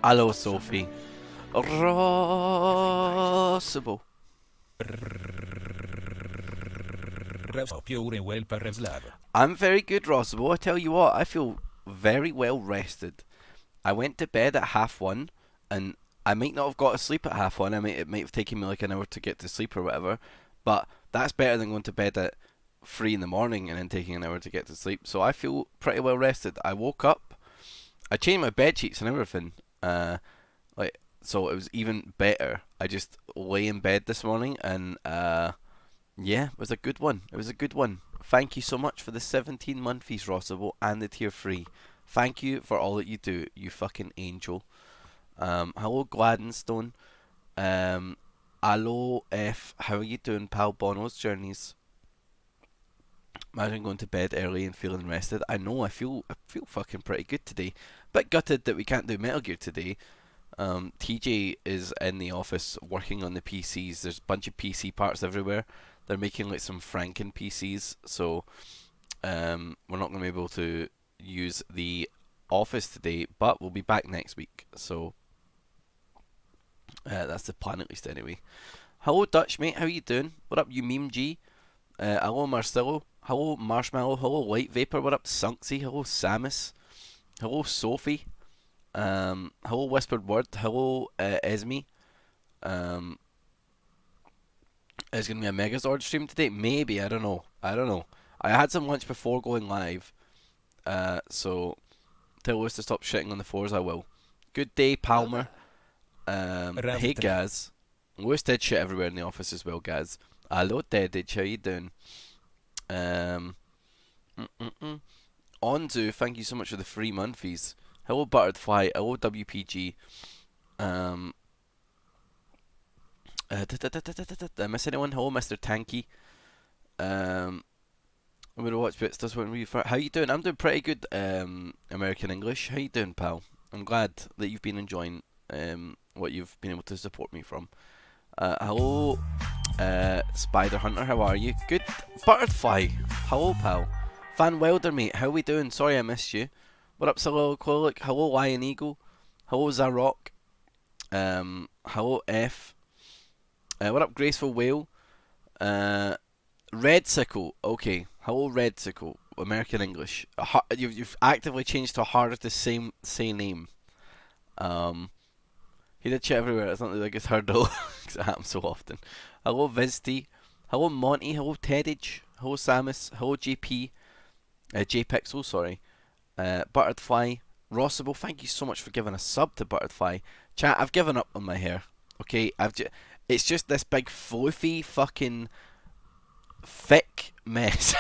Hello, Sophie. Rossable. Ravs hope you're doing well, Ravs lad. I'm very good, Rossable. I tell you what, I feel very well rested. I went to bed at half one, and I might not have got to sleep at half one. It might have taken me like an hour to get to sleep or whatever. But that's better than going to bed at 3 in the morning and then taking an hour to get to sleep. So I feel pretty well rested. I woke up. I changed my bed sheets and everything. So it was even better. I just lay in bed this morning and yeah, it was a good one. It was a good one. Thank you so much for the 17 monthlies, Rossable, and the tier 3. Thank you for all that you do, you fucking angel. Hello, Gladdenstone. Hello, F. How are you doing, pal? Bono's journeys. Imagine going to bed early and feeling rested. I know. I feel fucking pretty good today. Bit gutted that we can't do Metal Gear today. TJ is in the office working on the PCs. There's a bunch of PC parts everywhere. They're making like some Franken PCs, so we're not going to be able to use the office today, but we'll be back next week. So that's the plan at least, anyway. Hello, Dutch mate. How you doing? What up, you meme G? Hello, Marcelo. Hello, Marshmallow. Hello, Light Vapor. What up, Sunksy? Hello, Samus. Hello, Sophie. Hello, Whispered Word. Hello, Esme. Um, is going to be a Megazord stream today? Maybe. I don't know. I don't know. I had some lunch before going live. So tell Lewis to stop shitting on the floors. I will. Good day, Palmer. Hey, Ravs Gaz. Lewis did shit everywhere in the office as well, Gaz. Hello, Deadage. How you doing? Um, Onzu, thank you so much for the free monthlies. Hello, Butterfly. Hello, WPG. Um, did I miss anyone? Hello, Mr. Tanky. I'm gonna watch bits. Does one read for how you doing? I'm doing pretty good. American English. How you doing, pal? I'm glad that you've been enjoying what you've been able to support me from. Hello, Spider Hunter. How are you? Good. Butterfly. Hello, pal. Van Wilder, mate. How we doing? Sorry I missed you. What up, Soliloquilic? Hello, Lion Eagle. Hello, Zarok. Hello, F. What up, Graceful Whale? Uh, Red Sickle. Okay. Hello, Red Sickle. American English. You've actively changed to a harder to say name. Um, he did shit everywhere. It's not the biggest hurdle because it happens so often. Hello, Vizty. Hello, Monty. Hello, Teddage. Hello, Samus. Hello, JP. JPixel, sorry. Butterfly. Rossable, thank you so much for giving a sub to Butterfly. Chat, I've given up on my hair. Okay, it's just this big fluffy fucking thick mess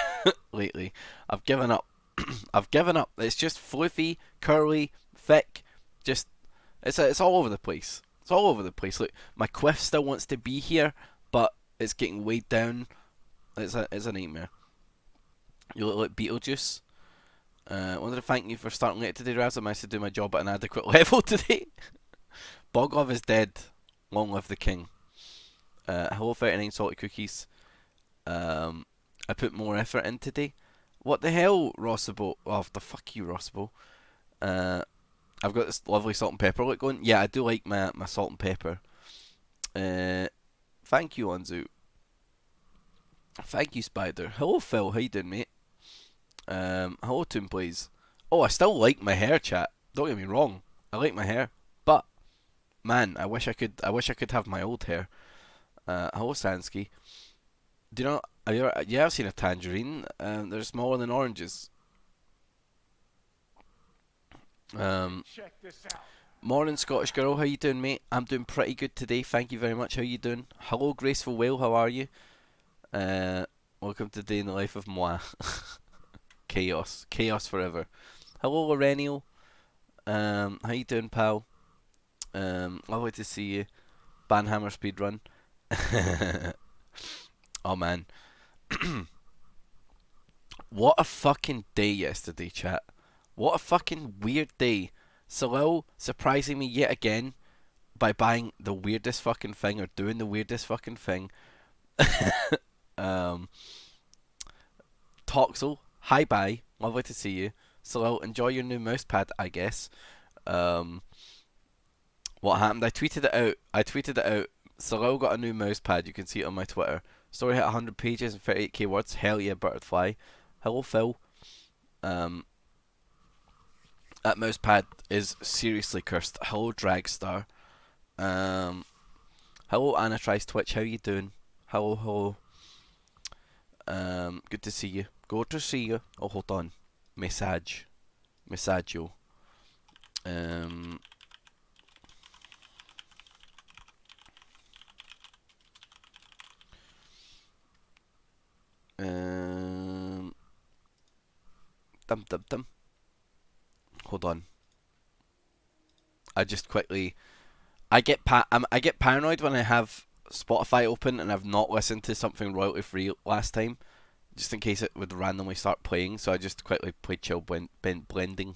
lately. I've given up. I've given up. It's just fluffy, curly, thick. Just it's all over the place. It's all over the place. Look, my quiff still wants to be here, but it's getting weighed down. It's a nightmare. You look like Beetlejuice. I wanted to thank you for starting late today, Raz. I managed to do my job at an adequate level today. Bogov is dead. Long live the king. Hello, 39 salty cookies. I put more effort in today. What the hell, Rossable? Oh, the fuck you, Rossable. I've got this lovely salt and pepper look going. Yeah, I do like my salt and pepper. Thank you, Anzu. Thank you, Spider. Hello, Phil. How you doing, mate? Hello, Toon Plays. Oh, I still like my hair, chat. Don't get me wrong. I like my hair, but man, I wish I could. I wish I could have my old hair. Hello, Sansky. Do you know? Have you ever? Yeah, I've seen a tangerine. They're smaller than oranges. Um, Morning, Scottish girl. How you doing, mate? I'm doing pretty good today. Thank you very much. How you doing? Hello, Graceful Whale. How are you? Uh, Welcome to Day in the Life of Moi. Chaos. Chaos forever. Hello, Lorenio. How you doing, pal? Lovely to see you. Banhammer speedrun. Oh, man. What a fucking day yesterday, chat. What a fucking weird day. Salil surprising me yet again by buying the weirdest fucking thing or doing the weirdest fucking thing. um, Toxel, hi bye. Lovely to see you. Salil, enjoy your new mousepad, I guess. Um, What happened? I tweeted it out. Salil got a new mouse pad. You can see it on my Twitter. Story hit 100 pages and 38k words. Hell yeah, Butterfly. Hello, Phil. Um, that mouse pad is seriously cursed. Hello, Dragstar. Um, hello, Anna tries Twitch. How you doing? Hello, hello. Good to see you. Good to see you. Oh, hold on. Messaggio. Um, um, dum. Hold on. I just quickly. I get paranoid when I have Spotify open and I've not listened to something royalty free last time, just in case it would randomly start playing. So I just quickly played chill blending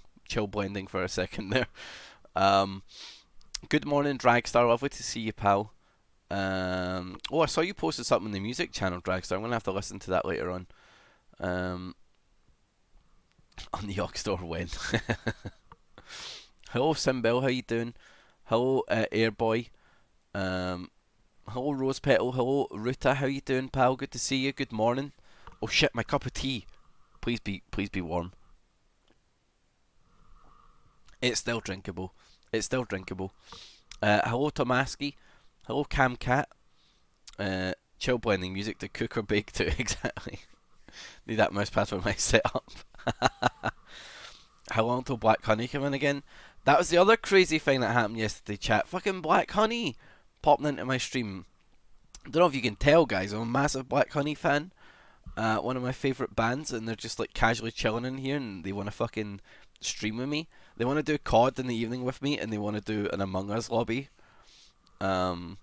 for a second there. Um, Good morning, Dragstar. Lovely to see you, pal. I saw you posted something in the music channel, Dragstar. I'm gonna have to listen to that later on. Um, on the York Store when. Hello, Simbel. How you doing? Hello, Airboy. Um, Hello, Rose Petal. Hello, Ruta. How you doing, pal? Good to see you. Good morning. Oh shit, my cup of tea. Please be warm. It's still drinkable. It's still drinkable. Hello, Tomaski. Hello, Cam Cat. Chill blending music to cook or bake to. Exactly. Need that mouse pad for my setup. How long till Black Honey come in again? That was the other crazy thing that happened yesterday, chat. Fucking Black Honey popping into my stream. Don't know if you can tell, guys. I'm a massive Black Honey fan. One of my favourite bands, and they're just like casually chilling in here, and they want to fucking stream with me. They want to do COD in the evening with me, and they want to do an Among Us lobby. Um,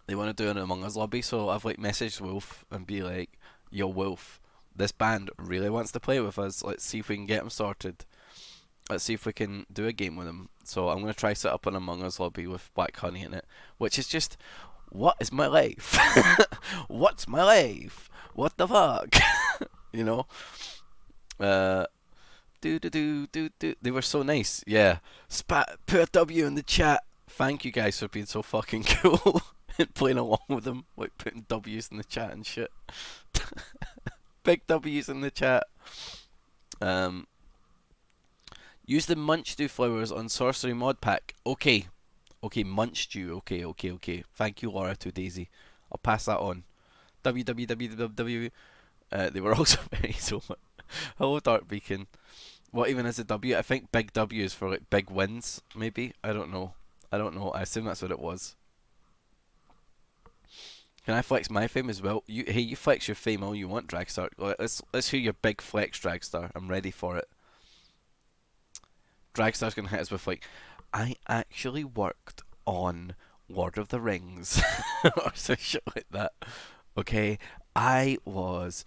they want to do an Among Us lobby, so I've like messaged Wolf and be like, "Yo, Wolf, this band really wants to play with us. Let's see if we can get them sorted. Let's see if we can do a game with them." So I'm gonna try set up an Among Us lobby with Black Honey in it, which is just, what is my life? What's my life? What the fuck? you know? Uh, do. They were so nice. Yeah. Put a W in the chat. Thank you guys for being so fucking cool and playing along with them, like putting W's in the chat and shit. Big W's in the chat. Um, Use the Munch Dew flowers on Sorcery Mod Pack. Okay, Munch Dew. Okay. Thank you, Laura to Daisy. I'll pass that on. www. They were also very so much. Hello, Dark Beacon. What even is a W? I think big W is for like big wins, maybe. I don't know. I assume that's what it was. Can I flex my fame as well? You flex your fame all you want, Dragstar. Let's hear your big flex, Dragstar. I'm ready for it. Dragstar's gonna hit us with like, I actually worked on Lord of the Rings or some shit like that. Okay, I was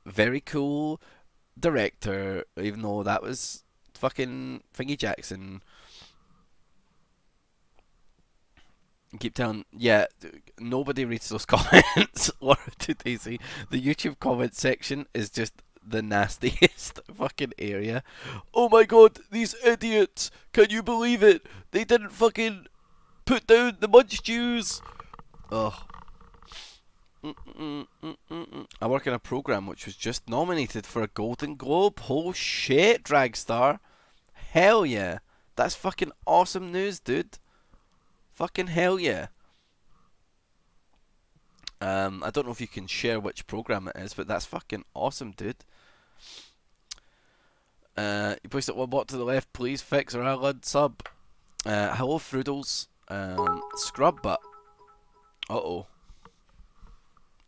very cool director, even though that was fucking Thingy Jackson. Keep telling, yeah, nobody reads those comments. Laura to Daisy, the YouTube comment section is just the nastiest fucking area. Oh my god, these idiots! Can you believe it? They didn't fucking put down the Munch Jews. Ugh. I work in a program which was just nominated for a Golden Globe. Oh shit, Dragstar. Hell yeah. That's fucking awesome news, dude. Fucking hell yeah. I don't know if you can share which program it is, but that's fucking awesome, dude. You placed it one bot to the left, please fix or I'll sub. Hello, Froodles. Scrub butt. Uh-oh.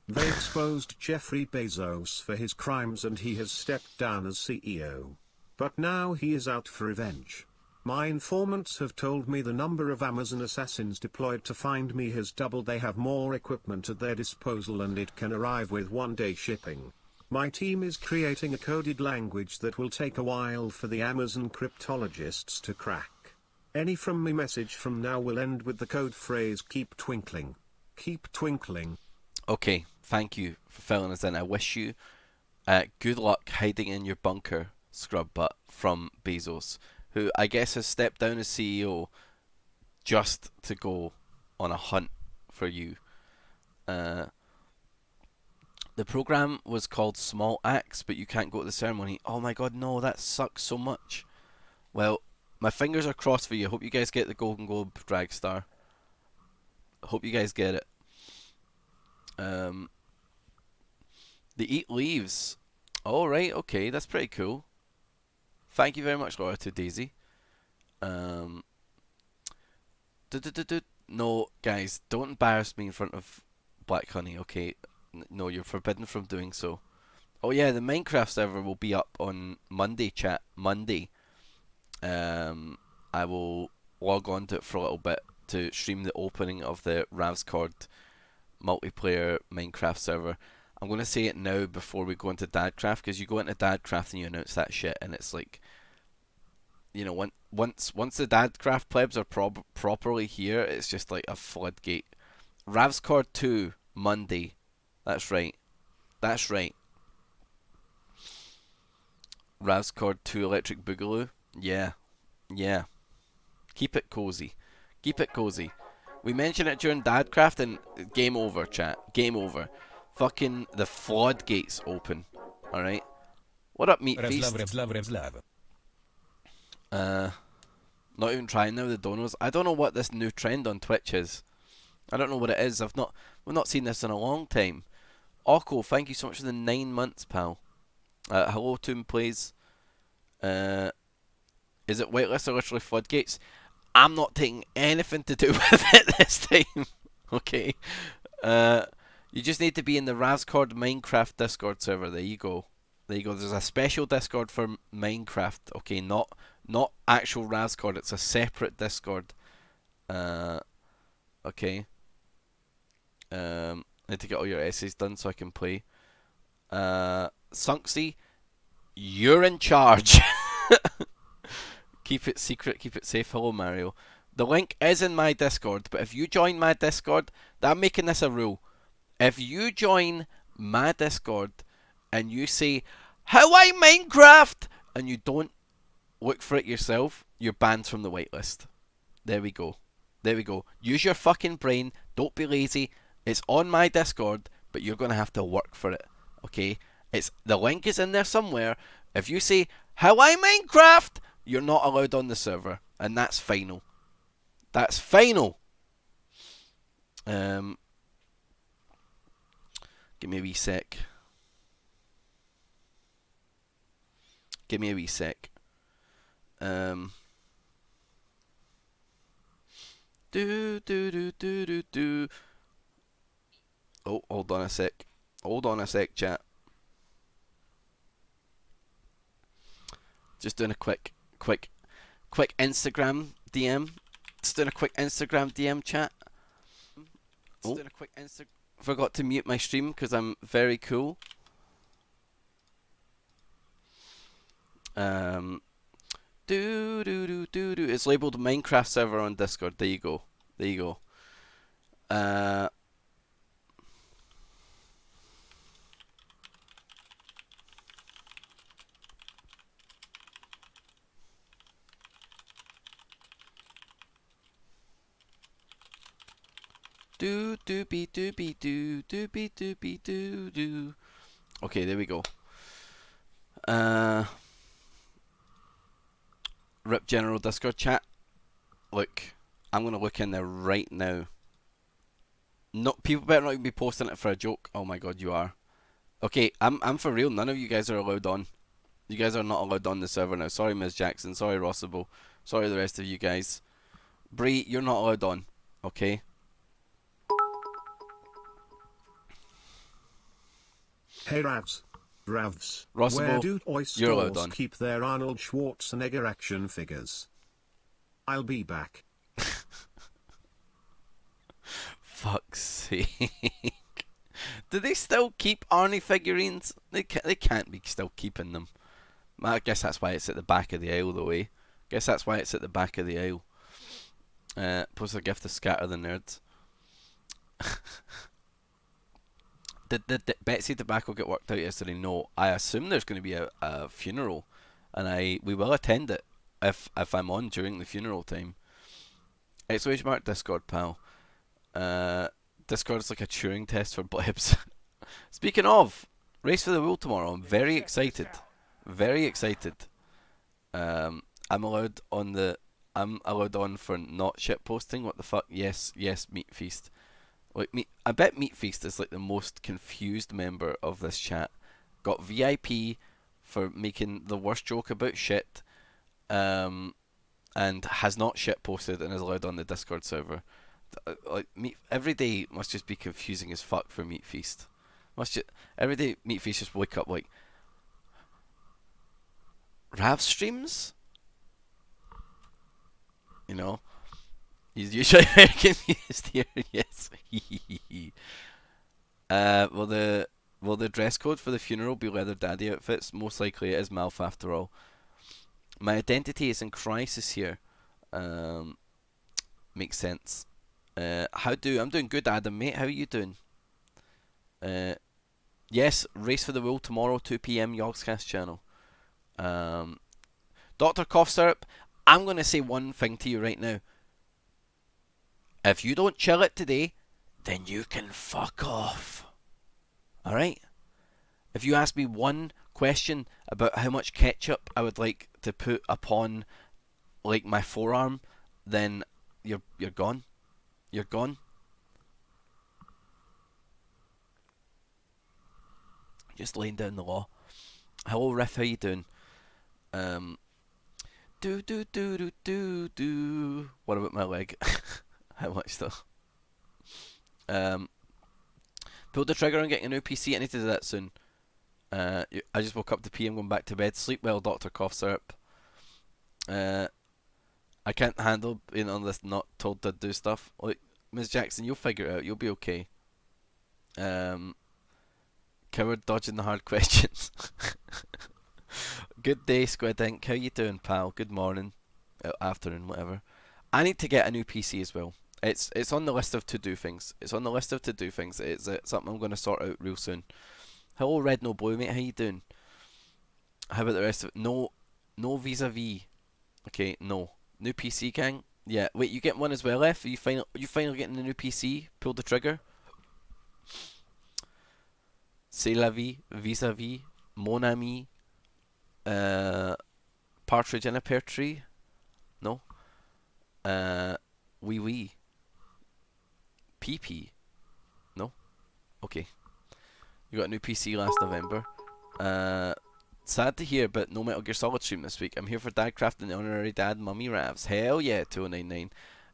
They exposed Jeffrey Bezos for his crimes and he has stepped down as CEO. But now he is out for revenge. My informants have told me the number of Amazon assassins deployed to find me has doubled. They have more equipment at their disposal and it can arrive with one-day shipping. My team is creating a coded language that will take a while for the Amazon cryptologists to crack. Any from me message from now will end with the code phrase "keep twinkling." Keep twinkling. Okay, thank you for filling us in. I wish you good luck hiding in your bunker, Scrub Butt, from Bezos, who I guess has stepped down as CEO. just to go on a hunt for you. Uh, the program was called Small Axe, but you can't go to the ceremony. Oh my god, no, that sucks so much. Well, my fingers are crossed for you. Hope you guys get the Golden Globe Drag Star. Hope you guys get it. They eat leaves. All right, okay, that's pretty cool. Thank you very much, Laura to Daisy. Um, no, guys, don't embarrass me in front of Black Honey. Okay, no, you're forbidden from doing so. Oh yeah, the Minecraft server will be up on Monday, chat. Monday. I will log on to it for a little bit to stream the opening of the Ravs multiplayer Minecraft server. I'm going to say it now before we go into Dadcraft, because you go into Dadcraft and you announce that shit, and it's like, you know, once the Dadcraft plebs are properly here, it's just like a floodgate. Ravscord 2 Monday. That's right. That's right. Ravscord 2 Electric Boogaloo. Yeah. Yeah. Keep it cozy. Keep it cozy. We mentioned it during Dadcraft and game over, chat. Game over. Fucking the floodgates open. Alright? What up, Meat Feast? Not even trying now, the donos. I don't know what this new trend on Twitch is. I don't know what it is. We've not seen this in a long time. Occo, thank you so much for the 9 months, pal. Hello, Toon Plays. Is it whitelist or literally floodgates? I'm not taking anything to do with it this time. Okay. You just need to be in the Ravscord Minecraft Discord server. There you go. There you go. There's a special Discord for Minecraft. Okay, not actual Ravscord. It's a separate Discord. Okay. I need to get all your essays done so I can play. Sunksy, you're in charge. Keep it secret, keep it safe. Hello, Mario. The link is in my Discord, but if you join my Discord, I'm making this a rule. If you join my Discord and you say, "How I Minecraft," and you don't look for it yourself, you're banned from the whitelist. There we go. There we go. Use your fucking brain. Don't be lazy. It's on my Discord, but you're going to have to work for it. Okay? The link is in there somewhere. If you say, "How I Minecraft," you're not allowed on the server. And that's final. That's final. Give me a wee sec. Give me a wee sec. Do do do do do do. Oh, hold on a sec. Hold on a sec, chat. Just doing a quick Instagram DM. Just doing a quick Instagram DM chat. Oh, forgot to mute my stream because I'm very cool. It's labeled Minecraft server on Discord. There you go. There you go. Okay, there we go. Rip General Discord chat. Look, I'm gonna look in there right now. No, people better not even be posting it for a joke. Oh my god, you are. Okay, I'm for real. None of you guys are allowed on. You guys are not allowed on the server now. Sorry, Ms. Jackson. Sorry, Rossable. Sorry, the rest of you guys. Bree, you're not allowed on. Okay. Hey Ravs. Ravs. Rossable, Where do toy you're allowed stores on. keep their Arnold Schwarzenegger action figures? I'll be back. Fuck's sake. Do they still keep Arnie figurines? They can't be still keeping them. I guess that's why it's at the back of the aisle, though, eh? Guess that's why it's at the back of the aisle. Post a gift to scatter the nerds. Did Betsy Tobacco get worked out yesterday? No. I assume there's going to be a funeral, and we will attend it if I'm on during the funeral time. Exclamation mark Discord, pal. Discord is like a Turing test for plebs. Speaking of, race for the wool tomorrow. I'm very excited. Very excited. I'm allowed on the. I'm allowed on for not shit posting. What the fuck? Yes, yes, Meat Feast. Like me, I bet Meat Feast is like the most confused member of this chat. Got VIP for making the worst joke about shit, and has not shit posted and is allowed on the Discord server. Like every day must just be confusing as fuck for Meat Feast. Every day Meat Feast just wake up like Rav streams, you know. He's usually very confused here. Yes. Will the dress code for the funeral be leather daddy outfits? Most likely it is Malf after all. My identity is in crisis here. Makes sense. I'm doing good, Adam, mate. How are you doing? Yes, race for the wool tomorrow, 2 p.m. Yogscast channel. Dr. Cough Syrup, I'm gonna say one thing to you right now. If you don't chill it today, then you can fuck off. Alright? If you ask me one question about how much ketchup I would like to put upon like my forearm, then you're gone. You're gone. Just laying down the law. Hello Riff, how you doing? Do do do do do do. What about my leg? How much though? Pulled the trigger on getting a new PC. I need to do that soon. I just woke up to PM going back to bed. Sleep well, Dr. Cough Syrup. I can't handle being on this not told to do stuff. Like Ms. Jackson, you'll figure it out. You'll be okay. Coward dodging the hard questions. Good day, Squid Ink. How you doing, pal? Good morning, afternoon, whatever. I need to get a new PC as well. It's on the list of to do things. It's on the list of to do things. It's something I'm going to sort out real soon. Hello, Red No Blue, mate. How you doing? How about the rest of it? No vis-a-vis. Okay, no. New PC, gang. Yeah. Wait, you get one as well, F? You finally getting a new PC? Pulled the trigger. C'est la vie, vis-a-vis, mon ami, partridge in a pear tree. No. Oui oui. PP. No. Okay. You got a new PC last November. Sad to hear, but no Metal Gear Solid stream this week. I'm here for Dadcraft and the honorary dad, Mummy Ravs. Hell yeah, 2099.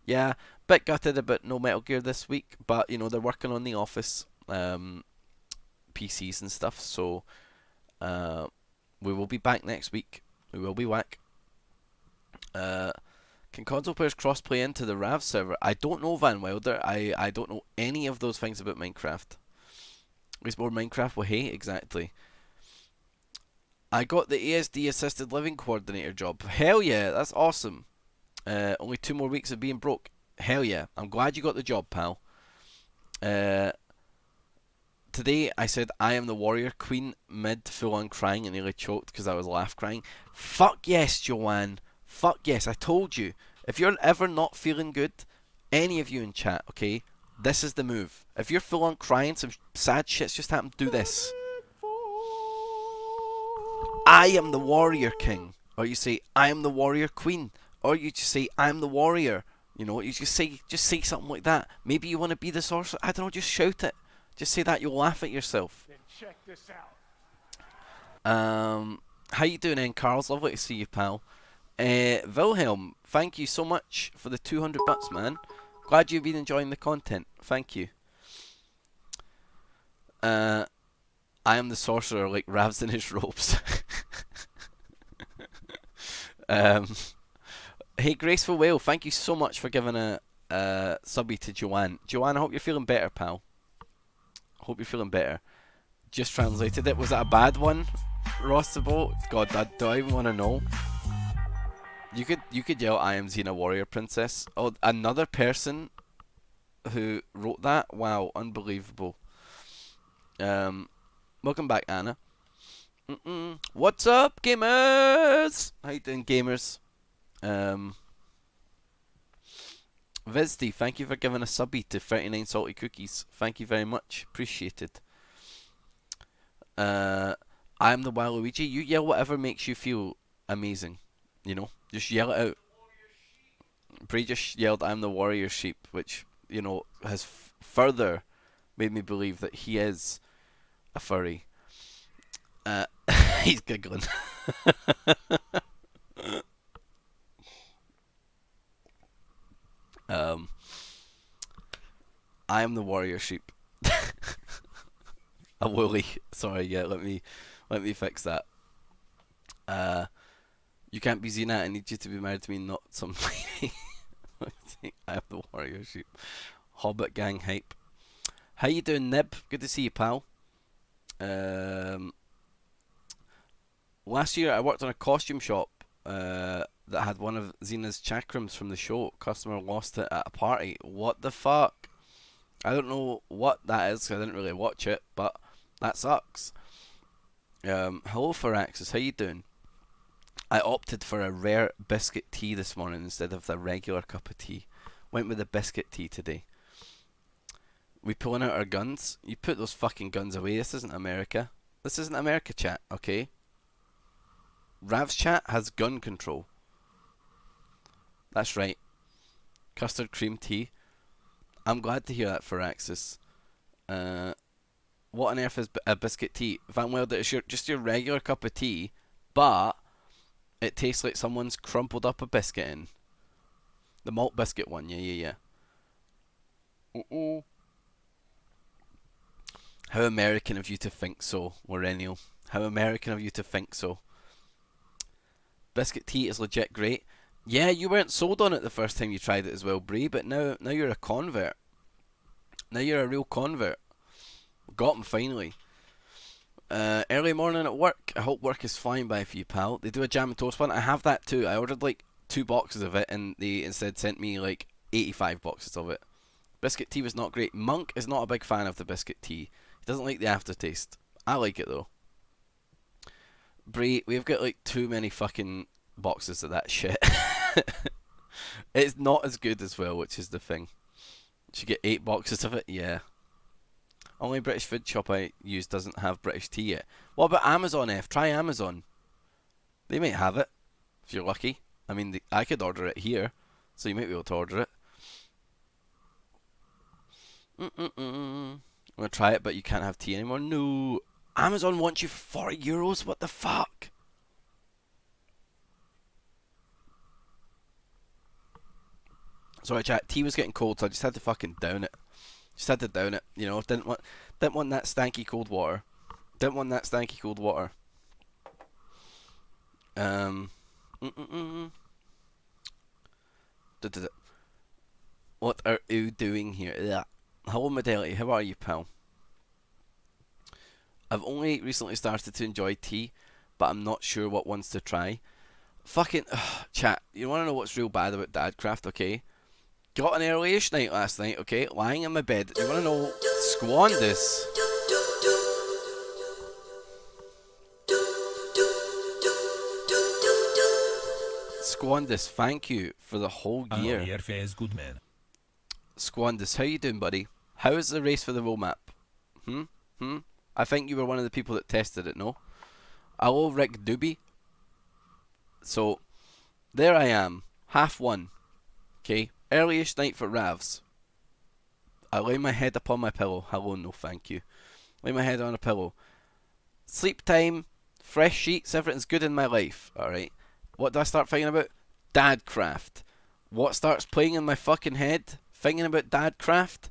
Yeah, bit gutted about no Metal Gear this week, but you know they're working on the Office PCs and stuff, so we will be back next week. We will be whack. Can console players crossplay into the Ravs server? I don't know, Van Wilder. I don't know any of those things about Minecraft. At least more Minecraft will hate, exactly. I got the ASD assisted living coordinator job. Hell yeah, that's awesome. Only 2 more weeks of being broke. Hell yeah, I'm glad you got the job, pal. Today I said I am the warrior queen mid full on crying and nearly choked because I was laugh crying. Fuck yes, Joanne. Fuck yes, I told you. If you're ever not feeling good, any of you in chat, okay, this is the move. If you're full on crying, some sad shit's just happened, do this. I am the warrior king. Or you say, I am the warrior queen. Or you just say, I am the warrior. You know, you just say something like that. Maybe you want to be the sorcerer. I don't know, just shout it. Just say that, you'll laugh at yourself. Then check this out. How you doing, N. Carl's? Lovely to see you, pal. Wilhelm, thank you so much for the 200 bucks, man. Glad you've been enjoying the content. Thank you. I am the sorcerer, like Ravs in his robes. Hey, Graceful Whale, thank you so much for giving a subby to Joanne. Joanne, I hope you're feeling better, pal. Hope you're feeling better. Just translated it. Was that a bad one, Ross the Boat? God, do I even want to know? You could yell, I am Xena Warrior Princess. Oh, another person who wrote that? Wow, unbelievable. Welcome back, Anna. What's up, gamers? How you doing, gamers? Vizdy, thank you for giving a subby to 39 salty cookies. Thank you very much. Appreciated. I'm the Waluigi. You yell whatever makes you feel amazing. You know, just yell it out. Bray just yelled, "I'm the warrior sheep," which, you know, has further made me believe that he is a furry. He's giggling. I am the warrior sheep. A woolly. Sorry, yeah, let me fix that. You can't be Xena, I need you to be married to me, not some lady. I am the warrior sheep. Hobbit gang hype. How you doing, Nib? Good to see you, pal. Last year I worked on a costume shop that had one of Xena's chakrams from the show. Customer lost it at a party. What the fuck? I don't know what that is, 'cause I didn't really watch it, but that sucks. Hello, Firaxis. How you doing? I opted for a rare biscuit tea this morning instead of the regular cup of tea. Went with the biscuit tea today. We pulling out our guns? You put those fucking guns away. This isn't America. This isn't America, chat, okay? Rav's chat has gun control. That's right. Custard cream tea. I'm glad to hear that, Firaxis. What on earth is a biscuit tea? Van Wilder, it's just your regular cup of tea, but it tastes like someone's crumpled up a biscuit in. The malt biscuit one, yeah. How American of you to think so, Lorenio. How American of you to think so. Biscuit tea is legit great. Yeah, you weren't sold on it the first time you tried it as well, Bree, but now you're a convert. Now you're a real convert. Got him finally. Early morning at work. I hope work is flying by for you, pal. They do a jam and toast one. I have that too. I ordered like 2 boxes of it, and they instead sent me like 85 boxes of it. Biscuit tea was not great. Monk is not a big fan of the biscuit tea. He doesn't like the aftertaste. I like it though. Brie, we've got like too many fucking boxes of that shit. It's not as good as well, which is the thing. Should get 8 boxes of it? Yeah. Only British food shop I use doesn't have British tea yet. What about Amazon, F? Try Amazon. They might have it, if you're lucky. I mean, I could order it here, so you might be able to order it. I'm going to try it, but you can't have tea anymore. No. Amazon wants you for €40? What the fuck? Sorry, chat. Tea was getting cold, so I just had to fucking down it. Just had to down it. You know, didn't want that stanky cold water. Didn't want that stanky cold water. What are you doing here? Yeah. Hello, Medelli. How are you, pal? I've only recently started to enjoy tea, but I'm not sure what ones to try. Fucking chat. You want to know what's real bad about Dadcraft? Okay. Got an early-ish night last night, okay? Lying in my bed. You wanna know? Squandus. Squandus, thank you for the whole year. Good man. Squandus, how you doing, buddy? How is the race for the roll map? I think you were one of the people that tested it, no? Hello, Rick Doobie. So, there I am. Half one. Okay? Early-ish night for Ravs. I lay my head upon my pillow. Hello, no thank you. Lay my head on a pillow. Sleep time, fresh sheets, everything's good in my life. Alright. What do I start thinking about? Dadcraft. What starts playing in my fucking head? Thinking about Dadcraft?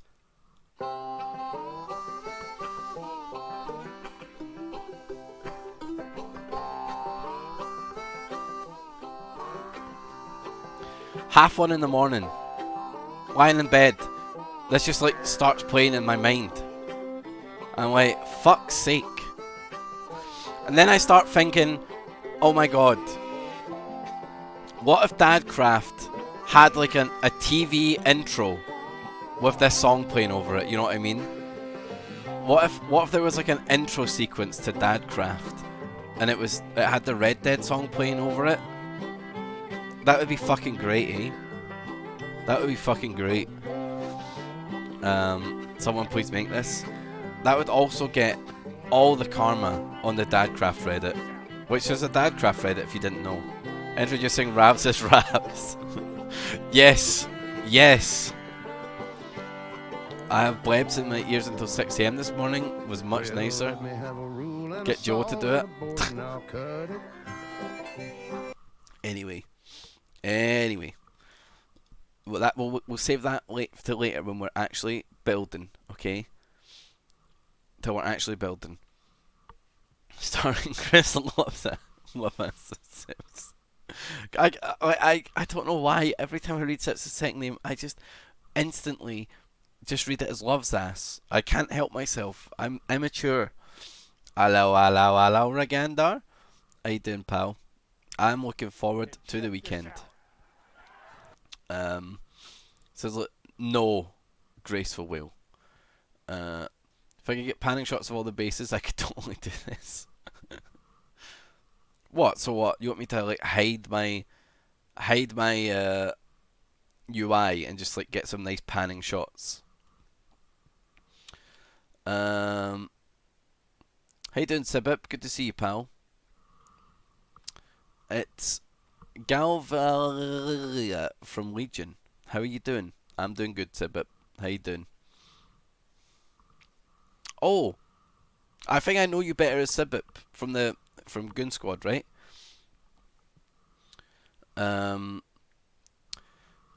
Half one in the morning. Lying in bed. This just like starts playing in my mind. I'm like, fuck's sake. And then I start thinking, oh my god. What if Dadcraft had like a TV intro with this song playing over it, you know what I mean? What if there was like an intro sequence to Dadcraft and it had the Red Dead song playing over it? That would be fucking great, eh? That would be fucking great. Someone please make this. That would also get all the karma on the Dadcraft Reddit, which is a Dadcraft Reddit if you didn't know. Introducing Ravs as Ravs. Yes, yes. I have blebs in my ears until 6 AM this morning. Was much nicer. Get Joe to do it. Anyway. Well, we'll save that till later when we're actually building, okay? Till we're actually building. Starring Chris loves it. I don't know why. Every time I read Sips' second name, I just instantly just read it as Love's Ass. I can't help myself. I'm immature. Hello, Ragandar. How you doing, pal? I'm looking forward to the weekend. Says look, no graceful wheel. If I could get panning shots of all the bases, I could totally do this. What? So what? You want me to like hide my UI and just like get some nice panning shots? How you doing, Sibip? Good to see you, pal. It's Galvalia from Legion. How are you doing? I'm doing good, Sibip. How you doing? Oh, I think I know you better as Sibip from Goon Squad, right?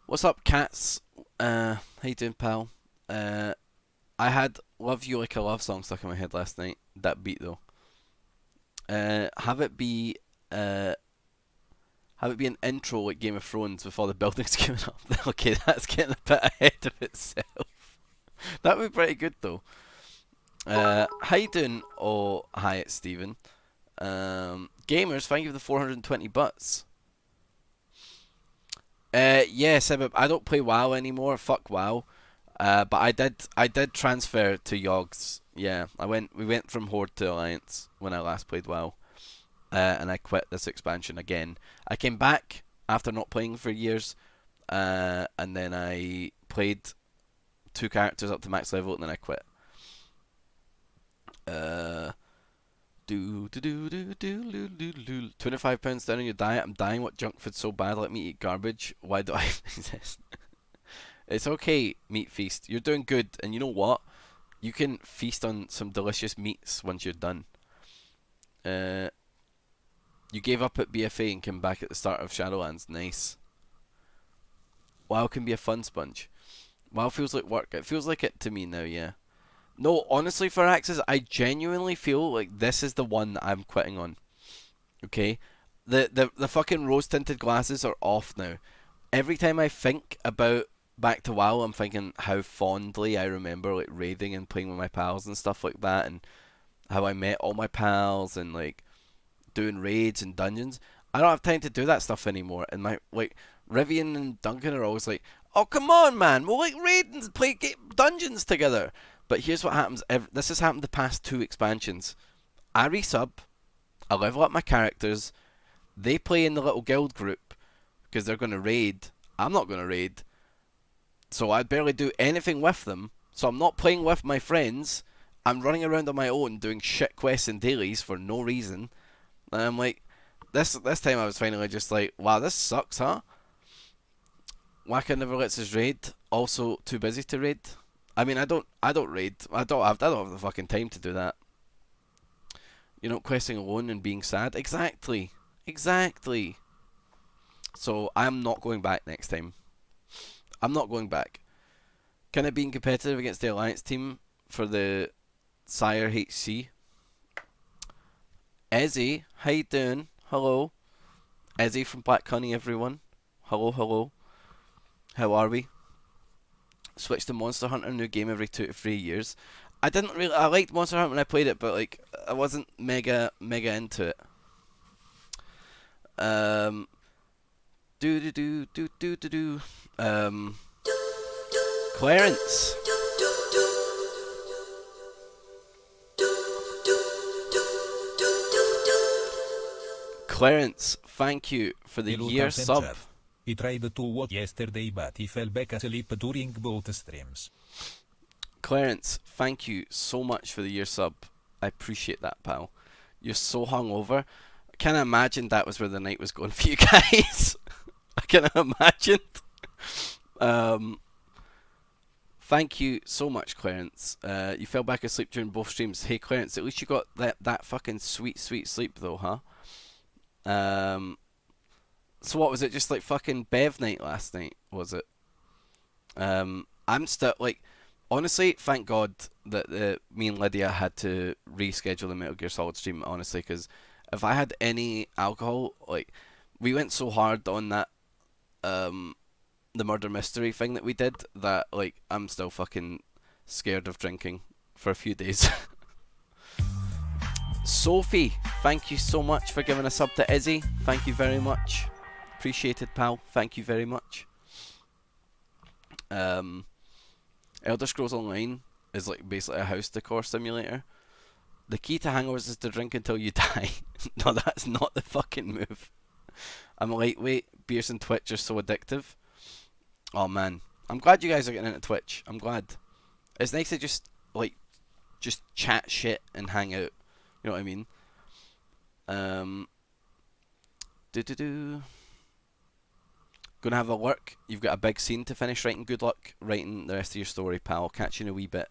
What's up, cats? How you doing, pal? I had "Love You Like a Love Song" stuck in my head last night. That beat though. Have it be an intro like Game of Thrones before the building's coming up. Okay, that's getting a bit ahead of itself. That would be pretty good though. How you doing? Oh, hi, it's Steven. Gamers, thank you for the 420 butts. Yeah, Sebib, I don't play WoW anymore. Fuck WoW. But I did transfer to Yogs. Yeah, we went from Horde to Alliance when I last played WoW. And I quit this expansion again. I came back after not playing for years, and then I played 2 characters up to max level, and then I quit. £25 down on your diet. I'm dying. What junk food's so bad? Let me eat garbage. Why do I exist? It's okay, Meat Feast. You're doing good, and you know what? You can feast on some delicious meats once you're done. You gave up at BFA and came back at the start of Shadowlands. Nice. WoW can be a fun sponge. WoW feels like work. It feels like it to me now, yeah. No, honestly, for Axis, I genuinely feel like this is the one that I'm quitting on. Okay? The fucking rose-tinted glasses are off now. Every time I think about back to WoW, I'm thinking how fondly I remember like raiding and playing with my pals and stuff like that, and how I met all my pals and like doing raids and dungeons. I don't have time to do that stuff anymore. And my like Rivian and Duncan are always like, "Oh come on, man, we'll like raid and play dungeons together." But here's what happens. This has happened the past 2 expansions. I resub, I level up my characters, they play in the little guild group because they're going to raid. I'm not going to raid. So I barely do anything with them. So I'm not playing with my friends. I'm running around on my own doing shit quests and dailies for no reason. And I'm like, this time I was finally just like, wow, this sucks, huh? Waka never lets us raid. Also too busy to raid. I mean, I don't raid. I don't have the fucking time to do that. You're not questing alone and being sad. Exactly. So I'm not going back next time. I'm not going back. Can it be competitive against the Alliance team for the Sire HC? Ezzy, how you doing? Hello. Ezzy from Black Honey, everyone. Hello. How are we? Switched to Monster Hunter, new game every 2 to 3 years. I liked Monster Hunter when I played it, but like I wasn't mega into it. Clarence. Clarence, thank you for the Hello, year Captain sub. Jeff. He tried to watch yesterday but he fell back asleep during both streams. Clarence, thank you so much for the year sub. I appreciate that, pal. You're so hungover. I can't imagine that was where the night was going for you guys. I can't imagine. Um, Thank you so much, Clarence. You fell back asleep during both streams. Hey, Clarence, at least you got that fucking sweet sleep though, huh? So what was it? Just like fucking Bev night last night, was it? I'm still like, honestly, thank God that me and Lydia had to reschedule the Metal Gear Solid stream. Honestly, because if I had any alcohol, like, we went so hard on that the murder mystery thing that we did that like I'm still fucking scared of drinking for a few days. Sophie, thank you so much for giving a sub to Izzy. Thank you very much. Appreciated, pal. Thank you very much. Elder Scrolls Online is like basically a house decor simulator. The key to hangovers is to drink until you die. No, that's not the fucking move. I'm a lightweight. Beers and Twitch are so addictive. Oh man, I'm glad you guys are getting into Twitch. I'm glad. It's nice to just chat shit and hang out. You know what I mean? Gonna have a work. You've got a big scene to finish writing. Good luck writing the rest of your story, pal. Catch you in a wee bit.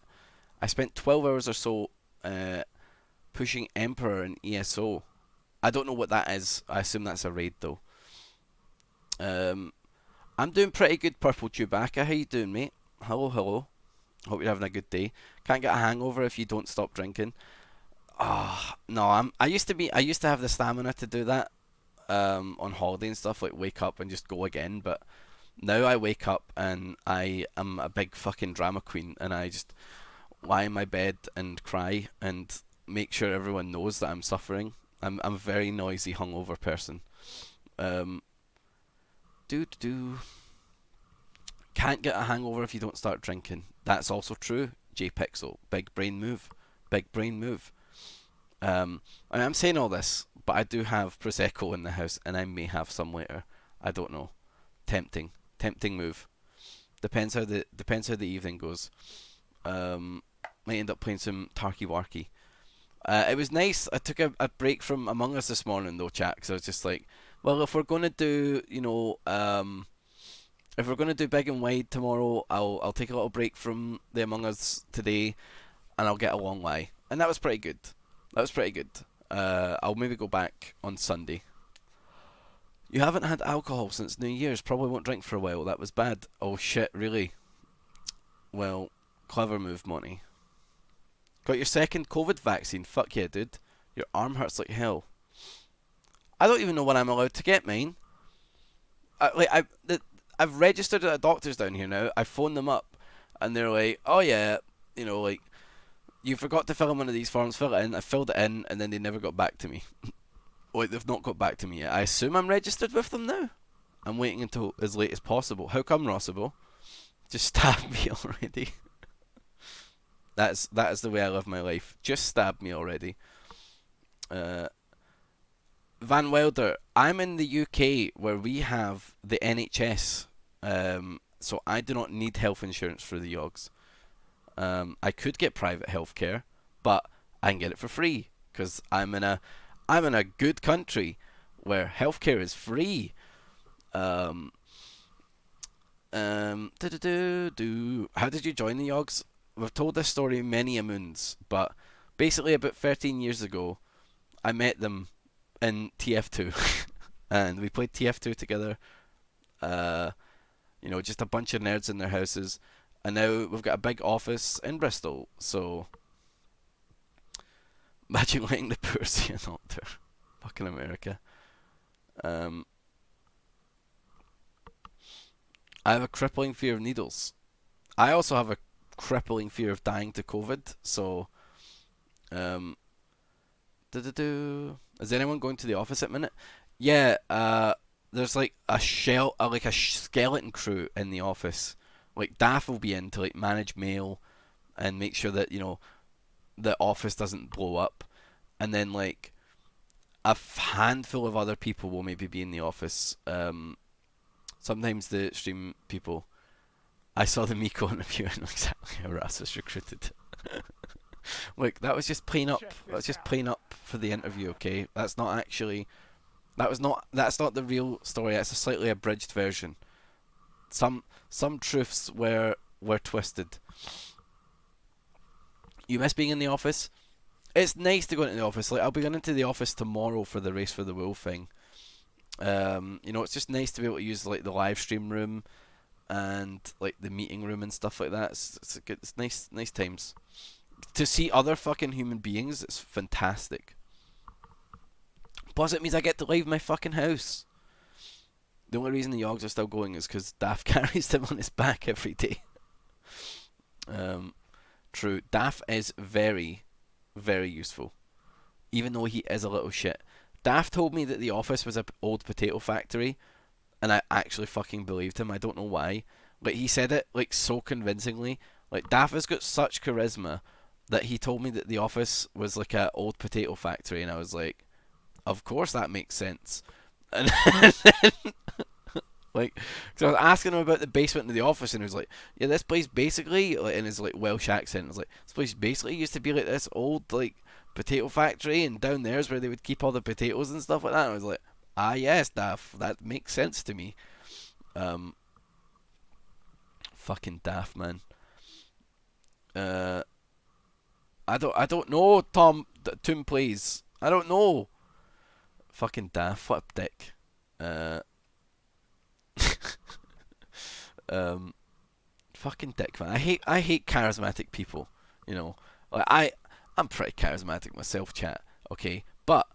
I spent 12 hours or so pushing Emperor in ESO. I don't know what that is. I assume that's a raid though. I'm doing pretty good, Purple Chewbacca. How you doing, mate? Hello, hello. Hope you're having a good day. Can't get a hangover if you don't stop drinking. Ah, no. I used to have the stamina to do that. On holiday and stuff, like wake up and just go again. But now I wake up and I am a big fucking drama queen, and I just lie in my bed and cry and make sure everyone knows that I'm suffering. I'm a very noisy, hungover person. Can't get a hangover if you don't start drinking. That's also true. JPixel, big brain move, big brain move. I'm saying all this, but I do have prosecco in the house, and I may have some later. I don't know. Tempting move. Depends how the evening goes. Might end up playing some Tarky Warky. It was nice. I took a break from Among Us this morning though, chat. Because I was just like, well, if we're gonna do, if we're gonna do big and wide tomorrow, I'll take a little break from the Among Us today, and I'll get a long lie, and that was pretty good. I'll maybe go back on Sunday. You haven't had alcohol since New Year's. Probably won't drink for a while. That was bad. Oh shit, really? Well, clever move, Monty. Got your second COVID vaccine. Fuck yeah, dude. Your arm hurts like hell. I don't even know when I'm allowed to get mine. I've registered at a doctor's down here now. I phoned them up, and they're like, "Oh yeah, you forgot to fill in one of these forms. Fill it in." I filled it in, and then they never got back to me. They've not got back to me yet. I assume I'm registered with them now. I'm waiting until as late as possible. How come, Rossable? Just stab me already. That is the way I live my life. Just stab me already. Van Wilder, I'm in the UK where we have the NHS, so I do not need health insurance for the Yogs. I could get private healthcare, but I can get it for free because I'm in a good country where healthcare is free. How did you join the Yogs? We've told this story many a moons, but basically about 13 years ago, I met them in TF2, and we played TF2 together. Just a bunch of nerds in their houses, and now we've got a big office in Bristol. So imagine letting the poor see an altar. Fucking America. I have a crippling fear of needles. I also have a crippling fear of dying to COVID. So, is anyone going to the office at the minute? Yeah. There's like a skeleton crew in the office. Like Daff will be in to like manage mail and make sure that the office doesn't blow up, and then like a handful of other people will maybe be in the office. sometimes the stream people, I saw the Miko interview and exactly how Ras was recruited. Look, that was just playing up. That was just playing up for the interview. Okay, that's not actually. That's not the real story. It's a slightly abridged version. Some truths were twisted. You miss being in the office. It's nice to go into the office. Like, I'll be going into the office tomorrow for the Race for the Wool thing. You know, it's just nice to be able to use like the live stream room and like the meeting room and stuff like that. It's nice times. To see other fucking human beings, it's fantastic. Plus, it means I get to leave my fucking house. The only reason the Yogs are still going is because Daff carries them on his back every day. True. Daff is very, very useful. Even though he is a little shit. Daff told me that the office was an old potato factory, and I actually fucking believed him. I don't know why. Like, he said it like so convincingly. Like, Daff has got such charisma that he told me that the office was like an old potato factory, and I was like, of course that makes sense. And then, like, so I was asking him about the basement of the office, and he was like, yeah, this place basically, like, in his like Welsh accent, I was like, this place basically used to be like this old like potato factory, and down there's where they would keep all the potatoes and stuff like that. And I was like, ah yes, Daff, that makes sense to me. Fucking Daff, man. I don't know, Tom, Toon, please. I don't know. Fucking Daff, what a dick. Fucking dick, man. I hate charismatic people. You know, like I'm pretty charismatic myself, chat. Okay, but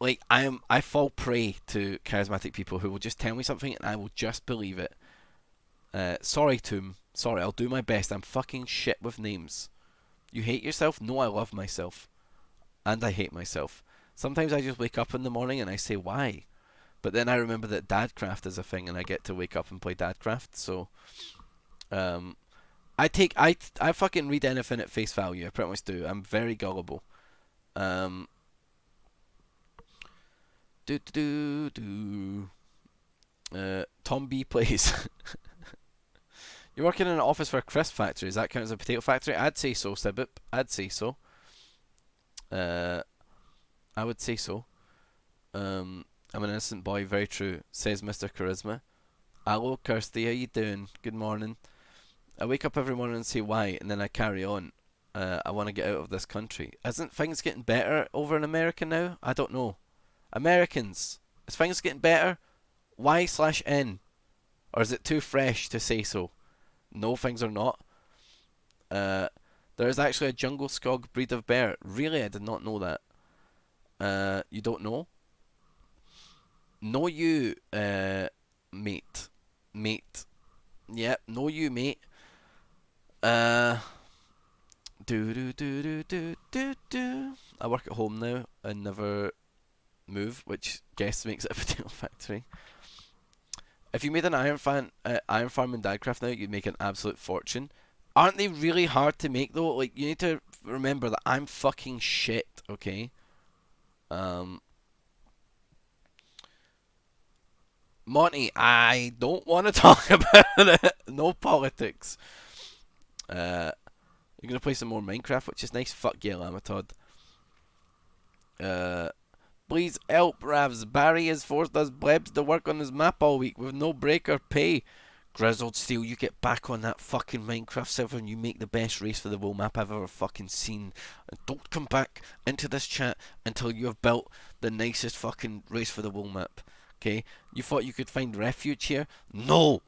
like I fall prey to charismatic people who will just tell me something and I will just believe it. Sorry, Toom. Sorry, I'll do my best. I'm fucking shit with names. You hate yourself? No, I love myself. And I hate myself. Sometimes I just wake up in the morning and I say, why? But then I remember that Dadcraft is a thing and I get to wake up and play Dadcraft, so I fucking read anything at face value. I pretty much do. I'm very gullible. Tom B plays. You're working in an office for a crisp factory. Does that count as a potato factory? I'd say so, Sibip. I'd say so. I would say so. I'm an innocent boy, very true, says Mr. Charisma. Hello, Kirsty, how you doing? Good morning. I wake up every morning and say why, and then I carry on. I want to get out of this country. Isn't things getting better over in America now? I don't know. Americans, is things getting better? Y/N? Or is it too fresh to say so? No, things are not. There is actually a jungle skog breed of bear. Really? I did not know that. You don't know? Know you, mate. Mate. Yep, know you, mate. I work at home now and never move, which guess makes it a potato factory. If you made an iron farm in Dadcraft now, you'd make an absolute fortune. Aren't they really hard to make though? Like, you need to remember that I'm fucking shit, okay? Monty, I don't want to talk about it. No politics. You're gonna play some more Minecraft, which is nice. Fuck yeah, Lamatod. Please help, Ravs. Barry has forced us plebs to work on his map all week with no break or pay. Grizzled Steel, you get back on that fucking Minecraft server and you make the best race for the wool map I've ever fucking seen. And don't come back into this chat until you have built the nicest fucking race for the wool map. Okay? You thought you could find refuge here? No!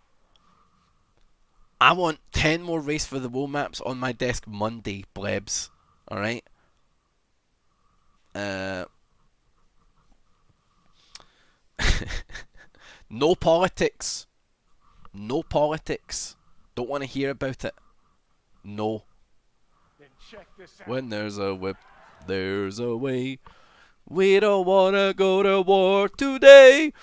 I want 10 more race for the wool maps on my desk Monday, plebs. Alright? No politics. No politics. Don't want to hear about it. No. Then check this out. When there's a whip, there's a way. We don't want to go to war today.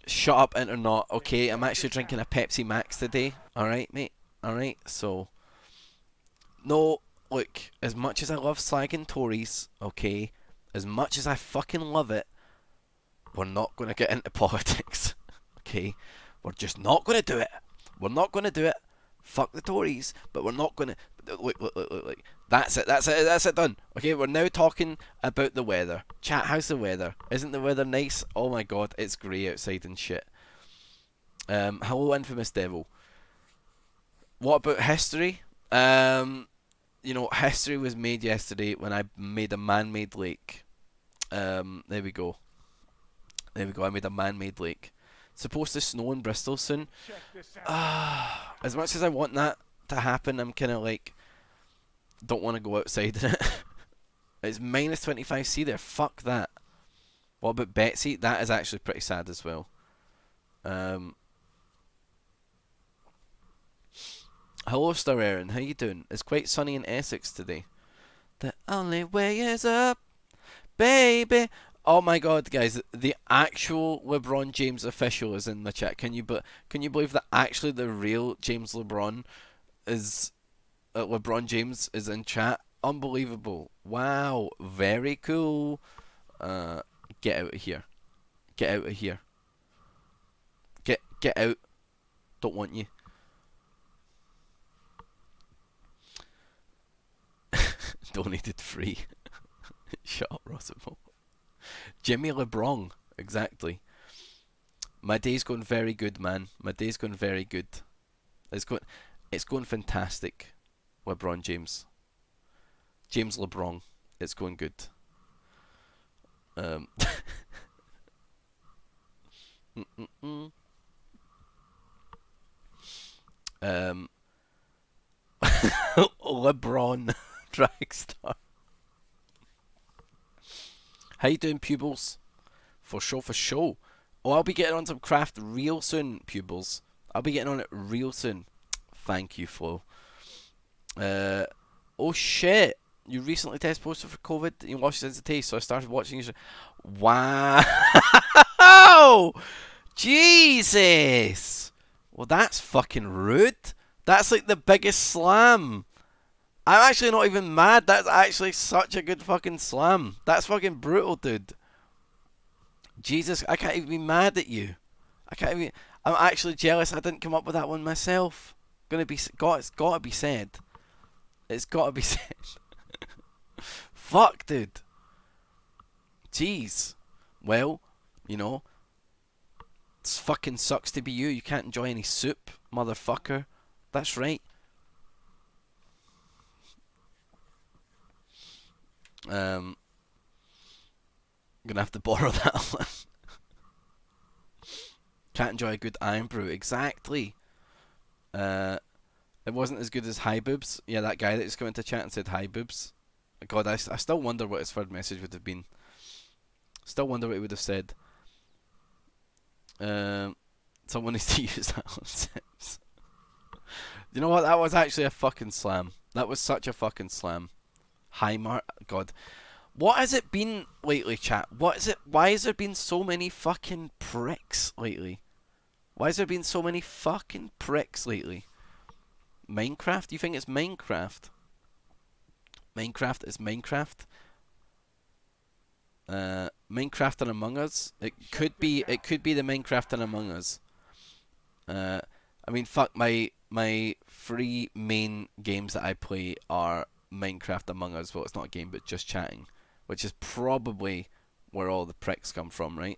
Shut up, Internet. Okay, I'm actually drinking a Pepsi Max today. Alright, mate. Alright, so. No, look, as much as I love slagging Tories, okay, as much as I fucking love it, we're not going to get into politics. okay? We're just not going to do it. We're not going to do it. Fuck the Tories, but we're not going to... Look. That's it done. Okay, we're now talking about the weather. Chat, how's the weather? Isn't the weather nice? Oh my god, it's grey outside and shit. Hello, Infamous Devil. What about history? History was made yesterday when I made a man-made lake. There we go. I made a man-made lake. It's supposed to snow in Bristol soon. Check this out. As much as I want that to happen, I'm kind of like, don't want to go outside in it. It's minus 25C there. Fuck that. What about Betsy? That is actually pretty sad as well. Hello, Star Aaron. How you doing? It's quite sunny in Essex today. The only way is up, baby. Oh my god, guys! The actual LeBron James official is in the chat. Can you believe that actually the real James LeBron is LeBron James is in chat? Unbelievable! Wow, very cool. Get out of here! Get out of here! Get out! Don't want you. Donated free. Shut up, Rossimo. Jimmy LeBron, exactly. My day's going very good, man. My day's going very good. It's going fantastic. LeBron James. James LeBron. It's going good. LeBron Dragstar. How you doing, pupils? For sure. Oh, I'll be getting on some craft real soon, pupils. I'll be getting on it real soon. Thank you, Flo. Oh shit! You recently tested positive for COVID. You lost your sense of taste, so I started watching your show. Wow! Jesus! Well, that's fucking rude. That's like the biggest slam. I'm actually not even mad. That's actually such a good fucking slam. That's fucking brutal, dude. Jesus, I can't even be mad at you. I'm actually jealous I didn't come up with that one myself. It's gotta be said. It's gotta be said. Fuck, dude. Jeez. Well, it fucking sucks to be you. You can't enjoy any soup, motherfucker. That's right. I'm gonna have to borrow that one. Can't enjoy a good iron brew. Exactly. It wasn't as good as hi boobs. Yeah, that guy that just came into chat and said hi boobs. God, I still wonder what his third message would have been. Still wonder what he would have said. Someone needs to use that on Sims. You know what? That was actually a fucking slam. That was such a fucking slam. Hi, Mark. God. What has it been lately, chat? What is it? Why has there been so many fucking pricks lately? Why has there been so many fucking pricks lately? Minecraft? You think it's Minecraft? Minecraft is Minecraft. Minecraft and Among Us. It could be the Minecraft and Among Us. I mean, fuck, my three main games that I play are Minecraft, Among Us. Well, it's not a game, but just chatting, which is probably where all the pricks come from, right?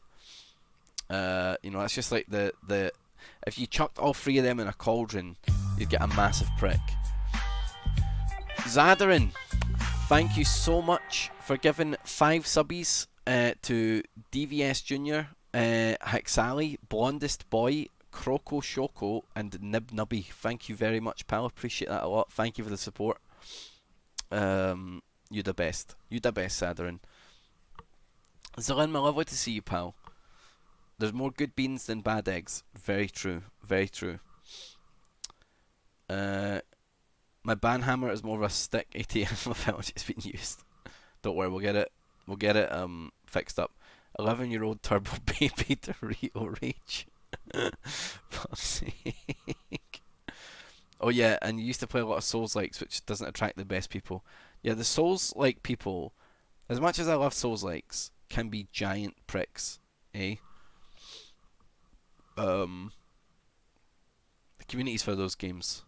That's just like the if you chucked all three of them in a cauldron, you'd get a massive prick. Zadarin, thank you so much for giving 5 subbies to DVS Junior, Hexali, Blondest Boy, Croco Shoko, and Nib Nubby. Thank you very much, pal. Appreciate that a lot. Thank you for the support. You're the best. You're the best, Zadarin. Zalin, my lovely to see you, pal. There's more good beans than bad eggs. Very true. Very true. My banhammer is more of a stick. ATM of how much it's been used. Don't worry, we'll get it. We'll get it fixed up. 11-year-old turbo baby Dorito Rage. Fuck's sake. Oh yeah, and you used to play a lot of Souls-likes, which doesn't attract the best people. Yeah, the Souls-like people, as much as I love Souls-likes, can be giant pricks, eh? The communities for those games.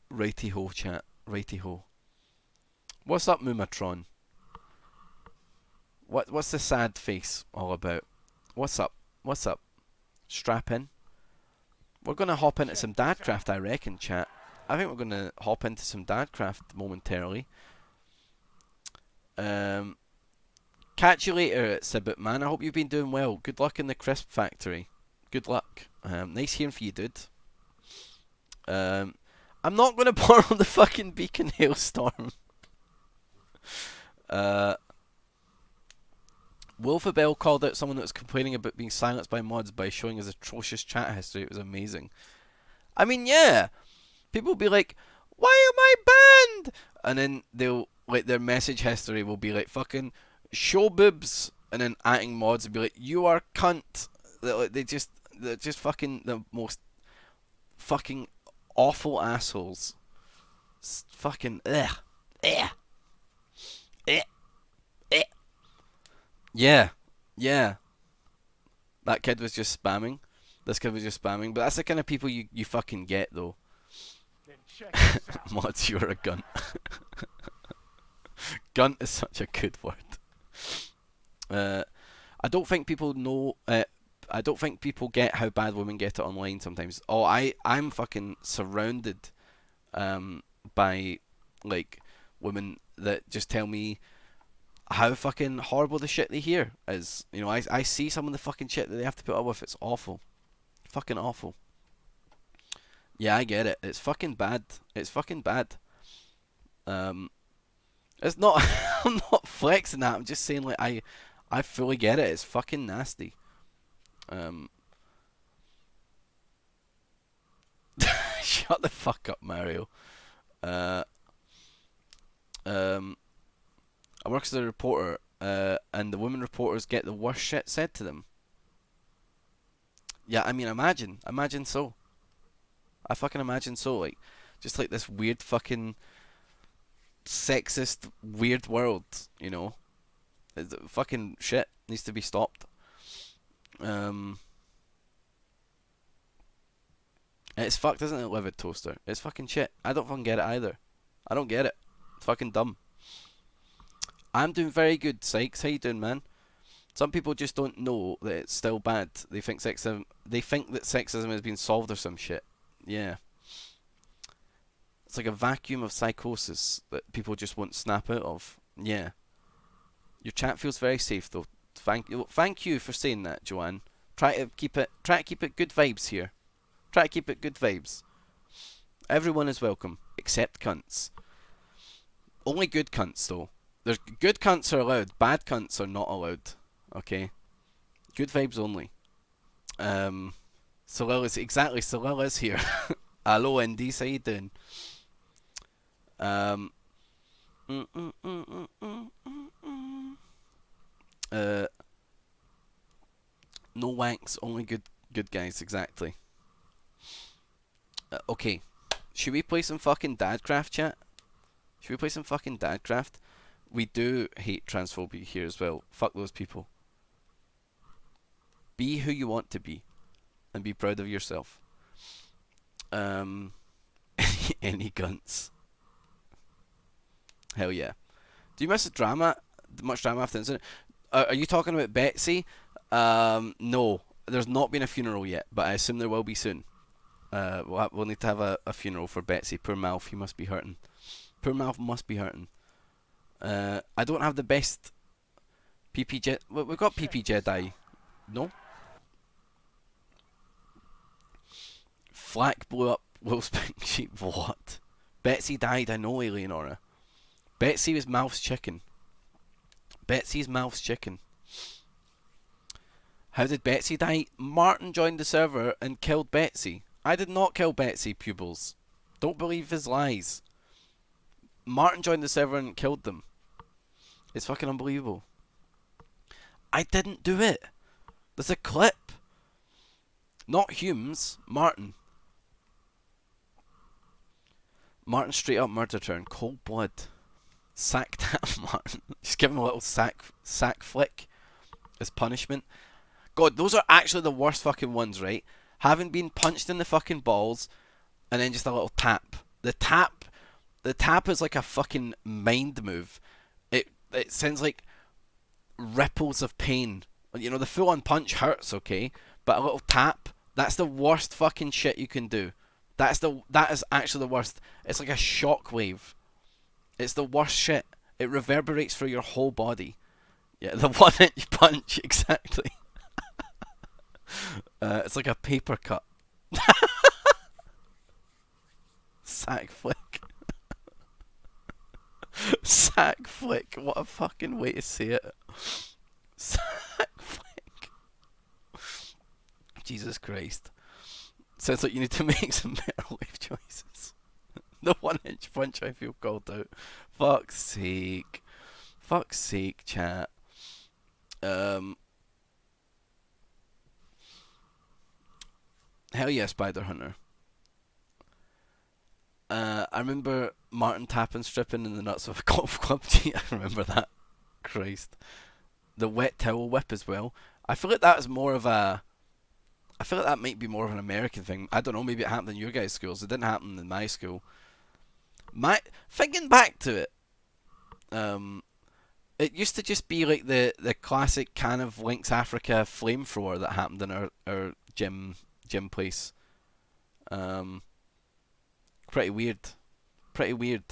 Righty ho, chat. Righty ho. What's up, Mumatron? What's the sad face all about? What's up? What's up? Strap in. We're gonna hop into some Dadcraft, I reckon, chat. I think we're gonna hop into some Dadcraft momentarily. Catch you later, Sibbit man. I hope you've been doing well. Good luck in the crisp factory. Good luck. Nice hearing from you, dude. I'm not gonna borrow the fucking beacon hailstorm. Wolfabell called out someone that was complaining about being silenced by mods by showing his atrocious chat history. It was amazing. I mean, yeah. People will be like, why am I banned? And then they'll, like, their message history will be like, fucking, show boobs. And then atting mods will be like, you are cunt. They're just fucking the most fucking awful assholes. Fucking, ugh. Ugh. Ugh. Ugh. Yeah. That kid was just spamming. This kid was just spamming. But that's the kind of people you fucking get, though. Then check this out. Mods, you're a gunt. Gunt is such a good word. I don't think people know. I don't think people get how bad women get it online sometimes. Oh, I'm fucking surrounded by, like, women that just tell me how fucking horrible the shit they hear is. You know, I see some of the fucking shit that they have to put up with. It's awful. Fucking awful. Yeah, I get it. It's fucking bad. It's fucking bad. It's not. I'm not flexing that. I'm just saying, like, I fully get it. It's fucking nasty. Shut the fuck up, Mario. I work as a reporter, and the women reporters get the worst shit said to them. Yeah, I mean, imagine so. I fucking imagine so, like, just like this weird fucking sexist weird world, you know. It's fucking shit needs to be stopped. It's fucked, isn't it, Livid Toaster? It's fucking shit. I don't fucking get it either. I don't get it. It's fucking dumb. I'm doing very good, Sykes. How you doing, man? Some people just don't know that it's still bad. They think sexism. They think that sexism has been solved or some shit. Yeah. It's like a vacuum of psychosis that people just won't snap out of. Yeah. Your chat feels very safe, though. Thank you for saying that, Joanne. Try to keep it good vibes here. Try to keep it good vibes. Everyone is welcome, except cunts. Only good cunts, though. There's good cunts are allowed. Bad cunts are not allowed. Okay. Good vibes only. Salil is exactly. Salil is here. Hello, Indy. How you doing? No wanks, only good guys. Exactly. Okay. Should we play some fucking Dadcraft, chat? Should we play some fucking Dadcraft? We do hate transphobia here as well. Fuck those people. Be who you want to be, and be proud of yourself. Any guns? Hell yeah. Do you miss the drama? Much drama after the incident? Are you talking about Betsy? No, there's not been a funeral yet, but I assume there will be soon. We'll need to have a funeral for Betsy. Poor Malf, he must be hurting. Poor Malf must be hurting. I don't have the best PP Jedi. We've got PP Jedi. No? Flak blew up Will's pink sheep. What? Betsy died. I know, Eleonora. Betsy was Malf's chicken. Betsy's Malf's chicken. How did Betsy die? Martin joined the server and killed Betsy. I did not kill Betsy, pupils. Don't believe his lies. Martin joined the server and killed them. It's fucking unbelievable. I didn't do it. There's a clip. Not Humes. Martin. Martin straight up murdered her in cold blood. Sacked that Martin. Just give him a little sack flick as punishment. God, those are actually the worst fucking ones, right? Having been punched in the fucking balls, and then just a little tap. The tap is like a fucking mind move. It sounds like ripples of pain. You know, the full on punch hurts, okay, but a little tap, that's the worst fucking shit you can do. That is actually the worst. It's like a shockwave. It's the worst shit. It reverberates through your whole body. Yeah, the 1 inch punch, exactly. It's like a paper cut. Sack flick. Sack flick. What a fucking way to say it. Sack flick. Jesus Christ. Sounds like you need to make some better life choices. The 1 inch punch, I feel called out. Fuck's sake. Fuck's sake, chat. Hell yeah, Spider Hunter. I remember Martin tapping stripping in the nuts of a golf club. Gee, I remember that. Christ. The wet towel whip as well. I feel like that is more of a... I feel like that might be more of an American thing. I don't know, maybe it happened in your guys' schools. It didn't happen in my school. Thinking back to it, it used to just be like the classic can of Lynx Africa flamethrower that happened in our gym place. Pretty weird. Pretty weird.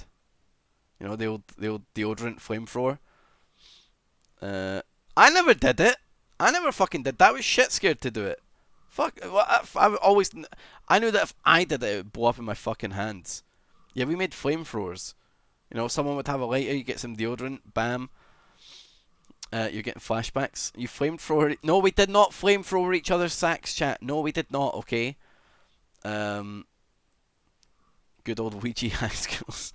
You know, the old deodorant flamethrower. I never did it. I never fucking did that. I was shit scared to do it. Fuck. I knew that if I did it, it would blow up in my fucking hands. Yeah, we made flamethrowers. You know, someone would have a lighter, you get some deodorant, bam. You're getting flashbacks. You flamethrower. No, we did not flamethrower each other's sacks, chat. No, we did not. Okay. Good old Ouija high schools.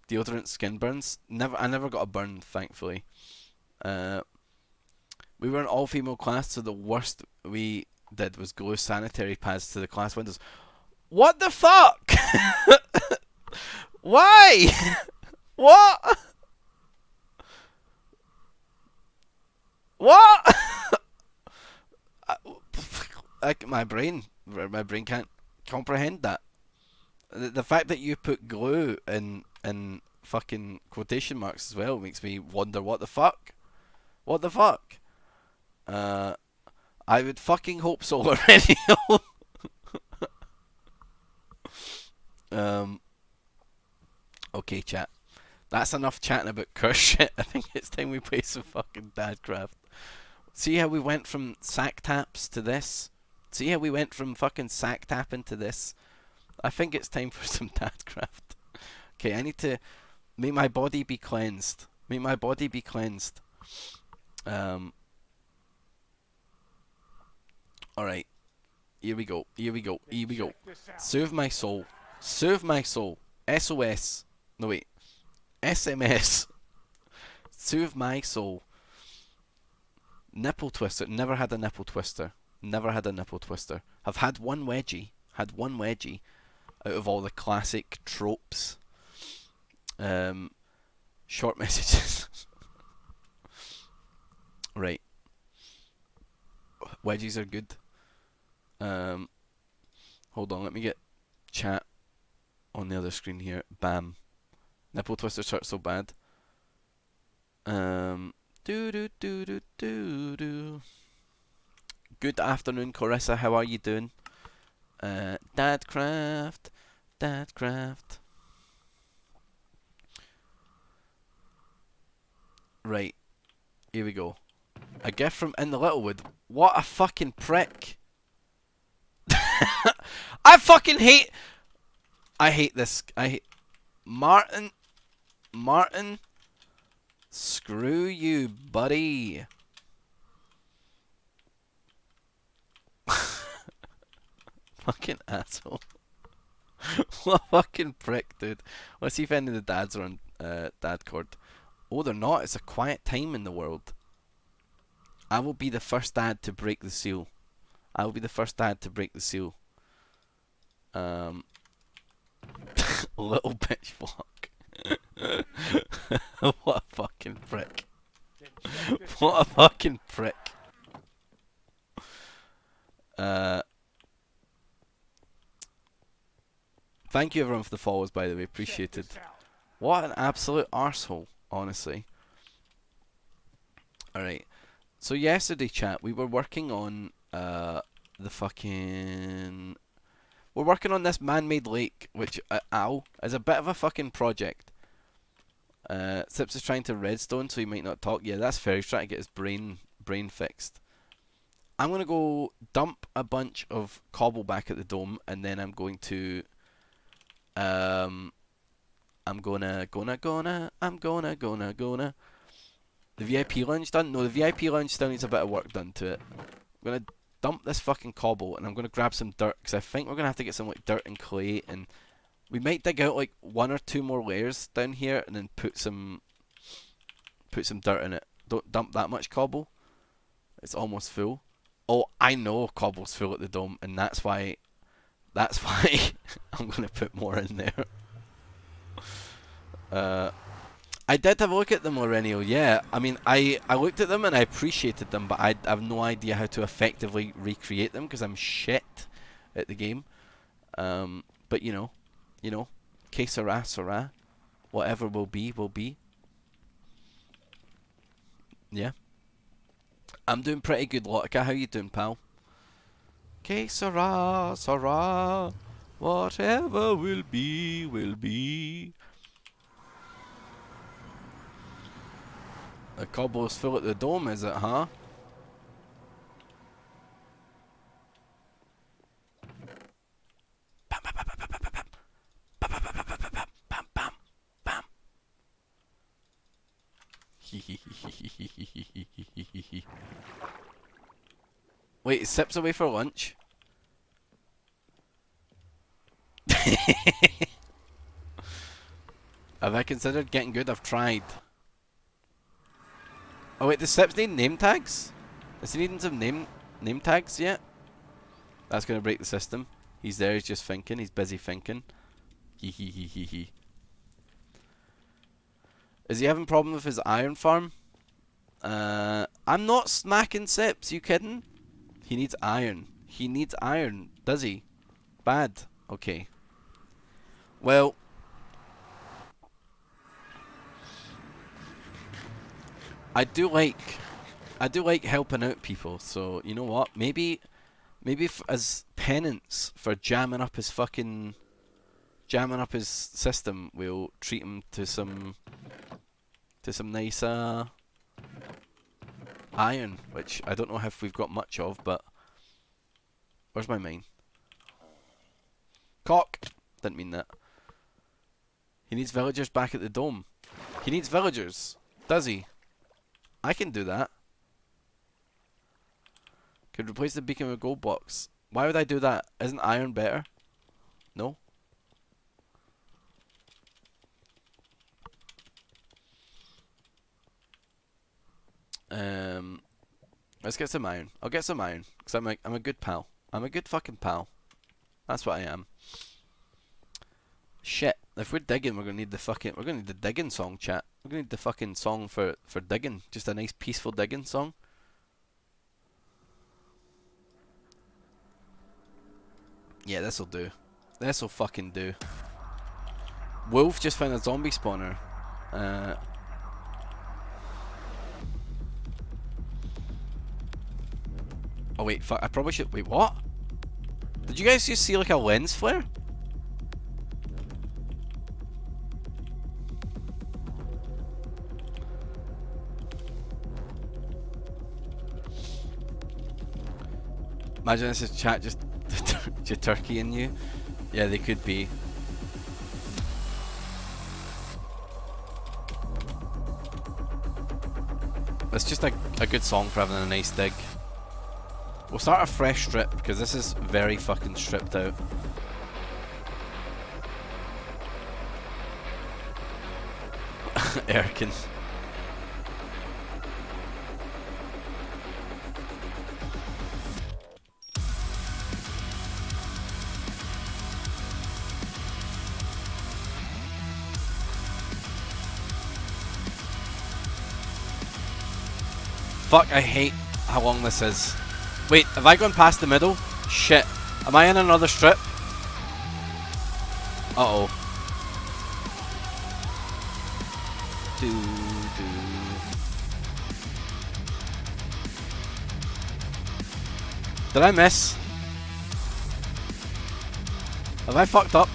Deodorant skin burns. I never got a burn, thankfully. We were an all-female class, so the worst we did was glue sanitary pads to the class windows. What the fuck? Why? What? What? My brain can't comprehend that. The fact that you put glue in fucking quotation marks as well makes me wonder what the fuck. What the fuck? I would fucking hope so already. Okay, chat. That's enough chatting about curse shit. I think it's time we play some fucking Dadcraft. See how we went from sack taps to this? See how we went from fucking sack tapping to this? I think it's time for some Dadcraft. Okay, I need to make my body be cleansed. Make my body be cleansed. Alright. Here we go. Here we go. Here we go. Serve my soul. Serve my soul. SOS. No, wait. SMS. Serve my soul. Nipple twister. Never had a nipple twister. Never had a nipple twister. I've had one wedgie. Had one wedgie out of all the classic tropes. Short messages. Right. Wedgies are good. Hold on, let me get chat on the other screen here. Bam. Nipple twisters hurt so bad. Do do do do do do. Good afternoon, Carissa. How are you doing? Dadcraft. Right. Here we go. A gift from In the Littlewood. What a fucking prick. I fucking hate... I hate this. I hate... Martin. Screw you, buddy. Fucking asshole. What a fucking prick, dude. Let's see if any of the dads are on Dadcord. Oh, they're not. It's a quiet time in the world. I will be the first dad to break the seal. I will be the first dad to break the seal. Little bitch fuck. What a fucking prick. What a fucking prick. Thank you everyone for the follows, by the way. Appreciated. What an absolute arsehole, honestly. Alright. So yesterday, chat, we were working on the fucking... We're working on this man-made lake, which, ow, is a bit of a fucking project. Sips is trying to redstone, so he might not talk. Yeah, that's fair. He's trying to get his brain fixed. I'm gonna go dump a bunch of cobble back at the dome, and then I'm going to, I'm gonna. The VIP lounge done? No, the VIP lounge still needs a bit of work done to it. I'm gonna dump this fucking cobble, and I'm gonna grab some dirt, because I think we're gonna have to get some like dirt and clay, and we might dig out like 1 or 2 more layers down here, and then put some dirt in it. Don't dump that much cobble. It's almost full. Oh, I know cobble's full at the dome, and that's why I'm gonna put more in there. I did have a look at them, Lorenio. Yeah, I mean, I looked at them and I appreciated them, but I have no idea how to effectively recreate them because I'm shit at the game. But you know, que sera, sera. Whatever will be, will be. Yeah. I'm doing pretty good, Lotica. How you doing, pal? Que sera, sera. Whatever will be, will be. The cobble's full at the dome, is it, huh? Bam, bam, bam, bam, bam, bam, bam, bam, bam, bam, bam, bam, bam, bam. Wait, Sips away for lunch? Have I considered getting good? I've tried. Oh wait, does Sips need name tags? Is he needing some name tags yet? That's gonna break the system. He's there, he's just thinking, he's busy thinking. He. Is he having problems with his iron farm? I'm not smacking Sips, you kidding? He needs iron. He needs iron, does he? Bad. Okay. Well, I do like helping out people, so you know what? Maybe as penance for jamming up his system, we'll treat him to some nice iron, which I don't know if we've got much of, but where's my mine? Cock! Didn't mean that. He needs villagers back at the dome. He needs villagers, does he? I can do that. Could replace the beacon with a gold box. Why would I do that? Isn't iron better? No? Let's get some iron. I'll get some iron, because I'm a good pal. I'm a good fucking pal. That's what I am. Shit. If we're digging, we're gonna need the digging song, chat. We're gonna need the fucking song for digging. Just a nice peaceful digging song. Yeah, this'll do. This'll fucking do. Wolf just found a zombie spawner. Oh wait, fuck, I probably should... Wait, what? Did you guys just see like a lens flare? Imagine this is chat just turkey in you. Yeah, they could be. It's just a good song for having a nice dig. We'll start a fresh strip, because this is very fucking stripped out. Erkin. Fuck, I hate how long this is. Wait, have I gone past the middle? Shit. Am I in another strip? Uh-oh. Did I miss? Have I fucked up?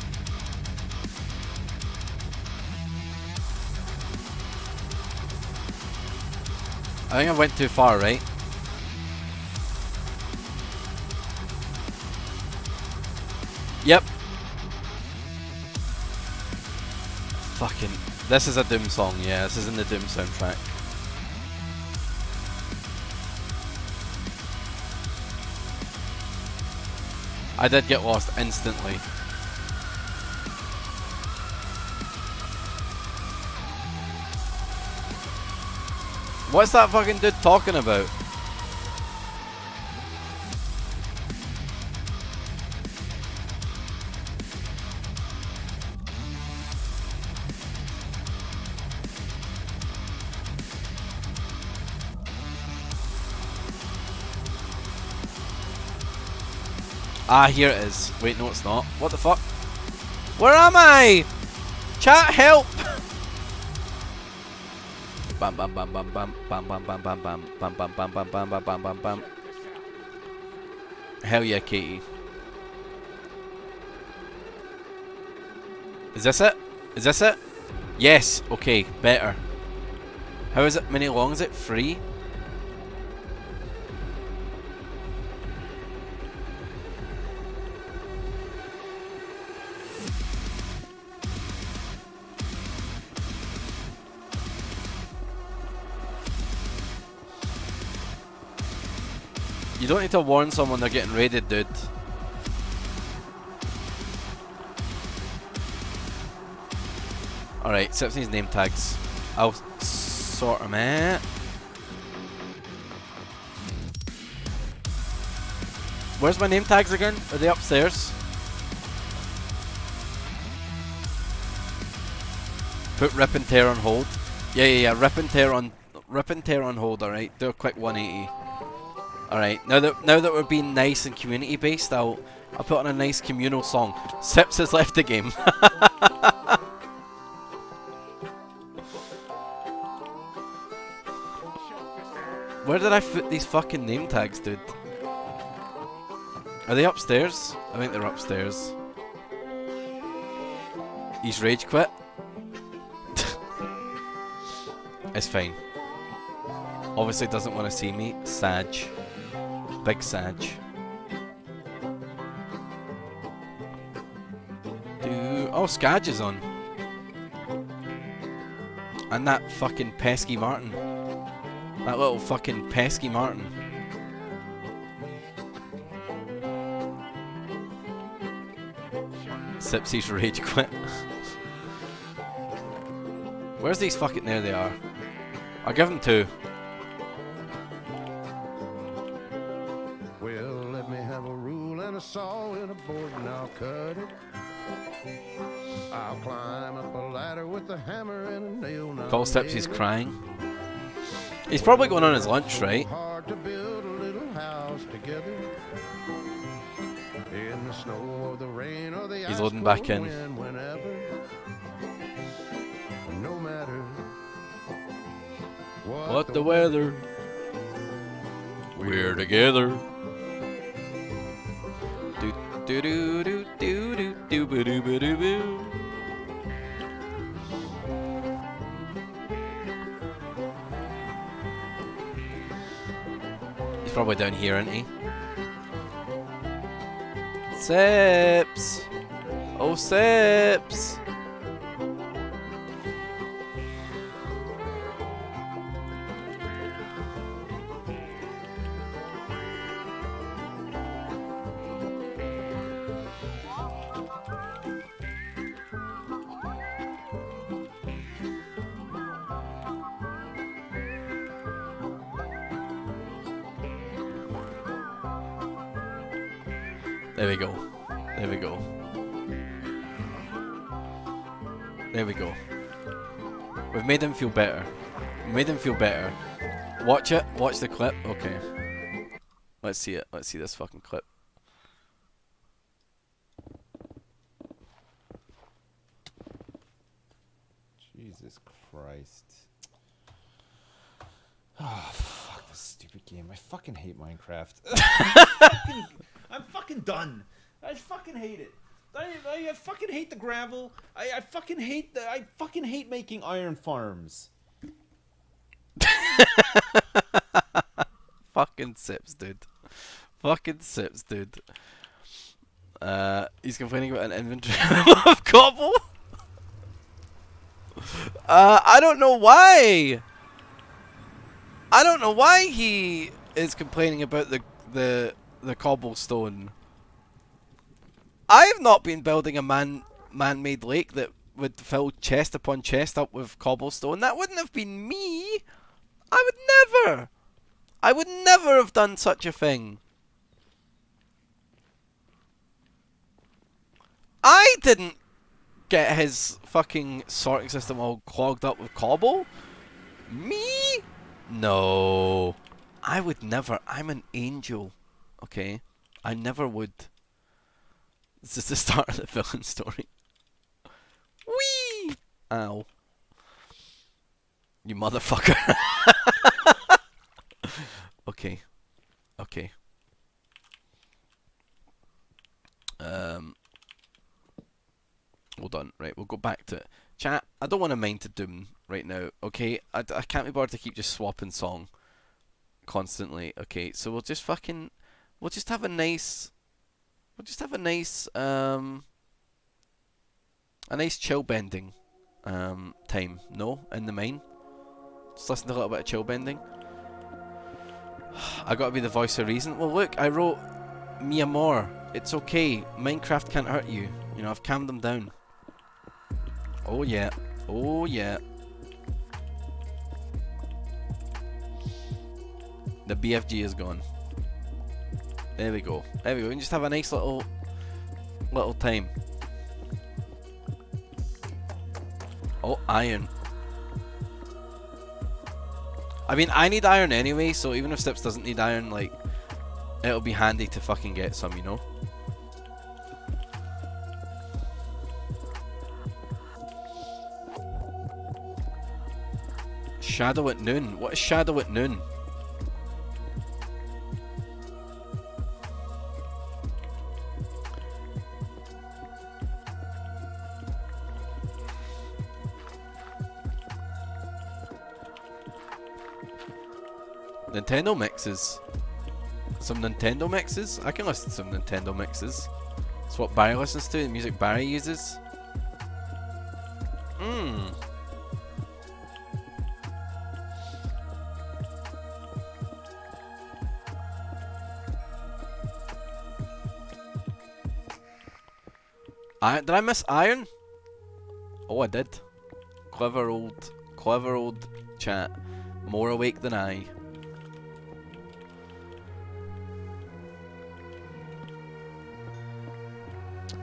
I think I went too far, right? Yep. Fucking... This is a Doom song, yeah. This is in the Doom soundtrack. I did get lost instantly. What's that fucking dude talking about? Ah, here it is. Wait, no it's not. What the fuck? Where am I? Chat, help! Bam bam bam bam bam bam bam bam bam bam bam bam bam bam bam bam bam bam bam. Hell yeah, Katie. Is this it? Is this it? Yes, okay, better. How is it? Many long is it? 3? You don't need to warn someone they're getting raided, dude. Alright, Sipson's name tags. I'll sort them out. Where's my name tags again? Are they upstairs? Put rip and tear on hold. Yeah. Rip and tear on hold. Alright, do a quick 180. Alright, now that we're being nice and community based, I'll put on a nice communal song. Sips has left the game. Where did I put these fucking name tags, dude? Are they upstairs? I think they're upstairs. He's rage quit. It's fine. Obviously doesn't want to see me. Sag. Big Sag. Oh, Skadge is on. And that fucking pesky Martin. That little fucking pesky Martin. Sipsy's rage quit. Where's these fucking... There they are. I'll give them 2. Well, let me have a rule and a saw and a board and I'll cut it. I'll climb up a ladder with a hammer and a nail. Paul Sipsy's crying. He's probably going on his lunch, right? Hard to build a little house together. In the snow or the rain or the He's loading back in. Whenever. No matter What the weather? We're together. Do do do do do do do boo do boo do boo. He's probably down here, isn't he? Sips! Oh, Sips! There we go. There we go. There we go. We've made him feel better. We made him feel better. Watch it. Watch the clip. Okay. Let's see it. Let's see this fucking clip. Jesus Christ. Oh, fuck this stupid game. I fucking hate Minecraft. I'm fucking done. I fucking hate it. I fucking hate the gravel. I fucking hate making iron farms. Fucking sips, dude. Fucking sips, dude. He's complaining about an inventory of cobble. I don't know why. I don't know why he is complaining about the cobblestone. I have not been building a man-made lake that would fill chest upon chest up with cobblestone. That wouldn't have been me. I would never have done such a thing. I didn't get his fucking sorting system all clogged up with cobble. Me? No. I would never. I'm an angel. Okay? I never would. This is the start of the villain story. Whee! Ow. You motherfucker. Okay. Okay. Hold on. Right, we'll go back to it. Chat, I don't want to mind to Doom right now, okay? I can't be bothered to keep just swapping song constantly, okay? So we'll just fucking... We'll just have a nice... We'll just have a nice chill bending time, no? In the mine. Just listen to a little bit of chill bending. I gotta be the voice of reason. Well look, I wrote Mi Amor. It's okay. Minecraft can't hurt you. You know, I've calmed them down. Oh yeah. Oh yeah. The BFG is gone. There we go. There we go. We can just have a nice little time. Oh, iron. I mean, I need iron anyway, so even if Sips doesn't need iron, like, it'll be handy to fucking get some, you know? Shadow at noon? What is shadow at noon? Nintendo mixes. Some Nintendo mixes? I can listen to some Nintendo mixes. It's what Barry listens to, the music Barry uses. Did I miss iron? Oh, I did. Clever old chat. More awake than I.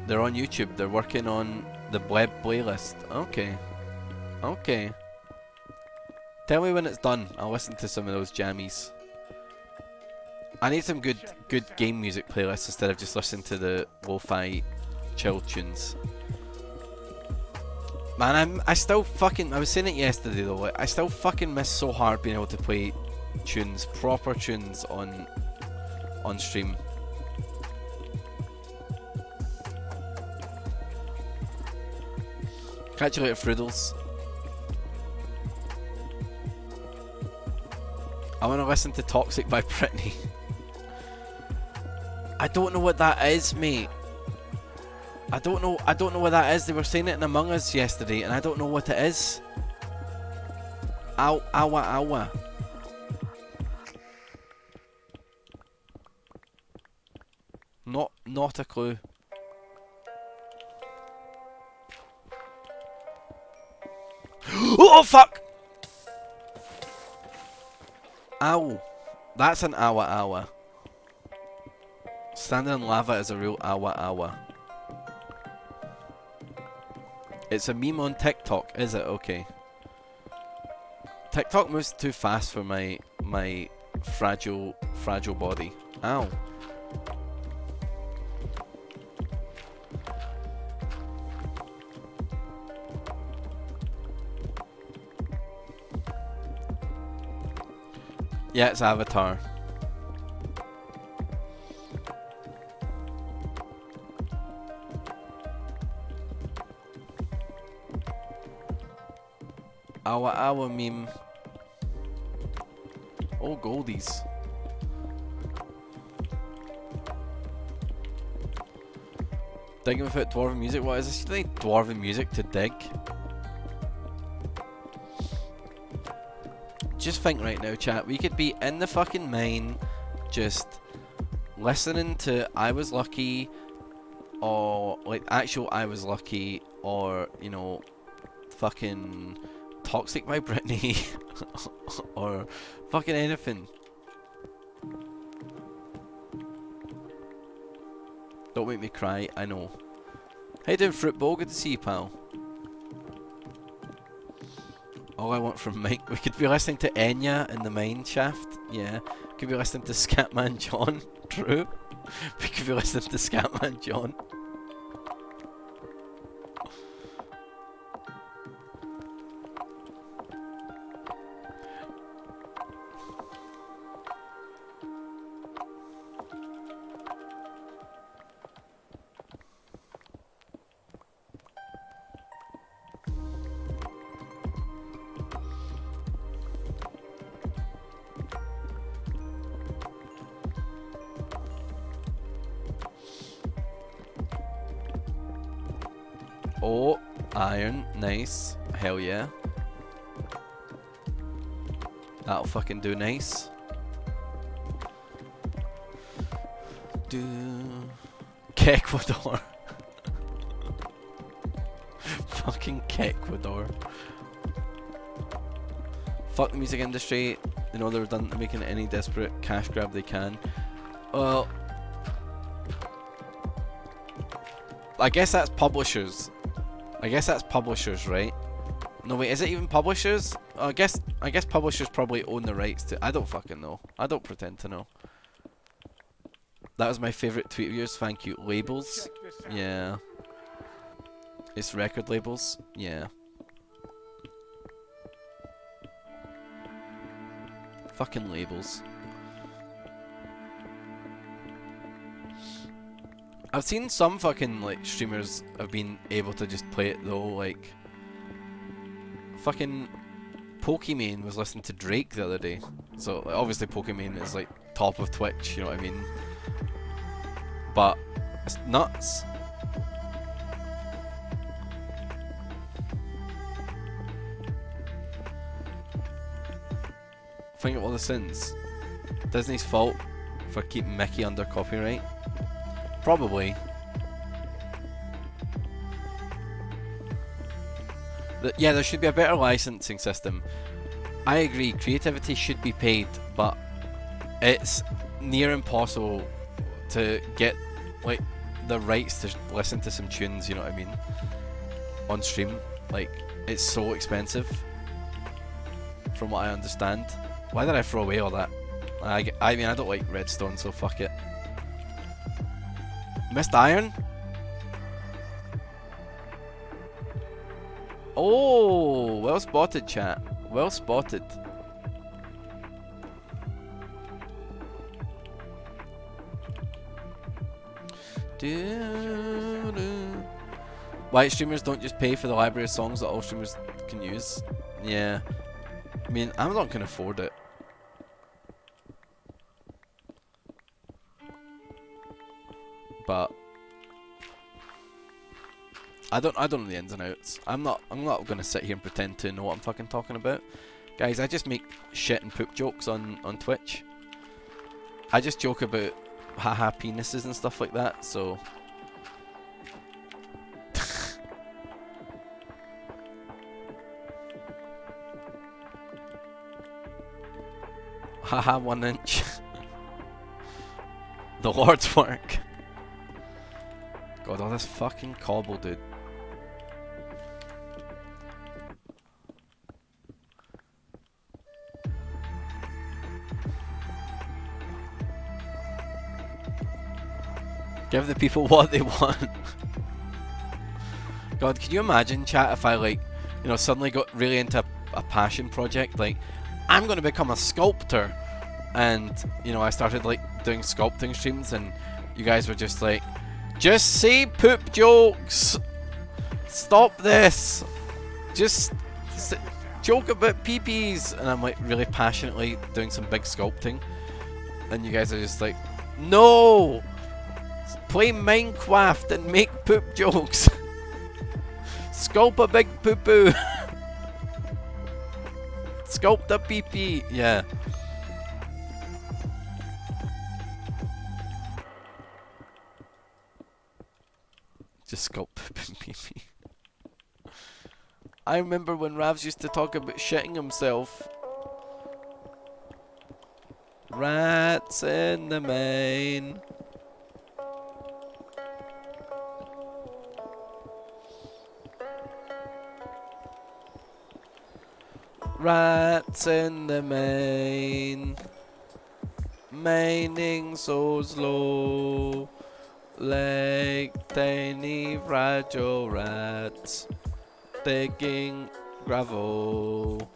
They're on YouTube. They're working on the web playlist. Okay. Okay. Tell me when it's done. I'll listen to some of those jammies. I need some good game music playlists instead of just listening to the lo-fi chill tunes. Man, I still fucking... I was saying it yesterday though. Like, I still fucking miss so hard being able to play tunes, proper tunes on stream. Catch you later, Fruddles. I want to listen to Toxic by Britney. I don't know what that is, mate. I don't know what that is. They were saying it in Among Us yesterday, and I don't know what it is. Ow, owa, owa. Not a clue. Oh fuck! Ow. That's an awa awa. Standing in lava is a real awa awa. It's a meme on TikTok, is it? Okay. TikTok moves too fast for my fragile body. Ow. Yeah, it's Avatar. Our meme. Oh, goldies. Digging without dwarven music? What is this? You need dwarven music to dig? Just think right now, chat. We could be in the fucking mine, just listening to I Was Lucky, or like actual I Was Lucky, or you know, fucking Toxic by Britney, or fucking anything. Don't make me cry, I know. How you doing, Fruitball? Good to see you, pal. All I want from Mike. We could be listening to Enya in the mine shaft. Yeah. Could be listening to Scatman John. True. We could be listening to Scatman John. Oh, iron, nice. Hell yeah. That'll fucking do nice. Do Ecuador. Fucking Ecuador. Fuck the music industry. You know they're done making any desperate cash grab they can. Well, I guess that's publishers. I guess that's publishers, right? No wait, is it even publishers? I guess publishers probably own the rights to. I don't fucking know. I don't pretend to know. That was my favourite tweet of yours. Thank you. Labels. Yeah. It's record labels. Yeah. Fucking labels. I've seen some fucking like streamers have been able to just play it though, like fucking Pokimane was listening to Drake the other day. So like, obviously Pokimane is like top of Twitch, you know what I mean? But it's nuts. Think of all the sins. Disney's fault for keeping Mickey under copyright. Probably. Yeah, there should be a better licensing system. I agree, creativity should be paid, but it's near impossible to get like the rights to listen to some tunes, you know what I mean, on stream. Like, it's so expensive, from what I understand. Why did I throw away all that? I mean, I don't like redstone, so fuck it. Missed iron? Oh, well spotted, chat. Well spotted. Why streamers don't just pay for the library of songs that all streamers can use? Yeah. I mean, Amazon can afford it. But I don't know the ins and outs. I'm not gonna sit here and pretend to know what I'm fucking talking about. Guys, I just make shit and poop jokes on Twitch. I just joke about haha penises and stuff like that, so haha 1 inch. The Lord's work. God, all this fucking cobble, dude. Give the people what they want. God, can you imagine, chat, if I, like, you know, suddenly got really into a passion project, like, I'm gonna become a sculptor, and you know I started like doing sculpting streams, and you guys were just like, just say poop jokes, stop this, just joke about peepees, and I'm like really passionately doing some big sculpting, and you guys are just like, no, play Minecraft and make poop jokes. Sculpt a big poo poo. Sculpt a pee pee. Yeah. Just sculpt pee pee. I remember when Ravs used to talk about shitting himself. Rats in the main. Rats in the main, maining so slow, like tiny fragile rats, digging gravel.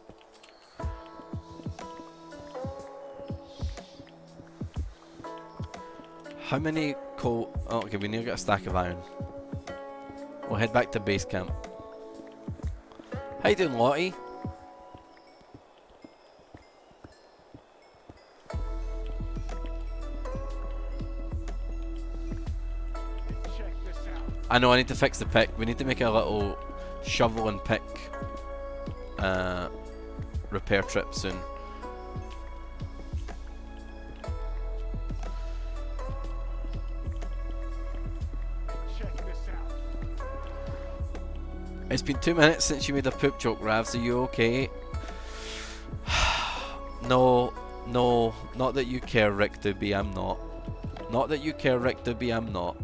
How many coal? Oh, okay, we need to get a stack of iron. We'll head back to base camp. How you doing, Lottie? Check this out. I know I need to fix the pick. We need to make a little shovel and pick repair trip soon. Check this out. It's been 2 minutes since you made a poop joke, Ravs. Are you okay? No, no, not that you care, Rick Doobie. I'm not. Not that you care, Rick Doobie. I'm not.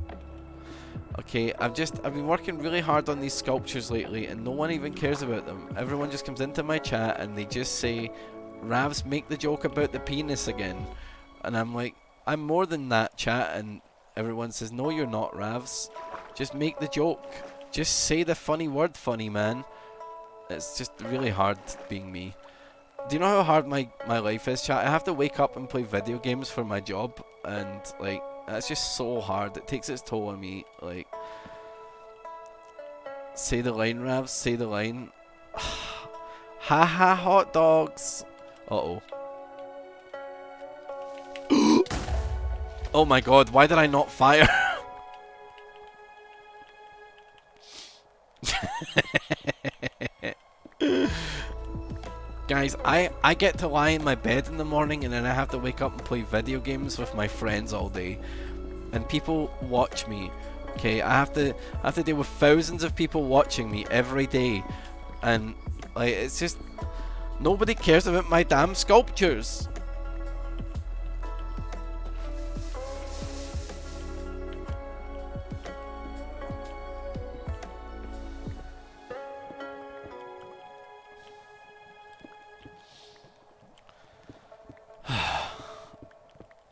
Okay, I've been working really hard on these sculptures lately, and no one even cares about them. Everyone just comes into my chat and they just say, Ravs, make the joke about the penis again. And I'm like, I'm more than that, chat. And everyone says, no, you're not, Ravs. Just make the joke. Just say the funny word, funny man. It's just really hard being me. Do you know how hard my life is, chat? I have to wake up and play video games for my job, and like, that's just so hard. It takes its toll on me. Like, say the line, Ravs, say the line. Ha ha, hot dogs. Uh-oh. Oh my god, why did I not fire? Guys, I get to lie in my bed in the morning, and then I have to wake up and play video games with my friends all day. And people watch me. Okay, I have to deal with thousands of people watching me every day. And like, it's just, nobody cares about my damn sculptures.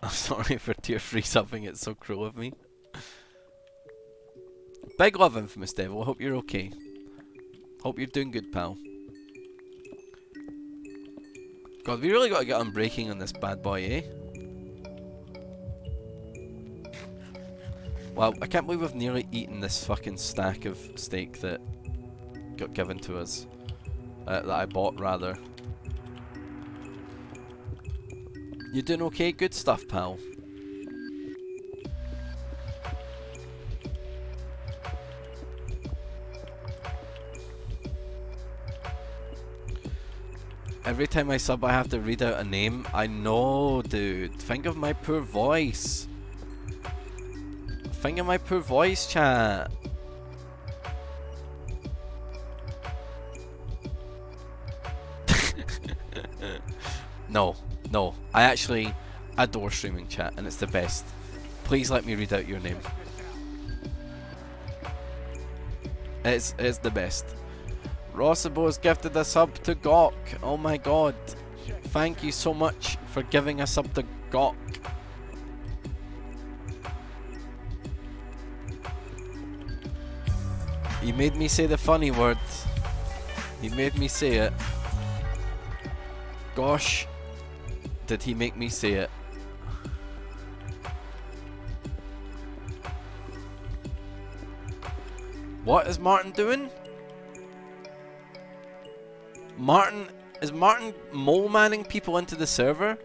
I'm sorry for tier 3 subbing, it's so cruel of me. Big love, Infamous Devil, hope you're okay. Hope you're doing good, pal. God, we really gotta get on breaking on this bad boy, eh? Well, I can't believe we've nearly eaten this fucking stack of steak that got given to us. That I bought, rather. You doing okay? Good stuff, pal. Every time I sub, I have to read out a name. I know, dude. Think of my poor voice. Think of my poor voice, chat. No. No, I actually adore streaming, chat, and it's the best. Please let me read out your name. It's the best. Rossabo's gifted a sub to Gawk. Oh my god. Thank you so much for giving a sub to Gawk. He made me say the funny word. He made me say it. Gosh. Did he make me say it? What is Martin doing? Is Martin mole manning people into the server?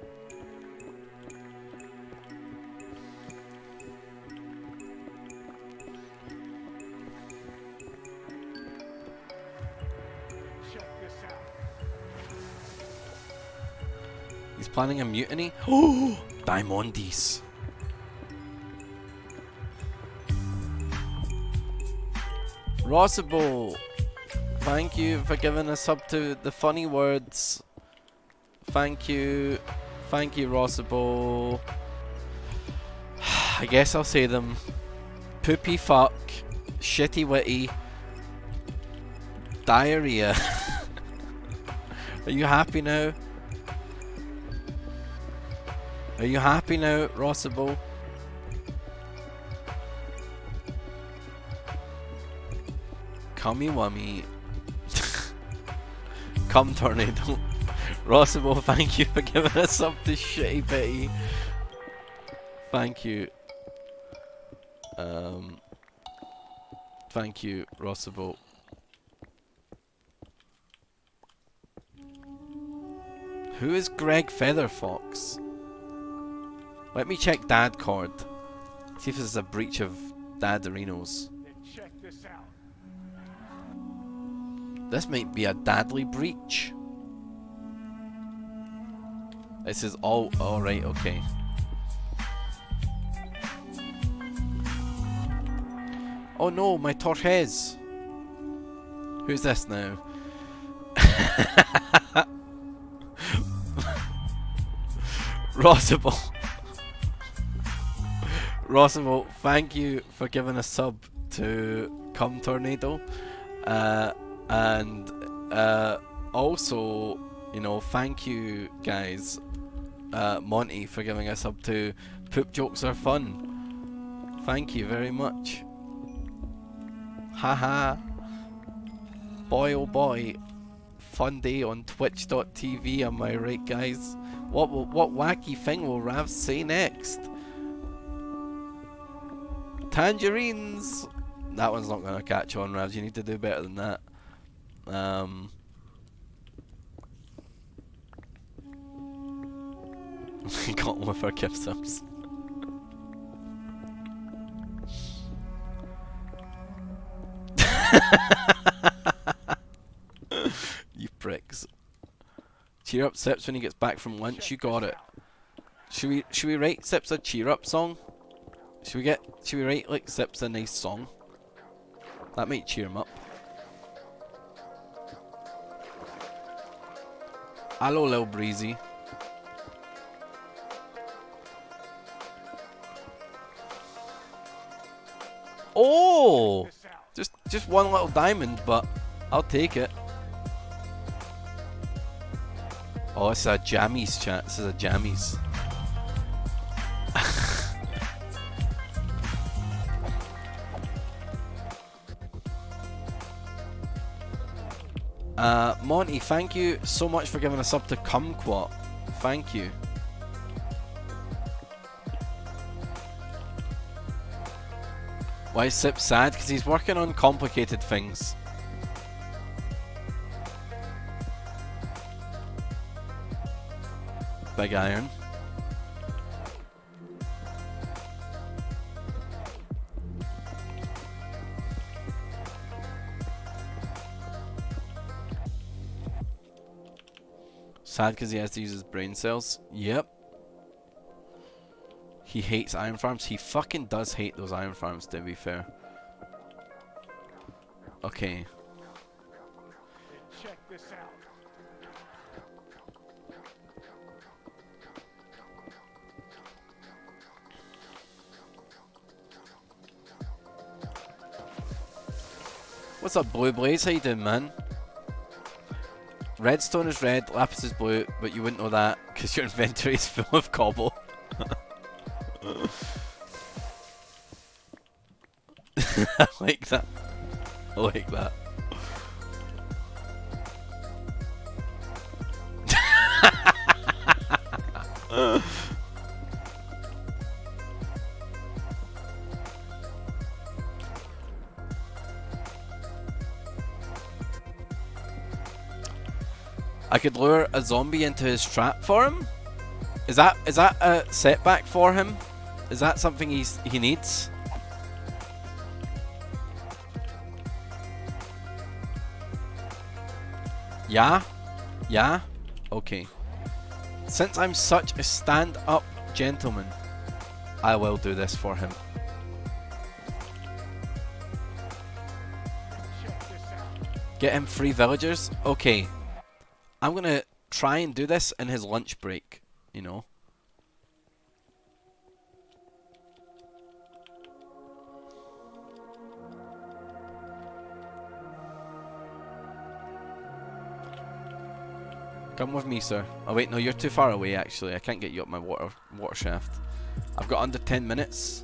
Check this out. He's planning a mutiny? Oh, Diamondis. Rossable, thank you for giving a sub to the funny words. Thank you, Rossable. I guess I'll say them. Poopy fuck, shitty witty, diarrhea. Are you happy now? Are you happy now, Rossable? Cummy wummy. Come tornado. Rossable, thank you for giving us up to shitty bitty. Thank you. Thank you, Rossable. Who is Greg Featherfox? Let me check Dad Cord. See if this is a breach of Dad Arenos. Then check this out. This might be a Dadly breach. This is all right, okay. Oh no, my Torres. Who's this now? Rossable. Rossable, thank you for giving a sub to Come Tornado. And also, you know, thank you guys, Monty, for giving us up to Poop Jokes Are Fun. Thank you very much. Haha. Boy oh boy. Fun day on twitch.tv, am I right guys? What wacky thing will Ravs say next? Tangerines! That one's not gonna catch on, Ravs, you need to do better than that. We got one with our gift subs. You pricks. Cheer up Sips when he gets back from lunch, you got it. Should we write Sips a cheer up song? Should we write like Sips a nice song? That might cheer him up. Hello, Lil Breezy. Oh! Just one little diamond, but I'll take it. Oh, it's a jammies chat. This is a jammies. Monty, thank you so much for giving us up to Kumquat. Thank you. Why is Sip sad? Because he's working on complicated things. Big Iron. Sad because he has to use his brain cells. Yep. He hates iron farms. He fucking does hate those iron farms, to be fair. Okay. Check this out. What's up, Blue Blaze? How you doing, man? Redstone is red, lapis is blue, but you wouldn't know that because your inventory is full of cobble. I like that. I like that. I could lure a zombie into his trap for him? Is that a setback for him? Is that something he needs? Yeah? Yeah? Okay. Since I'm such a stand-up gentleman, I will do this for him. Check this out. Get him 3 villagers? Okay. I'm gonna try and do this in his lunch break, you know? Come with me, sir. Oh wait, no, you're too far away actually. I can't get you up my water shaft. I've got under 10 minutes.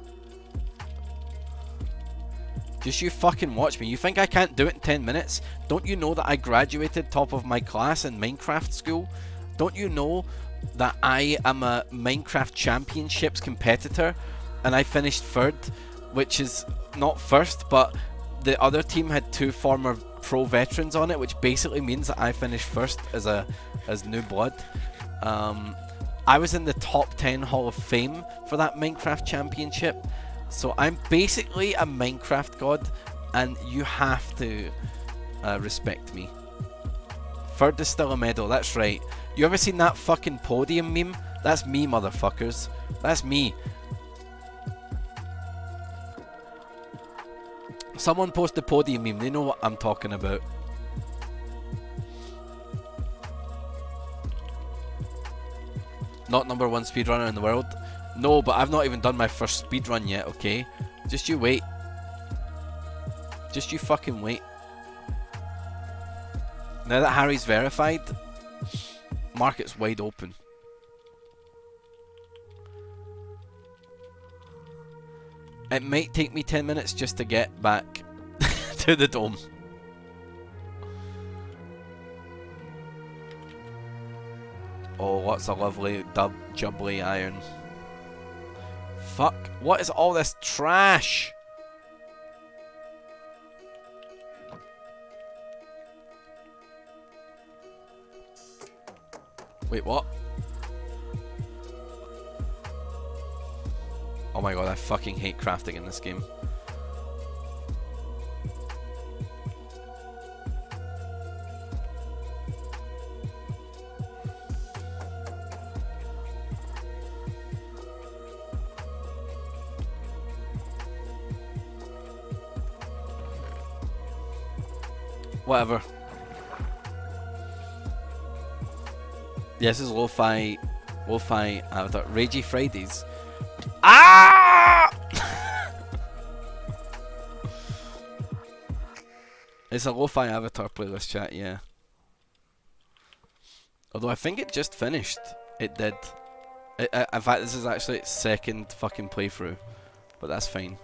Just you fucking watch me. You think I can't do it in 10 minutes? Don't you know that I graduated top of my class in Minecraft school? Don't you know that I am a Minecraft Championships competitor and I finished 3rd, which is not first, but the other team had 2 former pro veterans on it, which basically means that I finished 1st as new blood. I was in the top 10 Hall of Fame for that Minecraft Championship. So I'm basically a Minecraft god, and you have to respect me. 3rd is still a medal, that's right. You ever seen that fucking podium meme? That's me, motherfuckers. That's me. Someone post the podium meme, they know what I'm talking about. Not #1 speedrunner in the world. No, but I've not even done my first speedrun yet, okay? Just you wait. Just you fucking wait. Now that Harry's verified, market's wide open. It might take me 10 minutes just to get back to the dome. Oh, what's a lovely jubbly iron. Fuck, what is all this trash? Wait, what? Oh my god, I fucking hate crafting in this game. Whatever. Yeah, this is lo-fi avatar. Ragey Fridays. Ah! It's a lo-fi avatar playlist chat, yeah. Although I think it just finished. It did. In fact, this is actually its 2nd fucking playthrough. But that's fine.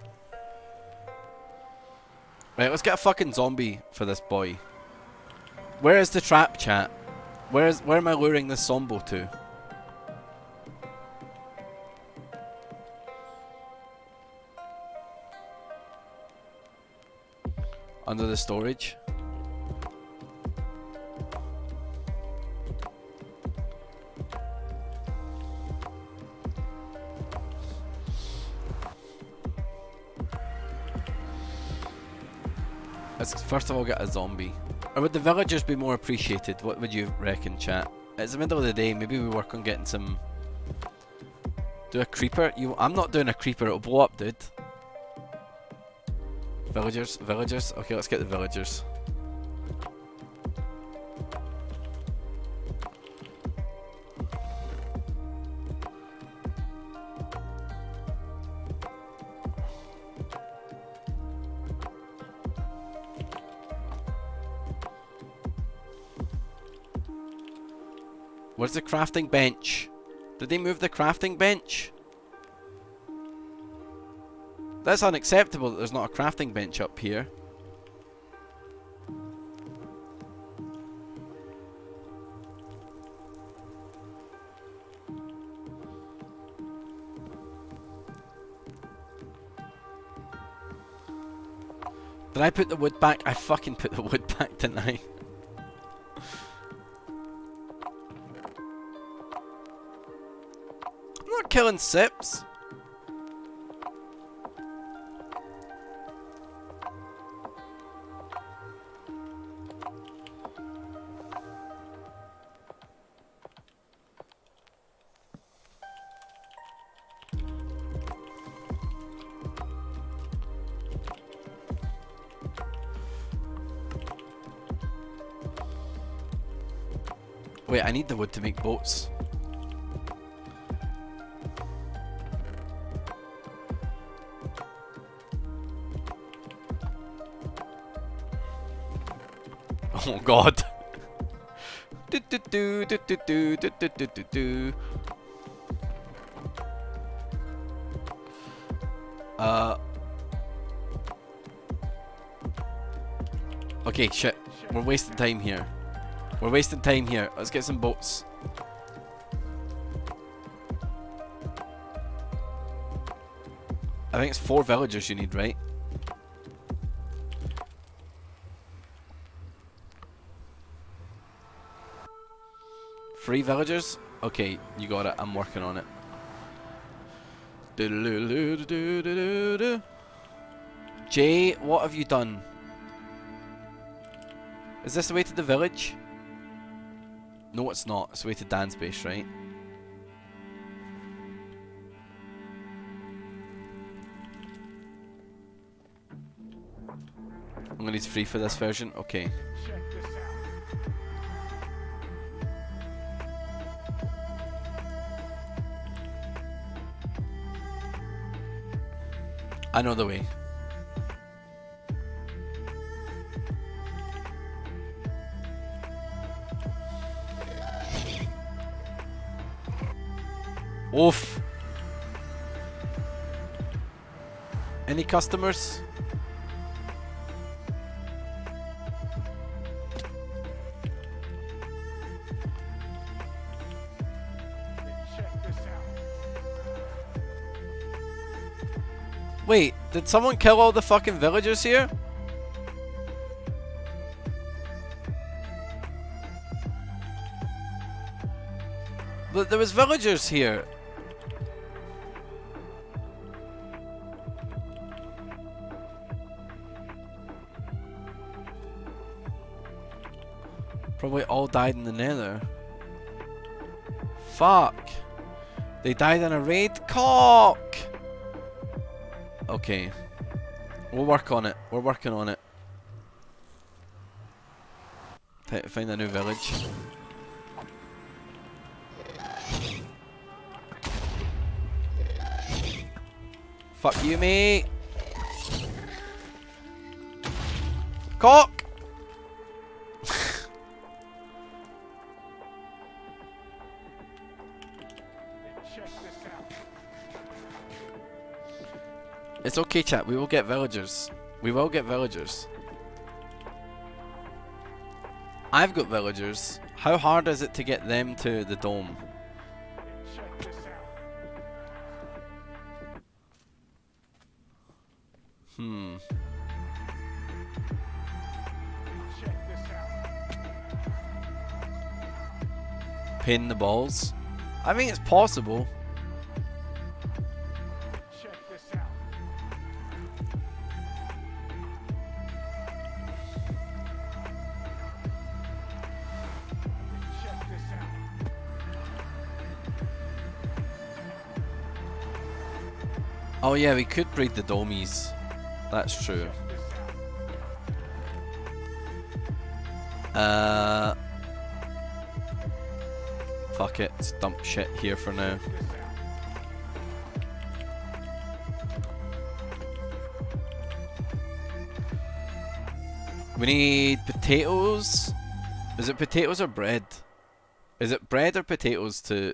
Right, let's get a fucking zombie for this boy. Where is the trap, chat? Where am I luring this zombo to? Under the storage. Let's first of all get a zombie. Or would the villagers be more appreciated? What would you reckon, chat? It's the middle of the day, maybe we work on getting some... Do a creeper? I'm not doing a creeper, it'll blow up, dude. Villagers, villagers. Okay, let's get the villagers. Where's the crafting bench? Did they move the crafting bench? That's unacceptable that there's not a crafting bench up here. Did I put the wood back? I fucking put the wood back, didn't I? I'm not killing sips. Wait, I need the wood to make boats. Oh god. Do do do do do do do do do do do. Okay, shit. We're wasting time here. We're wasting time here. Let's get some boats. I think it's 4 villagers you need, right? Three villagers? Okay, you got it. I'm working on it. Jay, what have you done? Is this the way to the village? No, it's not. It's the way to Dan's base, right? I'm gonna need 3 for this version. Okay. Check this out. I know the way. Oof. Any customers? Check this out. Wait, did someone kill all the fucking villagers here? But there was villagers here. Probably all died in the nether. Fuck. They died in a raid? Cock! Okay. We'll work on it. We're working on it. Find a new village. Fuck you, mate. Cock! Check this out. It's okay, chat. We will get villagers. We will get villagers. I've got villagers. How hard is it to get them to the dome? Check this out. Check this out. Pain in the balls. I mean, it's possible. Check this out. Check this out. Oh yeah, we could breed the domies. That's true. Check this out. Fuck it. Let's dump shit here for now. This out. We need potatoes. Is it potatoes or bread? Is it bread or potatoes to...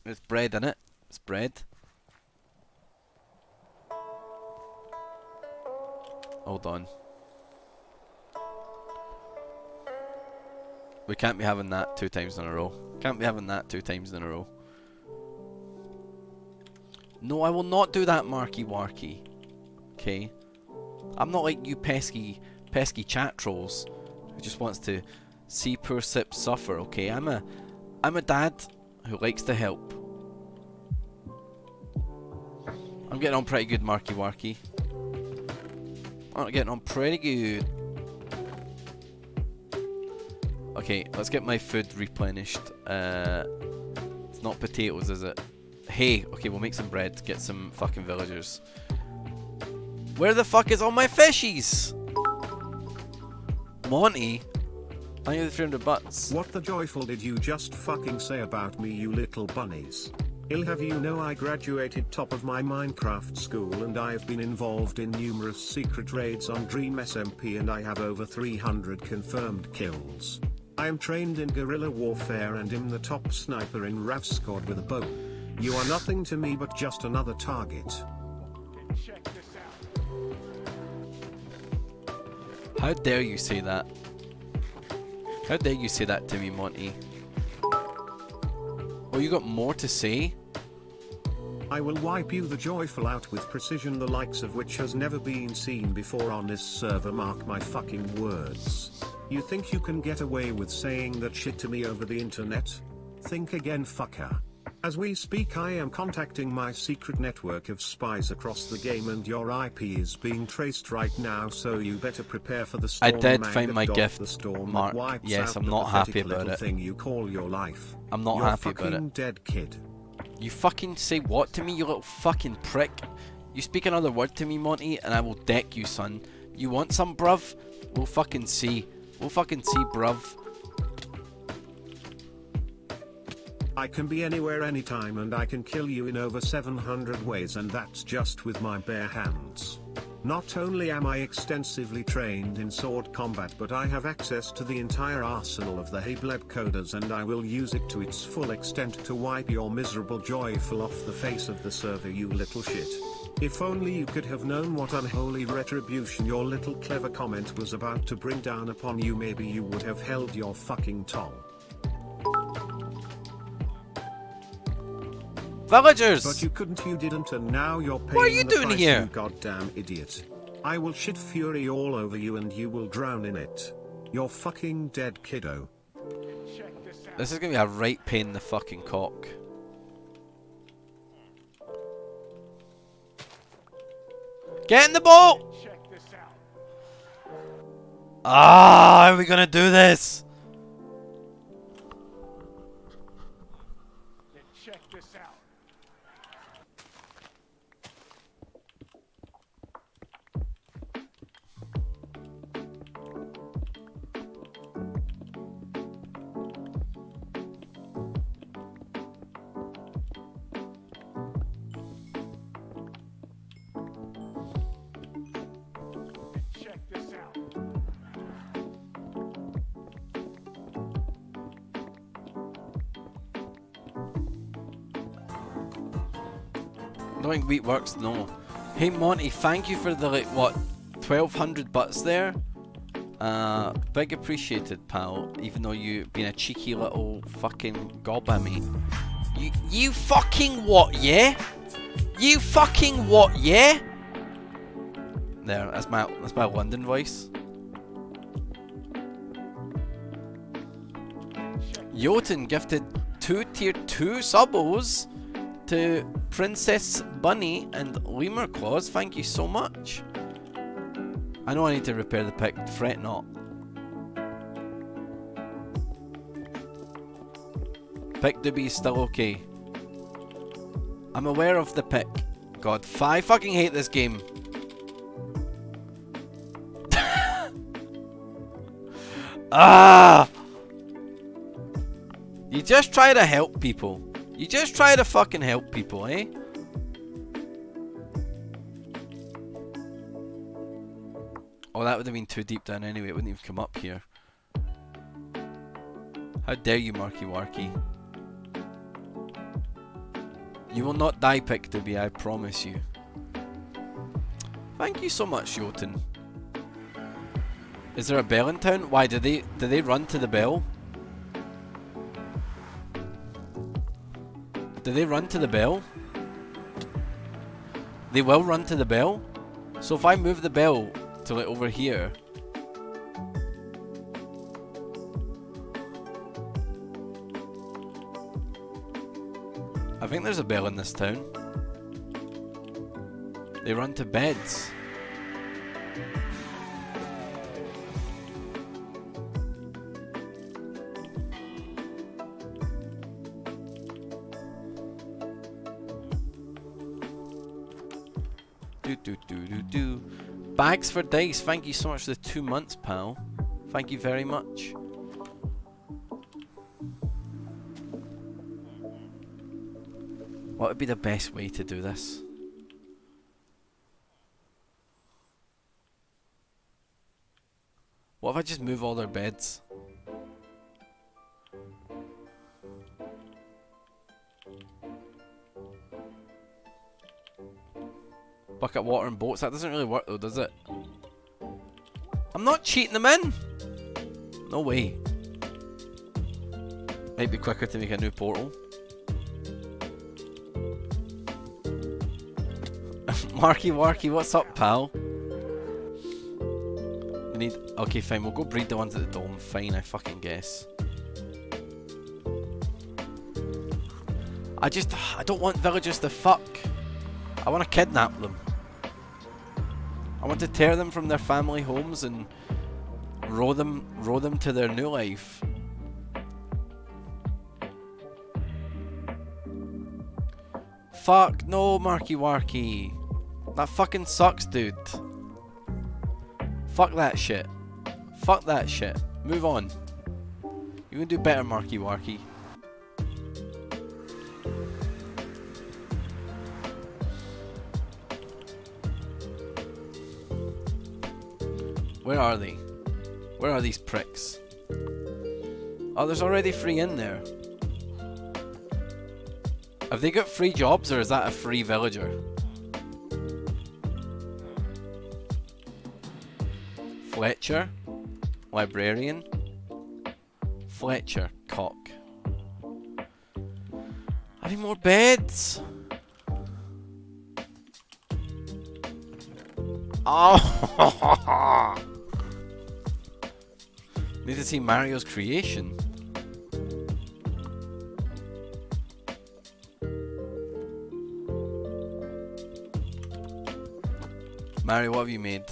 It's bread, innit? It's bread. Hold on. We can't be having that 2 times in a row. Can't be having that 2 times in a row. No, I will not do that, Marky Warky. Okay. I'm not like you pesky chat trolls who just wants to see poor Sip suffer, okay? I'm a dad who likes to help. I'm getting on pretty good, Marky Warky. I'm getting on pretty good. Okay, let's get my food replenished. It's not potatoes, is it? Hay. Okay, we'll make some bread. Get some fucking villagers. Where the fuck is all my fishies? Monty? Thank you for the 300 butts. What the joyful did you just fucking say about me, you little bunnies? I'll have you know I graduated top of my Minecraft school and I have been involved in numerous secret raids on Dream SMP and I have over 300 confirmed kills. I am trained in guerrilla warfare and am the top sniper in Ravs squad with a bow. You are nothing to me but just another target. Then check this out. How dare you say that? How dare you say that to me, Monty? Oh, you got more to say? I will wipe you the joyful out with precision the likes of which has never been seen before on this server, mark my fucking words. You think you can get away with saying that shit to me over the internet? Think again, fucker. As we speak I am contacting my secret network of spies across the game and your IP is being traced right now, so you better prepare for the storm. I did find my gift, the storm Mark. that wipes Yes, out I'm the not pathetic happy about little it. thing you call your life. I'm not You're happy about fucking it. dead, kid. You fucking say what to me, you little fucking prick? You speak another word to me, Monty, and I will deck you, son. You want some, bruv? We'll fucking see. We'll fucking see, bruv. I can be anywhere anytime and I can kill you in over 700 ways, and that's just with my bare hands. Not only am I extensively trained in sword combat, but I have access to the entire arsenal of the Haybled coders and I will use it to its full extent to wipe your miserable joyful off the face of the server, you little shit. If only you could have known what unholy retribution your little clever comment was about to bring down upon you, maybe you would have held your fucking tongue. Villagers! But you couldn't, you didn't, and now you're paying What are you the doing price, here? you goddamn idiot. I will shit fury all over you and you will drown in it. You're fucking dead, kiddo. Check this out. This is gonna be a right pain in the fucking cock. Get in the boat! Check this out. Ah, how are we gonna do this? Then check this out. Then check this out. Knowing wheat works, no. Hey Monty, thank you for the like what 1200 butts there. Big appreciated, pal. Even though you been a cheeky little fucking gob at me. You fucking what, yeah? You fucking what, yeah? There, that's my London voice. Jotun gifted 2 tier 2 subos to Princess Bunny and Lemur Claus. Thank you so much. I know I need to repair the pick, fret not. Pick to be still okay. I'm aware of the pick. God, I fucking hate this game. Ah! You just try to help people. You just try to fucking help people, eh? Oh, that would have been too deep down anyway. It wouldn't even come up here. How dare you, Marky Warky. You will not die, Pictoby, I promise you. Thank you so much, Jotun. Is there a bell in town? Why, did they run to the bell? Did they run to the bell? They will run to the bell? So if I move the bell, to like over here. I think there's a bell in this town. They run to beds. Do. Bags for dice. Thank you so much for the 2 months, pal. Thank you very much. What would be the best way to do this? What if I just move all their beds? Bucket water and boats. That doesn't really work though, does it? I'm not cheating them in! No way. Might be quicker to make a new portal. Marky Warky, what's up, pal? We need... Okay, fine, we'll go breed the ones at the dome. Fine, I fucking guess. I don't want villagers to fuck. I want to kidnap them. I want to tear them from their family homes and row them to their new life. Fuck no, Marky Warky. That fucking sucks, dude. Fuck that shit. Fuck that shit. Move on. You can do better, Marky Warky. Where are they? Where are these pricks? Oh, there's already 3 in there. Have they got free jobs or is that a free villager? Fletcher? Librarian? Fletcher, cock. I need more beds! Oh! Need to see Mario's creation. Mario, what have you made?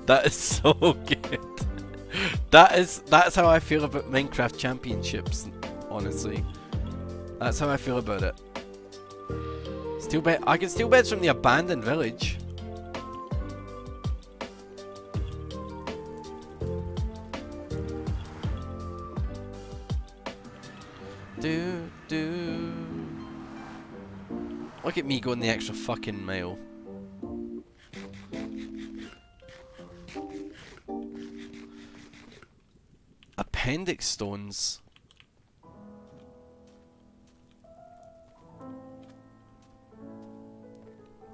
That is so good. That's how I feel about Minecraft Championships, honestly. That's how I feel about it. I can steal beds from the abandoned village. Look at me going the extra fucking mile. Appendix stones.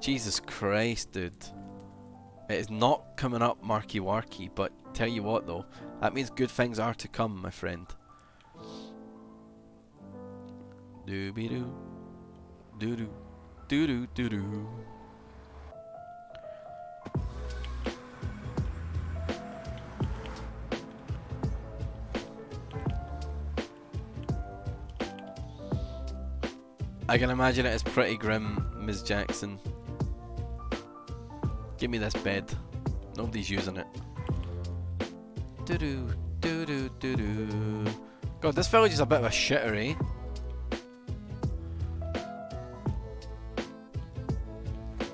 Jesus Christ, dude. It is not coming up, Marky Warky, but tell you what though, that means good things are to come, my friend. Dooby-doo. Doo-doo. Doo-doo doo-doo. I can imagine it as pretty grim, Ms. Jackson. Give me this bed. Nobody's using it. Doo-doo, doo-doo, doo-doo. God, this village is a bit of a shitter, eh?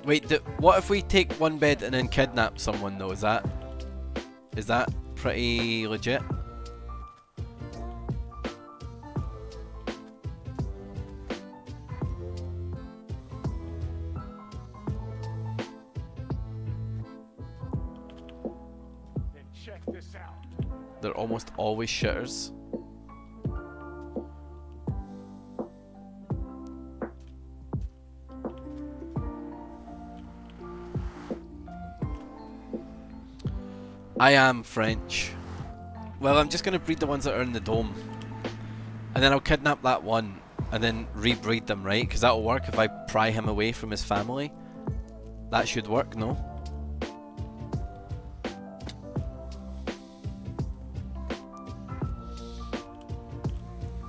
Wait, what if we take one bed and then kidnap someone though? Is that pretty legit? Then check this out. They're almost always shitters. I am French. Well, I'm just going to breed the ones that are in the dome. And then I'll kidnap that one. and then rebreed them, right? Because that'll work if I pry him away from his family. That should work, no?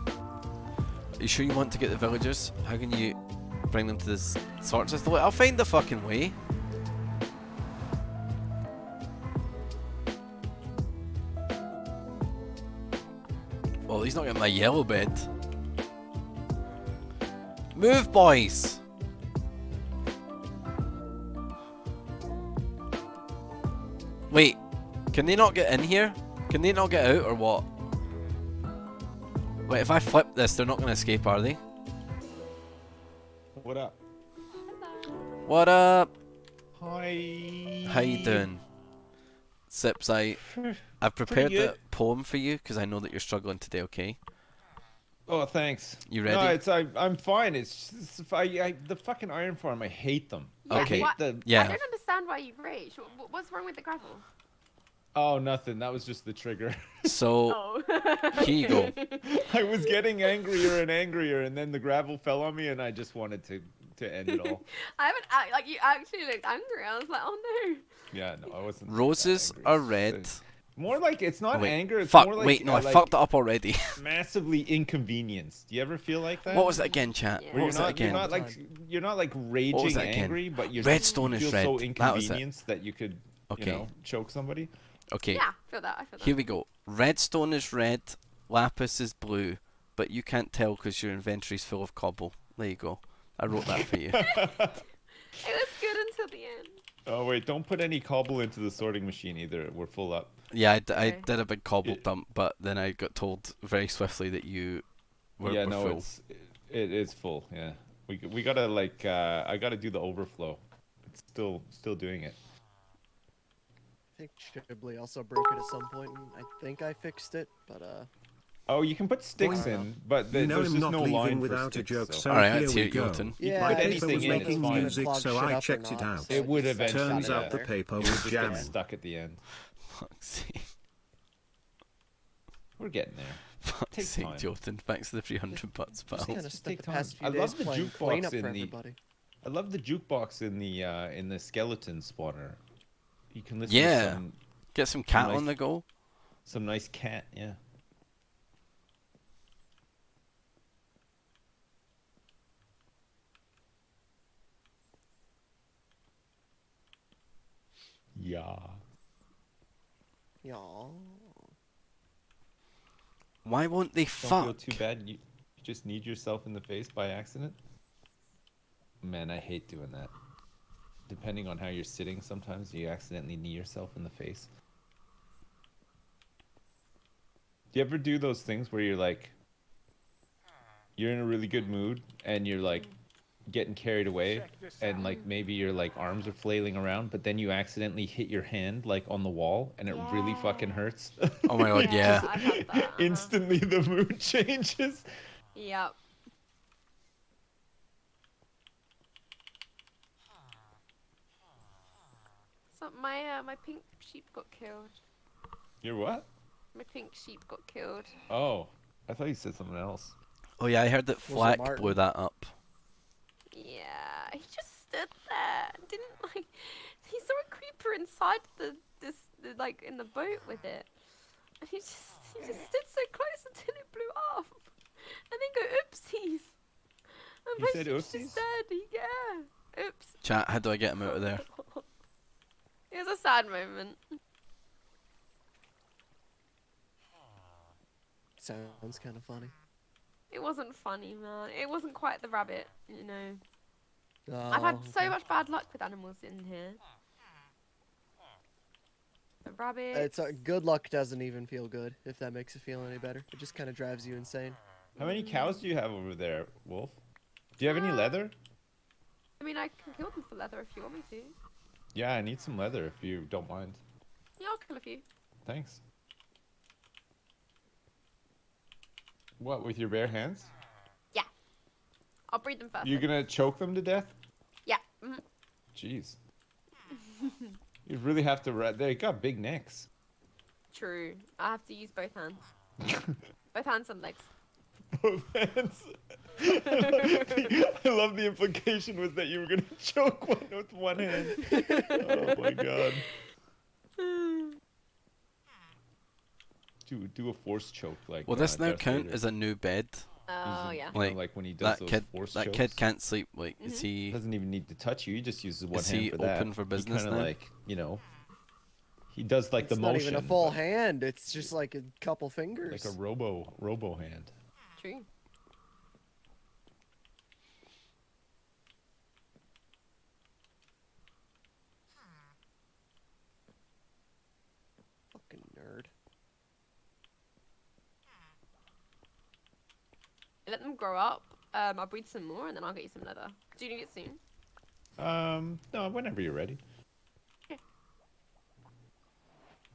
Are you sure you want to get the villagers? How can you bring them to this sword system? I'll find the fucking way. Well, he's not getting my yellow bed. Move, boys! Wait, can they not get in here? Can they not get out or what? Wait, if I flip this, they're not going to escape, are they? What up? What up? Hi. How you doing? Sips, I've prepared good. the poem for you because I know that you're struggling today, okay? Oh, thanks. You ready? No, I'm fine. It's just, the fucking iron farm. I hate them. Yeah, Okay. what- Yeah. I don't understand why you've raged. What's wrong with the gravel? Oh, nothing. That was just the trigger. So, Oh. here you go. I was getting angrier and angrier, and then the gravel fell on me, and I just wanted to end it all. I haven't like you actually looked angry. I was like, oh no. Yeah, no, I wasn't. that Roses angry. are It's- red. it's More like it's not Oh, wait. anger. It's Fuck, more like wait, no, I like fucked it up already. massively inconvenienced. Do you ever feel like that? What was it again, chat? Yeah. What Where was you're it not, again? you're not like was raging that again? angry, but you're Redstone you is feel red. so That was it. inconvenienced that you could, Okay. you know, choke somebody. Okay, Yeah, I feel that. I feel that. here we go. Redstone is red, lapis is blue, but you can't tell because your inventory's full of cobble. There you go. I wrote that for you. It was good until the end. Oh wait, don't put any cobble into the sorting machine either. We're full up. Yeah, I Okay. did a big cobble Yeah. dump, but then I got told very swiftly that you were, Yeah, were no, full. it is full. Yeah, we gotta like I gotta do the overflow. It's still doing it. I think Chibley also broke it at some point, and I think I fixed it, but Oh, you can put sticks Boing. in, but You know there's him just not no leaving line without for a sticks. joke, so. so Alright, here let's we hear it, go. Jotun. You yeah, can put I anything was in, making it's fine. music, Music, so I checked it out. It would eventually, Turns out the yeah. paper It was just gets jammed. stuck at the end. Fuck's sake. We're getting there. Fuck's Takes sake, time. Jotun. Thanks for the 300 bucks, pal. just kind of Just spent take the past few time. I days love the playing jukebox cleanup in for the- everybody. I love the jukebox in the skeleton spawner. You can listen Yeah. to Get some cat nice- on the go. some nice cat. Yeah. Yeah. Y'all. Why won't they Don't feel fuck? too bad. You just need yourself in the face by accident. Man, I hate doing that. Depending on how you're sitting, sometimes you accidentally knee yourself in the face. Do you ever do those things where you're like, you're in a really good mood and you're like getting carried away and like maybe your like arms are flailing around, but then you accidentally hit your hand like on the wall and it really fucking hurts? Oh my god, yeah. I've had that. Instantly the mood changes. Yep. So my pink sheep got killed. You're what? My pink sheep got killed. Oh, I thought you said something else. Oh yeah, I heard that it Flack Martin? blew that up. Yeah, he just stood there. and Didn't like. He saw a creeper inside the like in the boat with it, and he just stood so close until it blew up, and then go oopsies. And He my said sheep's oopsies? just dead. Yeah. Oops. Chat, how do I get him out of there? It was a sad moment. Sounds kind of funny. It wasn't funny, man. It wasn't quite the rabbit, you know. Oh, I've had so okay. much bad luck with animals in here. The rabbit. It's good luck doesn't even feel good, if that makes it feel any better. It just kind of drives you insane. How many cows do you have over there, Wolf? Do you have any leather? I mean, I can kill them for leather if you want me to. Yeah, I need some leather if you don't mind. Yeah, I'll kill a few. Thanks. What, with your bare hands? Yeah. I'll breed them first. You're gonna choke them to death? Yeah. Mhm. Jeez. You really have to. They got big necks. True. I have to use both hands. Both hands and legs. Both hands. I love the implication was that you were gonna choke one with one hand. Oh my god. Do a force choke like. Will this now Darth count Vader. as a new bed? Oh yeah. You know, Like, like when he does That those kid, force that chokes. kid can't sleep. Like, is He he? doesn't even need to touch you. He just uses one Is hand he for that. open for business he now? kind of like, you know, he does like It's the not motion. even a full but hand. It's just like a couple fingers. like a robo hand. True. Fucking nerd. Let them grow up. I'll breed some more and then I'll get you some leather. Do you need it soon? No, whenever you're ready. Okay.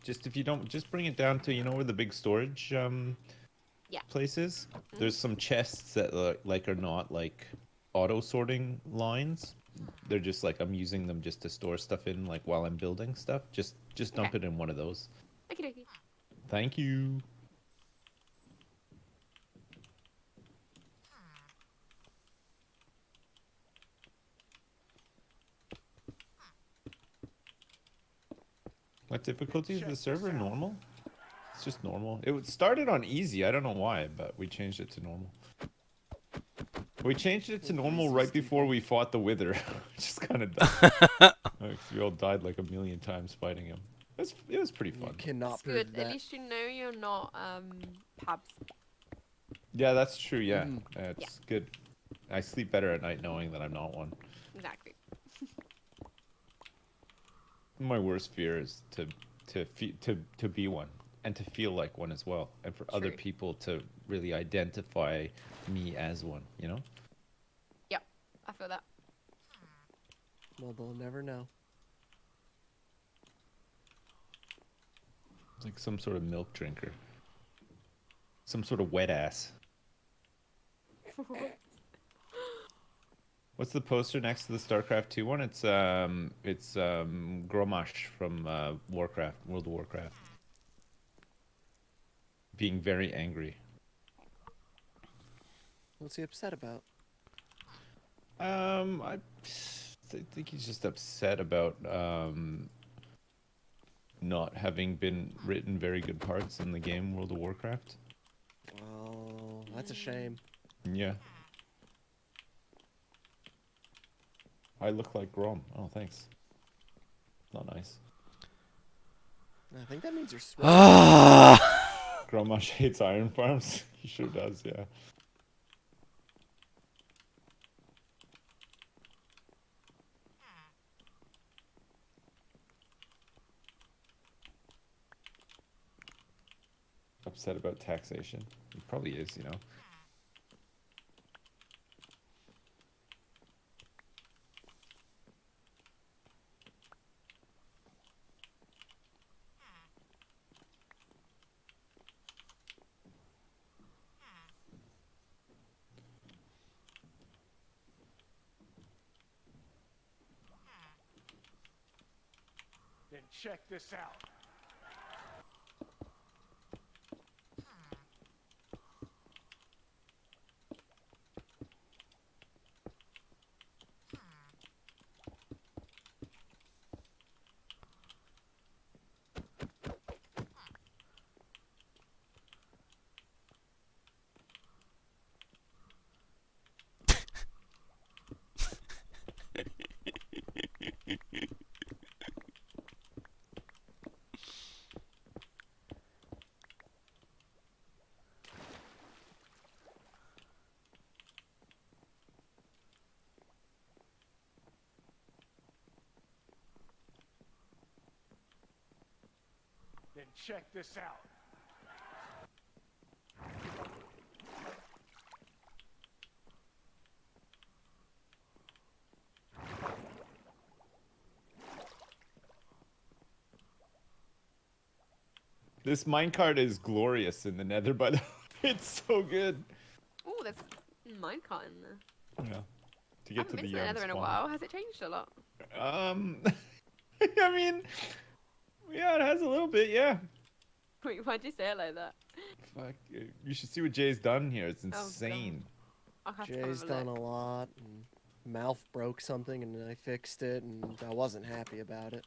Just if you don't, just bring it down to, you know, where the big storage Yeah. place is. There's some chests that like are not like auto sorting lines. They're just like I'm using them just to store stuff in, like while I'm building stuff. Just dump Okay. it in one of those. Okie dokie. Thank you. What difficulty is the server? Normal? It's just normal. It started on easy. I don't know why, but we changed it to normal. We changed it to normal right before we fought the Wither, which is kind of dumb. We all died like a million times fighting him. It was pretty fun. You cannot That's prove good. that. At least you know you're not pubs. Yeah, that's true. Yeah, Mhm. it's good. I sleep better at night knowing that I'm not one. Exactly. My worst fear is to be one and to feel like one as well, and for other True. people to really identify me as one. You know? Yep. I feel that. Well, they'll never know. It's like some sort of milk drinker, some sort of wet ass. What's the poster next to the StarCraft 2 one? It's Gromash from Warcraft, World of Warcraft, being very angry. What's he upset about? I think he's just upset about not having been written very good parts in the game World of Warcraft. Oh, that's a shame. Yeah. I look like Grom. Oh, thanks. Not nice. I think that means you're sweating. Gromash hates iron farms. He sure does, yeah. Upset about taxation. He probably is, you know. Then check this out. Then check this out. This minecart is glorious in the nether, by the way. It's so good. Oh, there's minecart in there. Yeah. To I get haven't to been the to the Nether in a spawn. while. Has it changed a lot? I mean, yeah, it has a little bit, yeah. Wait, why'd you say it like that? Fuck, you should see what Jay's done here. It's God. insane. I'll have to Jay's have a done look. a lot. And Mouth broke something, and I fixed it, and I wasn't happy about it.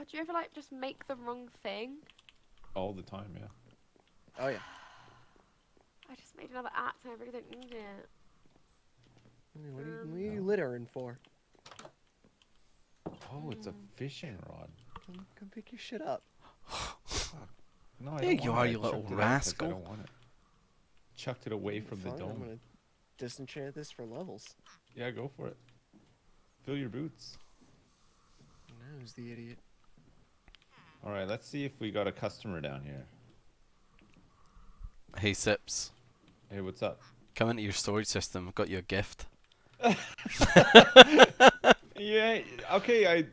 Do you ever like just make the wrong thing? All the time, yeah. Oh yeah. I just made another axe and I really don't need it. What are you littering for? Oh, it's a fishing rod. Come pick your shit up. No, I There don't you want are, it. I you little chucked it out 'cause rascal. I don't want it. Chucked it away from the Fine, I'm dome. gonna disenchant this for levels. Yeah, go for it. Fill your boots. Now who's the idiot? All right, let's see if we got a customer down here. Hey Sips, Hey, what's up? come into your storage system. I've got you a gift. Yeah, okay,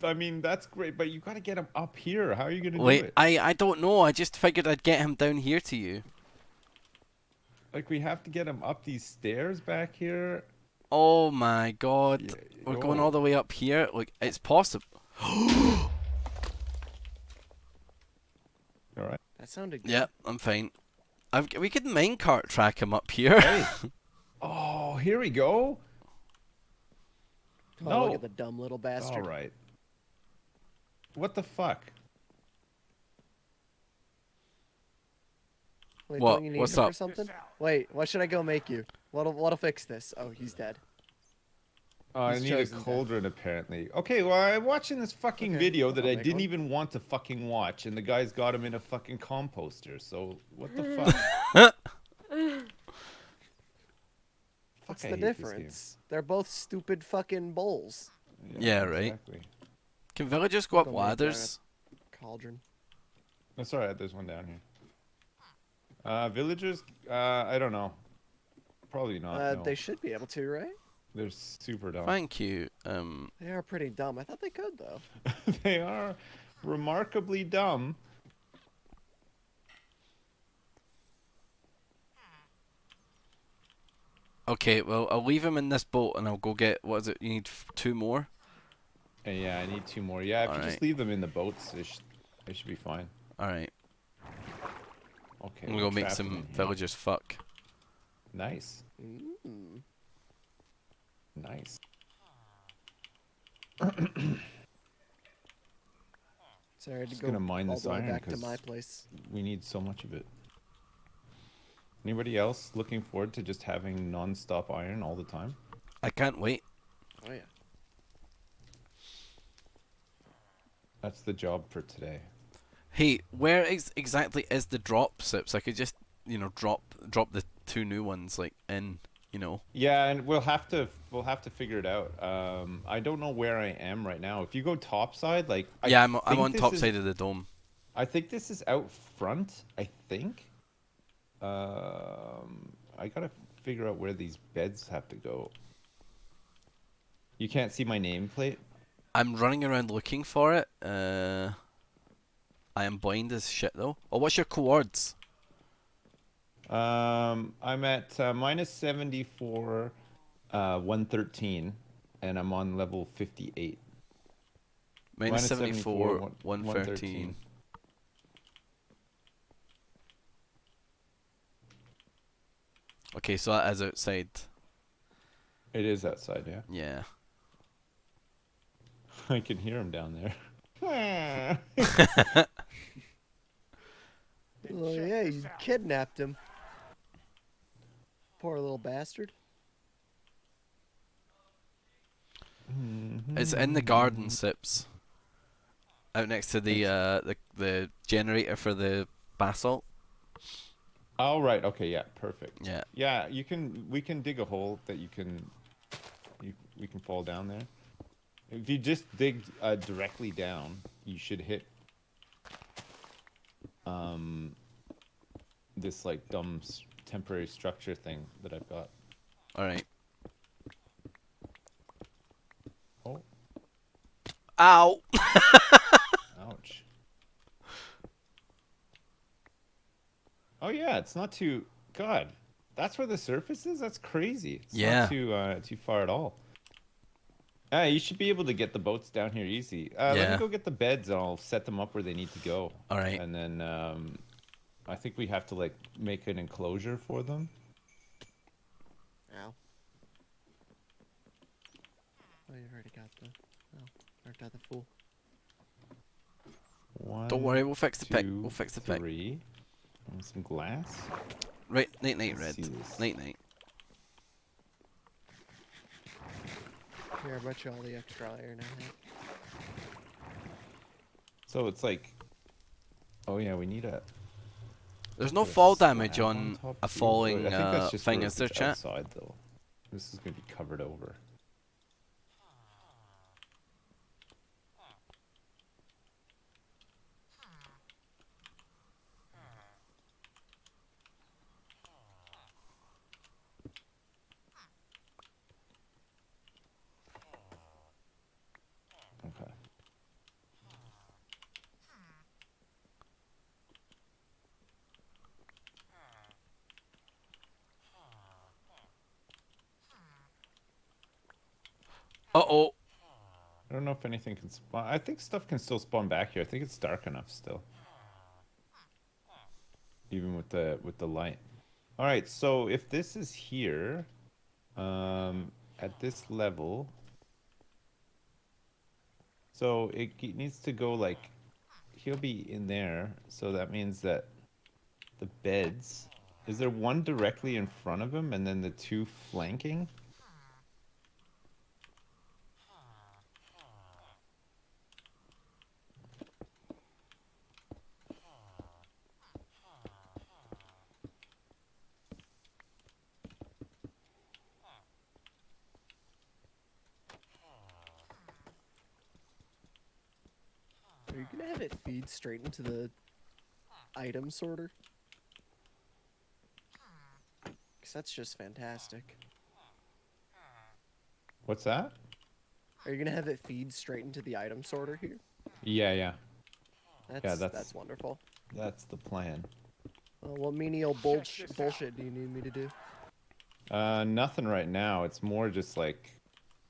I mean, that's great, but you gotta get him up here. How are you gonna do Wait, it? I don't know. I just figured I'd get him down here to you. Like, we have to get him up these stairs back here. Oh my god. Yeah, We're going oh. all the way up here. Like, it's possible. All right. That sounded good. Yep, I'm fine. We could minecart track him up here. Hey. Oh, here we go. Oh, No. look at the dumb little bastard. All right. What the fuck? Wait, What? don't you need What's him up? for something? This out. Wait, what should I go make you? What'll fix this? Oh, he's dead. Oh, I He's need a chosen that. cauldron, apparently. Okay, well, I'm watching this fucking Okay, video that I'll I make didn't one. even want to fucking watch, and the guy's got him in a fucking composter, so what the fuck? What's Fuck, I the hate this game. difference? They're both stupid fucking bowls. Yeah, right. Exactly. Can villagers go up Go make ladders? Cauldron. That's alright, there's one down here. Villagers, I don't know. Probably not. No. They should be able to, right? They're super dumb. Thank you. They are pretty dumb. I thought they could though. They are remarkably dumb. Okay, well, I'll leave him in this boat and I'll go get, what is it, you need 2 more? Yeah, I need 2 more. Yeah, if you Alright. just leave them in the boats, they should be fine. Alright, Okay. I'm gonna go make trap them some in here. villagers fuck. Nice. Mm. Nice. Sorry, I had to Just go gonna mine all this the way iron back to 'cause my place. we need so much of it. Anybody else looking forward to just having non-stop iron all the time? I can't wait. Oh yeah. That's the job for today. Hey, where exactly is the drop, Sips? I could just, drop the 2 new ones, like, in, Yeah, and we'll have to figure it out. I don't know where I am right now. If you go topside, like Yeah, I'm think on this top is- side of the dome. I think this is out front. I think. I gotta figure out where these beds have to go. You can't see my nameplate. I'm running around looking for it. I am blind as shit, though. Oh, what's your coords? I'm at -74, 113, and I'm on level 58. Minus 74, 113. 113. Okay, so that is outside. It is outside, yeah. Yeah. I can hear him down there. Oh yeah, you kidnapped him. Poor little bastard. It's in the garden, Sips. Out next to the generator for the basalt. Oh right, okay, yeah, perfect. Yeah. Yeah, we can dig a hole that we can fall down there. If you just dig directly down, you should hit this like dumb temporary structure thing that I've got. All right. Oh, Ow! ouch. Oh yeah, it's not too. God, that's where the surface is. That's crazy. It's Yeah. not too far at all. You should be able to get the boats down here easy. Let Yeah. me go get the beds and I'll set them up where they need to go. All right. And then I think we have to like make an enclosure for them. Ow. Oh, you already got the. Oh, already got the fool. One, Don't worry, we'll fix the pick. two, We'll fix the pick. three. And some glass. Right, night night, Let's Red. see this. Night night. Here, I bet you all the extra iron I have. So it's like, oh yeah, we need a. There's no put a fall damage slab on top a too. falling I think that's just thing, for is there, if it's chat? outside though. This is gonna be covered over. Okay. Uh-oh. I don't know if anything can spawn. I think stuff can still spawn back here. I think it's dark enough still. Even with the light. All right, so if this is here, at this level, so it needs to go like, he'll be in there. So that means that the beds, is there one directly in front of him and then the two flanking? Are you gonna have it feed straight into the item sorter? Cause that's just fantastic. What's that? Are you gonna have it feed straight into the item sorter here? Yeah. That's that's- wonderful. That's the plan. What menial bullshit do you need me to do? Nothing right now. It's more just like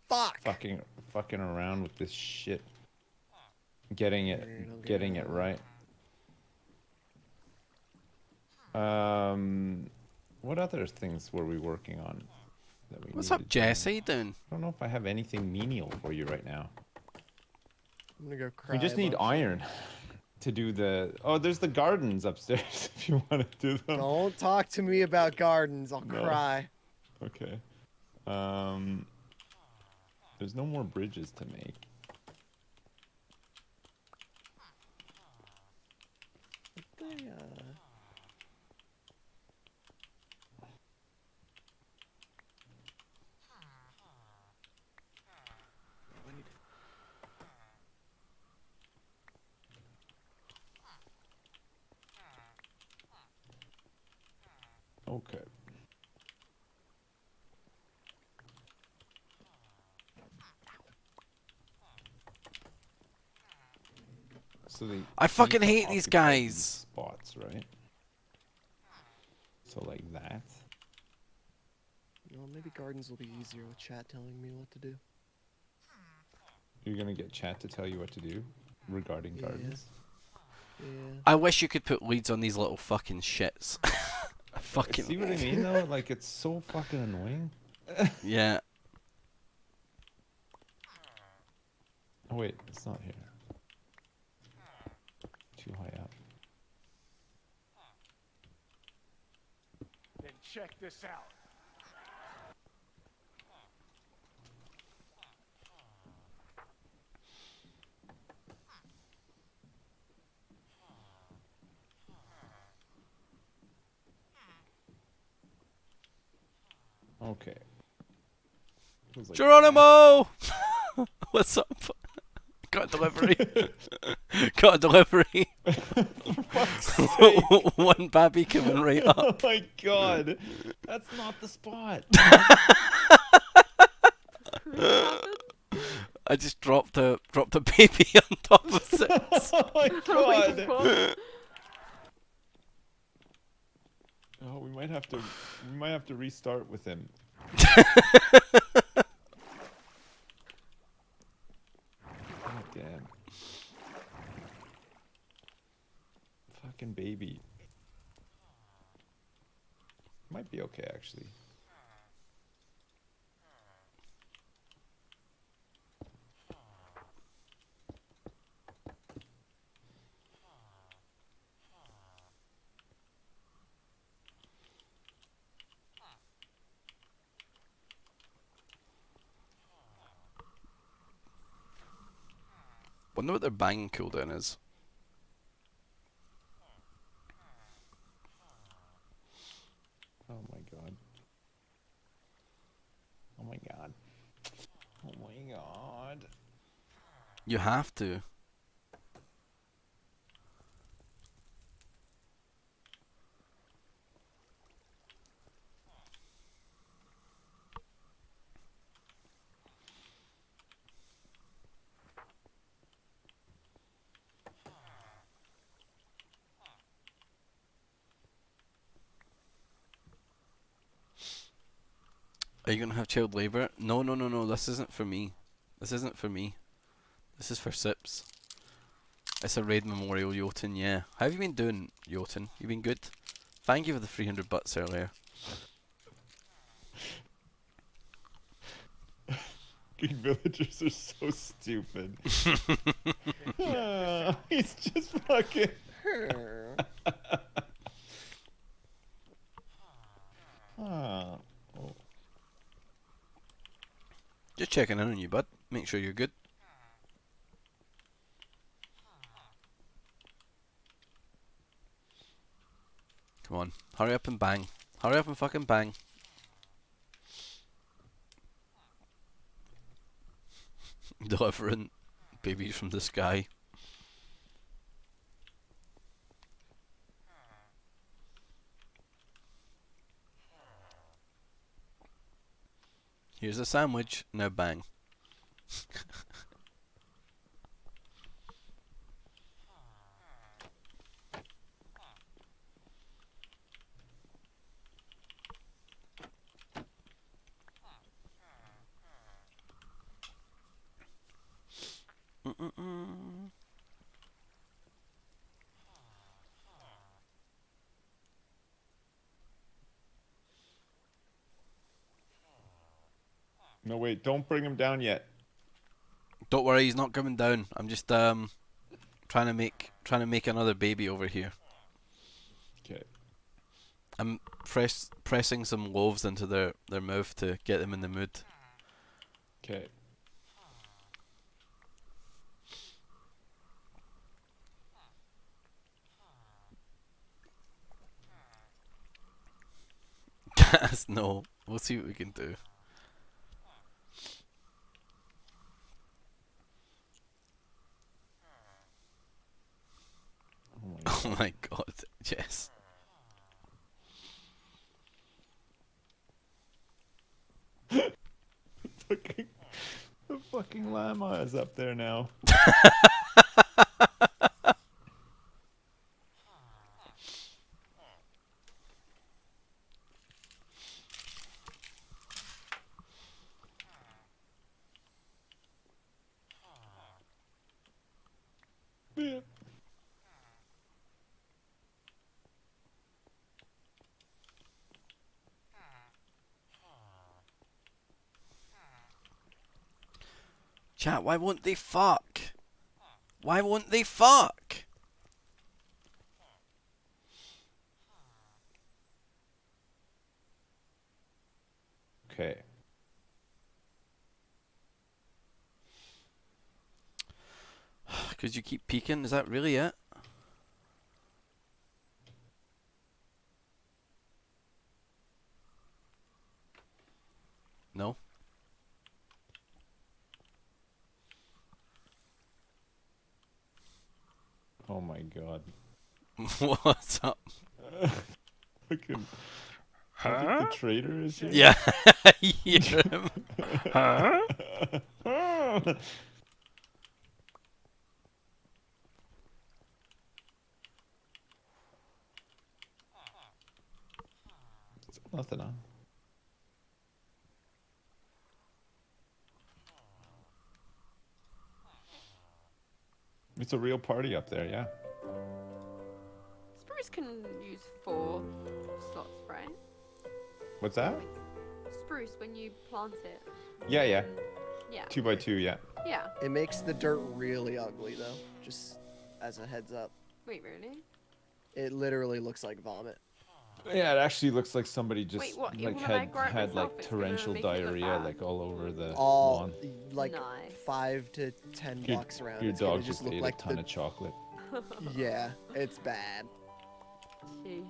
Fuck! fucking around with this shit. Getting Alright, I'll get getting rid it of right. What other things were we working on? That we What's up, needed Jess? How done? you doing? I don't know if I have anything menial for you right now. I'm gonna go cry. We just a need bunch. iron to do the. Oh, there's the gardens upstairs if you want to do them. Don't talk to me about gardens. I'll No. cry. Okay. There's no more bridges to make. They, I need to- Okay. So they I fucking need to hate these occupy guys. spots, right? So like that. Well, maybe gardens will be easier with chat telling me what to do. You're gonna get chat to tell you what to do regarding Yeah. gardens. Yeah. I wish you could put leads on these little fucking shits. Fucking See what I mean though? Like it's so fucking annoying. yeah. Oh wait, it's not here. Too high up. Then check this out. Okay. Feels like Geronimo! What's up? Got a delivery. Got a delivery. One babby coming right Oh up. my god, that's not the spot. I just dropped a baby on top of it. Oh my Oh my god. God. Oh, we might have to restart with him. God damn. Fucking baby. be okay, actually. Wonder what their bang cooldown is. Oh my god. Oh my god. Oh my god. You have to. Are you gonna have child labor? No, no, no, no. This isn't for me. This isn't for me. This is for Sips. It's a raid memorial, Jotun. Yeah. How have you been doing, Jotun? You been good? Thank you for the 300 butts earlier. Fucking villagers are so stupid. He's just fucking. Oh. Just checking in on you, bud. Make sure you're good. Come on. Hurry up and bang. Hurry up and fucking bang. Delivering babies from the sky. Here's a sandwich. Now bang. Mm-mm-mm. No, wait, don't bring him down yet. Don't worry, he's not coming down. I'm just trying to make another baby over here. Okay. I'm pressing some loaves into their mouth to get them in the mood. Okay. Gas, no. We'll see what we can do. Oh my god, yes. The fucking llama is up there now. Yeah. Chat, why won't they fuck? Why won't they fuck? Okay. Because you keep peeking, is that really it? No? Oh my god. What's up? Fucking. I think the traitor is here. Yeah, I hear him. Huh? Nothing on. It's a real party up there, yeah. Spruce can use 4 slots, right? What's that? Spruce when you plant it. Yeah, yeah. Yeah. 2x2, yeah. Yeah. It makes the dirt really ugly though. Just as a heads up. Wait, really? It literally looks like vomit. Yeah, it actually looks like somebody just Wait, what? like When I had grow it had myself, like it's gonna torrential make it look diarrhea bad. like all over the All lawn. like Nice. 5 to 10 Your, blocks around. your It's gonna dog just just look ate like a ton the... of chocolate. Yeah, it's bad. Sheesh.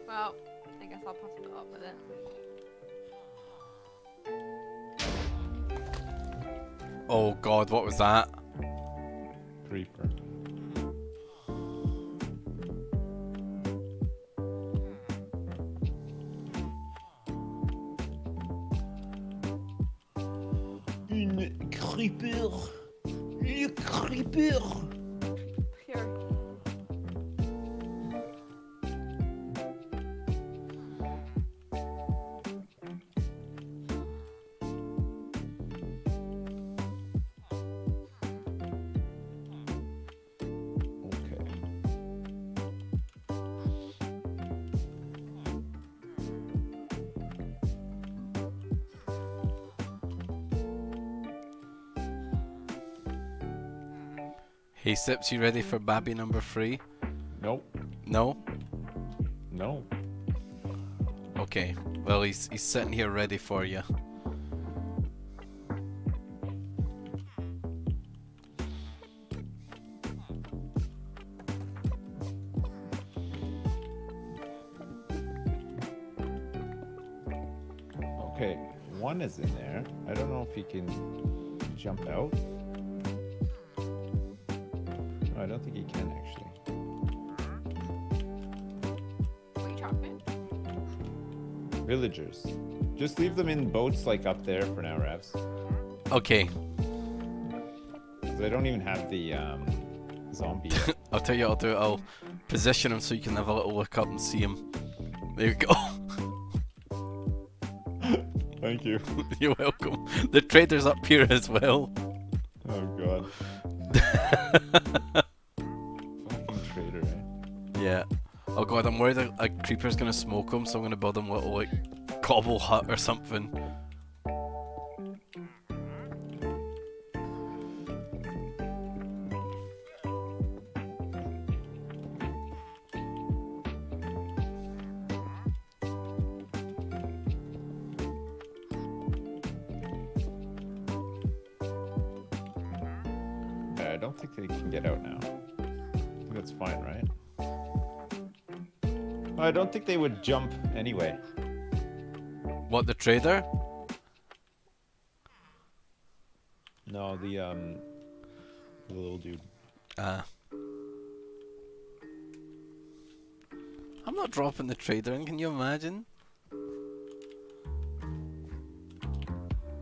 Well, I guess I'll have to put up with it. Oh god, what was that? Creeper. Une creeper. Le creeper. Here. Okay. Hey Sips, you ready for Babby number 3? Nope. No? No. Okay. Well, he's sitting here ready for you. Okay. One is in there. I don't know if he can jump out. No, I don't think he can actually. What are you chopping? Villagers. Just leave them in boats like up there for now, Ravs. Okay. 'Cause I don't even have the zombie yet. I'll tell you what I'll do. I'll position him so you can have a little look up and see him. There you go. Thank you. You're welcome. The trader's up here as well. Oh god. Fucking traitor, eh? Yeah. Oh god, I'm worried a creeper's gonna smoke him, so I'm gonna build him a little like cobble hut or something. Yeah, I don't think they can get out now. I think that's fine, right? I don't think they would jump anyway. What, the trader? No, the little dude. I'm not dropping the trader in, can you imagine?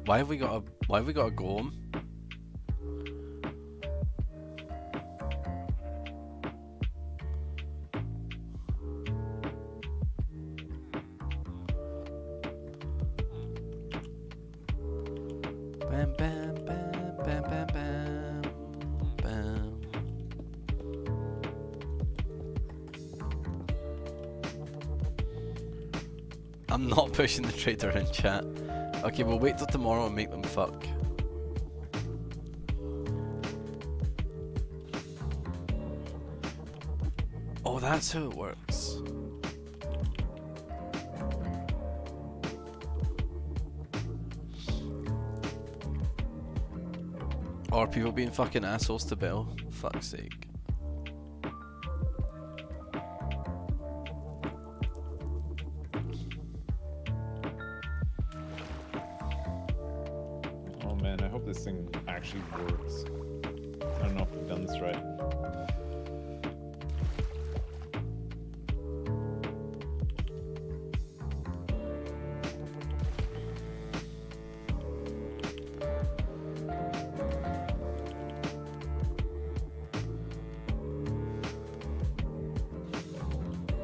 Why have we got a golem? Bam bam bam bam bam bam bam. I'm not pushing the trader in chat. Okay, we'll wait till tomorrow and make them fuck. Oh, that's how it works. Or people being fucking assholes to Bill. Fuck's sake. Oh man, I hope this thing actually works. I don't know if we've done this right.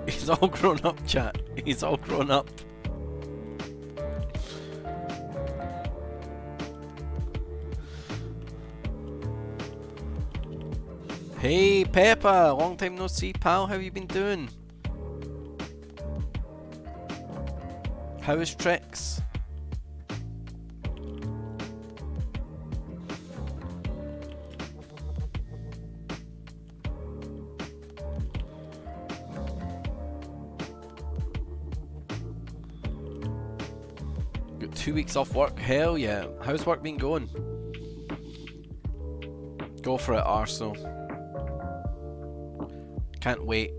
He's all grown up, chat. He's all grown up. Hey, Peppa! Long time no see, pal. How you been doing? How is Tricks? Got 2 weeks off work. Hell yeah. How's work been going? Go for it, Arsenal. Can't wait.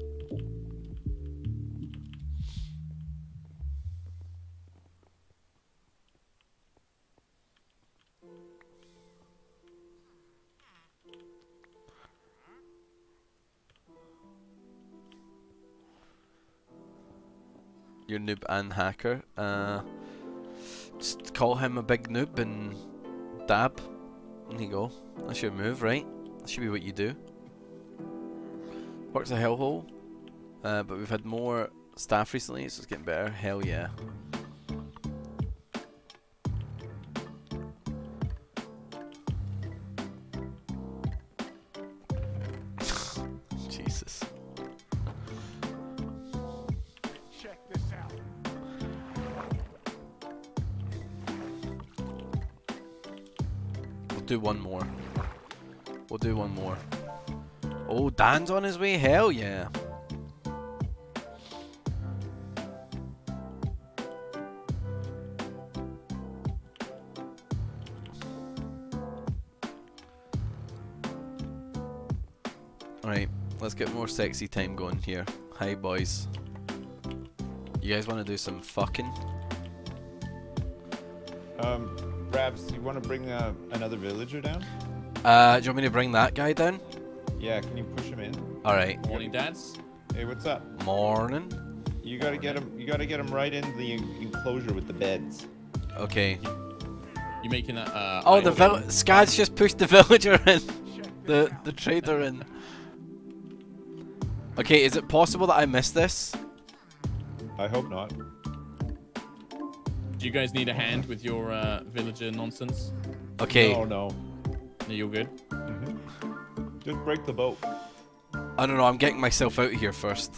You're noob and hacker. Just call him a big noob and dab. There you go. That's your move, right? That should be what you do. Work's a hellhole. But we've had more staff recently, so it's getting better. Hell yeah. Jesus. Check this out. We'll do one more. We'll do one more. Oh, Dan's on his way? Hell yeah. Alright, let's get more sexy time going here. Hi boys. You guys want to do some fucking? Ravs, you want to bring another villager down? Do you want me to bring that guy down? Yeah, can you push him in? Alright. Morning, dads. Hey, what's up? Morning. You gotta get him. You gotta get him right in the enclosure with the beds. Okay. You making that? Oh, the Scad's just pushed the villager in. The trader in. Okay, is it possible that I missed this? I hope not. Do you guys need a hand with your villager nonsense? Okay. No, no. No, you're good. Just break the boat. I don't know. I'm getting myself out of here first.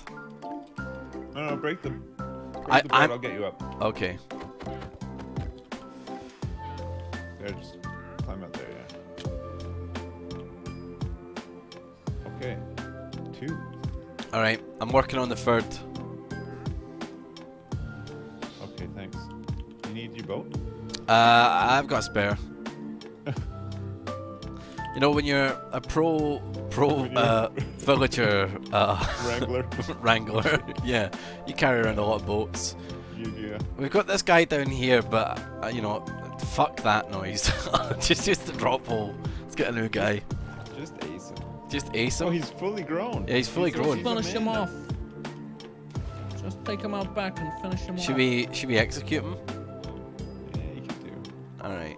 No, break the. I'm- Break the boat. I'll get you up. Okay. There, just climb out there. Yeah. Okay. 2. All right. I'm working on the third. Okay, thanks. You need your boat? I've got a spare. You know when you're a pro villager Wrangler. wrangler, yeah, you carry around a lot of boats. Yeah. We've got this guy down here, but you know, fuck that noise. just the drop hole. Let's get a new guy. Just ace him. Just ace him. Oh, he's fully grown. Yeah, he's fully grown. he's Finish a him man off. Just take him out back and finish him Should off. we execute him? now. Yeah, you can do. All right.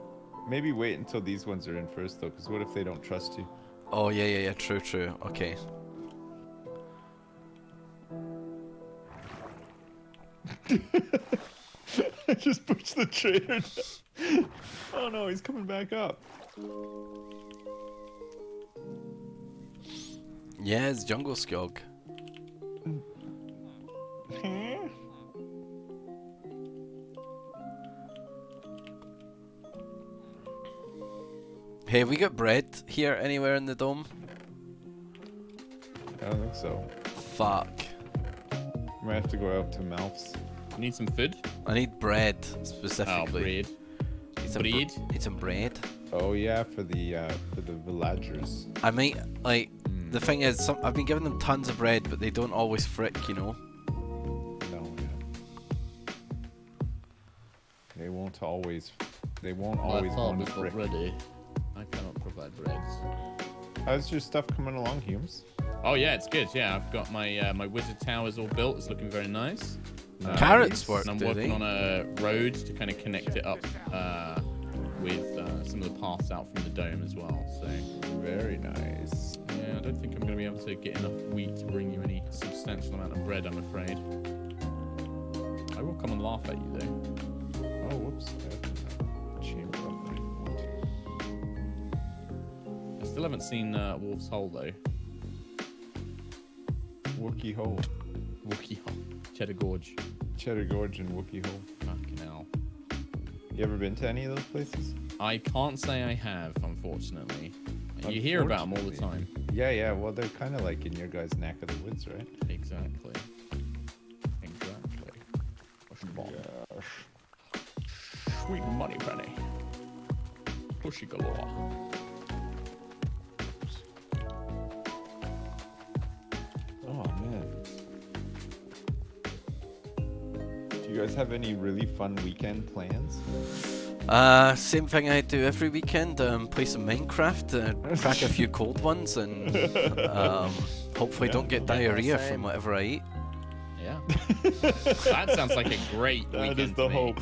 Maybe wait until these ones are in first, though, because what if they don't trust you? Oh yeah. True. Okay. I just pushed the trader down. Oh no, he's coming back up. Yeah, it's Jungle Skog. Hey, have we got bread here anywhere in the dome? I don't think so. Fuck. Might have to go out to Malf's. You need some food? I need bread Oh, specifically. bread. Need some Bread? need some bread. Oh yeah, for the villagers. I might like. The thing is, I've been giving them tons of bread, but they don't always frick, you know. No, yeah. They won't always. They won't My always farm want is to not frick. ready. I cannot provide breads. How's your stuff coming along, Humes? Oh yeah, it's good. Yeah, I've got my my wizard towers all built. It's looking very nice. Carrots work, And I'm do working they? on a road to kind of connect it up with some of the paths out from the dome as well. So Very nice. yeah, I don't think I'm going to be able to get enough wheat to bring you any substantial amount of bread, I'm afraid. I will come and laugh at you though. Oh, whoops. I opened that chamber up that I didn't want to. I still haven't seen Wolf's Hole though. Wookie Hole. Wookie Hole. Cheddar Gorge. Cheddar Gorge and Wookie Hole. Fuck. You ever been to any of those places? I can't say I have, unfortunately. You hear about them all the time. Yeah. Well, they're kind of like in your guys' neck of the woods, right? Exactly. Push the ball. Sweet money penny. Pushy galore. Oh man. Do you guys have any really fun weekend plans? Same thing I do every weekend. Play some Minecraft, crack a few cold ones, and hopefully don't get diarrhea from whatever I eat. Yeah. That sounds like a great weekend. That is the to me. hope.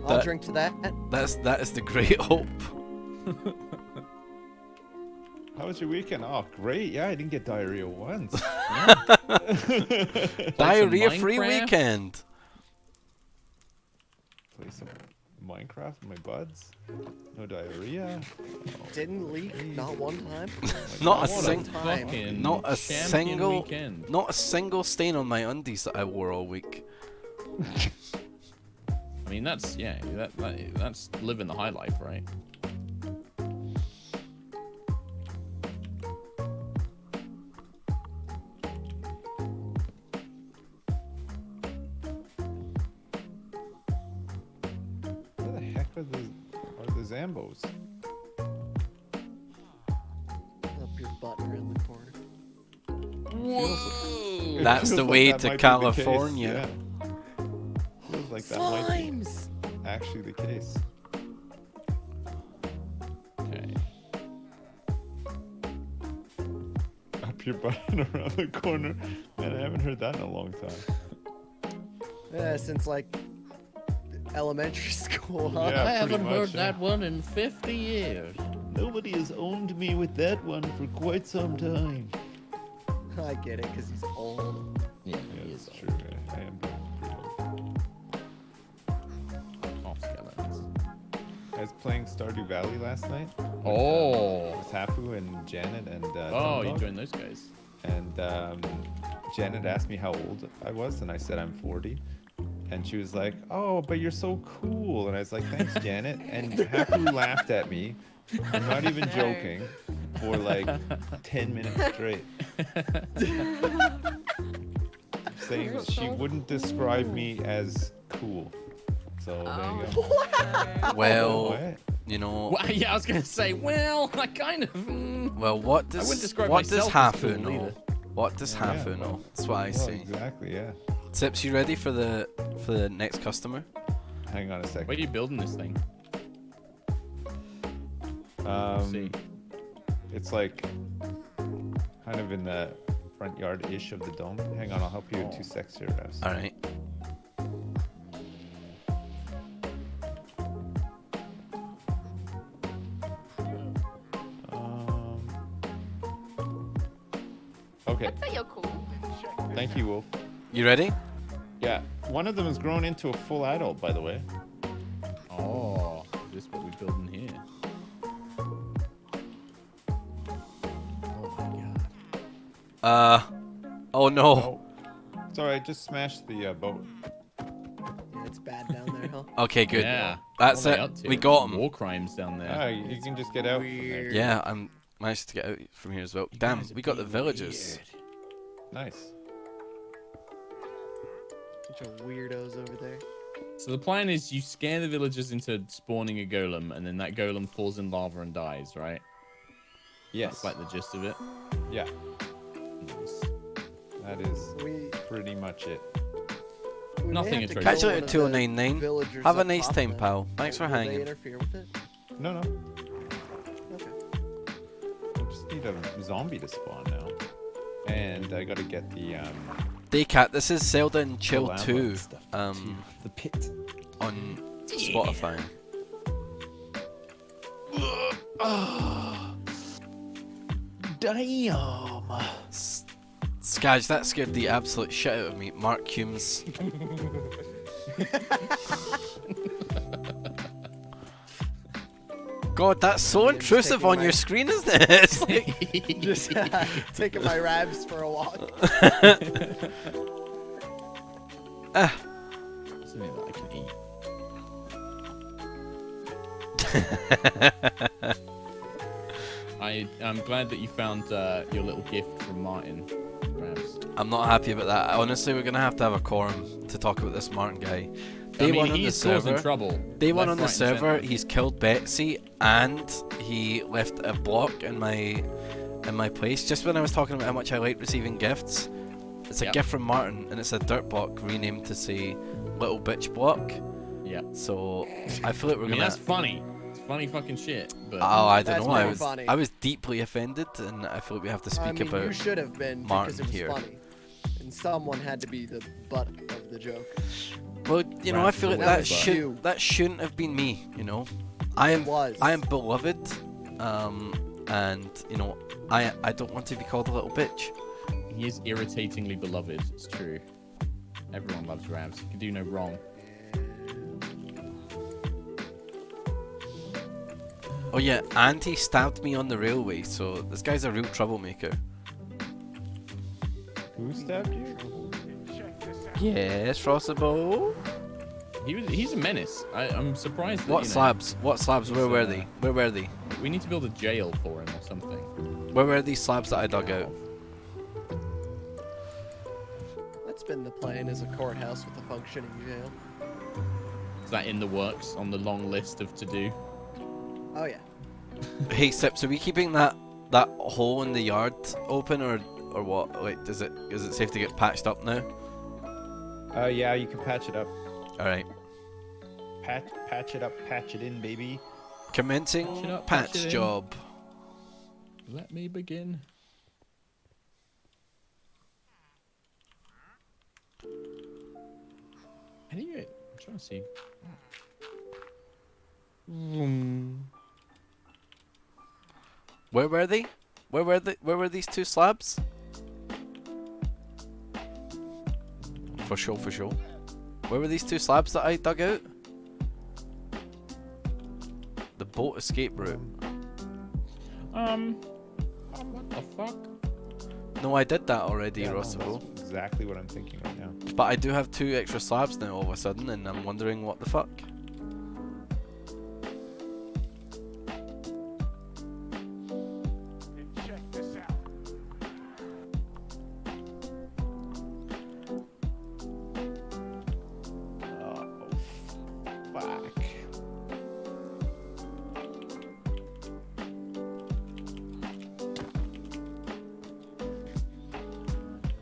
I'll drink to that. That is the great hope. How was your weekend? Oh, great. Yeah, I didn't get diarrhea once. Diarrhea-free Minecraft? weekend. Play some Minecraft with my buds. No diarrhea. Didn't leak, not one time. Not a What single, time. Fucking not a champion single, weekend. not a single stain on my undies that I wore all week. I mean, that's that's living the high life, right? Where the heck are the Zambos? Up your butt around the corner. It That's feels the like way that to might be the case, California. yeah. Feels like that might be Slimes! actually the case. Okay. Up your butt and around the corner. Man, I haven't heard that in a long time. Yeah, since like elementary school, huh? Yeah, pretty much, yeah. one in 50 years. Nobody has owned me with that one for quite some time. I get it, because he's old. Yeah, Yeah, he that's is true. I am pretty old. off skeletons. I was playing Stardew Valley last night. Oh. With Hafu and Janet and Oh, you Dog. joined those guys. And Janet asked me how old I was, and I said I'm 40. And she was like, "Oh, but you're so cool." And I was like, "Thanks, Janet." And Hafu laughed at me. I'm not even joking. For like 10 minutes straight. Saying that she wouldn't describe me as cool. So there you go. Well, What? you know. Well, yeah, I was gonna say. Well, I kind of. Well, what I wouldn't does describe what does myself as Hafu cool know? either. What does Hafu know? That's what I Well, say. exactly, yeah. Sips, you ready for the next customer? Hang on a second. Where are you building this thing? See. It's like kind of in the front yard-ish of the dome. Hang on, I'll help you in 2 secs here, Ravs. All right. Okay, I'd say you're cool. thank you, Wolf. You ready? Yeah, one of them has grown into a full adult, by the way. Oh, is this what we building here? Oh my god. Oh no. Oh, sorry, I just smashed the boat. Yeah, it's bad down there, huh? Okay, good. Yeah. That's What are they it. up to? We got him. War crimes down there. Ah, you can just get out from there. Weird. Yeah, I'm managed to get out from here as well. Damn, we got the villagers. Nice. Bunch of weirdos over there. So the plan is you scare the villagers into spawning a golem, and then that golem falls in lava and dies, right? Yes. That's like the gist of it. Yeah, Nice. that is We pretty much it. may Nothing have to attractive. Catch you kill later, one of the 2099. villagers Have a up nice top time, then. pal. Thanks for Will they hanging. interfere with it? No, no. Okay. I just need a zombie to spawn now. And I gotta get the Daycat, this is Zelda and Chill llama 2 and stuff too. The pit. on Spotify. Damn. Skaj, that scared the absolute shit out of me. Mark Humes. God, that's so Yeah, just intrusive taking on my- your screen, isn't it? It's like, Just taking my Ravs for a walk. Something that I can eat. I'm glad that you found your little gift from Martin, Ravs. I'm not happy about that. Honestly, we're gonna have to have a quorum to talk about this Martin guy. Day one on the he's causing server. trouble. Day one left, on the right, and server, centre. he's killed Betsy and he left a block in my place just when I was talking about how much I like receiving gifts. It's a Yep. gift from Martin and it's a dirt block renamed to say little bitch block. Yeah. So I feel like we're I mean, gonna. that's funny. It's funny fucking shit. But Oh, I don't That's know. pretty funny. I was deeply offended, and I feel like we have to speak I mean, about. you should have been Martin because it was here. funny, and someone had to be the butt of the joke. Well, you know, I Raph feel is like always that the butt. that shouldn't have been me. You know, I am was. I am beloved, and you know, I don't want to be called a little bitch. he is irritatingly beloved. It's true. Everyone loves Ravs. He can do no wrong. Oh yeah, and he stabbed me on the railway, so this guy's a real troublemaker. Who stabbed you? Check this out. Yes, Rossabo. He's a menace. I'm surprised. That, What you know, slabs? What slabs? Where he's, were they? Where were they? We need to build a jail for him or something. Where were these slabs that I dug out? That's been the plan, is a courthouse with a functioning jail. Is that in the works on the long list of to do? Oh yeah. Hey Sips, are we keeping that hole in the yard open or what? Like, is it safe to get patched up now? Yeah, you can patch it up. All right. Patch it up, patch it in, baby. Commencing Patch it up, patch patch it in. job. Let me begin. Anyway, I'm trying to see. Where were they? Where were these two slabs? For sure, for sure. Where were these two slabs that I dug out? The boat escape route. What the fuck? No, I did that already, Yeah, no, Rossabo. that's exactly what I'm thinking right now. But I do have 2 extra slabs now all of a sudden, and I'm wondering what the fuck. Check this out. Oh, fuck.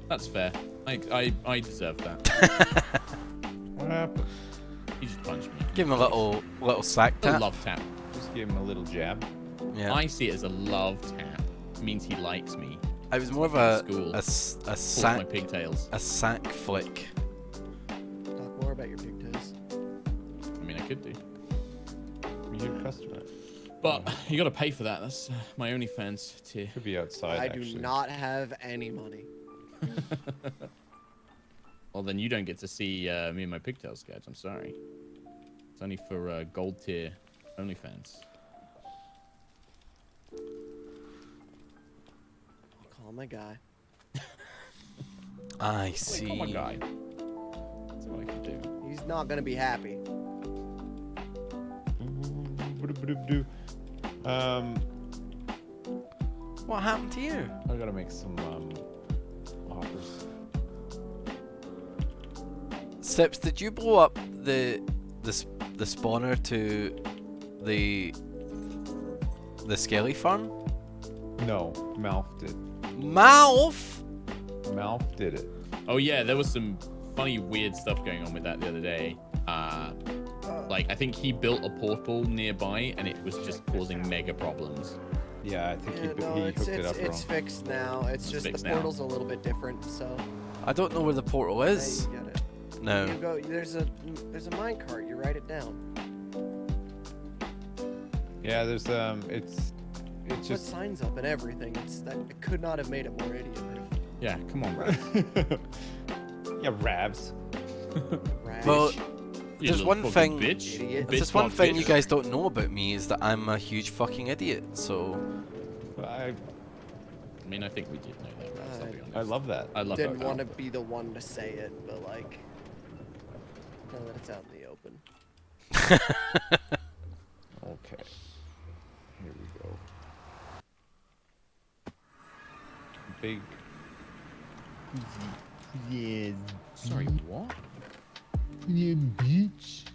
That's fair. I deserve that. What happened? He just punched me. Give him a little sack A tap. love tap. Just give him a little jab. Yeah. I see it as a love tap. It means he likes me. I was more of School. a Pulls my sack pigtails. flick. Talk more about your pigtails. I mean, I could do. You're a customer. But you gotta pay for that. That's my OnlyFans tier. Could be outside. I actually. do not have any money. Well, then you don't get to see me and my pigtails, guys. I'm sorry. It's only for gold tier OnlyFans. I'll call my guy. I see. Oh my god. That's what I can do. He's not gonna be happy. What happened to you? I gotta make some hoppers. Sips, did you blow up the spawner to the Skelly farm? No, Malf did. Mouth. Malf did it. Oh yeah, there was some funny, weird stuff going on with that the other day. Like I think he built a portal nearby, and it was just causing mega problems. Yeah, I think Yeah, he no, hooked it up it's wrong. fixed now. It's just the fixed now. portal's a little bit different, so I don't know where the portal is. now you get it. You No. go. There's a minecart. You write it down. Yeah, there's it's Put just signs up and everything. It could not have made it more idiot-proof. Yeah, come on, bro. yeah, Ravs. Rash. Well, You there's little one fucking thing. Bitch. Idiot. Bitch There's just one fuck thing bitch. you guys don't know about me is that I'm a huge fucking idiot. So I I mean, I think we did know that, Ravs, I'll be honest. I love that. I love Didn't that. want to be the one to say it, but like, now that it's out in the open. Okay. Here we go. Big. Yes. Sorry, what? Beach.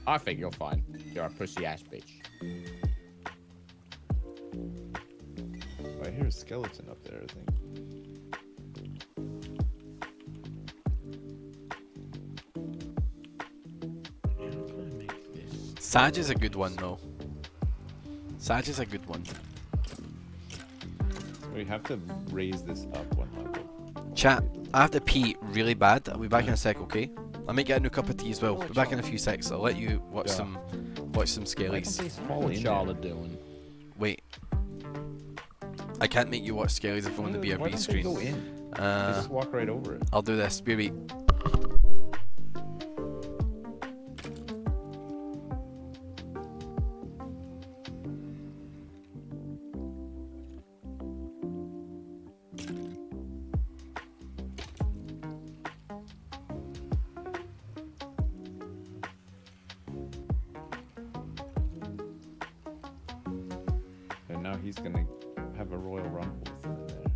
I think you're fine. You're a pussy ass bitch. I hear a skeleton up there, I think. Sag is a good one though. Sag is a good one. We have to raise this up one level. Chat, I have to pee really bad. I'll be back in a sec, okay? I might get a new cup of tea as well. Be back in a few secs. I'll let you watch Yeah. some Why scaries. can these fall What's in Charlotte doing? Wait. I can't make you watch scaries if I'm on the Why BRB don't they screen. go in? They Uh, just walk right over it. I'll do this, baby. And now he's gonna have a Royal Rumble with him in there.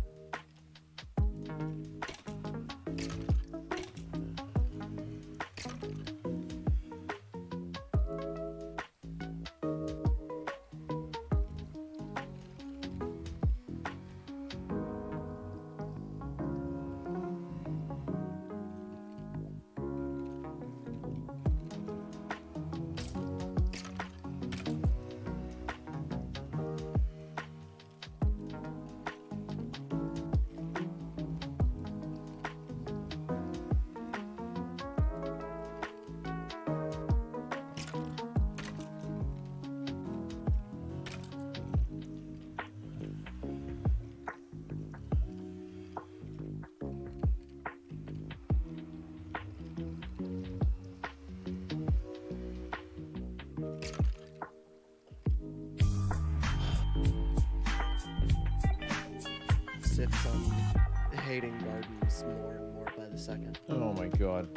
Sips on hating gardens more and more by the second. Oh my god.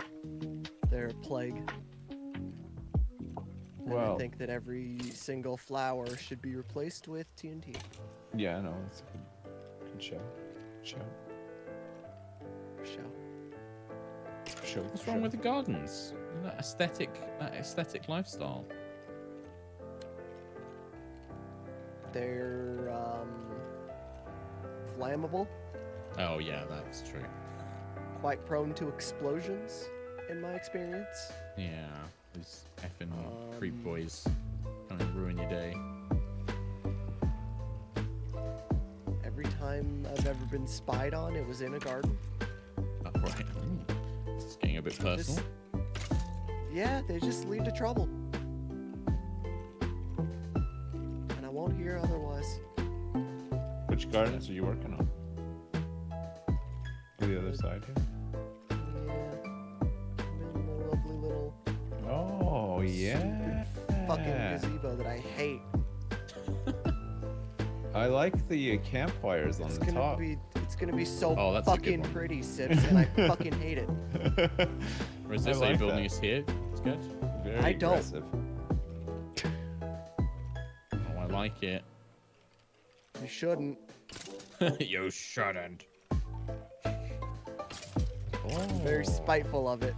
They're a plague. And Well, I think that every single flower should be replaced with TNT. yeah, I know. It's a good show. Show. Show. What's wrong with the gardens? That aesthetic lifestyle. They're flammable, Oh yeah, that's true. quite prone to explosions, in my experience. Yeah, these effing creep boys kind of ruin your day. Every time I've ever been spied on, it was in a garden. Oh, right. It's getting a bit personal. Yeah, they just lead to trouble. And I won't hear otherwise. Which gardens are you working on? To the other side here? Yeah. In the lovely little Oh, yeah. fucking gazebo that I hate. I like the campfires on It's the top. gonna be so Oh, that's a good fucking one. pretty, Sips, and I fucking hate it. Resist I A like building that. is here. It's good. Very I don't. aggressive. Oh, I like it. You shouldn't. You shouldn't. Very Oh. spiteful of it.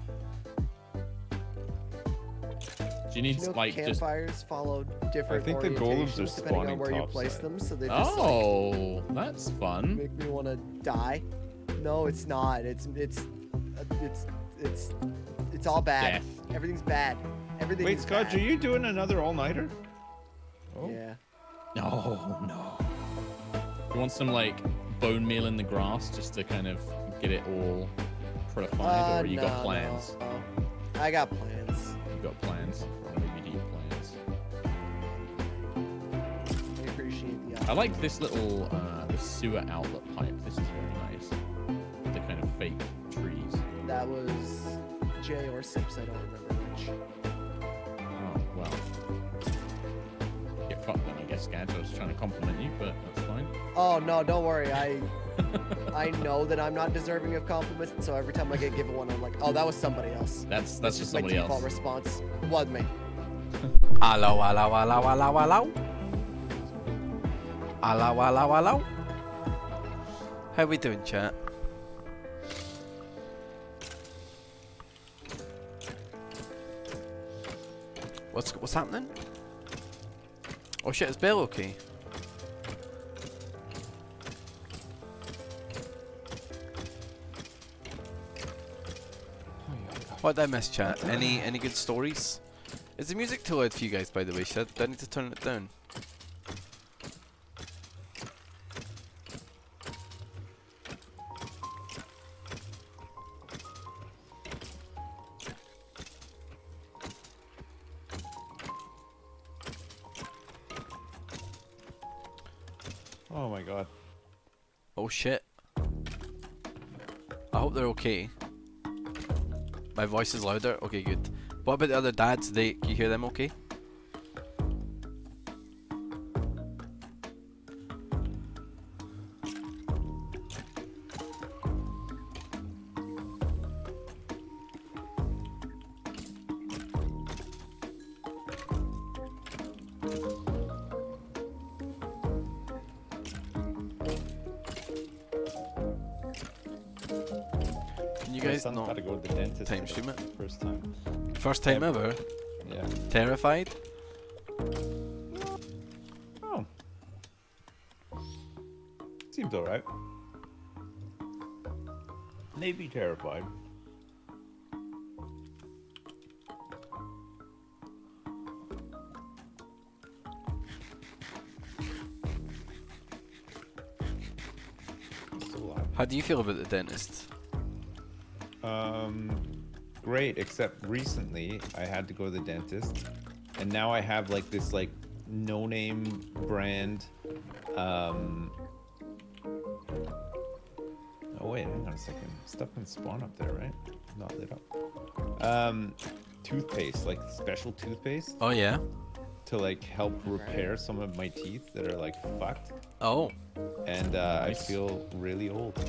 Do you need You know, like just? campfires follow different I think the golems are orientations depending on spawning where you place topside. them, so they just Oh, that's fun. make me want to die. No, it's not. It's all bad. Death. Everything's bad. Everything Wait, is Scott, bad. are you doing another all-nighter? Oh. Yeah. Oh no. You want some like bone meal in the grass just to kind of get it all purified, or you got No, plans? no. I got plans. You got plans, or maybe deep plans. I appreciate the I like this little the sewer outlet pipe. This is very nice. The kind of fake trees. That was Jay or Sips, I don't remember which. Oh well. Get fuck them, I guess, Gads. I was trying to compliment you, but that's fine. Oh no, don't worry. I know that I'm not deserving of compliments, so every time I get given one, I'm like, oh, that was somebody else. That's That's just just my somebody default else. response. Was me. Hello, hello, hello, hello, hello. Hello, hello, hello. How we doing, chat? What's happening? Oh shit, is Bill okay? What did I miss, chat? Any good stories? Is the music too loud for you guys, by the way? Do I need to turn it down? Oh my god. Oh shit. I hope they're okay. My voice is louder? Okay, good. What about the other dads? Can you hear them okay? Can you My guys son's not got to go to the dentist time today. stream it? First time. First time ever? Yeah. Terrified? Oh. Seems alright. Maybe terrified. Still alive. How do you feel about the dentist? Great, except recently I had to go to the dentist, and now I have like this like no-name brand. Oh wait, hang on a second. Stuff can spawn up there, right? Not lit up. Toothpaste, like special toothpaste Oh yeah? to like help repair some of my teeth that are like fucked, Oh. and I feel really old.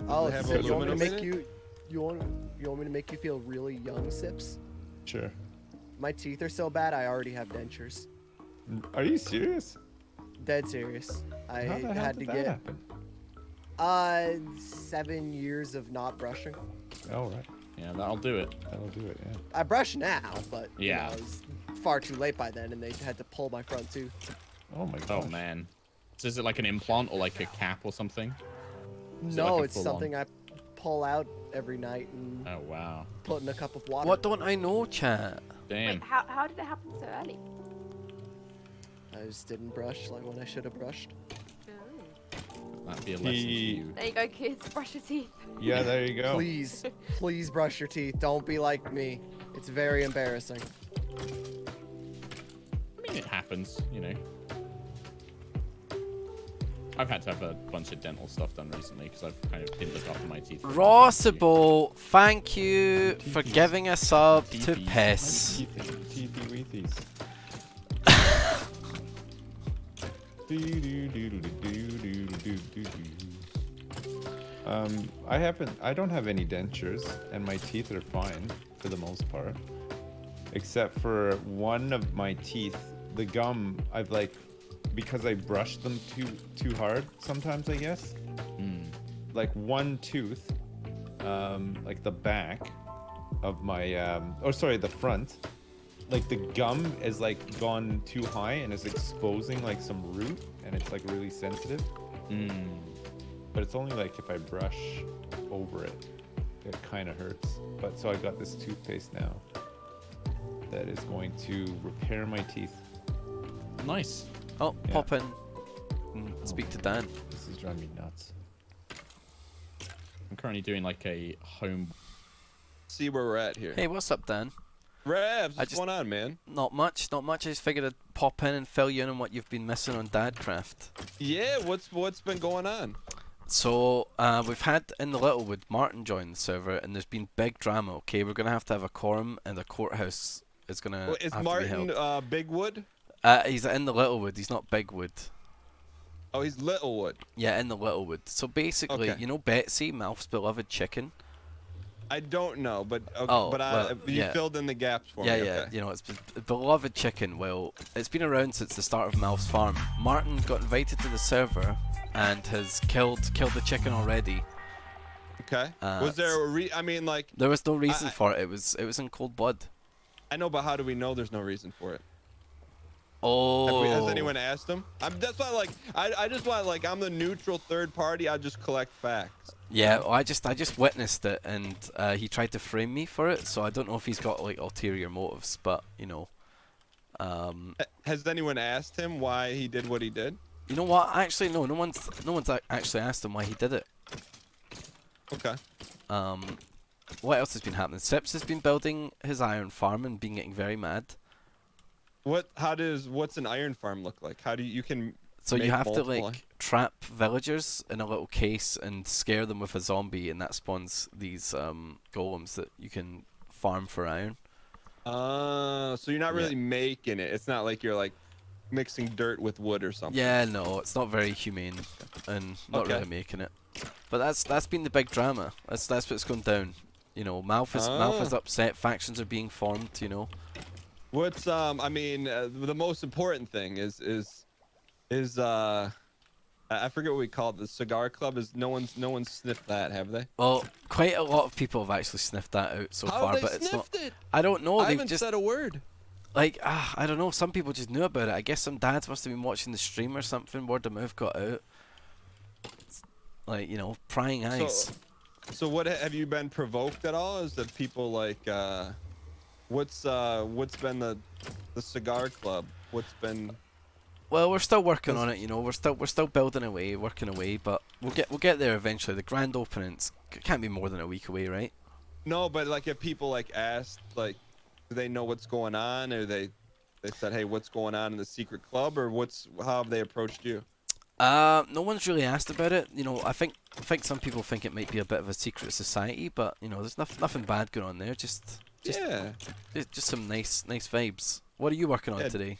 Oh, have so you want me to aluminum in make it? you want me to make you feel really young, Sips? Sure. My teeth are so bad, I already have dentures. Are you serious? Dead serious. I How the hell had to did that get happen? 7 years of not brushing. Oh right, Yeah, that'll do it. that'll do it. Yeah. I brush now, but Yeah. it was far too late by then, and they had to pull my front tooth. Oh my Oh gosh. man. So is it like an implant or like a cap or something? Is it No, like a it's full-on- something I pull out every night and Oh wow. put in a cup of water. What don't I know, chat? Damn. Wait, how did it happen so early? I just didn't brush like when I should have brushed. That'd be a lesson to you. There you go, kids. Brush your teeth. Yeah, there you go. Please, please brush your teeth. Don't be like me. It's very embarrassing. I mean, it happens, you know. I've had to have a bunch of dental stuff done recently because I've kind of didn't look after my teeth. Rossable, thank you for Teethies. giving a sub to Teethies. Piss. Teethy weethies. I don't have any dentures, and my teeth are fine for the most part. Except for one of my teeth, the gum, I've like, because I brush them too hard sometimes, I guess. Like one tooth, like the back of my, the front, like the gum is like gone too high and is exposing like some root, and it's like really sensitive. But it's only like if I brush over it, it kind of hurts. But so I got this toothpaste now that is going to repair my teeth. Nice. Oh, Yeah. pop in and speak to Dan. This is driving me nuts. I'm currently doing like a home. See where we're at here. Hey, what's up, Dan? Ravs, I what's just- going on, man? Not much, not much. I just figured I'd pop in and fill you in on what you've been missing on Dadcraft. Yeah, what's been going on? So, we've had in the Littlewood, Martin joined the server, and there's been big drama, okay? We're going to have a quorum, and the courthouse is going to Well, is have to be Martin held. Bigwood? He's in the Littlewood. He's not Bigwood. Oh, he's Littlewood. Yeah, in the Littlewood. So basically, Okay. you know Betsy, Malf's beloved chicken. I don't know, but Oh, well, you yeah. filled in the gaps for Yeah, me. yeah. Okay. You know, it's beloved chicken. Well, it's been around since the start of Malf's farm. Martin got invited to the server and has killed the chicken already. Okay. Was there I mean, like, There was no reason I- for it. It was in cold blood. I know, but how do we know there's no reason for it? Oh. Has anyone asked him? That's why, like, I just want, like, I'm the neutral third party. I just collect facts. Yeah, well, I just witnessed it, and he tried to frame me for it. So I don't know if he's got like ulterior motives, but you know. Has anyone asked him why he did what he did? You know what? Actually, no. No one's actually asked him why he did it. Okay. What else has been happening? Sips has been building his iron farm and been getting very mad. What's an iron farm look like? How do you can So you make have to multiple like trap villagers in a little case and scare them with a zombie, and that spawns these golems that you can farm for iron. so you're not Yeah. really making it. It's not like you're like mixing dirt with wood or something. Yeah, no, it's not very humane and not Okay. really making it. But that's been the big drama. That's what's going down. You know, Malf is upset. Factions are being formed. You know. What's I mean, the most important thing is I forget what we call it. The cigar club is no one's sniffed that, have they? Well, quite a lot of people have actually sniffed that out so How far, they but it's not. sniffed it? I don't know. I They've haven't just said a word. like I don't know. Some people just knew about it. I guess some dads must have been watching the stream or something. Word of mouth got out. Like, you know, prying eyes. So what have you been provoked at all? Is that people like what's been the cigar club? What's been Well, we're still working on it. You know, we're still building away, working away, but we'll get there eventually. The grand opening's can't be more than a week away, right? No, but like if people like asked, like, do they know what's going on, or they said, hey, what's going on in the secret club, or how have they approached you? No one's really asked about it. You know, I think some people think it might be a bit of a secret society, but you know, there's nothing bad going on there. Just some nice vibes. What are you working on Yeah. today?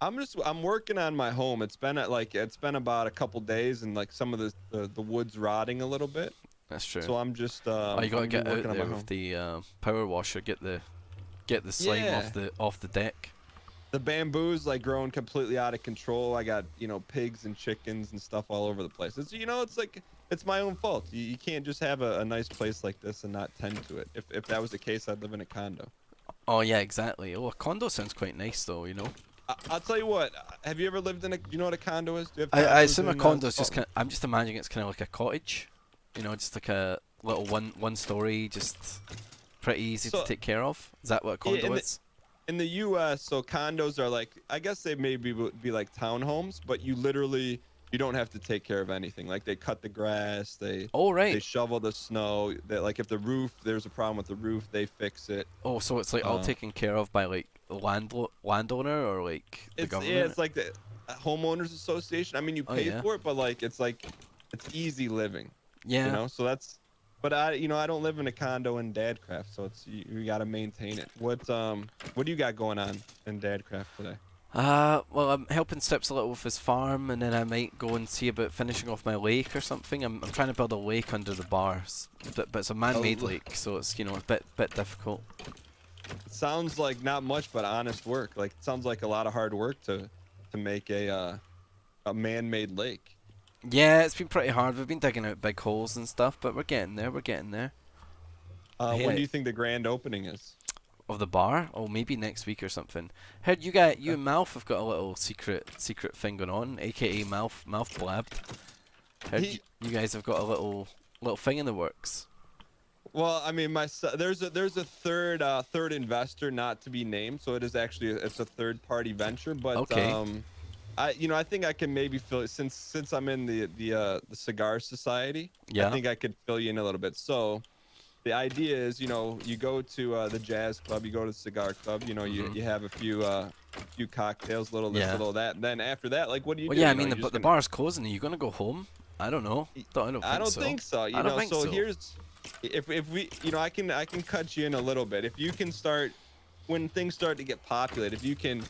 I'm working on my home. It's been about a couple days, and like some of the wood's rotting a little bit. That's true. So I'm just You gotta I'm get out working on my there home. with the power washer. Get the slime Yeah. off the deck. The bamboo's like growing completely out of control. I got, pigs and chickens and stuff all over the place. It's like it's my own fault. You can't just have a nice place like this and not tend to it. If that was the case, I'd live in a condo. Oh yeah, exactly. Oh, a condo sounds quite nice though. You know. I'll tell you what. Have you ever lived in you know what a condo is? Do you have I condos assume a in, condo is just Scotland? I'm just imagining it's kind of like a cottage. You know, just like a little one story, just pretty easy to So- take care of. Is that what a Yeah, condo is? In the U.S., so condos are like, I guess they maybe would be like townhomes, but you don't have to take care of anything. Like they cut the grass, they right. shovel the snow. That like if there's a problem with the roof, they fix it. Oh, so it's like all taken care of by like the landowner or like the government? Yeah, it's like the homeowners association. I mean, you pay yeah. for it, but like it's easy living. Yeah. So that's. But I don't live in a condo in Dadcraft, so it's you got to maintain it. What do you got going on in Dadcraft today? Well, I'm helping Sips a little with his farm, and then I might go and see about finishing off my lake or something. I'm trying to build a lake under the bars, but it's a man-made lake, so it's a bit difficult. It sounds like not much, but honest work. Like it sounds like a lot of hard work to make a man-made lake. Yeah, it's been pretty hard. We've been digging out big holes and stuff, but we're getting there. When do you think the grand opening is? Of the bar? Oh, maybe next week or something. Heard you and Malf have got a little secret thing going on, aka Malf blabbed. Heard you guys have got a little thing in the works. Well, I mean, there's a third investor not to be named, so it's a third party venture. But okay. I think I can maybe fill it since I'm in the cigar society. Yeah. I think I could fill you in a little bit. So, the idea is, you go to the jazz club, you go to the cigar club, you have a few cocktails, little this, little that. And then after that, like, what do you do? Yeah, I You know, mean, you're the just bar's closing. Are you gonna go home? I don't know. I don't think so. I don't think so. Here's if we, I can cut you in a little bit. If you can start when things start to get populated, if you can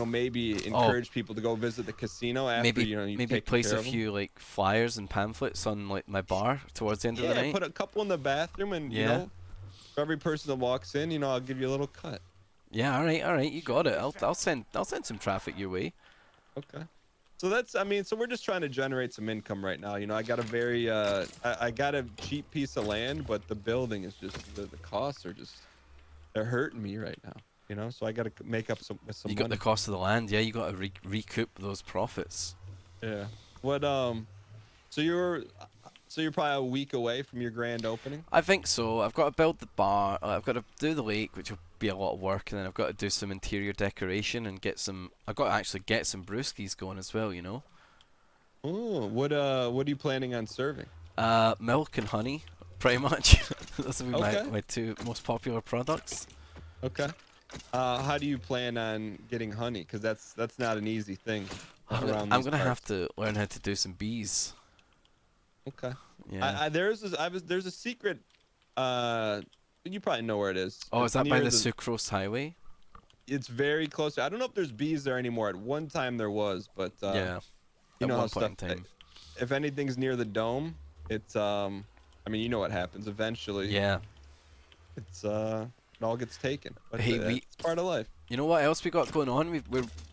maybe encourage people to go visit the casino after maybe you maybe take place care a of 'em. few like flyers and pamphlets on like my bar towards the end of the Yeah, night. put a couple in the bathroom, and Yeah. for every person that walks in, I'll give you a little cut. Yeah, all right, you got it. I'll send some traffic your way. Okay. So so we're just trying to generate some income right now. I got a very I got a cheap piece of land, but the building is just the costs are just they're hurting me right now. So I got to make up some You got money. the cost of the land. Yeah, you got to recoup those profits. Yeah. What so you're probably a week away from your grand opening? I think so. I've got to build the bar. I've got to do the lake, which will be a lot of work, and then I've got to do some interior decoration and get some. I've got to actually get some brewskis going as well. Oh, what are you planning on serving? Milk and honey, pretty much. Those will be Okay. my two most popular products. Okay. How do you plan on getting honey? Because that's not an easy thing around I'm these gonna have parts. to learn how to do some bees. Okay. Yeah. There's a secret. You probably know where it is. Oh, It's is that by near the Sucrose Highway? It's very close. I don't know if there's bees there anymore. At one time there was, but Yeah. you At know how one point in stuff. time. If anything's near the dome, it's I mean, you know what happens eventually. Yeah. It's it all gets taken. But Hey, it's part of life. You know what else we got going on?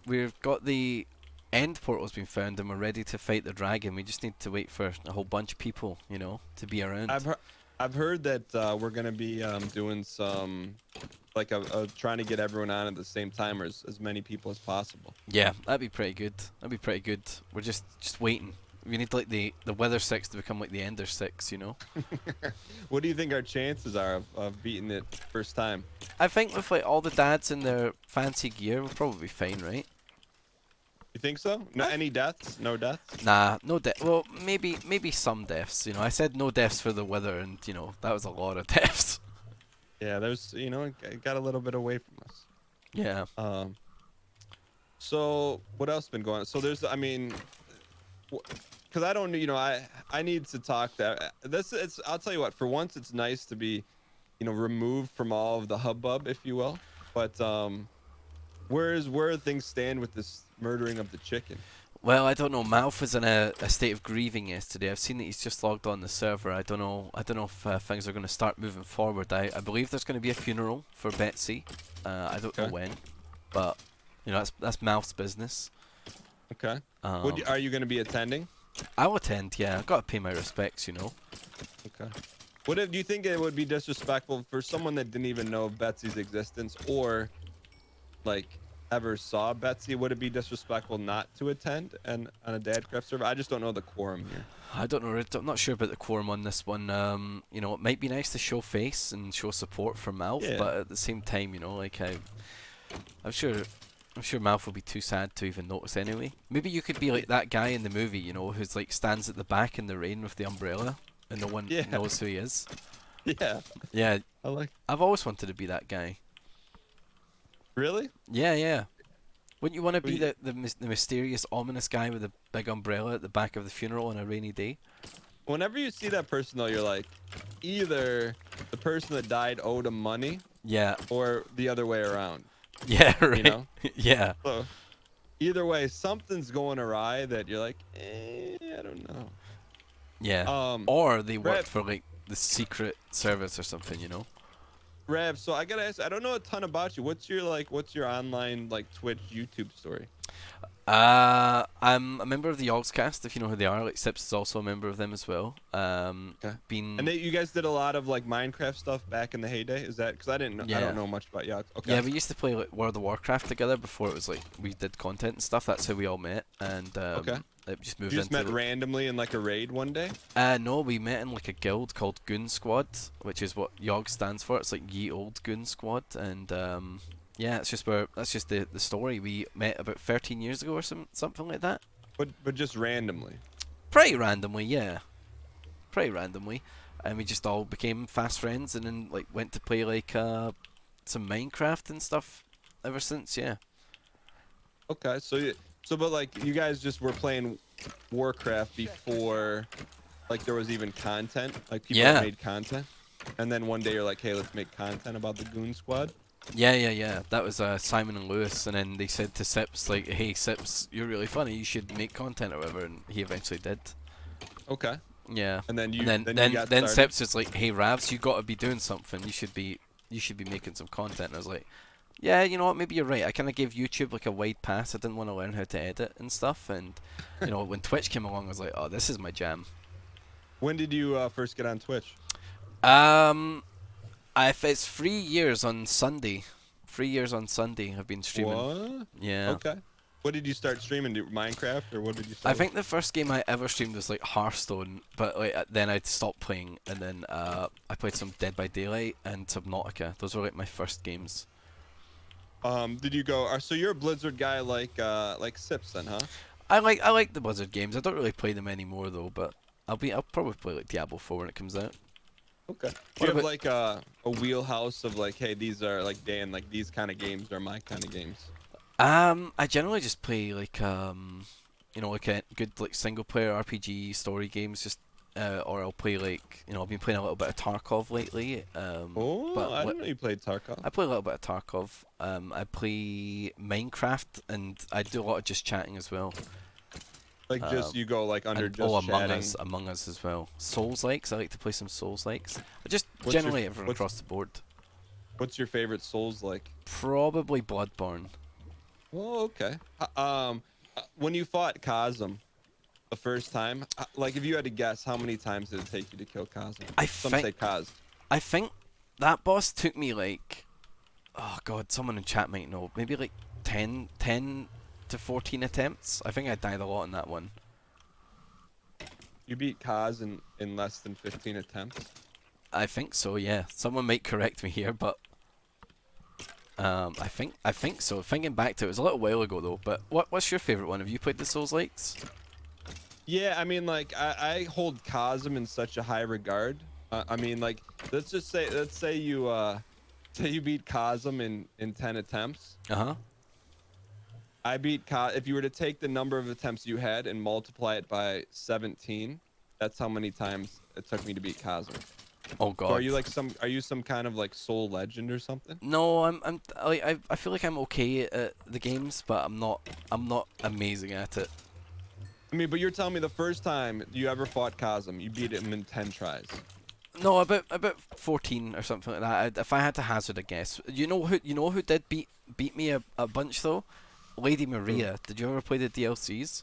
We've got the end portal's been found and we're ready to fight the dragon. We just need to wait for a whole bunch of people, to be around. I've heard that we're gonna be doing some like trying to get everyone on at the same time, or as many people as possible. Yeah, that'd be pretty good. We're just waiting. We need like the Weather Six to become like the Ender Six, What do you think our chances are of beating it first time? I think with like all the dads in their fancy gear, we'll probably be fine, right? You think so? No, any deaths? No deaths? Nah, no death. Well, maybe some deaths. I said no deaths for the weather, and that was a lot of deaths. Yeah, there's it got a little bit away from us. Yeah. So what else been going on? So there's, because I don't, I need to talk that. I'll tell you what. For once, it's nice to be, removed from all of the hubbub, if you will. But where things stand with this murdering of the chicken? Well, I don't know. Malf was in a state of grieving yesterday. I've seen that he's just logged on the server. I don't know if things are going to start moving forward. I believe there's going to be a funeral for Betsy. I don't know when, but that's Malf's business. Okay. Are you going to be attending? I'll attend. Yeah, I've got to pay my respects. Okay. Do you think it would be disrespectful for someone that didn't even know of Betsy's existence or like ever saw Betsy? Would it be disrespectful not to attend on a Dadcraft server? I just don't know the quorum here. I don't know. I'm not sure about the quorum on this one. It might be nice to show face and show support for Malf, Yeah. but at the same time, I'm sure Malf will be too sad to even notice anyway. Maybe you could be like that guy in the movie, who's like stands at the back in the rain with the umbrella and no one knows who he is. Yeah. Yeah. I've always wanted to be that guy. Really? Yeah. Wouldn't you want to be the mysterious, ominous guy with the big umbrella at the back of the funeral on a rainy day? Whenever you see that person, though, you're like, either the person that died owed him money, or the other way around. Yeah, right. Yeah. So, either way, something's going awry that you're like, I don't know. Yeah. Or they work for like the secret service or something, Rav, so I gotta ask, I don't know a ton about you. What's your online like Twitch, YouTube story? I'm a member of the Yogscast, if you know who they are. Like Sips is also a member of them as well. Okay. And you guys did a lot of like Minecraft stuff back in the heyday. Is that because I didn't know? I don't know much about Yogs. Okay. Yeah, we used to play like World of Warcraft together before it was like we did content and stuff. That's how we all met, and it just moved. You just met randomly in like a raid one day? No, we met in like a guild called Goon Squad, which is what Yog stands for. It's like Ye Old Goon Squad, and yeah, that's just the story. We met about 13 years ago or something like that. But just randomly. Pretty randomly, yeah. Pretty randomly, and we just all became fast friends, and then like went to play like some Minecraft and stuff ever since. Yeah. Okay, but like you guys just were playing Warcraft before like there was even content, like people made content, and then one day you're like, hey, let's make content about the Goon Squad. Yeah. That was Simon and Lewis, and then they said to Sips like, "Hey Sips, you're really funny. You should make content or whatever," and he eventually did. Okay. Yeah. And then And then you got then started. Sips is like, "Hey Ravs, you got to be doing something. You should be making some content." And I was like, "Yeah, you know what? Maybe you're right. I kind of gave YouTube like a wide pass. I didn't want to learn how to edit and stuff, and when Twitch came along, I was like, oh, this is my jam." When did you first get on Twitch? If it's 3 years on Sunday, 3 years on Sunday, I've been streaming. What? Yeah. Okay. What did you start streaming? Minecraft, or what did you I start? think the first game I ever streamed was like Hearthstone, but like then I stopped playing, and then I played some Dead by Daylight and Subnautica. Those were like my first games. Did you go? So you're a Blizzard guy, like Sips, then, huh? I like the Blizzard games. I don't really play them anymore though, but I'll probably play like Diablo 4 when it comes out. Okay. Do What you have about- like a wheelhouse of like, hey, these are like Dan, like these kind of games are my kind of games? I generally just play like like a good like single player RPG story games, just or I'll play like I've been playing a little bit of Tarkov lately. Oh, I didn't know you played Tarkov. I play a little bit of Tarkov. I play Minecraft, and I do a lot of just chatting as well. Like just you go like under And, just Among chatting. Us, Among Us as well. Souls likes. I like to play some Souls likes. Just What's your- generally everyone what's- across the board. What's your favorite Souls like? Probably Bloodborne. Oh, okay. When you fought Cosm the first time, like if you had to guess, how many times did it take you to kill Cosm? Some say Cos. I think that boss took me like, oh god, someone in chat might know, maybe like 10 to 14 attempts. I think I died a lot in that one. You beat Cos in less than 15 attempts. I think so, yeah. Someone might correct me here, but I think so. Thinking back to it, was a little while ago though. But what's your favorite one? Have you played the Souls likes? Yeah, I mean, like I hold Cosm in such a high regard. I mean, like let's say you beat Cosm in 10 attempts. Uh-huh. I beat if you were to take the number of attempts you had and multiply it by 17, that's how many times it took me to beat Cosm. Oh god. So are you some kind of like soul legend or something? No, I feel like I'm okay at the games, but I'm not amazing at it. I mean, but you're telling me the first time you ever fought Cosm, you beat him in 10 tries. No, about 14 or something like that. If I had to hazard a guess, you know who did beat me a bunch though? Lady Maria. Did you ever play the DLCs?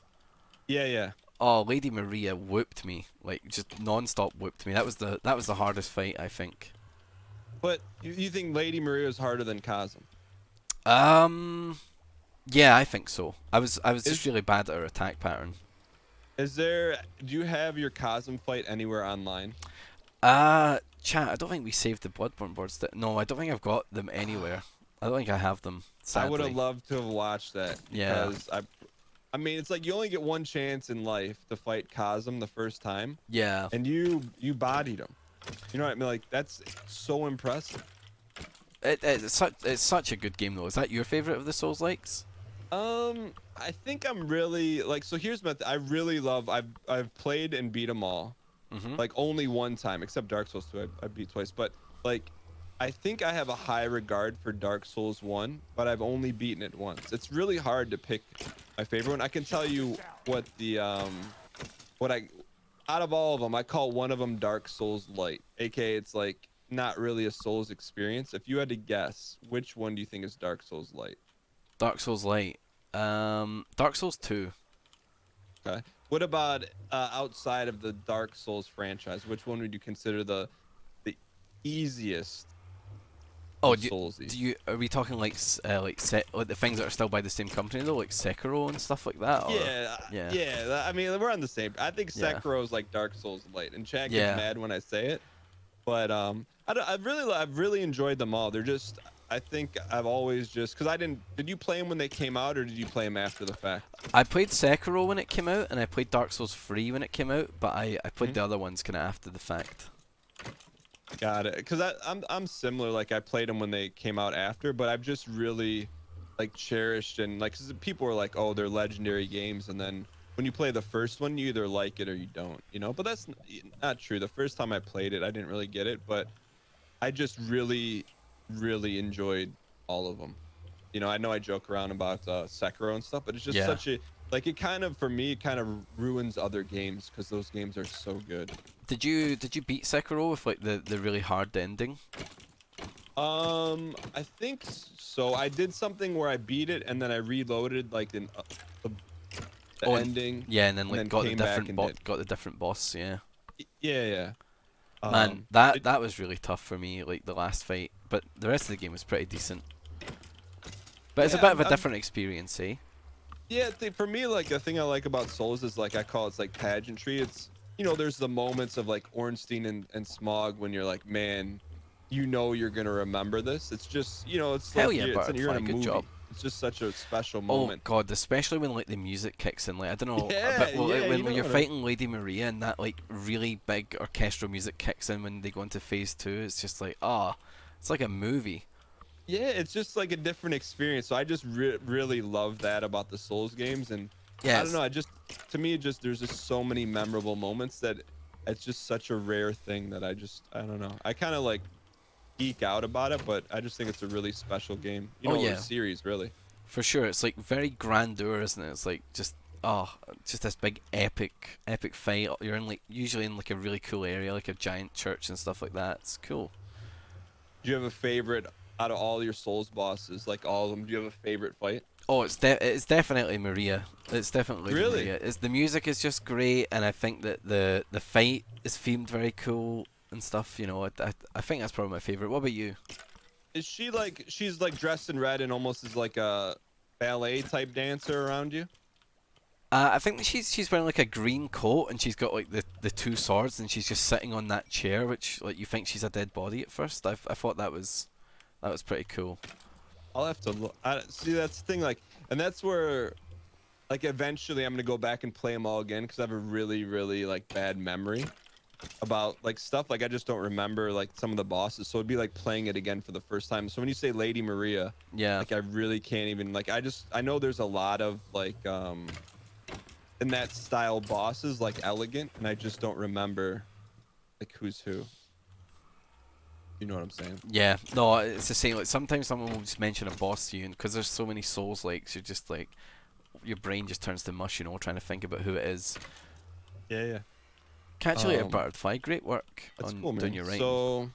Yeah. Oh, Lady Maria whooped me, like just non-stop whooped me. That was the hardest fight, I think. But you think Lady Maria is harder than Cosm? Yeah, I think so. I was just really bad at her attack pattern. Do you have your Cosm fight anywhere online? Chat, I don't think we saved the Bloodborne boards. No, I don't think I've got them anywhere. I don't think I have them. Sadly. I would have loved to have watched that. Yeah. Because I mean, it's like you only get one chance in life to fight Cosm the first time. Yeah. And you bodied him. You know what I mean? Like that's so impressive. It's such a good game though. Is that your favorite of the Souls likes? I think I'm really like. So here's my. I really love. I've played and beat them all. Like only one time, except Dark Souls 2. I beat twice, but like. I think I have a high regard for Dark Souls 1, but I've only beaten it once. It's really hard to pick my favorite one. I can tell you what the out of all of them, I call one of them Dark Souls Light, aka it's like not really a Souls experience. If you had to guess, which one do you think is Dark Souls Light? Dark Souls Light. Dark Souls 2. Okay. What about outside of the Dark Souls franchise? Which one would you consider the easiest? Oh, are we talking like like the things that are still by the same company though, like Sekiro and stuff like that? Or? Yeah. I mean, we're on the same. I think Sekiro is like Dark Souls Light, and Chad gets mad when I say it. But I've really enjoyed them all. They're just. I think I've always just because I didn't. Did you play them when they came out, or did you play them after the fact? I played Sekiro when it came out, and I played Dark Souls 3 when it came out, but I played the other ones kind of after the fact. Got it. Because I'm similar. Like I played them when they came out after, but I've just really like cherished and like cause people were like, oh, they're legendary games, and then when you play the first one, you either like it or you don't, you know. But that's not true. The first time I played it, I didn't really get it, but I just really enjoyed all of them. You know, I know I joke around about Sekiro and stuff, but it's just Yeah. such a like it kind of for me it kind of ruins other games because those games are so good. Did you beat Sekiro with like the really hard ending? I think so. I did something where I beat it and then I reloaded like the, the Oh, ending. yeah, and then like got the came back different and did. got the different boss. Yeah. Yeah, yeah. Man, that was really tough for me, like the last fight. But the rest of the game was pretty decent. But it's a Yeah, bit of a different experience, eh? Yeah, for me, like the thing I like about Souls is like I call it's like pageantry. It's you know, there's the moments of like Ornstein and Smog when you're like, man, you know, you're gonna remember this. It's just you know, it's Hell like yeah, you're in Butterfly, a good movie. job. It's just such a special Oh moment. god, especially when like the music kicks in, like I don't know, Yeah, but well, like, yeah, when, you when know you're what fighting Lady Maria and that like really big orchestral music kicks in when they go into phase 2, it's just like it's like a movie. Yeah, it's just like a different experience. So I just really love that about the Souls games, and I don't Yes. know. I just to me, it just there's just so many memorable moments that it's just such a rare thing that I don't know. I kind of like geek out about it, but I just think it's a really special game. You Oh know, or yeah, series really. for sure. It's like very grandeur, isn't it? It's like just this big epic fight. You're in like usually in like a really cool area, like a giant church and stuff like that. It's cool. Do you have a favorite out of all your Souls bosses? Like all of them, do you have a favorite fight? Oh, it's definitely Maria. It's definitely Really? Maria. It's the music is just great, and I think that the fight is themed very cool and stuff. You know, I think that's probably my favorite. What about you? Is she like she's like dressed in red and almost is like a ballet type dancer around you? I think that she's wearing like a green coat, and she's got like the two swords, and she's just sitting on that chair, which like you think she's a dead body at first. I thought that was pretty cool. I'll have to look. See, that's the thing. Like, and that's where, like, eventually I'm gonna go back and play them all again because I have a really like bad memory about like stuff. Like, I just don't remember like some of the bosses. So it'd be like playing it again for the first time. So when you say Lady Maria, Yeah. like I really can't even like. I know there's a lot of like in that style bosses like Elegant, and I just don't remember like who's who. You know what I'm saying? Yeah, no, it's the same. Like sometimes someone will just mention a boss to you, and because there's so many Souls likes, you're just like, your brain just turns to mush, you know, trying to think about who it is. Yeah, yeah. Catch you later, Butterfly. Great work That's on cool, man. doing your writing. So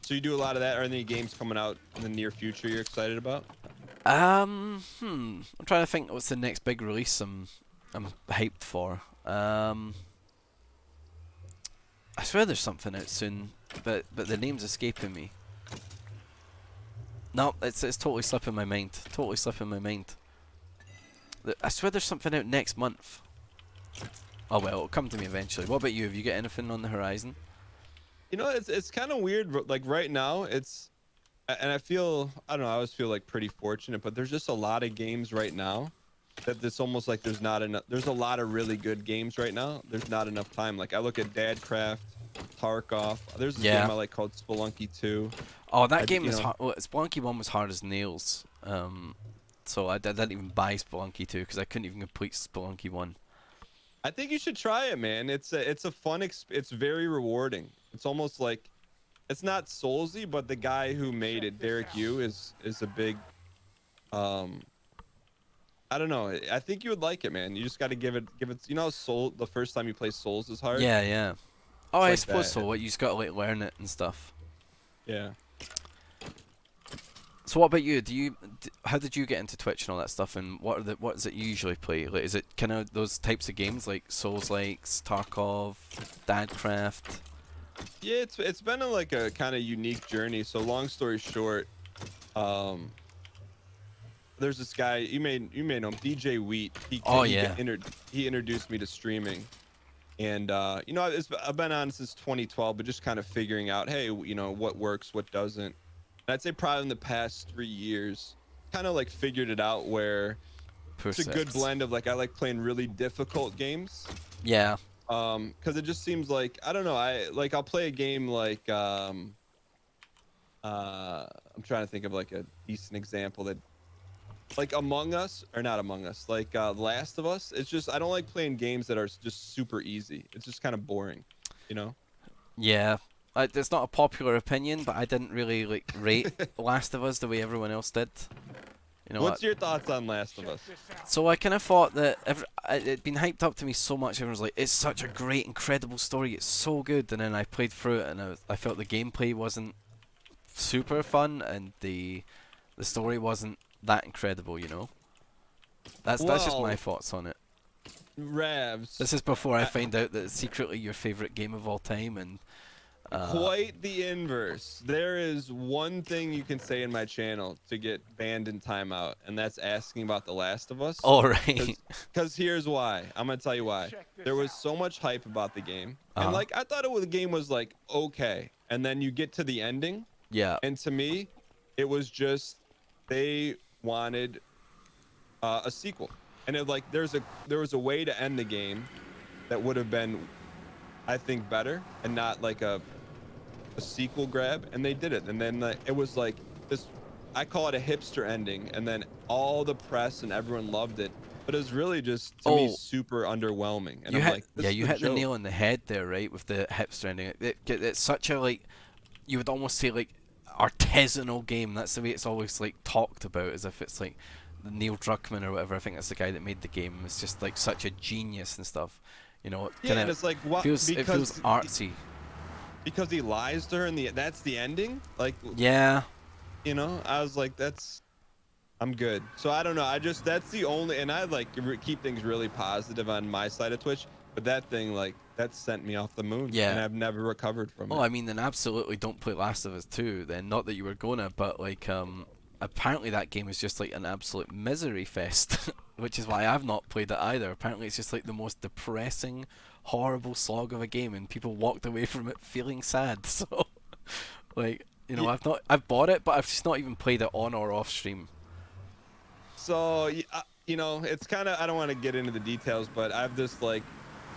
you do a lot of that. Are there any games coming out in the near future you're excited about? I'm trying to think what's the next big release I'm hyped for. I swear there's something out soon, but the name's escaping me. No, it's totally slipping my mind. Totally slipping my mind. I swear there's something out next month. Oh well, it'll come to me eventually. What about you? Have you got anything on the horizon? You know, it's kind of weird. Like right now, and I don't know. I always feel like pretty fortunate, but there's just a lot of games right now that it's almost like there's not enough. There's a lot of really good games right now. There's not enough time. Like I look at Dadcraft, Tarkov. There's this game I like called Spelunky 2. Oh, that game was hard. Well, Spelunky 1 was hard as nails. So I didn't even buy Spelunky 2 because I couldn't even complete Spelunky 1. I think you should try it, man. It's a fun. It's very rewarding. It's almost like, it's not Soulsy, but the guy who made it, Derek Yu, is a big. I don't know. I think you would like it, man. You just got to give it. You know, Soul. The first time you play Souls is hard. Yeah, yeah. Oh, It's I like suppose that. so. You just got to like learn it and stuff. Yeah. So what about you? How did you get into Twitch and all that stuff? And what is it you usually play? Like, is it kind of those types of games like Souls likes, Tarkov, Dadcraft? Yeah, it's been like a kind of unique journey. So long story short, there's this guy you may know him, DJ Wheat. He introduced me to streaming, and you know I've been on since 2012, but just kind of figuring out, hey, you know what works, what doesn't. And I'd say probably in the past 3 years, kind of like figured it out where it's a good blend of like I like playing really difficult games. Yeah. Because it just seems like I don't know. I'll play a game like I'm trying to think of like a decent example that like Among Us or not Among Us, like Last of Us. It's just I don't like playing games that are just super easy. It's just kind of boring, you know. Yeah. It's not a popular opinion, but I didn't really like rate Last of Us the way everyone else did. You know, What's your thoughts on Last of Us? so I kind of thought that it'd been hyped up to me so much. Everyone was like, "It's such a great, incredible story. It's so good." And then I played through it, and I felt the gameplay wasn't super fun, and the story wasn't that incredible. You know, that's just my Well, thoughts on it. Ravs. This is before I find out that it's secretly your favorite game of all time, and Quite the inverse. There is one thing you can say in my channel to get banned in timeout, and that's asking about The Last of Us. all right. Because here's why. I'm gonna tell you why. There was so much hype about the game, and like I thought the game was like okay, and then you get to the ending, Yeah. and to me, it was just they wanted a sequel, and it like there was a way to end the game that would have been, I think, better and not like a sequel grab, and they did it. And then it was like this, I call it a hipster ending, and then all the press and everyone loved it, but it was really just to me super underwhelming. And You I'm hit, like, this yeah, is you the hit the joke. nail on the head there, right, with the hipster ending. It's such a like, you would almost say like artisanal game. That's the way it's always like talked about, as if it's like the Neil Druckmann or whatever. I think that's the guy that made the game. It's just like such a genius and stuff. You know, it Yeah, kinda and it's like what feels it feels because artsy. because he lies to her, and that's the ending. Like, Yeah. you know, I was like, I'm good. So I don't know. That's the only, and I like keep things really positive on my side of Twitch, but that thing like that sent me off the moon. Yeah. And I've never recovered from Oh, it. I mean, then absolutely don't play Last of Us 2 then. Not that you were gonna, but like apparently that game is just like an absolute misery fest, which is why I've not played it either. Apparently it's just like the most depressing, horrible slog of a game, and people walked away from it feeling sad. So like, you know, I've bought it, but I've just not even played it on or off stream. So you know, it's kind of, I don't want to get into the details, but I have this like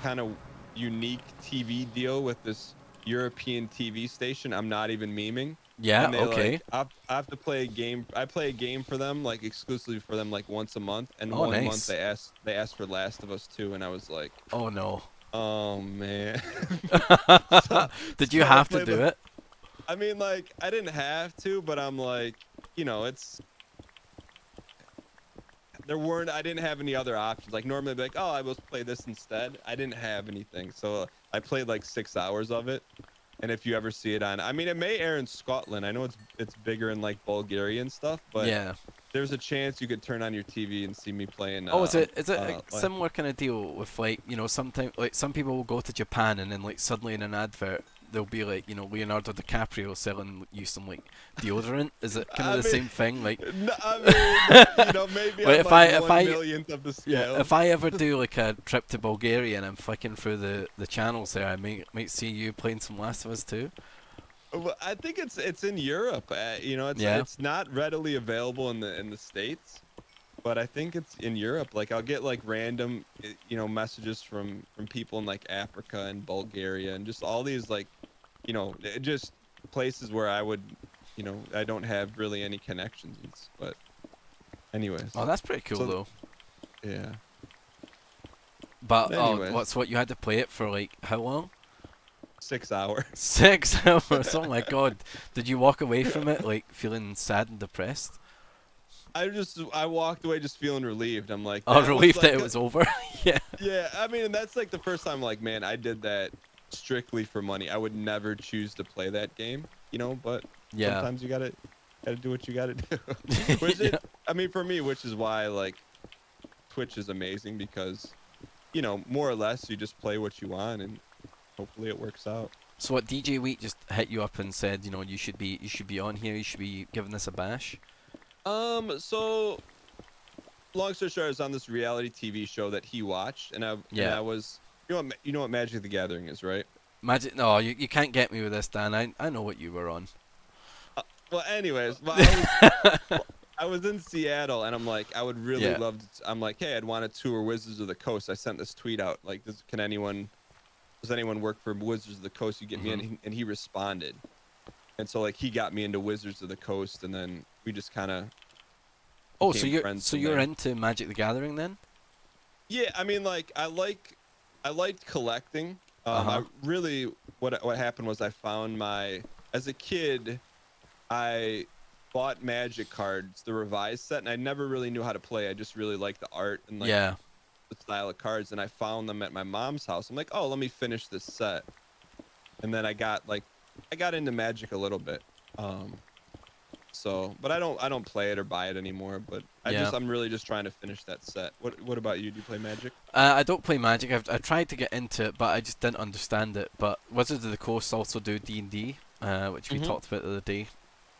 kind of unique TV deal with this European TV station. I'm not even memeing. Yeah, And they, okay. Like, I have to play a game. I play a game for them, like exclusively for them, like once a month. And Oh, one nice. month they asked for Last of Us 2, and I was like, Oh no. oh man. Did you So I have to played do the- it? I mean, like, I didn't have to, but I'm like, you know, I didn't have any other options. Like normally I'd be like, oh, I will play this instead. I didn't have anything. So I played like 6 hours of it. And if you ever see it on, I mean, it may air in Scotland. I know it's bigger in like Bulgaria and stuff, but Yeah. there's a chance you could turn on your TV and see me playing. Oh, is it a like- similar kind of deal with like, you know, sometimes like some people will go to Japan and then like suddenly in an advert there'll be like, you know, Leonardo DiCaprio selling you some like deodorant? Is it kind of I the mean, same thing? Like, No, I mean, you know, maybe Wait, I'm if like I- 1/millionth of the scale. yeah, if I ever do like a trip to Bulgaria and I'm flicking through the channels there, I might see you playing some Last of Us 2. Well, I think it's in Europe. You know, it's not readily available in the States, but I think it's in Europe. Like I'll get like random, you know, messages from people in like Africa and Bulgaria and just all these like, you know, just places where I would, you know, I don't have really any connections. But anyways. Oh, that's pretty cool So- though. Yeah. But anyways. what's what you had to play it for like how long? 6 hours. 6 hours. Oh my god. Did you walk away from it like feeling sad and depressed? I walked away just feeling relieved. I'm like, Oh, that was, relieved like, that it was over. Yeah. Yeah, I mean, that's like the first time, like, man, I did that strictly for money. I would never choose to play that game, you know, but Yeah. sometimes you gotta do what you gotta do. Which is, I mean, for me, which is why, like, Twitch is amazing because, you know, more or less you just play what you want and hopefully it works out. So what, DJ Wheat just hit you up and said, you know, you should be on here, you should be giving this a bash? So long story short, I was on this reality TV show that he watched, and I was, you know what Magic the Gathering is, right? Magic? No, you can't get me with this, Dan. I know what you were on. Well, anyways, I was in Seattle, and I'm like, I would really love to. I'm like, hey, I'd want to tour Wizards of the Coast. I sent this tweet out, like, does anyone work for Wizards of the Coast? You get me in, and he responded, and so like he got me into Wizards of the Coast, and then we just kind of. Oh, so you're into Magic the Gathering then? Yeah, I mean, like I liked collecting. I really what happened was I found as a kid, I bought Magic cards, the revised set, and I never really knew how to play. I just really liked the art and like Yeah. the style of cards, and I found them at my mom's house. I'm like, oh, let me finish this set, and then I got into Magic a little bit. So, but I don't play it or buy it anymore. But I'm really just trying to finish that set. What about you? Do you play Magic? I don't play Magic. I tried to get into it, but I just didn't understand it. But Wizards of the Coast also do D&D, which we talked about the other day.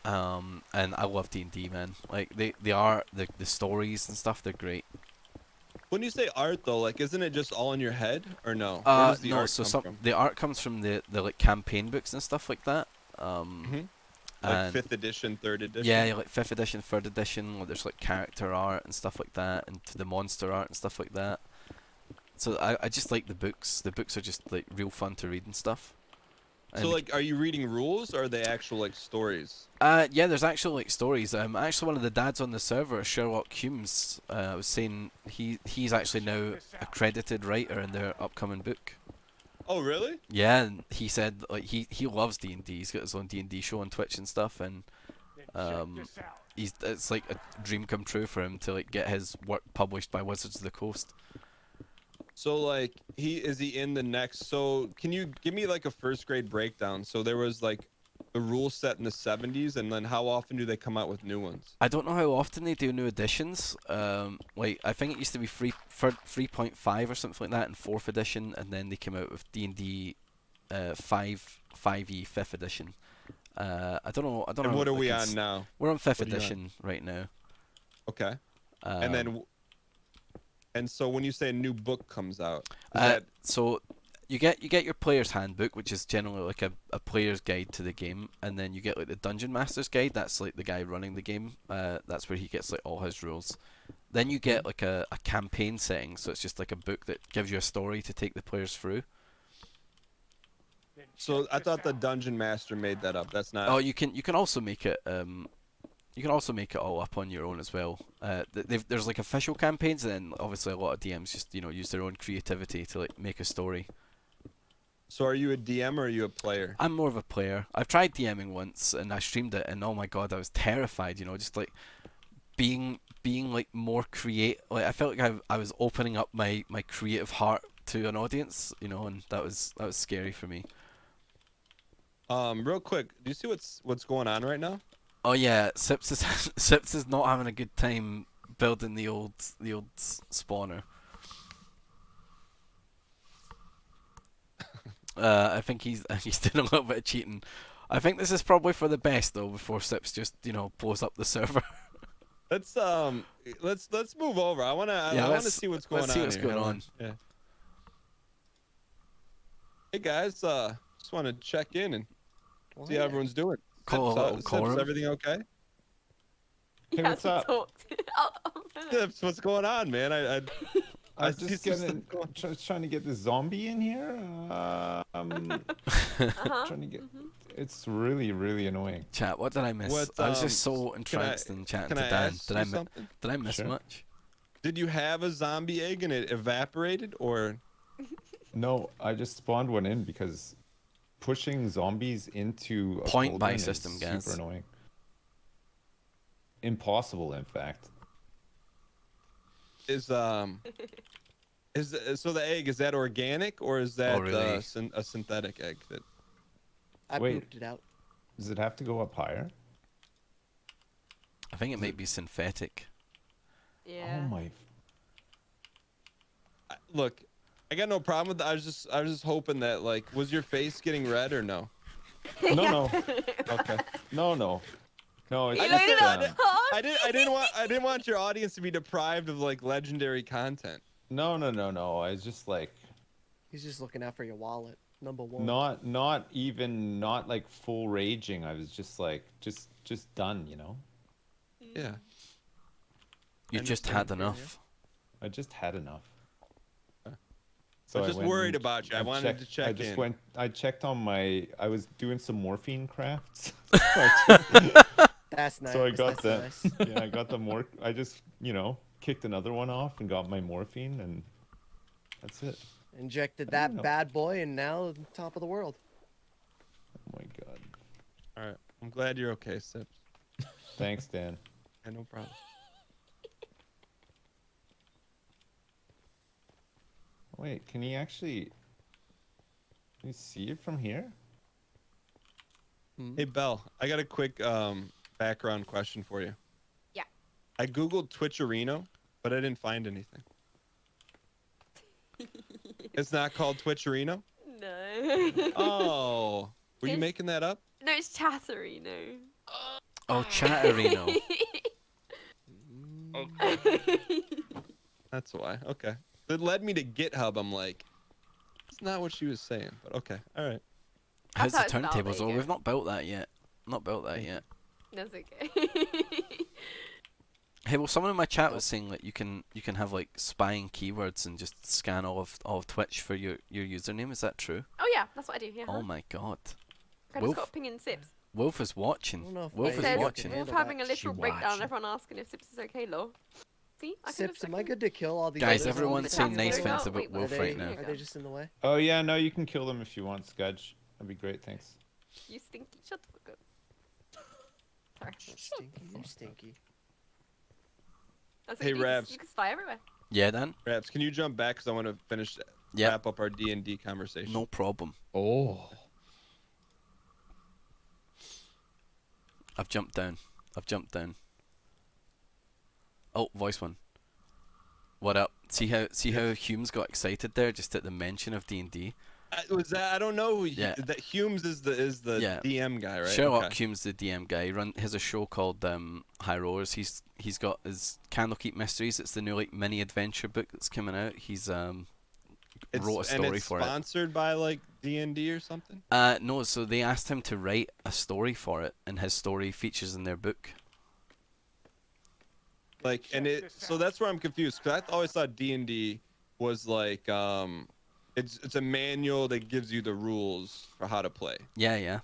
And I love D&D, man. Like the art, the stories and stuff, they're great. When you say art though, like isn't it just all in your head or no? Where does the no, art so come from? the art comes from the like campaign books and stuff like that. Like 5th edition, 3rd edition. Yeah, like 5th edition, 3rd edition. Where there's like character art and stuff like that, and the monster art and stuff like that. So I just like the books. The books are just like real fun to read and stuff. So like, are you reading rules or are they actual like stories? Yeah, there's actual like stories. Actually, one of the dads on the server, Sherlock Humes, was saying he's actually now a credited writer in their upcoming book. Oh really? Yeah, and he said like he loves D&D. He's got his own D&D show on Twitch and stuff, and it's like a dream come true for him to like get his work published by Wizards of the Coast. So like is he in the next? So can you give me like a first grade breakdown? So there was like the rule set in the 70s, and then how often do they come out with new ones? I don't know how often they do new editions. Like I think it used to be 3.5 or something like that in 4th edition, and then they came out with D&D 5e 5th edition. I don't know. And what are we on now? We're on 5th edition right now. Okay. And so when you say a new book comes out, so you get your player's handbook, which is generally like a player's guide to the game, and then you get like the dungeon master's guide. That's like the guy running the game. That's where he gets like all his rules. Then you get like a campaign setting, so it's just like a book that gives you a story to take the players through. So I thought the dungeon master made that up. That's not. Oh, you can also make it. You can also make it all up on your own as well. There's like official campaigns, and then obviously a lot of DMs just use their own creativity to like make a story. So are you a DM or are you a player? I'm more of a player. I've tried DMing once and I streamed it, and oh my god, I was terrified. Just like being like more create. Like I felt like I was opening up my creative heart to an audience, and that was scary for me. Real quick, do you see what's going on right now? Oh yeah, Sips is not having a good time building the old spawner. I think he's doing a little bit of cheating. I think this is probably for the best though, before Sips just blows up the server. Let's move over. I wanna see what's going on. Let's see what's going on. Yeah. Hey guys, just want to check in and see how everyone's doing. Sips, everything okay? Hey, what's up? Sips, what's going on, man? I just trying to get the zombie in here. Trying to get. It's really, really annoying. Chat, what did I miss? I was just so entranced in chatting to Dan. Did I miss much? Did you have a zombie egg and it evaporated, or? No, I just spawned one in because pushing zombies into a point buy cauldron system, is guys. super annoying. Impossible, in fact. So the egg, is that organic or is that really? A synthetic egg? That I pooped it out. Does it have to go up higher? I think it might be synthetic. Yeah. Oh my. Look, I got no problem with that. I was just hoping that, like, was your face getting red or no? No. Okay. No. It's I didn't want your audience to be deprived of like legendary content. No. I was just like. He's just looking out for your wallet. Number one. Not like full raging. I was just like, just done, Yeah. You just had enough. I just had enough. So I was just worried about you. I wanted to check in. I checked on I was doing some morphine crafts. That's nice. So I got that. Nice. Yeah, I got the I just, kicked another one off and got my morphine, and that's it. Injected I don't that know. bad boy, and now top of the world. Oh my god. All right. I'm glad you're okay, Sips. Thanks, Dan. Yeah, no problem. Wait, can you actually? Can you see it from here? Hey, Belle, I got a quick background question for you. Yeah. I googled Twitcherino, but I didn't find anything. It's not called Twitcherino? No. Oh, were you It's- making that up? No, it's Chatterino. Oh, Chatterino. That's why. Okay. It led me to GitHub. I'm like, it's not what she was saying, but okay. All right. How's That's the how it's spelled, turntables? there Oh, you we've go. not built that yet. Not built that Thank yet. That's okay. Hey, well, someone in my chat was saying that you can have like spying keywords and just scan all of Twitch for your username. Is that true? Oh yeah, that's what I do. Yeah. Oh my god. I just Wolf, got pinging Sips. Wolf is watching. I don't know if Wolf my is Says watching. handle Wolf having a that. literal She breakdown. watching. Everyone asking if Sips is okay, lol. See, I can Sips, just, am I good to kill all these Guys, others on everyone's the saying chat nice today? things Oh, about wait, Wolf Are right they, now. are they just in the way? Oh yeah, no, you can kill them if you want, Skudge. That'd be great, thanks. You stinky. Shut the fuck up. Sorry. Stinky, you stinky. That's Hey, okay, you Ravs. You can spy everywhere. Yeah, Dan. Raps, can you jump back? Because I want to finish, Yeah. wrap up our D&D conversation. No problem. Oh. I've jumped down. I've jumped down. Oh, voice one. What up? See how Humes got excited there just at the mention of D&D. Was that? I don't know. Who Yeah. That Humes is the Yeah. DM guy, right? Sherlock Okay. Humes, the DM guy, has a show called High Rollers. He's got his Candlekeep Mysteries. It's the new like mini adventure book that's coming out. He's wrote a story it's for it. sponsored by like D&D or something. No, so they asked him to write a story for it, and his story features in their book. Like, and Check it. this So out. that's where I'm confused. Cause I always thought D&D was like it's a manual that gives you the rules for how to play. Yeah, yeah.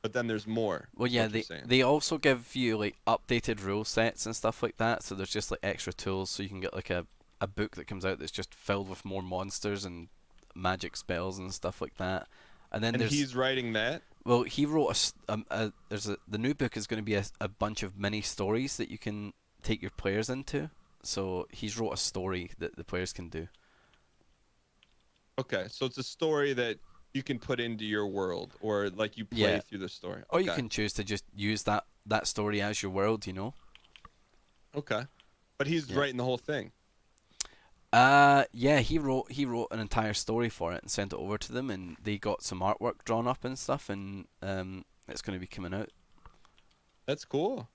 But then there's more. Well, is yeah, what you're saying. they also give you like updated rule sets and stuff like that. So there's just like extra tools, so you can get like a book that comes out that's just filled with more monsters and magic spells and stuff like that. And then And there's he's writing that. well, he wrote the new book is going to be a bunch of mini stories that you can take your players into. So he's wrote a story that the players can do. Okay, so it's a story that you can put into your world, or like you play Yeah. through the story. Or you Okay. can choose to just use that story as your world, you know. Okay, but he's Yeah. writing the whole thing. Yeah, he wrote an entire story for it and sent it over to them, and they got some artwork drawn up and stuff, and it's going to be coming out. That's cool.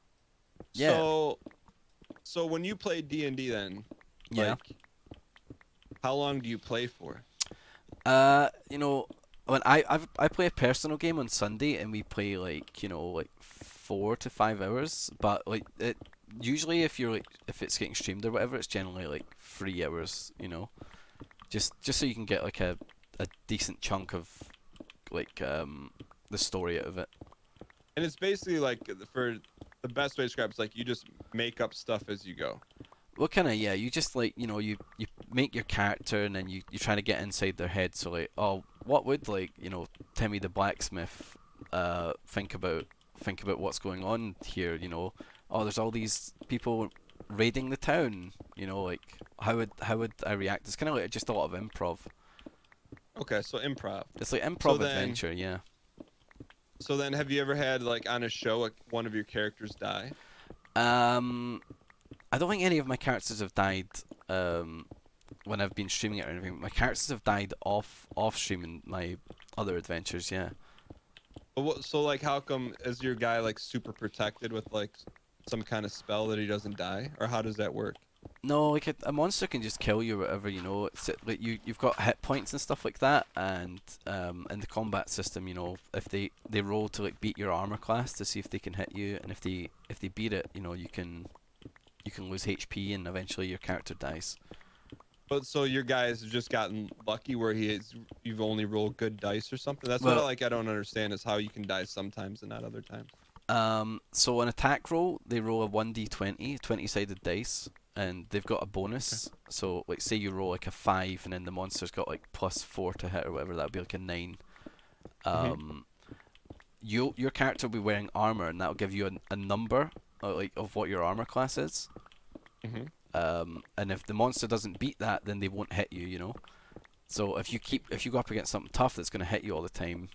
Yeah. So when you play D&D, then, Yeah. like, how long do you play for? You know, when I play a personal game on Sunday, and we play like 4 to 5 hours, but like it usually if it's getting streamed or whatever, it's generally like 3 hours, you know, just so you can get like a decent chunk of like the story out of it. And it's basically like, for the best way to describe it, it's like you just make up stuff as you go. Well, kind of, yeah. You just like you make your character, and then you try to get inside their head. So like, oh, what would like Timmy the blacksmith think about what's going on here? You know, oh, there's all these people raiding the town. You know, like how would I react? It's kind of like just a lot of improv. Okay, so improv. It's like improv then- adventure, yeah. So then, have you ever had, like, on a show, like, one of your characters die? I don't think any of my characters have died when I've been streaming it or anything. My characters have died off streaming my other adventures, yeah. But so, like, how come is your guy, like, super protected with, like, some kind of spell that he doesn't die? Or how does that work? No, like a monster can just kill you, or whatever, you know. It's like you've got hit points and stuff like that, and in the combat system, you know, if they roll to like beat your armor class to see if they can hit you, and if they beat it, you know, you can lose HP, and eventually your character dies. But so your guys have just gotten lucky where you've only rolled good dice or something? That's what Well- I don't understand, is how you can die sometimes and not other times. So an attack roll, they roll a 1d20, 20-sided dice, and they've got a bonus. So like say you roll like a 5 and then the monster's got like +4 to hit or whatever, that'd be like a 9. Your character will be wearing armor, and that'll give you a number like of what your armor class is. And if the monster doesn't beat that, then they won't hit you. You know. So if you go up against something tough that's gonna hit you all the time,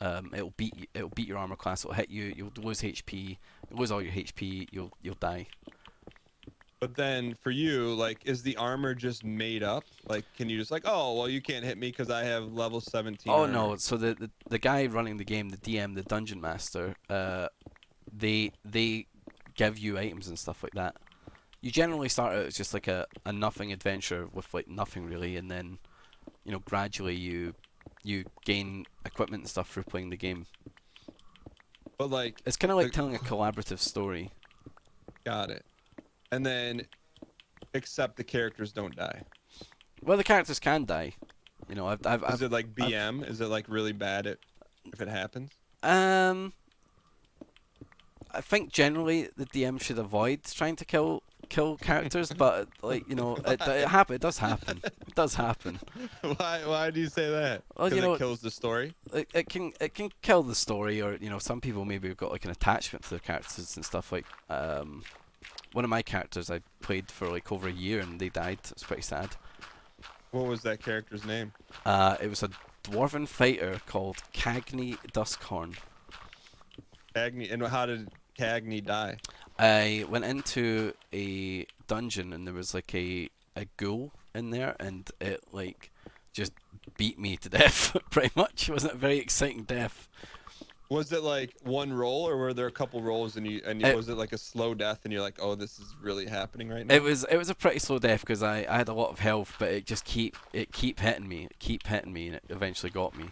it'll beat your armor class. It'll hit you. You'll lose HP. You'll lose all your HP. You'll die. But then for you, like, is the armor just made up? Like, can you just like, oh, well, you can't hit me because I have level 17 Oh armor. no! So the guy running the game, the DM, the dungeon master, they give you items and stuff like that. You generally start out as just like a nothing adventure with like nothing really, and then gradually you gain equipment and stuff through playing the game. But like, it's kind of like telling a collaborative story. Got it. And then, except the characters don't die. Well, the characters can die. Is it like BM? Is it like really bad if it happens? I think generally the DM should avoid trying to kill characters, but like it does happen. It does happen. Why do you say that? Well, Because it kills the story. It can kill the story, or some people maybe have got like an attachment to their characters and stuff. Like one of my characters I played for like over a year and they died. It's pretty sad. What was that character's name? It was a dwarven fighter called Cagney Duskhorn. Cagney, and how did Cagney die? I went into a dungeon and there was like a ghoul in there, and it like just beat me to death. Pretty much. It wasn't a very exciting death. Was it like one roll, or were there a couple rolls, and was it like a slow death, and you're like, oh, this is really happening right now? It was a pretty slow death because I had a lot of health, but it just keep hitting me, and it eventually got me.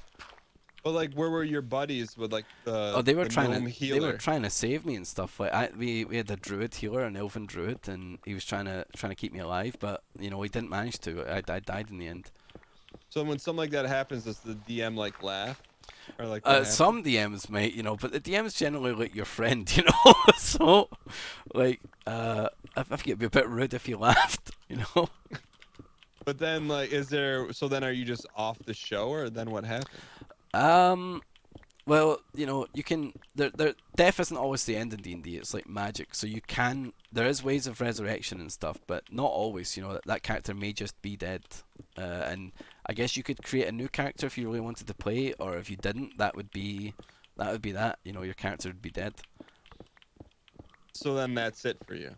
But like, where were your buddies with like the they were the trying gnome to healer? they were trying to save me and stuff. Like we had a druid healer, an elven druid, and he was trying to keep me alive, but he didn't manage to. I died in the end. So when something like that happens, does the DM like laugh? Or like some DMs might, but the DM's generally like your friend, so like I think it'd be a bit rude if you laughed, But then like, so then are you just off the show, or then what happens? Well, you can. Death isn't always the end in D&D. It's like magic, so there is ways of resurrection and stuff, but not always. That character may just be dead, and I guess you could create a new character if you really wanted to play, or if you didn't, that would be that. Your character would be dead. So then that's it for you.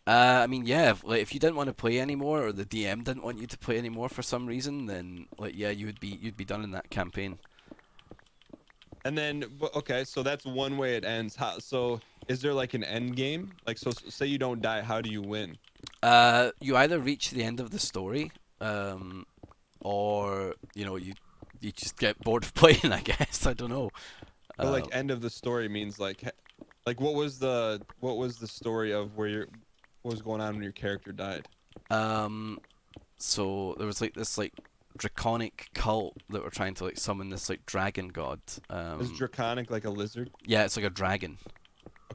I mean, yeah. If you didn't want to play anymore, or the DM didn't want you to play anymore for some reason, then you'd be done in that campaign. And then, okay, so that's one way it ends. So is there like an end game? Like, so say you don't die, how do you win? You either reach the end of the story, or you just get bored of playing. I guess I don't know. But like end of the story means like what was the story of what was going on when your character died? So there was like this like draconic cult that were trying to like summon this like dragon god. Is draconic like a lizard? Yeah, it's like a dragon.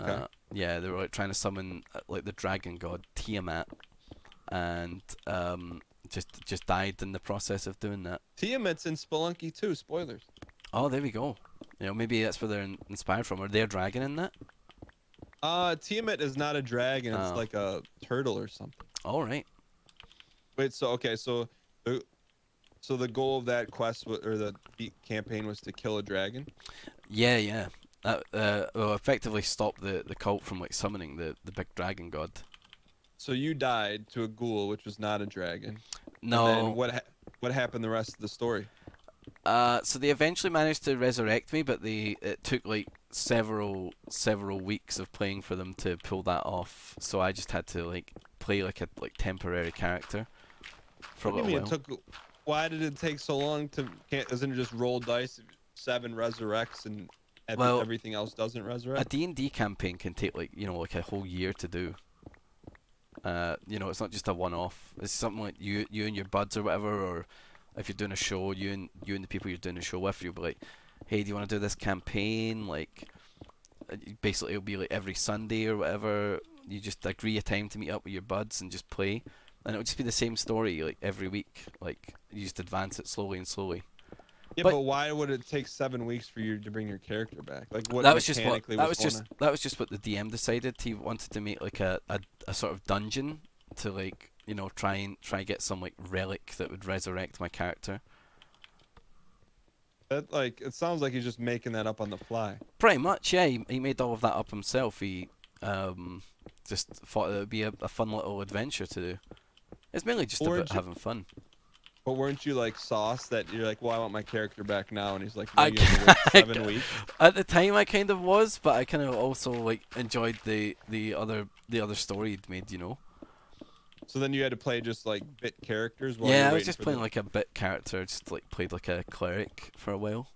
Okay. Yeah, they were like trying to summon like the dragon god Tiamat, and just died in the process of doing that. Tiamat's in Spelunky too. Spoilers. Oh, there we go. Maybe that's where they're inspired from. Are they a dragon in that? Tiamat is not a dragon. It's like a turtle or something. All right. Wait. So okay. So the goal of that quest or the campaign was to kill a dragon. Yeah. That will effectively stop the cult from like summoning the big dragon god. So you died to a ghoul, which was not a dragon. No. And then what happened the rest of the story? So they eventually managed to resurrect me, but it took like several weeks of playing for them to pull that off. So I just had to like play like a temporary character for a little while. Why did it take so long isn't it just roll dice, 7 resurrects and everything else doesn't resurrect? A D&D campaign can take like like a whole year to do. It's not just a one-off. It's something like you and your buds or whatever, or if you're doing a show, you and the people you're doing a show with, you'll be like, hey, do you want to do this campaign? Like, basically it'll be like every Sunday or whatever, you just agree a time to meet up with your buds and just play, and it'll just be the same story like every week. Like you just advance it slowly and slowly. Yeah, But- but why would it take 7 weeks for you to bring your character back? Like what That was just what mechanically that was going just on? that was just what the DM decided. He wanted to make like a sort of dungeon to like try and get some like relic that would resurrect my character. That like it sounds like he's just making that up on the fly. Pretty much, yeah. He made all of that up himself. He just thought it would be a fun little adventure to do. It's mainly just Or about ju- having fun. But weren't you like sauce that you're like, well, I want my character back now, and he's like, I no, you have to wait 7 weeks. At the time, I kind of was, but I kind of also like enjoyed the other story he'd made. So then you had to play just like bit characters. While Yeah, you're I was waiting just for playing the- like a bit character, just like played like a cleric for a while.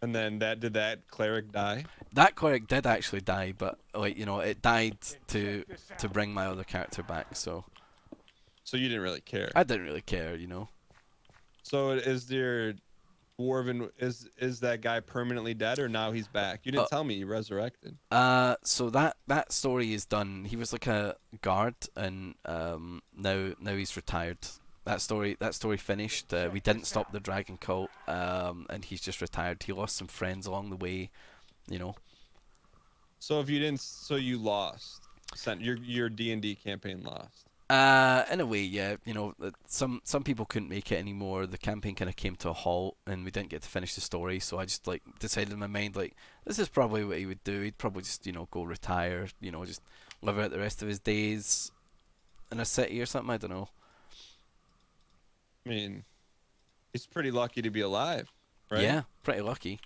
And then did that cleric die? That cleric did actually die, but like it died to bring my other character back. So So you didn't really care. I didn't really care. So is there dwarven? Is that guy permanently dead, or now he's back? You didn't tell me he resurrected. So that story is done. He was like a guard, and now he's retired. That story finished. We didn't stop the dragon cult, and he's just retired. He lost some friends along the way, So if you didn't, so you lost. Your D&D campaign lost. In a way, yeah. Some people couldn't make it anymore. The campaign kind of came to a halt, and we didn't get to finish the story. So I just like decided in my mind, like, this is probably what he would do. He'd probably just go retire. Just live out the rest of his days in a city or something. I don't know. I mean, he's pretty lucky to be alive, right? Yeah, pretty lucky.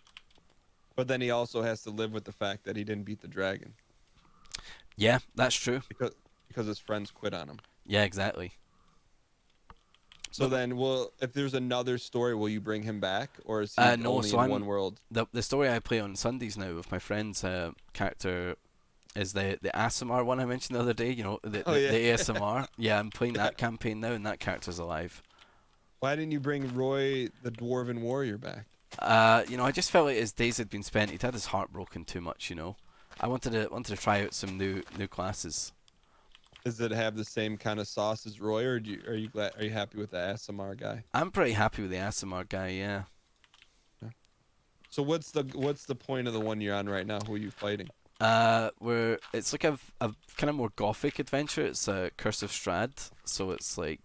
But then he also has to live with the fact that he didn't beat the dragon Yeah, that's true. because his friends quit on him. Yeah, exactly. So then, if there's another story, will you bring him back, or is he No, only so in one world? The story I play on Sundays now with my friend's character is the ASMR one I mentioned the other day. The ASMR. Yeah, I'm playing that campaign now, and that character's alive. Why didn't you bring Roy, the dwarven warrior, back? I just felt like his days had been spent. He'd had his heart broken too much. I wanted to try out some new classes. Does it have the same kind of sauce as Roy, or are you happy with the ASMR guy? I'm pretty happy with the ASMR guy. Yeah. So what's the point of the one you're on right now? Who are you fighting? It's like a kind of more gothic adventure. It's a Curse of Strahd, so it's like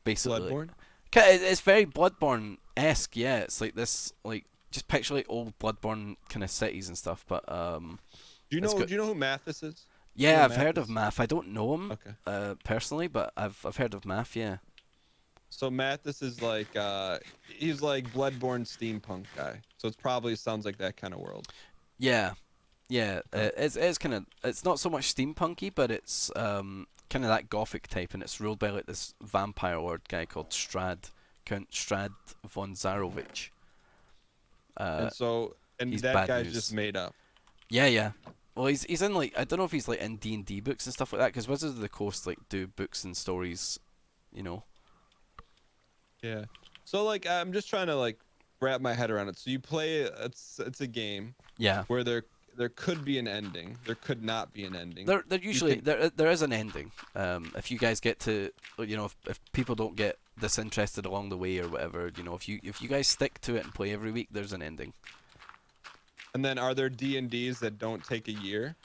basically Bloodborne? It's very Bloodborne-esque. Yeah, it's like this, like just picture like old Bloodborne kind of cities and stuff. But Do you know who Mathis is? Yeah, know I've heard Mathis? of Math. I don't know him Okay. personally, but I've heard of Math. Yeah. So Mathis is like he's like Bloodborne steampunk guy. So sounds like that kind of world. Yeah. It's kind of, it's not so much steampunky, but it's kind of that gothic type, and it's ruled by like this vampire lord guy called Count Strad von Zarovich. And he's that bad guy's news. just made up. Yeah. Well, he's in like, I don't know if he's like in D&D books and stuff like that, because Wizards of the Coast like do books and stories, Yeah. So like I'm just trying to like wrap my head around it. So you play it's a game Yeah. where there could be an ending. There could not be an ending. There usually there is an ending. If you guys get to, if people don't get disinterested along the way or whatever, if you guys stick to it and play every week, there's an ending. And then are there D&Ds that don't take a year?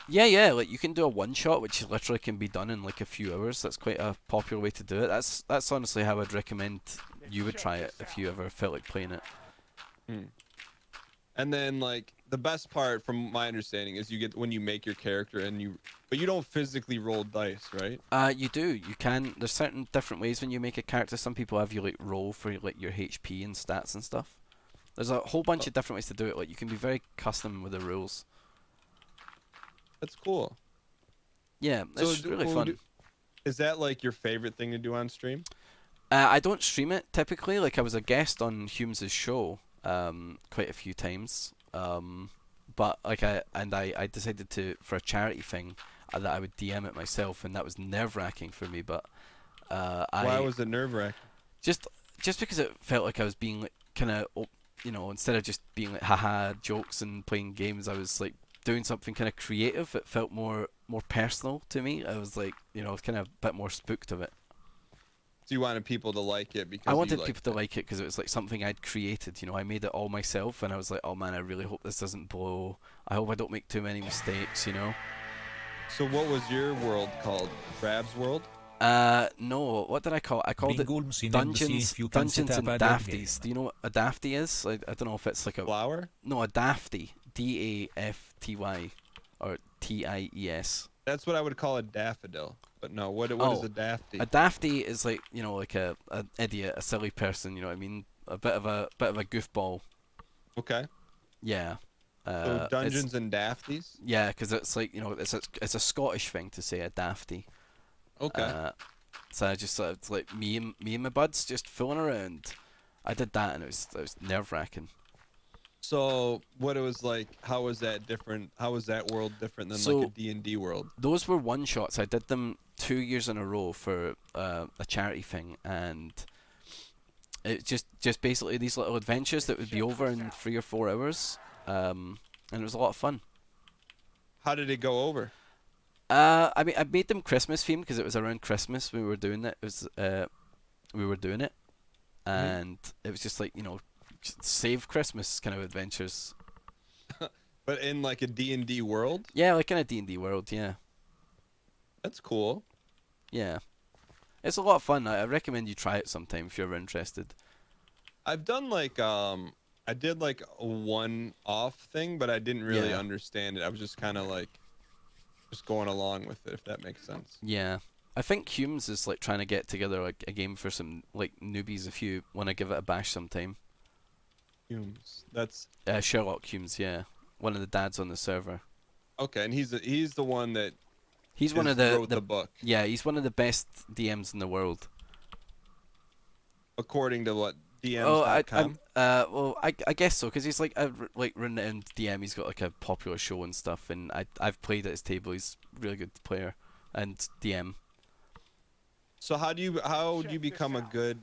Yeah. Like you can do a one shot, which literally can be done in like a few hours. That's quite a popular way to do it. That's honestly how I'd recommend you would try it if you ever felt like playing it. And then like the best part from my understanding is you get when you make your character but you don't physically roll dice, right? You do. You can. There's certain different ways when you make a character. Some people have you like roll for like your HP and stats and stuff. There's a whole bunch of different ways to do it. Like you can be very custom with the rules. That's cool. Yeah, it's really fun. Is that like your favorite thing to do on stream? I don't stream it typically. Like I was a guest on Humes' show quite a few times. But like I decided to, for a charity thing, that I would DM it myself, and that was nerve-wracking for me. But why was it nerve-wracking? Just because it felt like I was being like kind of, instead of just being like haha jokes and playing games, I was like doing something kind of creative. It felt more personal to me. I was like, I was kind of a bit more spooked of it. So you wanted people to like it because I you wanted liked people to like it because it was like something I'd created. I made it all myself, and I was like, oh man, I really hope this doesn't blow. I hope I don't make too many mistakes. So what was your world called? Ravs World? No. What did I call it? I called it Bringulms in Dungeons, embassy if you can Dungeons set and up a dead Dafties. game. Do you know what a Dafty is? I don't know if it's like a Flower? no, a Dafty, Dafty, or Ties. That's what I would call a daffodil. But no, what is Oh, a dafty? A Dafty is like like an idiot, a silly person. You know what I mean? A bit of a goofball. Okay. Yeah. So It's, Dungeons and Dafties? yeah, because it's like it's a Scottish thing to say a Dafty. Okay. So I just it's like me and my buds just fooling around. I did that, and it was nerve wracking. So what it was like, how was that different? How was that world different than like a D&D world? Those were one shots. I did them 2 years in a row for a charity thing, and it just basically these little adventures that would be over in 3 or 4 hours, and it was a lot of fun. How did it go over? I mean, I made them Christmas themed because it was around Christmas we were doing it. It was we were doing it, and it was just like save Christmas kind of adventures. But in like a D&D world? Yeah, like in a D&D world. Yeah. That's cool. Yeah, it's a lot of fun. I recommend you try it sometime if you're interested. I've done like I did like a one-off thing, but I didn't really Yeah. understand it. I was just kind of like just going along with it, if that makes sense. Yeah, I think Humes is like trying to get together like a game for some like newbies if you want to give it a bash sometime. Humes. That's Sherlock Humes, yeah, one of the dads on the server. okay, and he's the one that He's one of the wrote the book, Yeah, he's one of the best DMs in the world. according to what Oh, DMs.com. well, I guess so, because he's like a like renowned DM. He's got like a popular show and stuff, and I've played at his table. He's a really good player and DM. So how do you become a good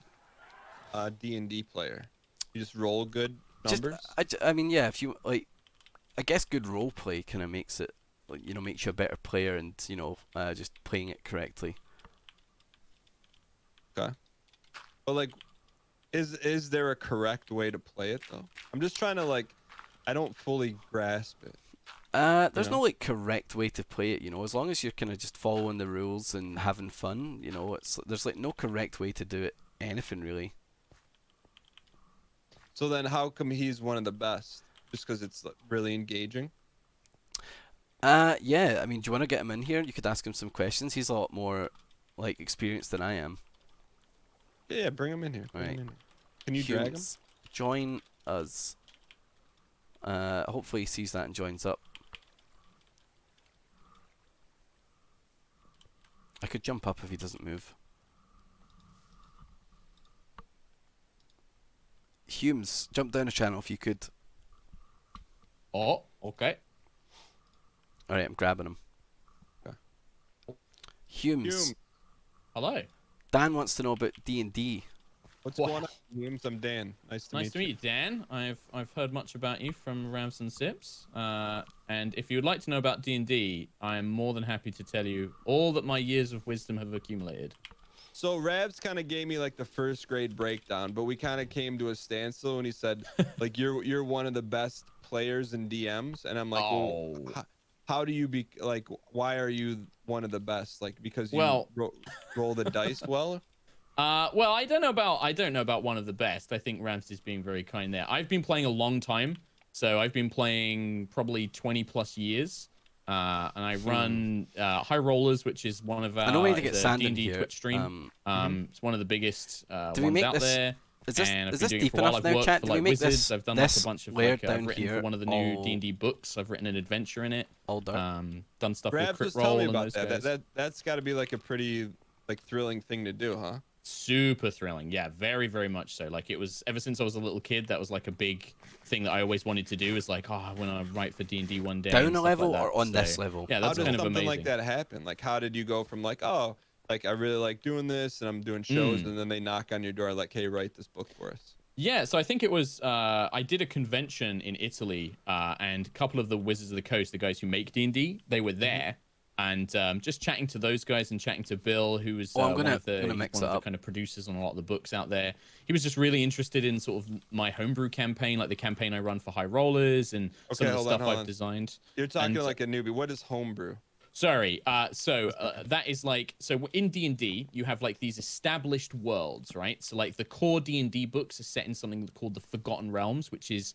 D&D player? You just roll good numbers? I mean, yeah, if you like, I guess good role play kind of makes it like makes you a better player, and just playing it correctly. Okay. But like, is there a correct way to play it though? I'm just trying to like, I don't fully grasp it. There's no like correct way to play it, as long as you're kind of just following the rules and having fun, there's like no correct way to do it, anything really. So then how come he's one of the best? Just because it's like, really engaging? Yeah, I mean, do you want to get him in here? You could ask him some questions. He's a lot more like experienced than I am. Yeah, bring him in here. Bring him Right. in here. Can you drag him? Humes, join us. Hopefully he sees that and joins up. I could jump up if he doesn't move. Humes, jump down a channel if you could. Oh, okay. Alright, I'm grabbing him. Okay. Humes. Hello. Dan wants to know about D&D. What's Wow. going on, Williams? I'm Dan. Nice to Nice to meet you, Dan. I've heard much about you from Ravs and Sips. And if you would like to know about D&D, I am more than happy to tell you all that my years of wisdom have accumulated. So Ravs kind of gave me like the first grade breakdown, but we kind of came to a standstill when he said, like, you're one of the best players in DMs, and I'm like, Oh. well, how do you be like? Why are you one of the best? Like, because you Well- roll the dice well. Well, I don't know about one of the best. I think Rams is being very kind there. I've been playing a long time, so I've been playing probably 20 plus years. And I run High Rollers, which is one of our I know where to get it's a sand in D&D here. Twitch stream. It's one of the biggest Do we ones make out this- there. Is this And I've is been this doing it deep for a while. enough I've now, worked chat? for Do we like make Wizards. this I've done like this a bunch of layer like down I've written here? for one of the new D&D books. I've written an adventure in it. All done. Done stuff Ravs with Crit was Roll telling me and about those guys. that's got to be like a pretty like thrilling thing to do, huh? Super thrilling. Yeah, very, very much so. Like it was ever since I was a little kid, that was like a big thing that I always wanted to do is like, oh, when I write for D&D one day. Down and a stuff level like that. or on this So, level? Yeah, How that's did kind of something amazing. like that happen? Like, how did you go from like, oh, like I really like doing this and I'm doing shows, and then they knock on your door like, hey, write this book for us? Yeah, so I think it was I did a convention in Italy, and a couple of the Wizards of the Coast, the guys who make D&D, they were there, and just chatting to those guys and chatting to Bill, who was I'm one gonna of the he's mix one it of the up. kind of producers on a lot of the books out there. He was just really interested in sort of my homebrew campaign, like the campaign I run for High Rollers, and some Okay, of the hold on, stuff hold I've on. designed. You're talking And like a newbie. What is homebrew? Sorry. That is like, so in D&D, you have like these established worlds, right? So like the core D&D books are set in something called the Forgotten Realms, which is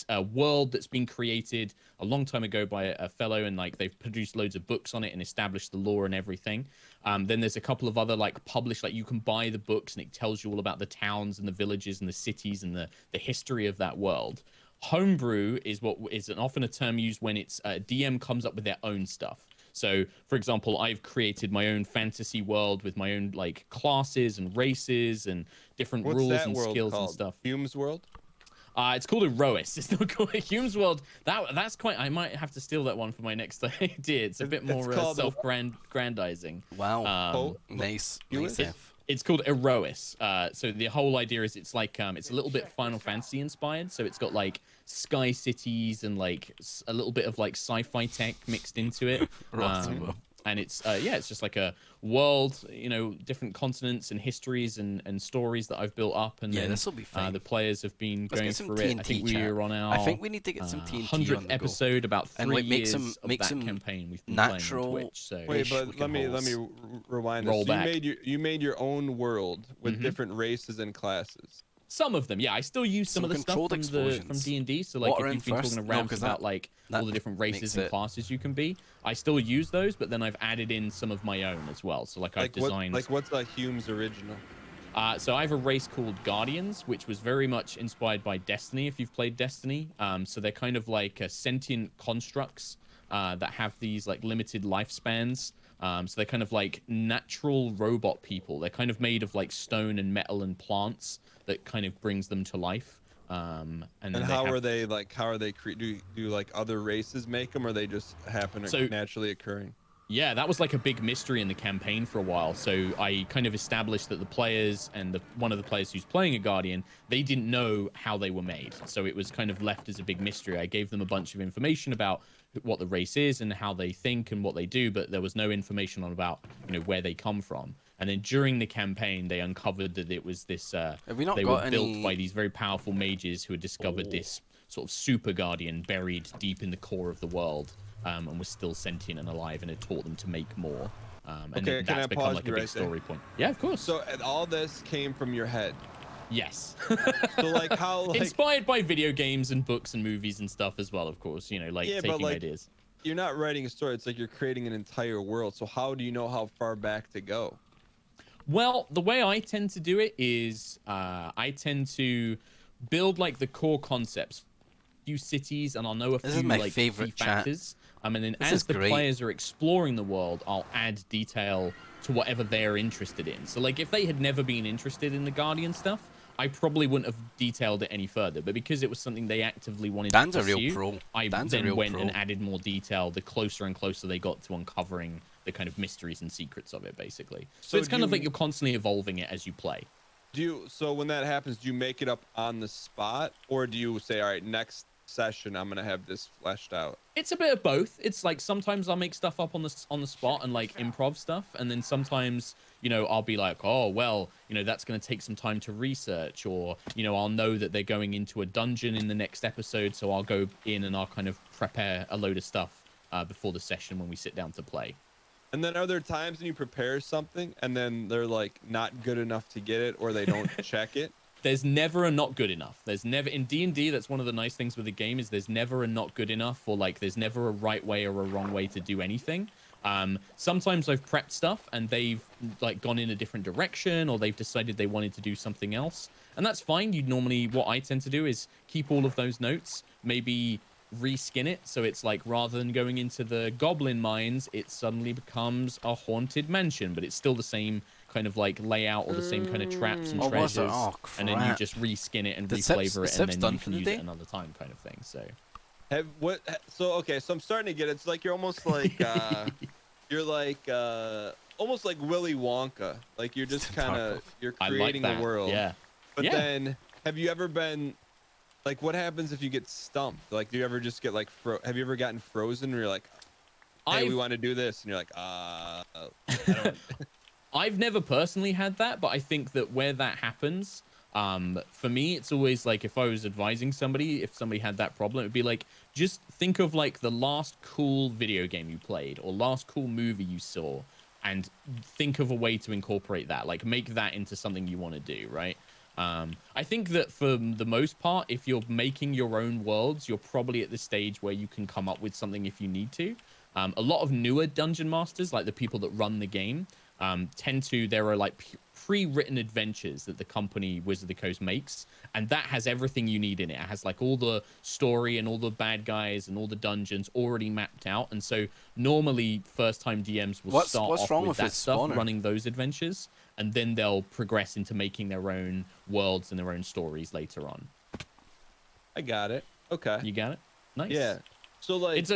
a world that's been created a long time ago by a fellow, and like they've produced loads of books on it and established the lore and everything. Then there's a couple of other like published, like you can buy the books and it tells you all about the towns and the villages and the cities and the history of that world. Homebrew is what is often a term used when it's DM comes up with their own stuff. So, for example, I've created my own fantasy world with my own like classes and races and different What's rules that and world skills called? and stuff. Hume's World? It's called Erois. It's not called Hume's World. That's quite. I might have to steal that one for my next idea. It's a bit more self-grandizing. Wow. Nice. Nice. It's called Erois. So the whole idea is it's like it's a little bit Final Fantasy inspired. So it's got like sky cities and like a little bit of like sci-fi tech mixed into it. And it's it's just like a world, you know, different continents and histories and stories that I've built up. And this will be fun. The players have been Let's going get some through it. I think TNT we're on our. I think we need to get some TNT 100th on the go. episode, about 3 and like make years some of make that some campaign. We've been natural. playing on Twitch. So Wait, but let me rewind this. Roll So back. you made your own world with different races and classes. Some of them, yeah. I still use some of the stuff from explosions. D&D. So like Water if in you've been first? talking No, around 'cause about that- like that all the different makes races and it- classes you can be, I still use those, but then I've added in some of my own as well. So like I've designed. What's Hume's original? So I have a race called Guardians, which was very much inspired by Destiny, if you've played Destiny. So they're kind of like sentient constructs that have these like limited lifespans. So they're kind of like natural robot people. They're kind of made of like stone and metal and plants that kind of brings them to life. And how are they do like other races make them, or they just happen naturally occurring? Yeah, that was like a big mystery in the campaign for a while. So I kind of established that the players and one of the players who's playing a Guardian, they didn't know how they were made. So it was kind of left as a big mystery. I gave them a bunch of information about what the race is and how they think and what they do, but there was no information about, you know, where they come from. And then during the campaign, they uncovered that it was this. Have we not they got were built any- by these very powerful mages who had discovered this sort of super guardian buried deep in the core of the world, and was still sentient and alive, and had taught them to make more. And Okay, then can I that's become pause like you a big right there? story point. Yeah, of course. So and all this came from your head. Yes. So like how like, inspired by video games and books and movies and stuff as well, of course. You know, like taking ideas. You're not writing a story. It's like you're creating an entire world. So how do you know how far back to go? Well, the way I tend to do it is I tend to build like the core concepts, few cities, and I'll know a This few is my like favorite key chat. factors. And then This as is the great. players are exploring the world, I'll add detail to whatever they're interested in. So like if they had never been interested in the Guardian stuff, I probably wouldn't have detailed it any further. But because it was something they actively wanted Dan's to a real pursue, pro. I Dan's a then real went pro. and added more detail the closer and closer they got to uncovering the kind of mysteries and secrets of it, basically. So So it's kind do of like you- you're constantly evolving it as you play. So when that happens, do you make it up on the spot, or do you say, all right, next session I'm gonna have this fleshed out? It's a bit of both. It's like sometimes I'll make stuff up on the spot and like improv stuff, and then sometimes, you know, I'll be like, oh well, you know, that's going to take some time to research, or you know, I'll know that they're going into a dungeon in the next episode, so I'll go in and I'll kind of prepare a load of stuff before the session when we sit down to play. And then are there times when you prepare something and then they're like not good enough to get it, or they don't check it? There's never a not good enough. There's never in D&D. That's one of the nice things with the game is there's never a not good enough, or like there's never a right way or a wrong way to do anything. Sometimes I've prepped stuff and they've like gone in a different direction, or they've decided they wanted to do something else, and that's fine. You'd normally, what I tend to do is keep all of those notes, maybe reskin it so it's like rather than going into the goblin mines, it suddenly becomes a haunted mansion, but it's still the same kind of like layout or the same kind of traps and Oh, was it? treasures, Oh, and then you crap. just reskin it and The Sips- reflavor the it, Sips and then done you for can the use day? it another time, kind of thing. So I'm starting to get it. It's like you're almost like almost like Willy Wonka. Like you're just kind of you're I like creating that. a world. Yeah. But Yeah. then have you ever been like, what happens if you get stumped? Like, do you ever just get like, have you ever gotten frozen where you're like, hey, we want to do this, and you're like, I don't. I've never personally had that, but I think that where that happens, for me, it's always like if I was advising somebody, if somebody had that problem, it'd be like, just think of like the last cool video game you played or last cool movie you saw, and think of a way to incorporate that, like make that into something you want to do, right? I think that for the most part, if you're making your own worlds, you're probably at the stage where you can come up with something if you need to. A lot of newer dungeon masters, like the people that run the game, there are like pre-written adventures that the company Wizard of the Coast makes, and that has everything you need in it. It has like all the story and all the bad guys and all the dungeons already mapped out, and so normally first-time DMs will start off with that stuff, running those adventures, and then they'll progress into making their own worlds and their own stories later on. I got it. Okay. You got it? Nice. Yeah. So like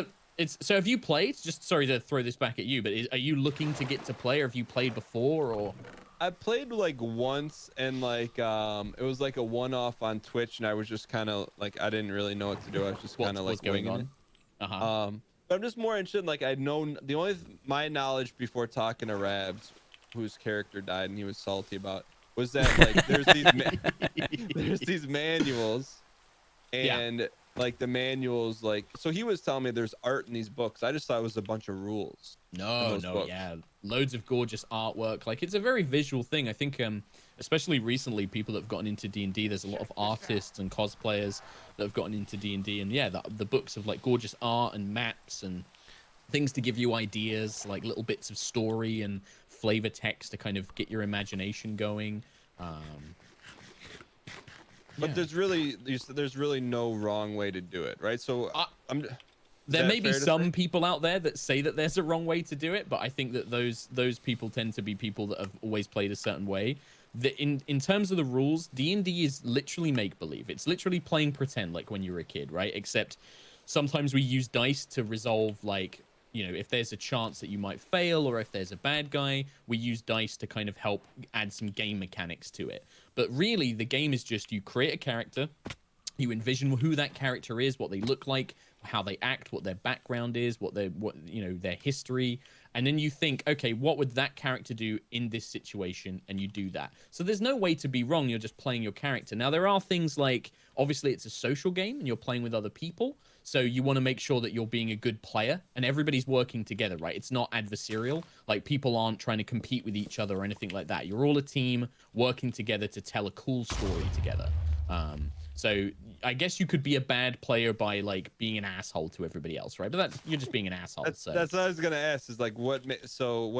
so have you played? Just sorry to throw this back at you, but are you looking to get to play, or have you played before, or? I played like once, and like it was like a one-off on Twitch, and I was just kind of like, I didn't really know what to do. I was just kind of like winging it. But I'm just more interested in, like, I'd known my knowledge before talking to Ravs, whose character died and he was salty about, was that like there's these manuals, and like the manuals, like, so he was telling me there's art in these books. I just thought it was a bunch of rules. No, yeah, loads of gorgeous artwork. Like, it's a very visual thing. I think especially recently, people that have gotten into D&D, there's a lot of artists and cosplayers that have gotten into D&D, and yeah, the books have like gorgeous art and maps and things to give you ideas, like little bits of story and flavor text to kind of get your imagination going. But there's really no wrong way to do it, right? So there may be some people out there that say that there's a wrong way to do it, but I think that those people tend to be people that have always played a certain way. In terms of the rules, D&D is literally make-believe. It's literally playing pretend, like when you were a kid, right? Except sometimes we use dice to resolve, like, you know, if there's a chance that you might fail, or if there's a bad guy, we use dice to kind of help add some game mechanics to it. But really, the game is just, you create a character, you envision who that character is, what they look like, how they act, what their background is, what their history, and then you think, okay, what would that character do in this situation, and you do that. So there's no way to be wrong. You're just playing your character. Now, there are things like, obviously it's a social game and you're playing with other people, so you want to make sure that you're being a good player and everybody's working together, right? It's not adversarial. Like, people aren't trying to compete with each other or anything like that. You're all a team working together to tell a cool story together. So I guess you could be a bad player by like being an asshole to everybody else, right? But you're just being an asshole. That's what I was gonna ask. Is like, what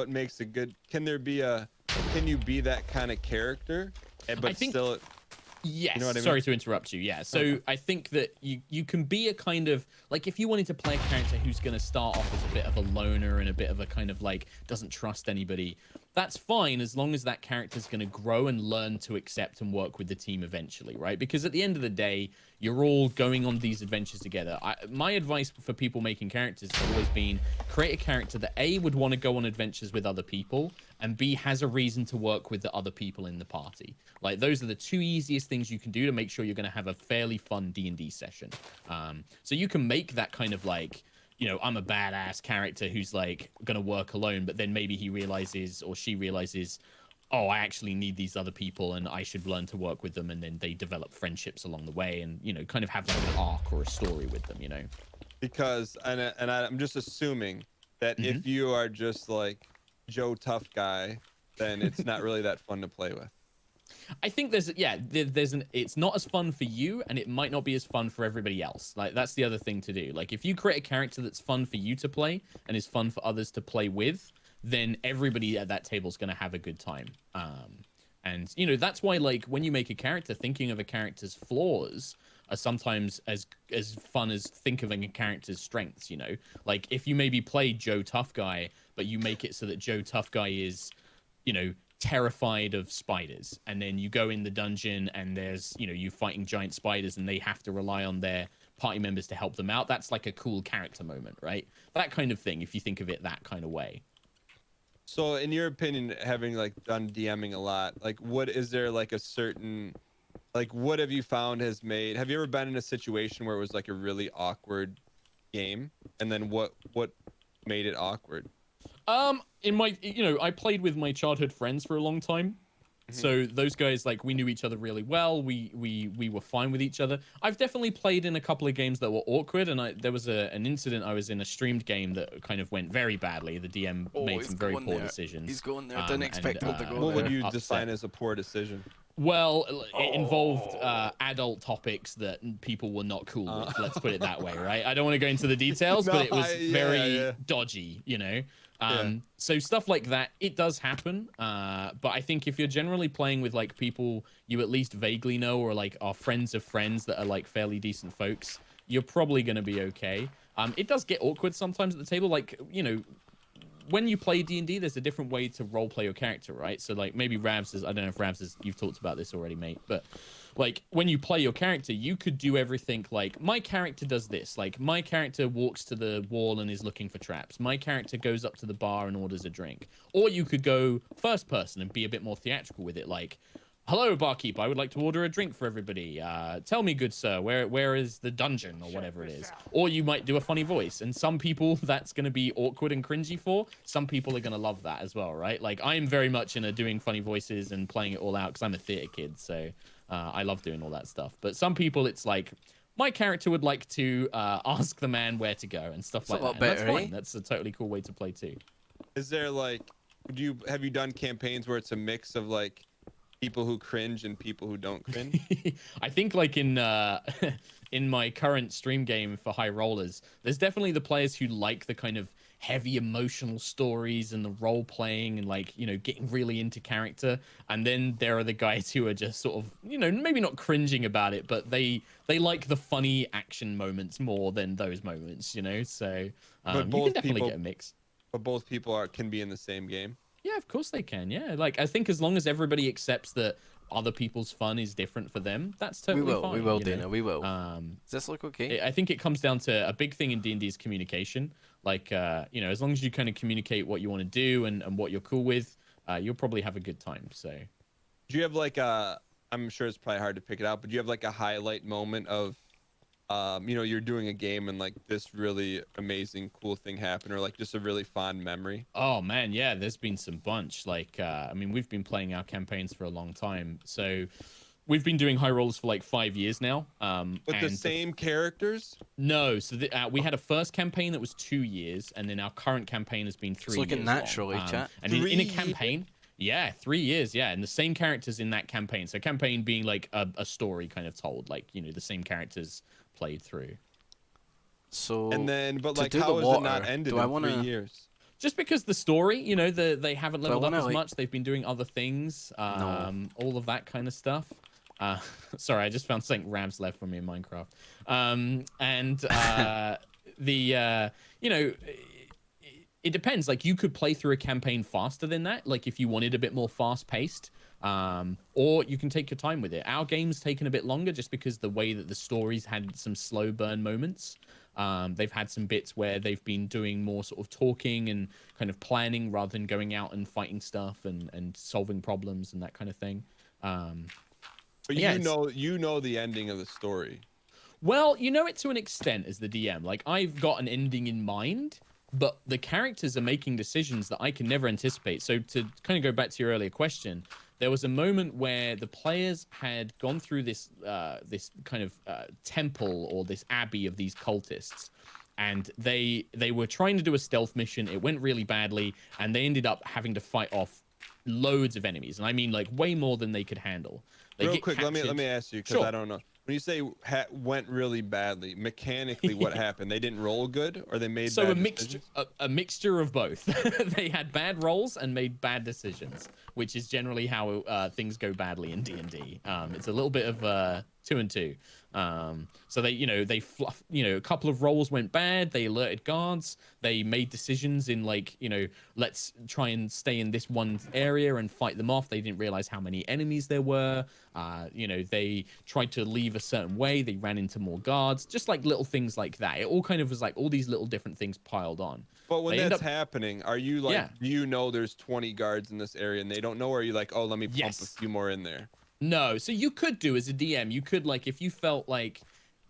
makes a good? Can you be that kind of character? But still. Yes. You know what I mean? Sorry to interrupt you. Yeah. So I think that you can be a kind of, like, if you wanted to play a character who's going to start off as a bit of a loner and a bit of a kind of like doesn't trust anybody, that's fine, as long as that character's going to grow and learn to accept and work with the team eventually, right? Because at the end of the day, you're all going on these adventures together. My advice for people making characters has always been, create a character that A, would want to go on adventures with other people, and B, has a reason to work with the other people in the party. Like, those are the two easiest things you can do to make sure you're going to have a fairly fun D&D session. So you can make that kind of like, you know, I'm a badass character who's like going to work alone, but then maybe he realizes, or she realizes, oh, I actually need these other people and I should learn to work with them. And then they develop friendships along the way and, you know, kind of have like an arc or a story with them, you know? Because, and I'm just assuming that if you are just like Joe Tough Guy, then it's not really that fun to play with. I think it's not as fun for you, and it might not be as fun for everybody else. Like, that's the other thing to do. Like, if you create a character that's fun for you to play and is fun for others to play with, then everybody at that table is going to have a good time. And, you know, that's why, like, when you make a character, thinking of a character's flaws are sometimes as fun as thinking of a character's strengths, you know? Like, if you maybe play Joe Tough Guy, but you make it so that Joe Tough Guy is, you know, terrified of spiders, and then you go in the dungeon and there's, you know, you fighting giant spiders and they have to rely on their party members to help them out. That's like a cool character moment, right? That kind of thing, if you think of it that kind of way. So in your opinion, having like done DMing a lot, like, what is there like a certain Like, what have you found has made? Have you ever been in a situation where it was like a really awkward game, and then what made it awkward? In my, I played with my childhood friends for a long time. So those guys, like, we knew each other really well. We were fine with each other. I've definitely played in a couple of games that were awkward, and there was an incident. I was in a streamed game that kind of went very badly. The DM made some very poor decisions. He's going there. Didn't expect him to go What there. would you upset. define as a poor decision? Well, it involved adult topics that people were not cool with. Let's put it that way, right? I don't want to go into the details, but it was very dodgy, So stuff like that, it does happen. But I think if you're generally playing with like people you at least vaguely know, or like are friends of friends that are like fairly decent folks, you're probably going to be okay. It does get awkward sometimes at the table, like, when you play D&D, there's a different way to roleplay your character, right? So, like, maybe Ravs is, I don't know if Ravs is, you've talked about this already, mate, but, like, when you play your character, you could do everything like, my character does this. Like, my character walks to the wall and is looking for traps. My character goes up to the bar and orders a drink. Or you could go first person and be a bit more theatrical with it, like, hello, barkeep, I would like to order a drink for everybody. Tell me, good sir, where is the dungeon, or whatever it is. Or you might do a funny voice, and some people that's going to be awkward and cringy for. Some people are going to love that as well, right? Like, I'm very much in a doing funny voices and playing it all out because I'm a theater kid, so I love doing all that stuff. But some people, it's like, my character would like to ask the man where to go and stuff like that. And that's fine. That's a totally cool way to play too. Is there, like, Have you done campaigns where it's a mix of, like, people who cringe and people who don't cringe? I think like in my current stream game for High Rollers, there's definitely the players who like the kind of heavy emotional stories and the role playing and, like, getting really into character. And then there are the guys who are just sort of, maybe not cringing about it, but they like the funny action moments more than those moments, so you can definitely get a mix. But both people can be in the same game. Yeah, of course they can. Yeah, like, I think as long as everybody accepts that other people's fun is different for them, that's totally fine. We will, Dana. We will. Does this look okay? I think it comes down to a big thing in D&D is communication. Like, as long as you kind of communicate what you want to do and what you're cool with, you'll probably have a good time. So, do you have like I'm sure it's probably hard to pick it out, but do you have like a highlight moment of, you're doing a game and like this really amazing, cool thing happened, or like just a really fond memory? Oh man, yeah, there's been some bunch. Like, we've been playing our campaigns for a long time, so we've been doing High Rollers for like 5 years now. With the same characters? No, so we had a first campaign that was 2 years, and then our current campaign has been 3 years. It's looking naturally, chat. And in a campaign. Yeah, 3 years, yeah, and the same characters in that campaign. So campaign being like a story kind of told, like, the same characters played through. So, and then, but like, how is it not ended in 3 years? Just because the story, they haven't leveled up as much. They've been doing other things, all of that kind of stuff. Sorry, I just found something Ravs left from me in Minecraft. It depends. Like, you could play through a campaign faster than that, like if you wanted a bit more fast-paced, or you can take your time with it. Our game's taken a bit longer just because the way that the stories had some slow burn moments. They've had some bits where they've been doing more sort of talking and kind of planning rather than going out and fighting stuff and solving problems and that kind of thing. But yeah, you know the ending of the story. Well, you know it to an extent as the DM. Like, I've got an ending in mind, but the characters are making decisions that I can never anticipate. So to kind of go back to your earlier question, there was a moment where the players had gone through this kind of temple or this abbey of these cultists, and they were trying to do a stealth mission. It went really badly, and they ended up having to fight off loads of enemies, and I mean like way more than they could handle. Real quick, let me ask you, because I don't know. When you say went really badly, mechanically, what happened? They didn't roll good, or they made bad decisions? A mixture of both. They had bad rolls and made bad decisions, which is generally how things go badly in D&D. It's a little bit of 2 and 2. So they, a couple of rolls went bad. They alerted guards. They made decisions in like, let's try and stay in this one area and fight them off. They didn't realize how many enemies there were. They tried to leave a certain way. They ran into more guards, just like little things like that. It all kind of was like all these little different things piled on. But when that's happening, are you like, do you know there's 20 guards in this area and they don't know, or are you like, oh, let me pump a few more in there? No, so you could do as a DM, you could like if you felt like,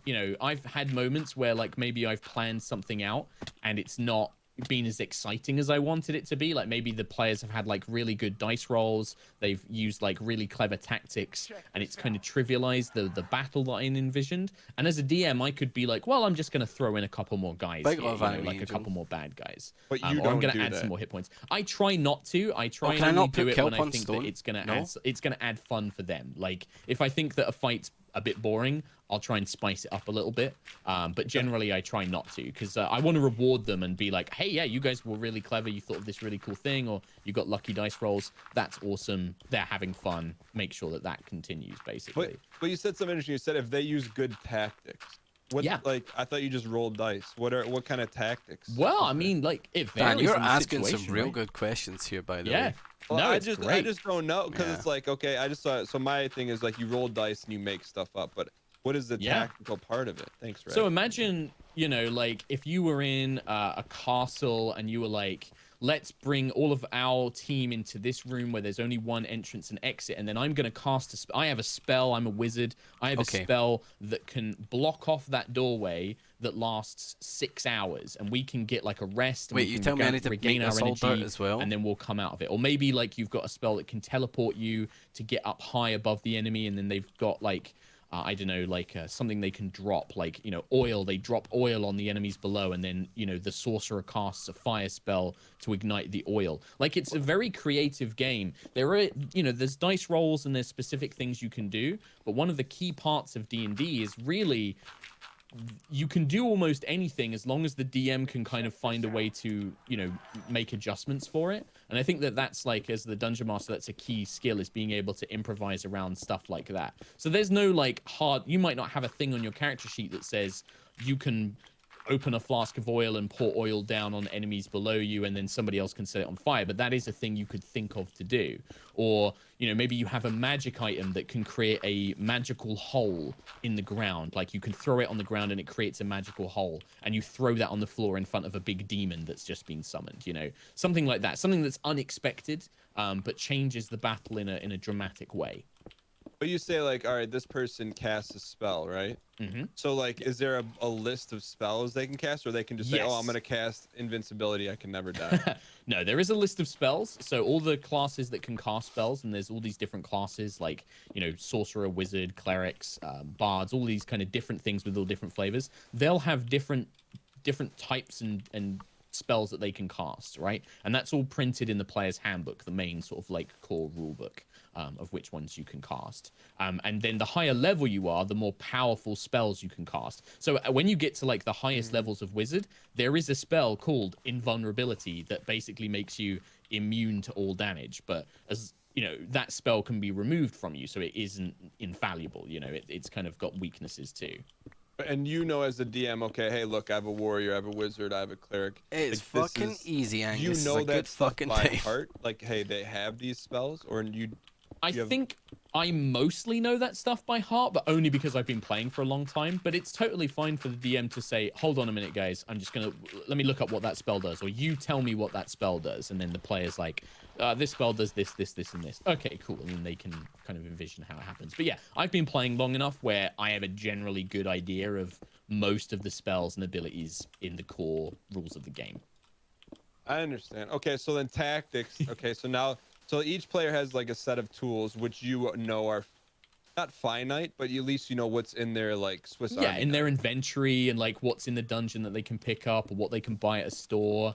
you know, I've had moments where like maybe I've planned something out and it's not been as exciting as I wanted it to be. Like maybe the players have had like really good dice rolls, they've used like really clever tactics, and it's kind of trivialized the battle that I envisioned. And as a DM, I could be like, well, I'm just gonna throw in a couple more guys Big here, love you know, enemy like a angel. couple more bad guys. But you Or I'm don't gonna do add that. some more hit points. I try not to. I try can I and only not do put it kelp when I on think stone? that it's gonna No? it's gonna add fun for them. Like if I think that a fight's a bit boring, I'll try and spice it up a little bit. But generally, I try not to because I want to reward them and be like, hey, yeah, you guys were really clever. You thought of this really cool thing, or you got lucky dice rolls. That's awesome. They're having fun. Make sure that that continues, basically. But you said something interesting. You said if they use good tactics. What, Yeah. like I thought you just rolled dice. What kind of tactics? Well, is I there? mean, like it varies. Dan, you're in the asking some situation, real right? good questions here, by the Yeah. way. Well, No, I it's just great. don't know because Yeah. it's like okay, I just saw it. So my thing is like you roll dice and you make stuff up, but what is the Yeah. tactical part of it? Thanks, Red. So imagine, you know, like if you were in a castle and you were like, let's bring all of our team into this room where there's only one entrance and exit, and then I'm going to cast a I have a spell. I'm a wizard. I have Okay. a spell that can block off that doorway that lasts 6 hours, and we can get like a rest. And Wait, we you can tell me I need to regain make our this all dirt energy as well? and then we'll come out of it. Or maybe like you've got a spell that can teleport you to get up high above the enemy, and then they've got like I don't know, like something they can drop, like, you know, oil. They drop oil on the enemies below, and then, you know, the sorcerer casts a fire spell to ignite the oil. Like, it's a very creative game. There are, you know, there's dice rolls and there's specific things you can do, but one of the key parts of D&D is really you can do almost anything as long as the DM can kind of find a way to, you know, make adjustments for it. And I think that that's like, as the dungeon master, that's a key skill, is being able to improvise around stuff like that. So there's no like hard, you might not have a thing on your character sheet that says you can open a flask of oil and pour oil down on enemies below you and then somebody else can set it on fire, but that is a thing you could think of to do. Or, you know, maybe you have a magic item that can create a magical hole in the ground. Like you can throw it on the ground and it creates a magical hole, and you throw that on the floor in front of a big demon that's just been summoned, you know, something like that, something that's unexpected, but changes the battle in a dramatic way. But you say like, all right, this person casts a spell, right? Mm-hmm. So like, is there a list of spells they can cast, or they can just say, oh, I'm Yes. gonna cast invincibility, I can never die? No, there is a list of spells. So all the classes that can cast spells, and there's all these different classes like, you know, sorcerer, wizard, clerics, bards, all these kind of different things with all different flavors. They'll have different types and spells that they can cast, right? And that's all printed in the player's handbook, the main sort of like core rule book. Of which ones you can cast. And then the higher level you are, the more powerful spells you can cast. So when you get to like the highest levels of wizard, there is a spell called invulnerability that basically makes you immune to all damage. But as you know, that spell can be removed from you, so it isn't infallible. You know, it's kind of got weaknesses too. And you know, as a DM, okay, hey, look, I have a warrior, I have a wizard, I have a cleric. It's like, this fucking is- easy, Angus. You It's know a that good stuff fucking by time. heart. Like, hey, they have these spells, or you. I You have- think I mostly know that stuff by heart, but only because I've been playing for a long time. But it's totally fine for the DM to say, hold on a minute, guys, I'm just going to, let me look up what that spell does. Or you tell me what that spell does. And then the player's like, this spell does this, this, this, and this. Okay, cool. And then they can kind of envision how it happens. But yeah, I've been playing long enough where I have a generally good idea of most of the spells and abilities in the core rules of the game. I understand. Okay, so then tactics. Okay, so now, so each player has like a set of tools which you know are not finite, but at least you know what's in their like Swiss Yeah, Army in their knife. inventory and like what's in the dungeon that they can pick up or what they can buy at a store.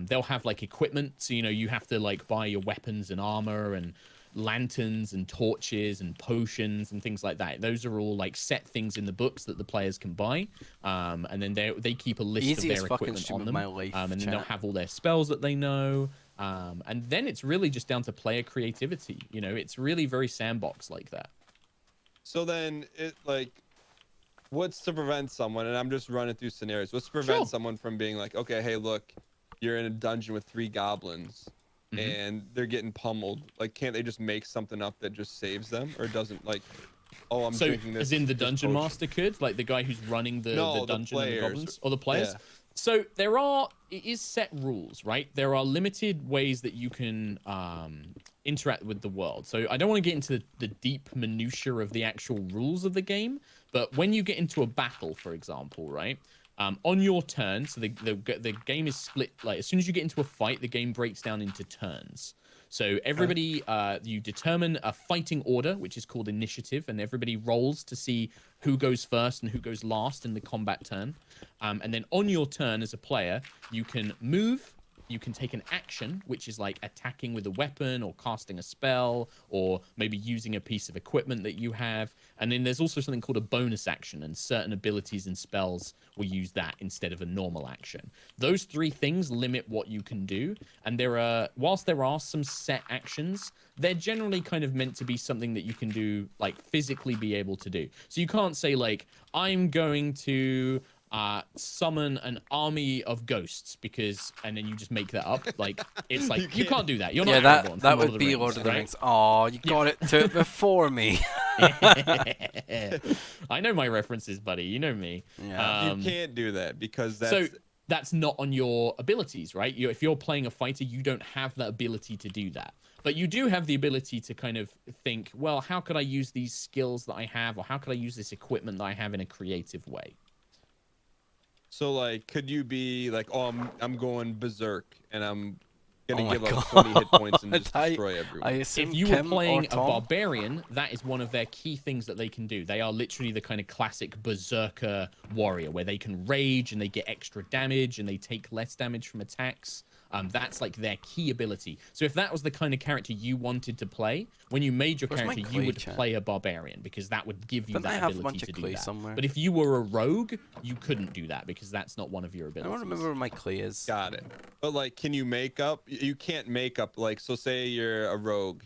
They'll have like equipment, so you know you have to like buy your weapons and armor and lanterns and torches and potions and things like that. Those are all like set things in the books that the players can buy, and then they keep a list Easiest of their fucking equipment stream on of them, my life, and then they'll chat. have all their spells that they know. And then it's really just down to player creativity. You know, it's really very sandbox like that. So then it like, what's to prevent someone? And I'm just running through scenarios. What's to prevent Sure. someone from being like, okay, hey, look, you're in a dungeon with 3 goblins, and they're getting pummeled. Like, can't they just make something up that just saves them, or doesn't like? Oh, I'm So, drinking this. as in the this dungeon potion. master could, like the guy who's running the No, the dungeon and the players. goblins, or the players. Yeah. So it is set rules, right? There are limited ways that you can interact with the world. So I don't want to get into the deep minutiae of the actual rules of the game, but when you get into a battle, for example, right, on your turn, so the game is split, like as soon as you get into a fight, the game breaks down into turns. So everybody, you determine a fighting order, which is called initiative, and everybody rolls to see who goes first and who goes last in the combat turn. And then on your turn as a player, you can move, you can take an action, which is like attacking with a weapon or casting a spell or maybe using a piece of equipment that you have. And then there's also something called a bonus action, and certain abilities and spells will use that instead of a normal action. Those three things limit what you can do. And whilst there are some set actions, they're generally kind of meant to be something that you can do, like physically be able to do. So you can't say like, I'm going to summon an army of ghosts and then you just make that up. Like, it's like you can't do that. You're not Aragorn that from would be Lord of the right? Rings. Oh, you got it to it before me. I know my references, buddy. You know me. Yeah. You can't do that because that's not on your abilities, right? If you're playing a fighter, you don't have that ability to do that. But you do have the ability to kind of think, well, how could I use these skills that I have, or how could I use this equipment that I have in a creative way? So, like, could you be like, oh, I'm going berserk, and I'm gonna give God. up 20 hit points and just destroy everyone? If you were playing a barbarian, that is one of their key things that they can do. They are literally the kind of classic berserker warrior, where they can rage and they get extra damage and they take less damage from attacks. That's like their key ability. So if that was the kind of character you wanted to play, when you made your character, you would play a barbarian, because that would give you that ability to do that. Somewhere. But if you were a rogue, you couldn't do that because that's not one of your abilities. I don't remember where my clay is. Got it. But like, can you make up? You can't make up, like, so say you're a rogue.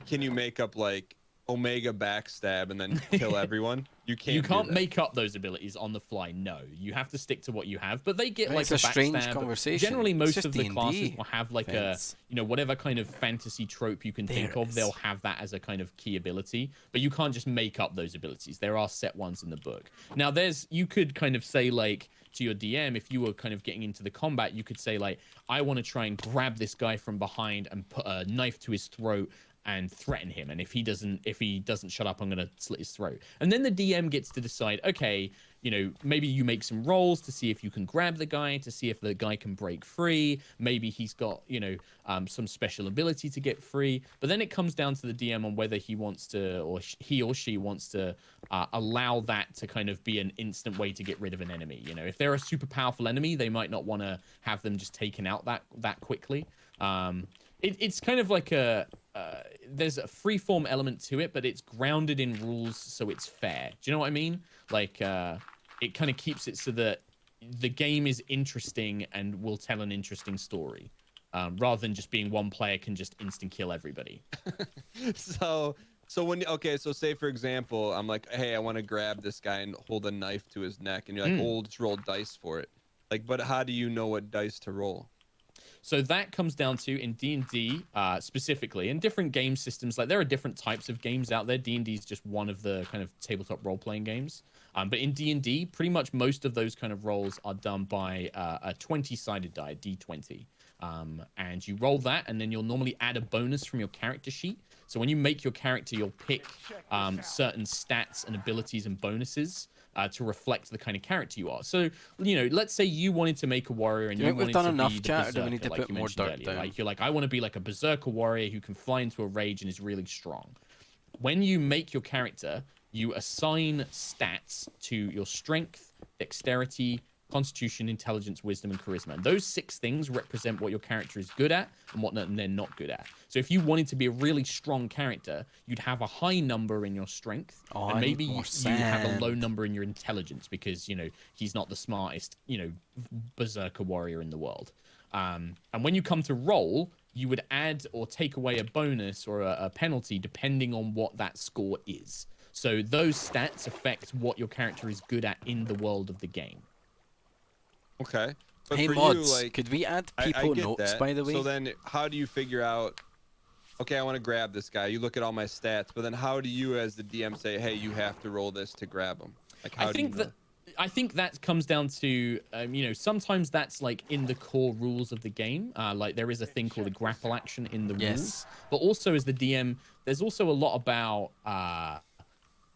Can you make up like Omega backstab and then kill everyone? You can't. You can't make up those abilities on the fly. No, you have to stick to what you have. But they get like it's a strange backstab. conversation. Generally, It's most just of the D&D classes will have like things. whatever kind of fantasy trope you can think There of. is. They'll have that as a kind of key ability. But you can't just make up those abilities. There are set ones in the book. Now, you could kind of say like to your DM, if you were kind of getting into the combat, you could say like, I want to try and grab this guy from behind and put a knife to his throat and threaten him, and if he doesn't shut up, I'm gonna slit his throat. And then the DM gets to decide, okay, maybe you make some rolls to see if you can grab the guy, to see if the guy can break free. Maybe he's got some special ability to get free. But then it comes down to the DM on whether he wants to, or he or she wants to allow that to kind of be an instant way to get rid of an enemy. If they're a super powerful enemy, they might not want to have them just taken out that quickly. It's kind of like there's a freeform element to it, but it's grounded in rules, so it's fair. Do you know what I mean? Like, it kind of keeps it so that the game is interesting and will tell an interesting story, rather than just being one player can just instant kill everybody. So so say for example, I'm like, hey, I want to grab this guy and hold a knife to his neck, and you're like, oh, just roll dice for it. Like, but how do you know what dice to roll? So that comes down to, in D&D specifically, in different game systems, like there are different types of games out there. D&D is just one of the kind of tabletop role-playing games. But in D&D, pretty much most of those kind of rolls are done by a 20-sided die, D20. And you roll that, and then you'll normally add a bonus from your character sheet. So when you make your character, you'll pick certain stats and abilities and bonuses to reflect the kind of character you are. So, let's say you wanted to make a warrior and you wanted to be the chat, or do we need to berserker, put more dirt down? Like, you're like, I want to be like a berserker warrior who can fly into a rage and is really strong. When you make your character, you assign stats to your strength, dexterity, constitution, intelligence, wisdom, and charisma. And those 6 things represent what your character is good at and what they're not good at. So if you wanted to be a really strong character, you'd have a high number in your strength, and maybe you have a low number in your intelligence because, he's not the smartest, berserker warrior in the world. And when you come to roll, you would add or take away a bonus or a penalty depending on what that score is. So those stats affect what your character is good at in the world of the game. Okay. But hey for mods, you, could we add I people get notes, that. by the way? So then how do you figure out, okay, I want to grab this guy. You look at all my stats, but then how do you as the DM say, hey, you have to roll this to grab him? Like, how I think do you know? I think that comes down to, sometimes that's like in the core rules of the game. Like there is a thing called a grapple action in the rules, but also as the DM, there's also a lot about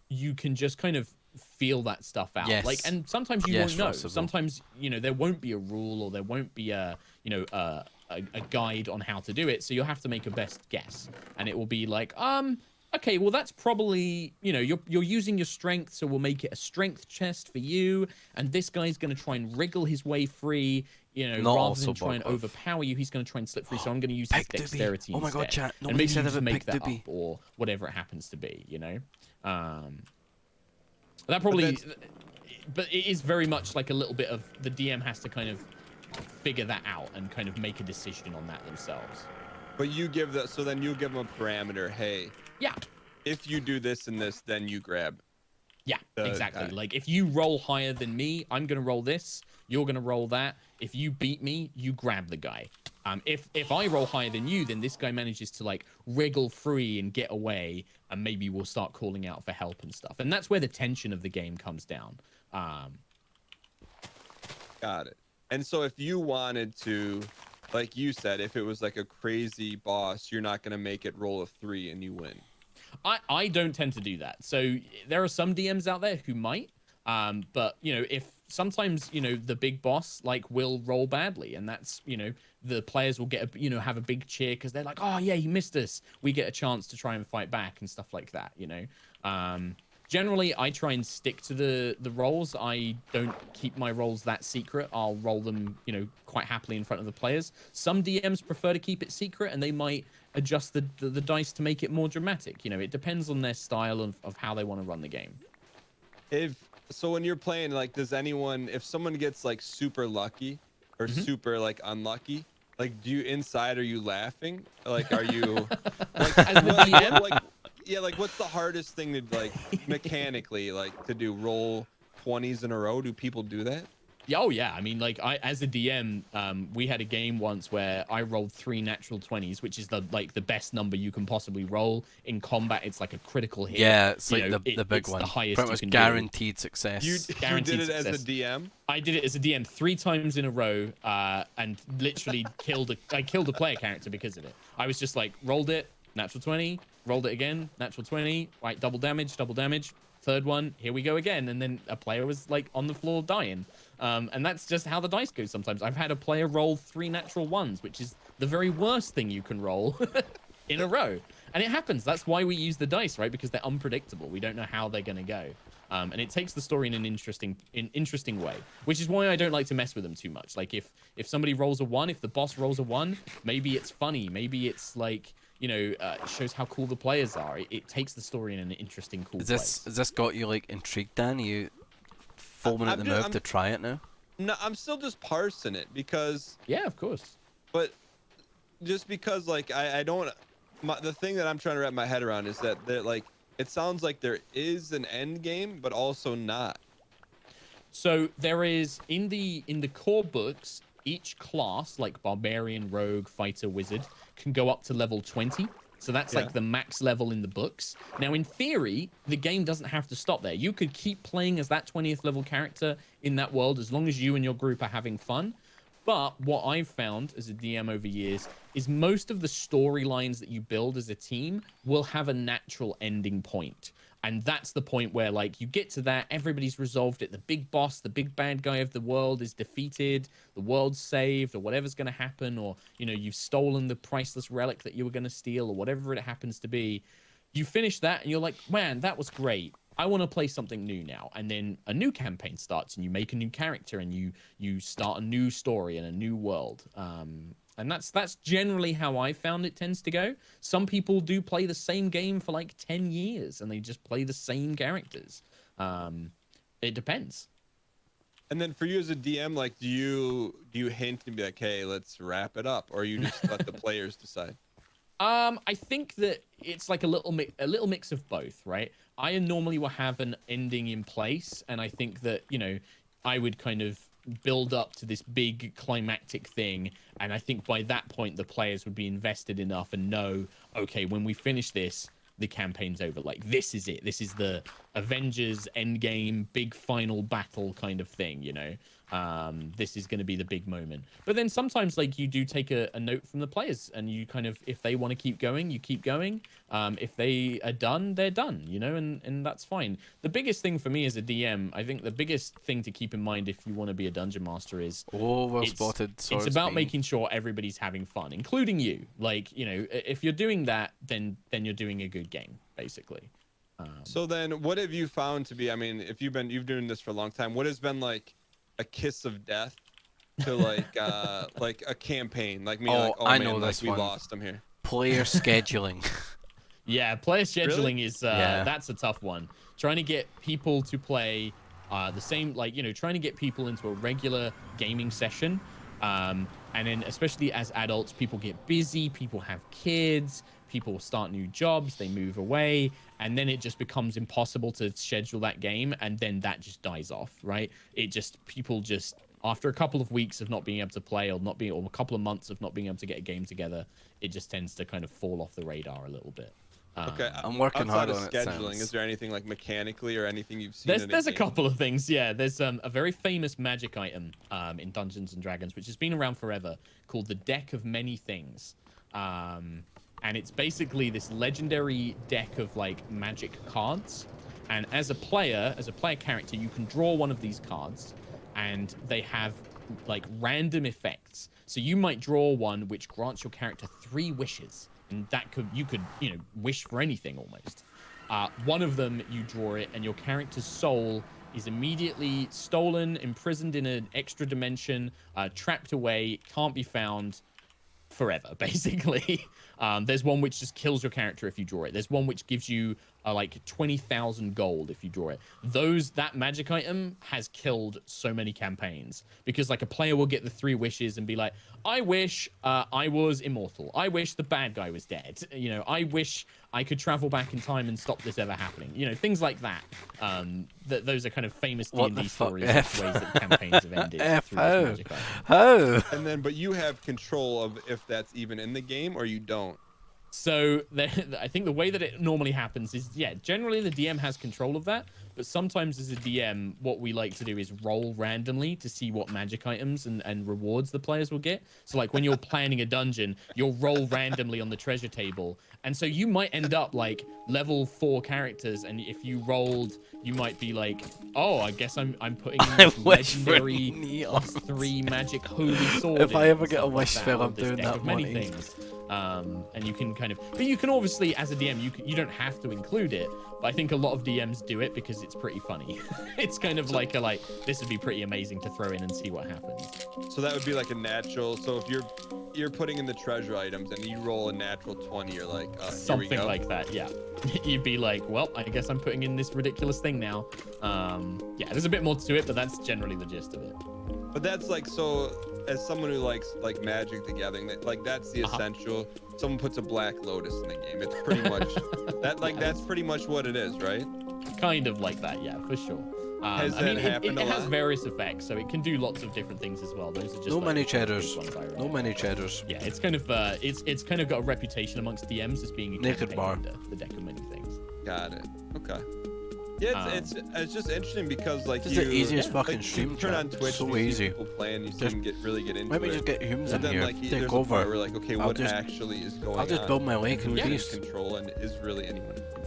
you can just kind of feel that stuff out. Yes. Like, and sometimes you Yes, won't know. Russell. Sometimes, there won't be a rule or there won't be a guide on how to do it. So you'll have to make a best guess. And it will be like, okay, well, that's probably, you're using your strength. So we'll make it a strength chest for you. And this guy's going to try and wriggle his way free, Not rather also than try and bug off. overpower you. He's going to try and slip free. So I'm going to use his Pick Doobie. dexterity Oh my God, instead. chat. And Nobody maybe said you just about make Pick that Doobie. up or whatever it happens to be, That probably, but it is very much like a little bit of the DM has to kind of figure that out and kind of make a decision on that themselves. But you give so then you give them a parameter. Hey, yeah, if you do this and this, then you grab. Yeah, exactly. Like if you roll higher than me, I'm gonna roll this. You're gonna roll that. If you beat me, you grab the guy. If I roll higher than you, then this guy manages to like wriggle free and get away, and maybe we'll start calling out for help and stuff. And that's where the tension of the game comes down. Got it. And so if you wanted to, like you said, if it was like a crazy boss, you're not gonna make it roll a 3 and you win. I don't tend to do that. So there are some DMs out there who might, but if sometimes the big boss like will roll badly, and that's the players will get have a big cheer because they're like, oh yeah, he missed us. We get a chance to try and fight back and stuff like that. Generally, I try and stick to the rolls. I don't keep my rolls that secret. I'll roll them, quite happily in front of the players. Some DMs prefer to keep it secret, and they might adjust the dice to make it more dramatic. It depends on their style of how they want to run the game. So when you're playing, like, if someone gets like super lucky or super like unlucky, like, do you inside, are you laughing? Like, are you like, as the DM? Like what's the hardest thing to like mechanically like to do? Roll 20s in a row? Do people do that? Oh yeah, I mean, like as a DM, we had a game once where I rolled 3 natural 20s, which is the best number you can possibly roll in combat. It's like a critical hit. Yeah, it's like the big it's one. the highest Pretty you much can guaranteed success. You Guaranteed did it success. as a DM? I did it as a DM 3 times in a row, and literally killed a player character because of it. I was just like, rolled it, natural 20, rolled it again, natural 20, right, double damage, third one, here we go again, and then a player was like on the floor dying. And that's just how the dice goes sometimes. I've had a player roll 3 natural 1s, which is the very worst thing you can roll in a row. And it happens. That's why we use the dice, right? Because they're unpredictable. We don't know how they're going to go. And it takes the story in an interesting way, which is why I don't like to mess with them too much. Like if somebody rolls a 1, if the boss rolls a 1, maybe it's funny. Maybe it's like, it shows how cool the players are. It takes the story in an interesting, cool place. Has this got you like intrigued, Dan? Are you foaming at the mouth to try it now? No, I'm still just parsing it because. Yeah, of course. But just because, like, I don't. The thing that I'm trying to wrap my head around is that like, it sounds like there is an end game, but also not. So there is in the core books, each class, like barbarian, rogue, fighter, wizard, can go up to level 20. So that's like the max level in the books. Now, in theory, the game doesn't have to stop there. You could keep playing as that 20th level character in that world as long as you and your group are having fun. But what I've found as a DM over years is most of the storylines that you build as a team will have a natural ending point. And that's the point where, like, you get to that, everybody's resolved it. The big boss, the big bad guy of the world is defeated, the world's saved, or whatever's going to happen, or, you've stolen the priceless relic that you were going to steal, or whatever it happens to be. You finish that, and you're like, man, that was great. I want to play something new now. And then a new campaign starts, and you make a new character, and you start a new story and a new world. And that's generally how I found it tends to go. Some people do play the same game for like 10 years and they just play the same characters. It depends. And then for you as a DM, like, do you hint and be like, hey, let's wrap it up, or you just let the players decide? I think that it's like a little mix of both, right? I normally will have an ending in place, and I think that, I would kind of build up to this big climactic thing, and I think by that point the players would be invested enough and know, okay, when we finish this the campaign's over. Like, this is it. This is the Avengers Endgame big final battle kind of thing, you know. This is going to be the big moment. But then sometimes, like, you do take a note from the players, and you kind of, if they want to keep going, you keep going. If they are done, they're done, you know, and that's fine. The biggest thing for me as a DM, I think the biggest thing to keep in mind if you want to be a dungeon master is, Oh, well spotted. it's about making sure everybody's having fun, including you. Like, you know, if you're doing that, then you're doing a good game, basically. So then, what have you found to be? I mean, if you've doing this for a long time, what has been like a kiss of death to like a campaign? Like me, like, oh I man, know like this we one. lost them here. Player scheduling. Yeah, player scheduling Really? is Yeah. that's a tough one. Trying to get people to play the same, like, you know, trying to get people into a regular gaming session. And then especially as adults, people get busy, people have kids, people start new jobs, they move away, and then it just becomes impossible to schedule that game, and then that just dies off, right? People just, after a couple of weeks of not being able to play, or a couple of months of not being able to get a game together, it just tends to kind of fall off the radar a little bit. Okay, I'm working hard outside of on it, scheduling. sounds. Is there anything like mechanically or anything you've seen? There's a couple of things, yeah. There's a very famous magic item in Dungeons and Dragons, which has been around forever, called the Deck of Many Things. And it's basically this legendary deck of like magic cards. And as a player character, you can draw one of these cards, and they have like random effects. So you might draw one which grants your character 3 wishes, and you could wish for anything almost. One of them, you draw it, and your character's soul is immediately stolen, imprisoned in an extra dimension, trapped away, can't be found forever, basically. There's one which just kills your character if you draw it. There's one which gives you like 20,000 gold if you draw it. That magic item has killed so many campaigns, because like a player will get the 3 wishes and be like, I wish I was immortal. I wish the bad guy was dead. You know, I wish I could travel back in time and stop this ever happening. You know, things like that. Those are kind of famous D&D stories of ways that campaigns have ended through this magic item. How? And then, but you have control of if that's even in the game or you don't. So I think the way that it normally happens is, yeah, generally the DM has control of that, but sometimes as a DM, what we like to do is roll randomly to see what magic items and rewards the players will get. So like when you're planning a dungeon, you'll roll randomly on the treasure table. And so you might end up like level 4 characters, and if you rolled, you might be like, oh, I guess I'm putting in this legendary +3 magic holy sword. If I ever get a stuff like wish that, fill, or I'm this doing deck that of many money. things. And you can but you can obviously, as a DM, you don't have to include it, but I think a lot of DMs do it because it's pretty funny. It's kind of like this would be pretty amazing to throw in and see what happens. So that would be like a natural. So if you're putting in the treasure items and you roll a natural 20, you're like, something here we go. like that, yeah. You'd be like, well, I guess I'm putting in this ridiculous thing now. Yeah, there's a bit more to it, but that's generally the gist of it. But that's like, so as someone who likes like Magic the Gathering, that's the essential. Someone puts a Black Lotus in the game. It's pretty much that's pretty much what it is, right? Kind of like that, yeah, for sure. Has that happened a it has lot? various effects, so it can do lots of different things as well. Those are just No like, many the big cheddars. ones I No remember. many cheddars. Yeah, it's kind of it's kind of got a reputation amongst DMs as being a Naked campaign bar. ender, the deck of many things. Got it. Okay. Yeah, it's just interesting because like This is the easiest yeah, fucking like, stream, you turn on chat. Twitch, So and you see easy. people playing, you see Just- them really get into Let me it. just get humans And in then here. like Take there's a over. part where like, okay, I'll what just- actually is going on? I'll just build my lake and Who's in peace. control, and is really anyone in control?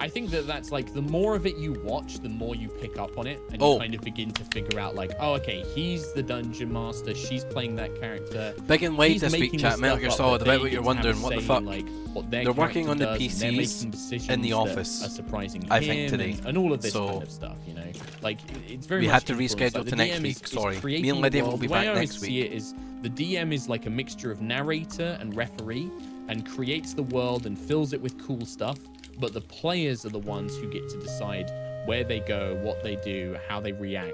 I think that's like the more of it you watch, the more you pick up on it, and Oh. you kind of begin to figure out like, oh, okay, he's the dungeon master, she's playing that character. Big and wide He's this week, making chat. the Metal stuff Gear up Solid. that I bet they what you're get to have wondering. a What the say fuck? in, like, what their They're working character on the does, and they're PCs making decisions in the that office, are surprising I think, him, today. and all of this So- kind of stuff. You know, like it's very. We much had to influenced. reschedule Like, the to next DM week, is sorry. Me creating and the Lydia world. will be The way back I always next see it is the DM is like a mixture of narrator and referee, and creates the world and fills it with cool stuff. But the players are the ones who get to decide where they go, what they do, how they react,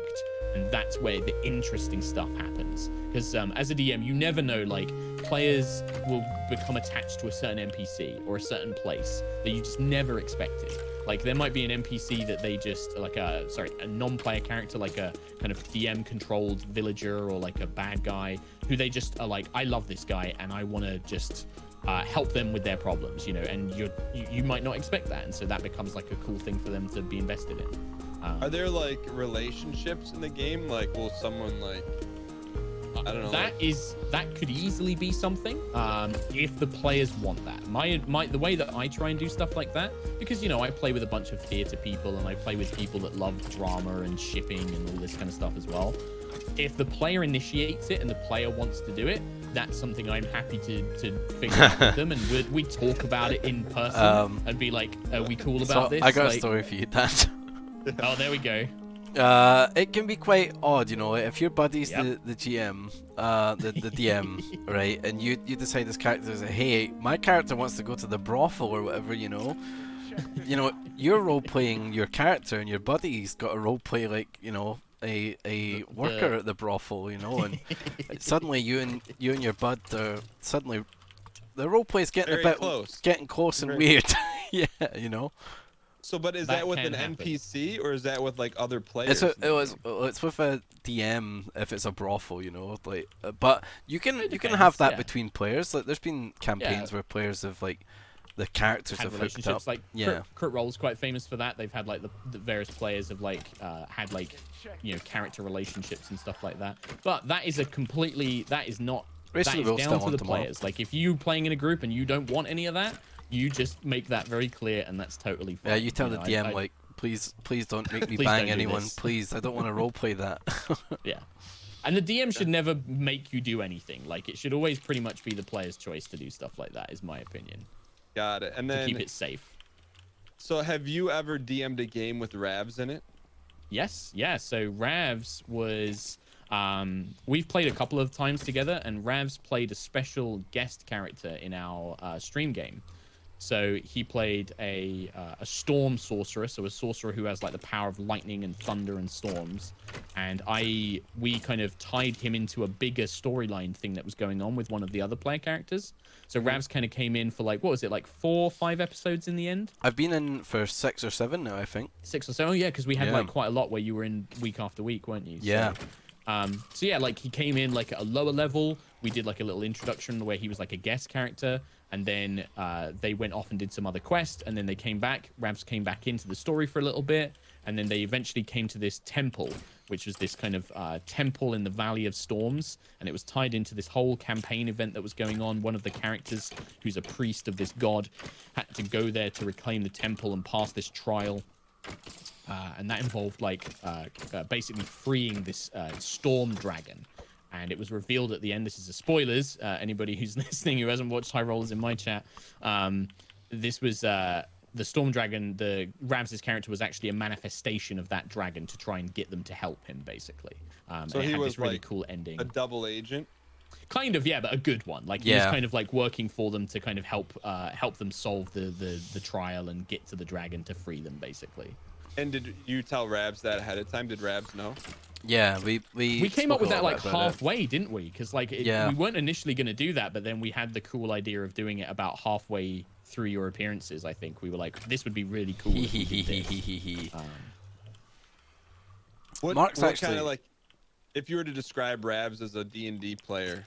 and that's where the interesting stuff happens. Because as a DM, you never know, like, players will become attached to a certain NPC or a certain place that you just never expected. Like, there might be an NPC that they just, like a non-player character, like a kind of DM-controlled villager or like a bad guy, who they just are like, I love this guy and I want to just help them with their problems, you know, and you might not expect that, and so that becomes like a cool thing for them to be invested in. Are there like relationships in the game? Like, will someone like, I don't know. That could easily be something if the players want that. The way that I try and do stuff like that, because you know I play with a bunch of theater people and I play with people that love drama and shipping and all this kind of stuff as well. If the player initiates it and the player wants to do it, that's something I'm happy to figure out with them, and we talk about it in person and be like, are we cool about this? I got like, a story for you, Dan. Oh, there we go. It can be quite odd, you know, if your buddy's the GM, the DM, right, and you decide this character is hey, my character wants to go to the brothel or whatever, you know, you're role playing your character, and your buddy's got a role play like, you know, a worker at the brothel, you know, and suddenly you and your bud are suddenly the role play's getting Very a bit close. getting close and weird, yeah, you know. So, but is that with an NPC or is that with like other players? It's with a DM if it's a brothel, you know, like. But you can have that between players. Like, there's been campaigns where players have like the characters have hooked up. Like Crit Roll's quite famous for that. They've had like the various players have like had like, you know, character relationships and stuff like that. But that is that is not down to the players. Like, if you playing in a group and you don't want any of that, you just make that very clear, and that's totally fine. Yeah, you tell the DM, like, please don't make me bang anyone. Please, I don't want to roleplay that. Yeah. And the DM should never make you do anything. Like, it should always pretty much be the player's choice to do stuff like that, is my opinion. Got it. And then to keep it safe. So have you ever DM'd a game with Ravs in it? Yes. Yeah. So Ravs was... we've played a couple of times together, and Ravs played a special guest character in our stream game. So he played a storm sorcerer, so a sorcerer who has like the power of lightning and thunder and storms. And we kind of tied him into a bigger storyline thing that was going on with one of the other player characters. So Ravs kind of came in for like, what was it, like 4 or 5 episodes in the end? I've been in for 6 or 7 now, I think. 6 or so, yeah, because we had like quite a lot where you were in week after week, weren't you? Yeah. So yeah, like he came in like at a lower level. We did like a little introduction where he was like a guest character, and then they went off and did some other quest, and then they came back. Ravs came back into the story for a little bit, and then they eventually came to this temple, which was this kind of temple in the Valley of Storms, and it was tied into this whole campaign event that was going on. One of the characters, who's a priest of this god, had to go there to reclaim the temple and pass this trial. And that involved like basically freeing this storm dragon. And it was revealed at the end, this is a spoilers, anybody who's listening who hasn't watched High Rollers in my chat, this was the storm dragon, the Ravs' character was actually a manifestation of that dragon to try and get them to help him, basically. So and it he had was this really like cool ending. A double agent? Kind of, yeah, but a good one. Like, he was kind of like working for them to kind of help them solve the trial and get to the dragon to free them, basically. And did you tell Ravs that ahead of time? Did Ravs know? Yeah, we came up with that like halfway, didn't we? Because like we weren't initially going to do that, but then we had the cool idea of doing it about halfway through your appearances. I think we were like, this would be really cool. If we did this. What kind of like, if you were to describe Ravs as a D&D player,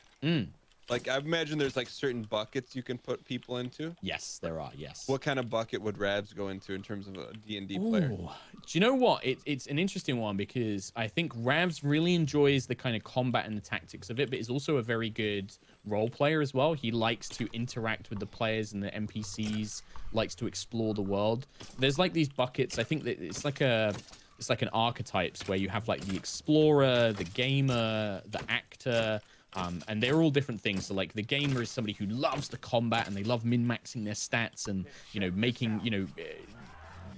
like I imagine there's like certain buckets you can put people into. Yes, there are. Yes. What kind of bucket would Ravs go into in terms of a D&D player? Do you know what? It's an interesting one, because I think Ravs really enjoys the kind of combat and the tactics of it, but is also a very good role player as well. He likes to interact with the players and the NPCs, likes to explore the world. There's like these buckets. I think that it's like an archetypes where you have like the explorer, the gamer, the actor. And they're all different things. So like the gamer is somebody who loves the combat and they love min-maxing their stats and, you know, making, you know,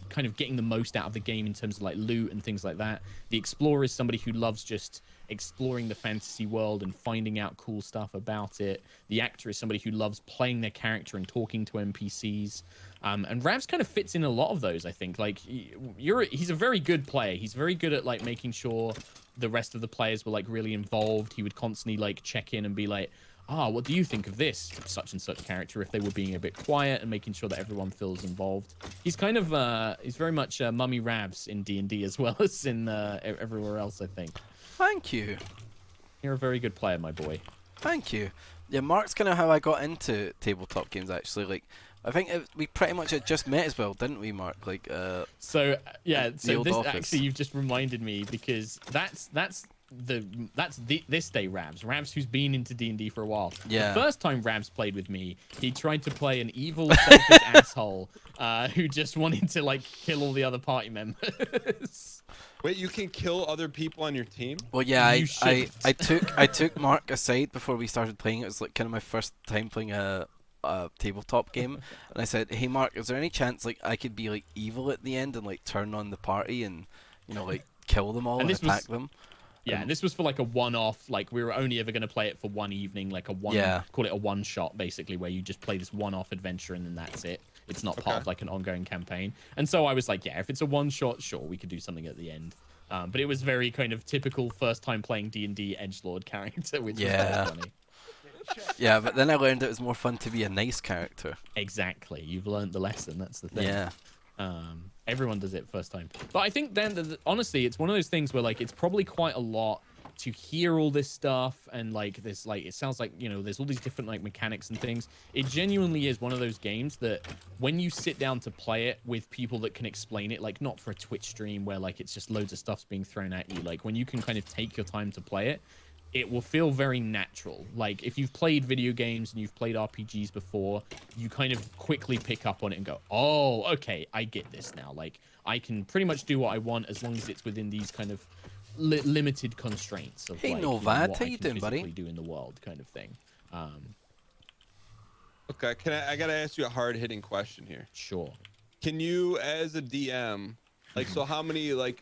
kind of getting the most out of the game in terms of like loot and things like that. The explorer is somebody who loves just exploring the fantasy world and finding out cool stuff about it. The actor is somebody who loves playing their character and talking to NPCs. And Ravs kind of fits in a lot of those, I think. Like, he's a very good player. He's very good at like making sure the rest of the players were like really involved. He would constantly like check in and be like, what do you think of this such and such character, if they were being a bit quiet, and making sure that everyone feels involved. He's kind of he's very much Mummy Ravs in D&D as well as in everywhere else, I think. Thank you. You're a very good player, my boy. Thank you. Yeah, Mark's kind of how I got into tabletop games actually. Like, I think we pretty much had just met as well, didn't we, Mark? Like, So the so old this office. actually you've just reminded me because that's this day Ravs who's been into D&D for a while. Yeah. The first time Ravs played with me, he tried to play an evil selfish asshole who just wanted to like kill all the other party members. Wait, you can kill other people on your team? Well, yeah, You I took Mark aside before we started playing. It was like kind of my first time playing a tabletop game, and I said, "Hey, Mark, is there any chance like I could be like evil at the end and like turn on the party and like kill them all and attack them?" Yeah, and this was for like a one-off. Like we were only ever going to play it for one evening, like call it a one-shot, basically, where you just play this one-off adventure and then that's it. It's not part of like an ongoing campaign. And so I was like, yeah, if it's a one-shot, sure, we could do something at the end. But it was very kind of typical first-time playing D&D edgelord character, which was kind of funny. Yeah, but then I learned it was more fun to be a nice character. Exactly, you've learned the lesson. That's the thing. Yeah. Everyone does it first time. But I think then, honestly, it's one of those things where like it's probably quite a lot to hear all this stuff and like this, like it sounds like there's all these different like mechanics and things. It genuinely is one of those games that when you sit down to play it with people that can explain it, like not for a Twitch stream where like it's just loads of stuff's being thrown at you, like when you can kind of take your time to play it, it will feel very natural. Like if you've played video games and you've played RPGs before, you kind of quickly pick up on it and go, oh, okay, I get this now. Like I can pretty much do what I want as long as it's within these kind of limited constraints of hey, like, Novad, what how I you can doing, buddy? physically do in the world kind of thing. Okay, I gotta ask you a hard-hitting question here. Sure. Can you, as a DM, like, so how many, like,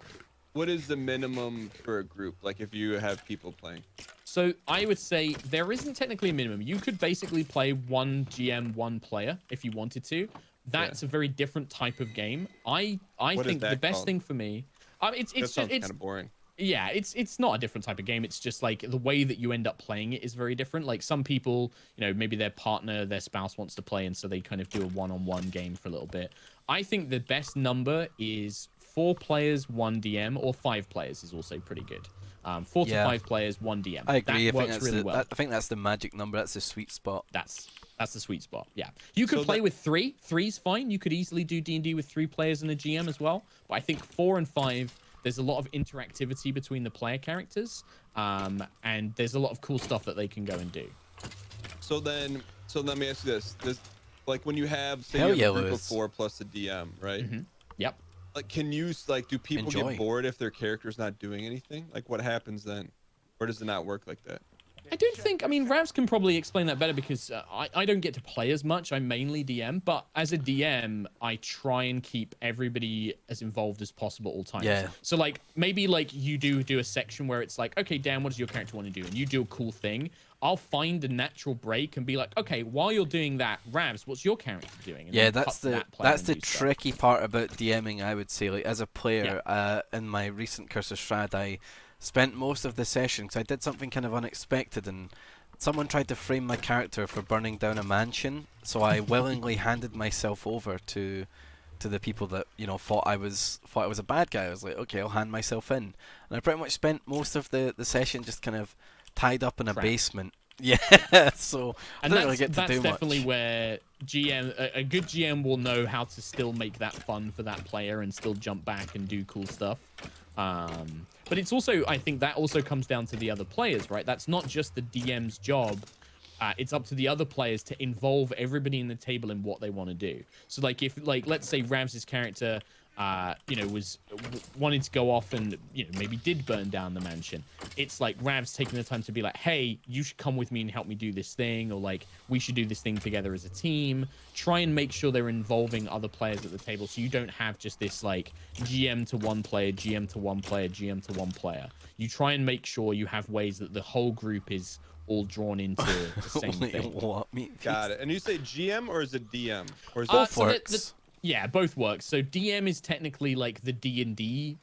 what is the minimum for a group? Like, if you have people playing? So I would say there isn't technically a minimum. You could basically play one GM, one player if you wanted to. That's a very different type of game. I think the best thing for me, it's kind of boring. Yeah, it's not a different type of game. It's just like the way that you end up playing it is very different. Like some people, maybe their partner, their spouse wants to play, and so they kind of do a one-on-one game for a little bit. I think the best number is 4 players, 1 DM, or 5 players is also pretty good. 4 to 5 players, 1 DM. I agree. That works really well. I think that's the magic number. That's the sweet spot. That's the sweet spot. Yeah, you could play with 3. 3's fine. You could easily do D&D with 3 players and a GM as well. But I think 4 and 5. There's a lot of interactivity between the player characters, and there's a lot of cool stuff that they can go and do. So let me ask you this: like when you have, say, you have a group of 4 plus a DM, right? Mm-hmm. Yep. Like, do people get bored if their character's not doing anything? Like, what happens then, or does it not work like that? I don't think. I mean, Ravs can probably explain that better because I don't get to play as much. I mainly DM, but as a DM, I try and keep everybody as involved as possible at all times. Yeah. So like maybe like you do a section where it's like, okay, Dan, what does your character want to do? And you do a cool thing. I'll find a natural break and be like, okay, while you're doing that, Ravs, what's your character doing? And yeah, then that's cut the stuff. tricky part about DMing. I would say, like as a player, in my recent Curse of Strahd, I spent most of the session because I did something kind of unexpected and. Someone tried to frame my character for burning down a mansion, so I willingly handed myself over to the people that thought I was a bad guy. I was like, okay, I'll hand myself in, and I pretty much spent most of the session just kind of tied up in a basement. Yeah, so I didn't really get to do much. That's definitely where a good GM will know how to still make that fun for that player and still jump back and do cool stuff. But it's also, I think that also comes down to the other players, right? That's not just the DM's job. It's up to the other players to involve everybody in the table in what they want to do. So like if let's say Ravs' character was wanting to go off and maybe did burn down the mansion. It's like Ravs taking the time to be like, hey, you should come with me and help me do this thing, or like we should do this thing together as a team. Try and make sure they're involving other players at the table, so you don't have just this like GM to one player, GM to one player, GM to one player. You try and make sure you have ways that the whole group is all drawn into the same thing. Got it. And you say GM or is it DM? Or is both works? Yeah, both work. So DM is technically like the D&D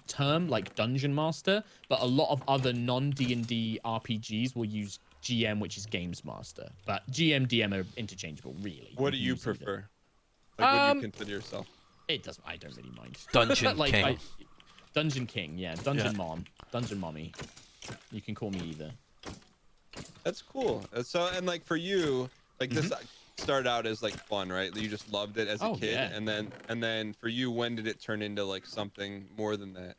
term, like Dungeon Master, but a lot of other non-D&D RPGs will use GM, which is Games Master. But GM, DM are interchangeable, really. What do you prefer? Like, what do you consider yourself? It doesn't. I don't really mind. Dungeon King. Dungeon King, yeah. Dungeon Mom. Dungeon Mommy. You can call me either. That's cool. So, and like for you, like this started out as like fun, right? You just loved it as a Oh, kid, yeah. and then for you, when did it turn into like something more than that?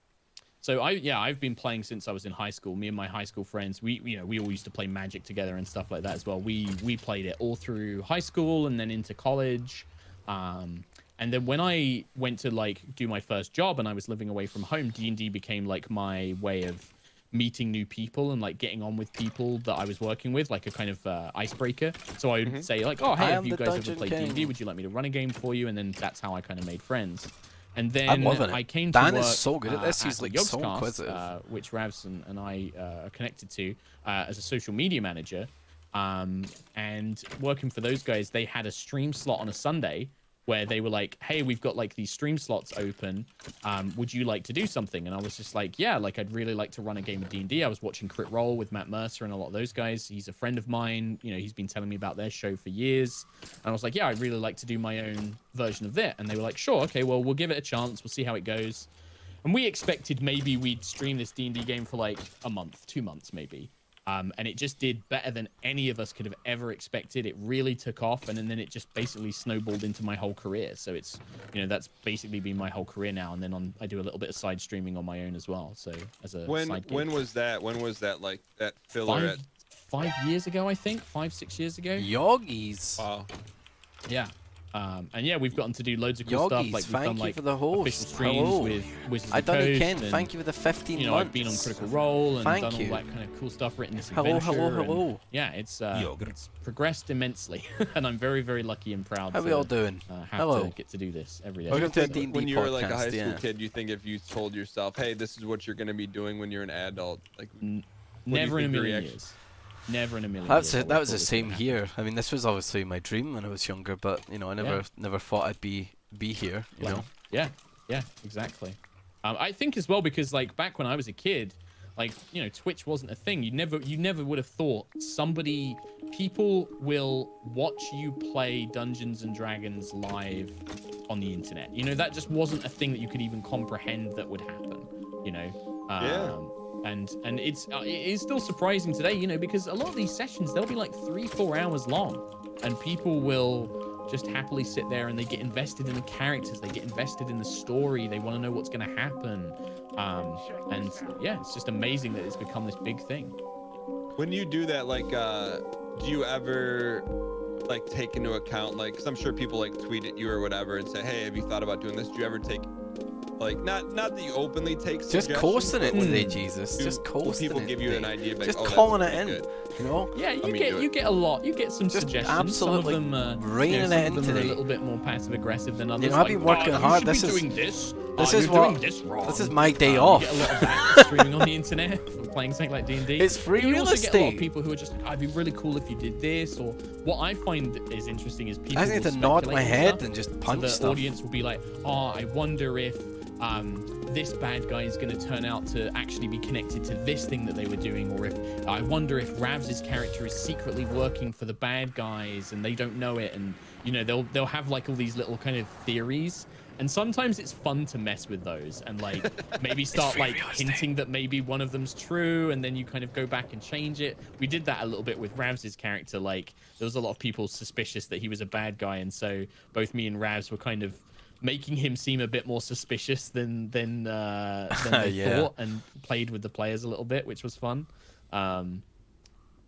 So I've been playing since I was in high school. Me and my high school friends, we all used to play Magic together and stuff like that as well. We played it all through high school and then into college. And then when I went to like do my first job and I was living away from home, D&D became like my way of meeting new people and like getting on with people that I was working with, like a kind of icebreaker. So I would say like, oh, hey, I have am you the guys ever Dungeon played King. D&D? Would you like me to run a game for you? And then that's how I kind of made friends. And then I'm loving it. I came to Dan work is so good at this. at He's like so Yogscast, inquisitive. which Ravs and I are connected to as a social media manager. And working for those guys, they had a stream slot on a Sunday where they were like, hey, we've got like these stream slots open. Would you like to do something? And I was just like, yeah, like I'd really like to run a game of D&D. I was watching Crit Roll with Matt Mercer and a lot of those guys. He's a friend of mine. You know, he's been telling me about their show for years. And I was like, yeah, I'd really like to do my own version of that. And they were like, sure, okay, well, we'll give it a chance. We'll see how it goes. And we expected maybe we'd stream this D&D game for like a month, 2 months maybe. And it just did better than any of us could have ever expected. It really took off, and then it just basically snowballed into my whole career. So it's, you know, that's basically been my whole career now. And then I do a little bit of side streaming on my own as well. So as a side gig. When was that? When was that like that filler? 5 years ago, I think, 5-6 years ago. Yogis. Wow. Yeah. And yeah, we've gotten to do loads of cool stuff. Yogis, Like we've thank done you like for the host. official streams Hello. with Wizards I of the done it, Coast. Ken. And, Thank you for the 15 you know, months. I've been on Critical Role and Thank done you. all that kind of cool stuff, written this Hello, adventure. hello, and, hello. yeah, it's progressed immensely, and I'm very, very lucky and proud. How to, we all doing? Have Hello. to get to do this every day. Welcome to Do you a think D&D when you were like a podcast, high school yeah. kid, do you think if you told yourself, hey, this is what you're going to be doing when you're an adult, like Never in a think your million reaction- years. Never in a million That's years. it. That was the same here. I mean, this was obviously my dream when I was younger, but you know, I never thought I'd be here. You know. Yeah, exactly. I think as well because like back when I was a kid, like you know, Twitch wasn't a thing. You never would have thought people will watch you play Dungeons and Dragons live on the internet. You know, that just wasn't a thing that you could even comprehend that would happen. You know. And it is still surprising today, you know, because a lot of these sessions they'll be like 3-4 hours long, and people will just happily sit there and they get invested in the characters, they get invested in the story, they want to know what's going to happen, and yeah, it's just amazing that it's become this big thing. When you do that, like, do you ever like take into account, like, because I'm sure people like tweet at you or whatever and say, hey, have you thought about doing this? Do you ever take, like, not that you openly take Just suggestions, coasting it but today, Jesus. Just do coasting people it give you an today. idea? Like, Just oh, that's calling it pretty in. good. You know. Yeah, Let me do you it. get a lot. You get some Just suggestions. absolutely Some of them, raining some it of in them are a today. little bit more passive aggressive than others. You know, I've been working hard. You This should is be doing this. this You're is what doing this wrong. this is my day You off. get a lot of that streaming on the internet for playing something like D&D. It's free You real also get a lot of estate. people who are just like, oh, it'd be really cool if you did this. Or what I find is interesting is people I just need will to nod my speculate on head stuff. and just So punch the stuff. audience will be like, oh, I wonder if this bad guy is going to turn out to actually be connected to this thing that they were doing, or if I wonder if Ravs' character is secretly working for the bad guys and they don't know it, and you know they'll have like all these little kind of theories, and sometimes it's fun to mess with those and like maybe start like hinting that maybe one of them's true, and then you kind of go back and change it. We did that a little bit with Ravs' character. Like there was a lot of people suspicious that he was a bad guy, and so both me and Ravs were kind of making him seem a bit more suspicious than they Yeah. thought, and played with the players a little bit, which was fun.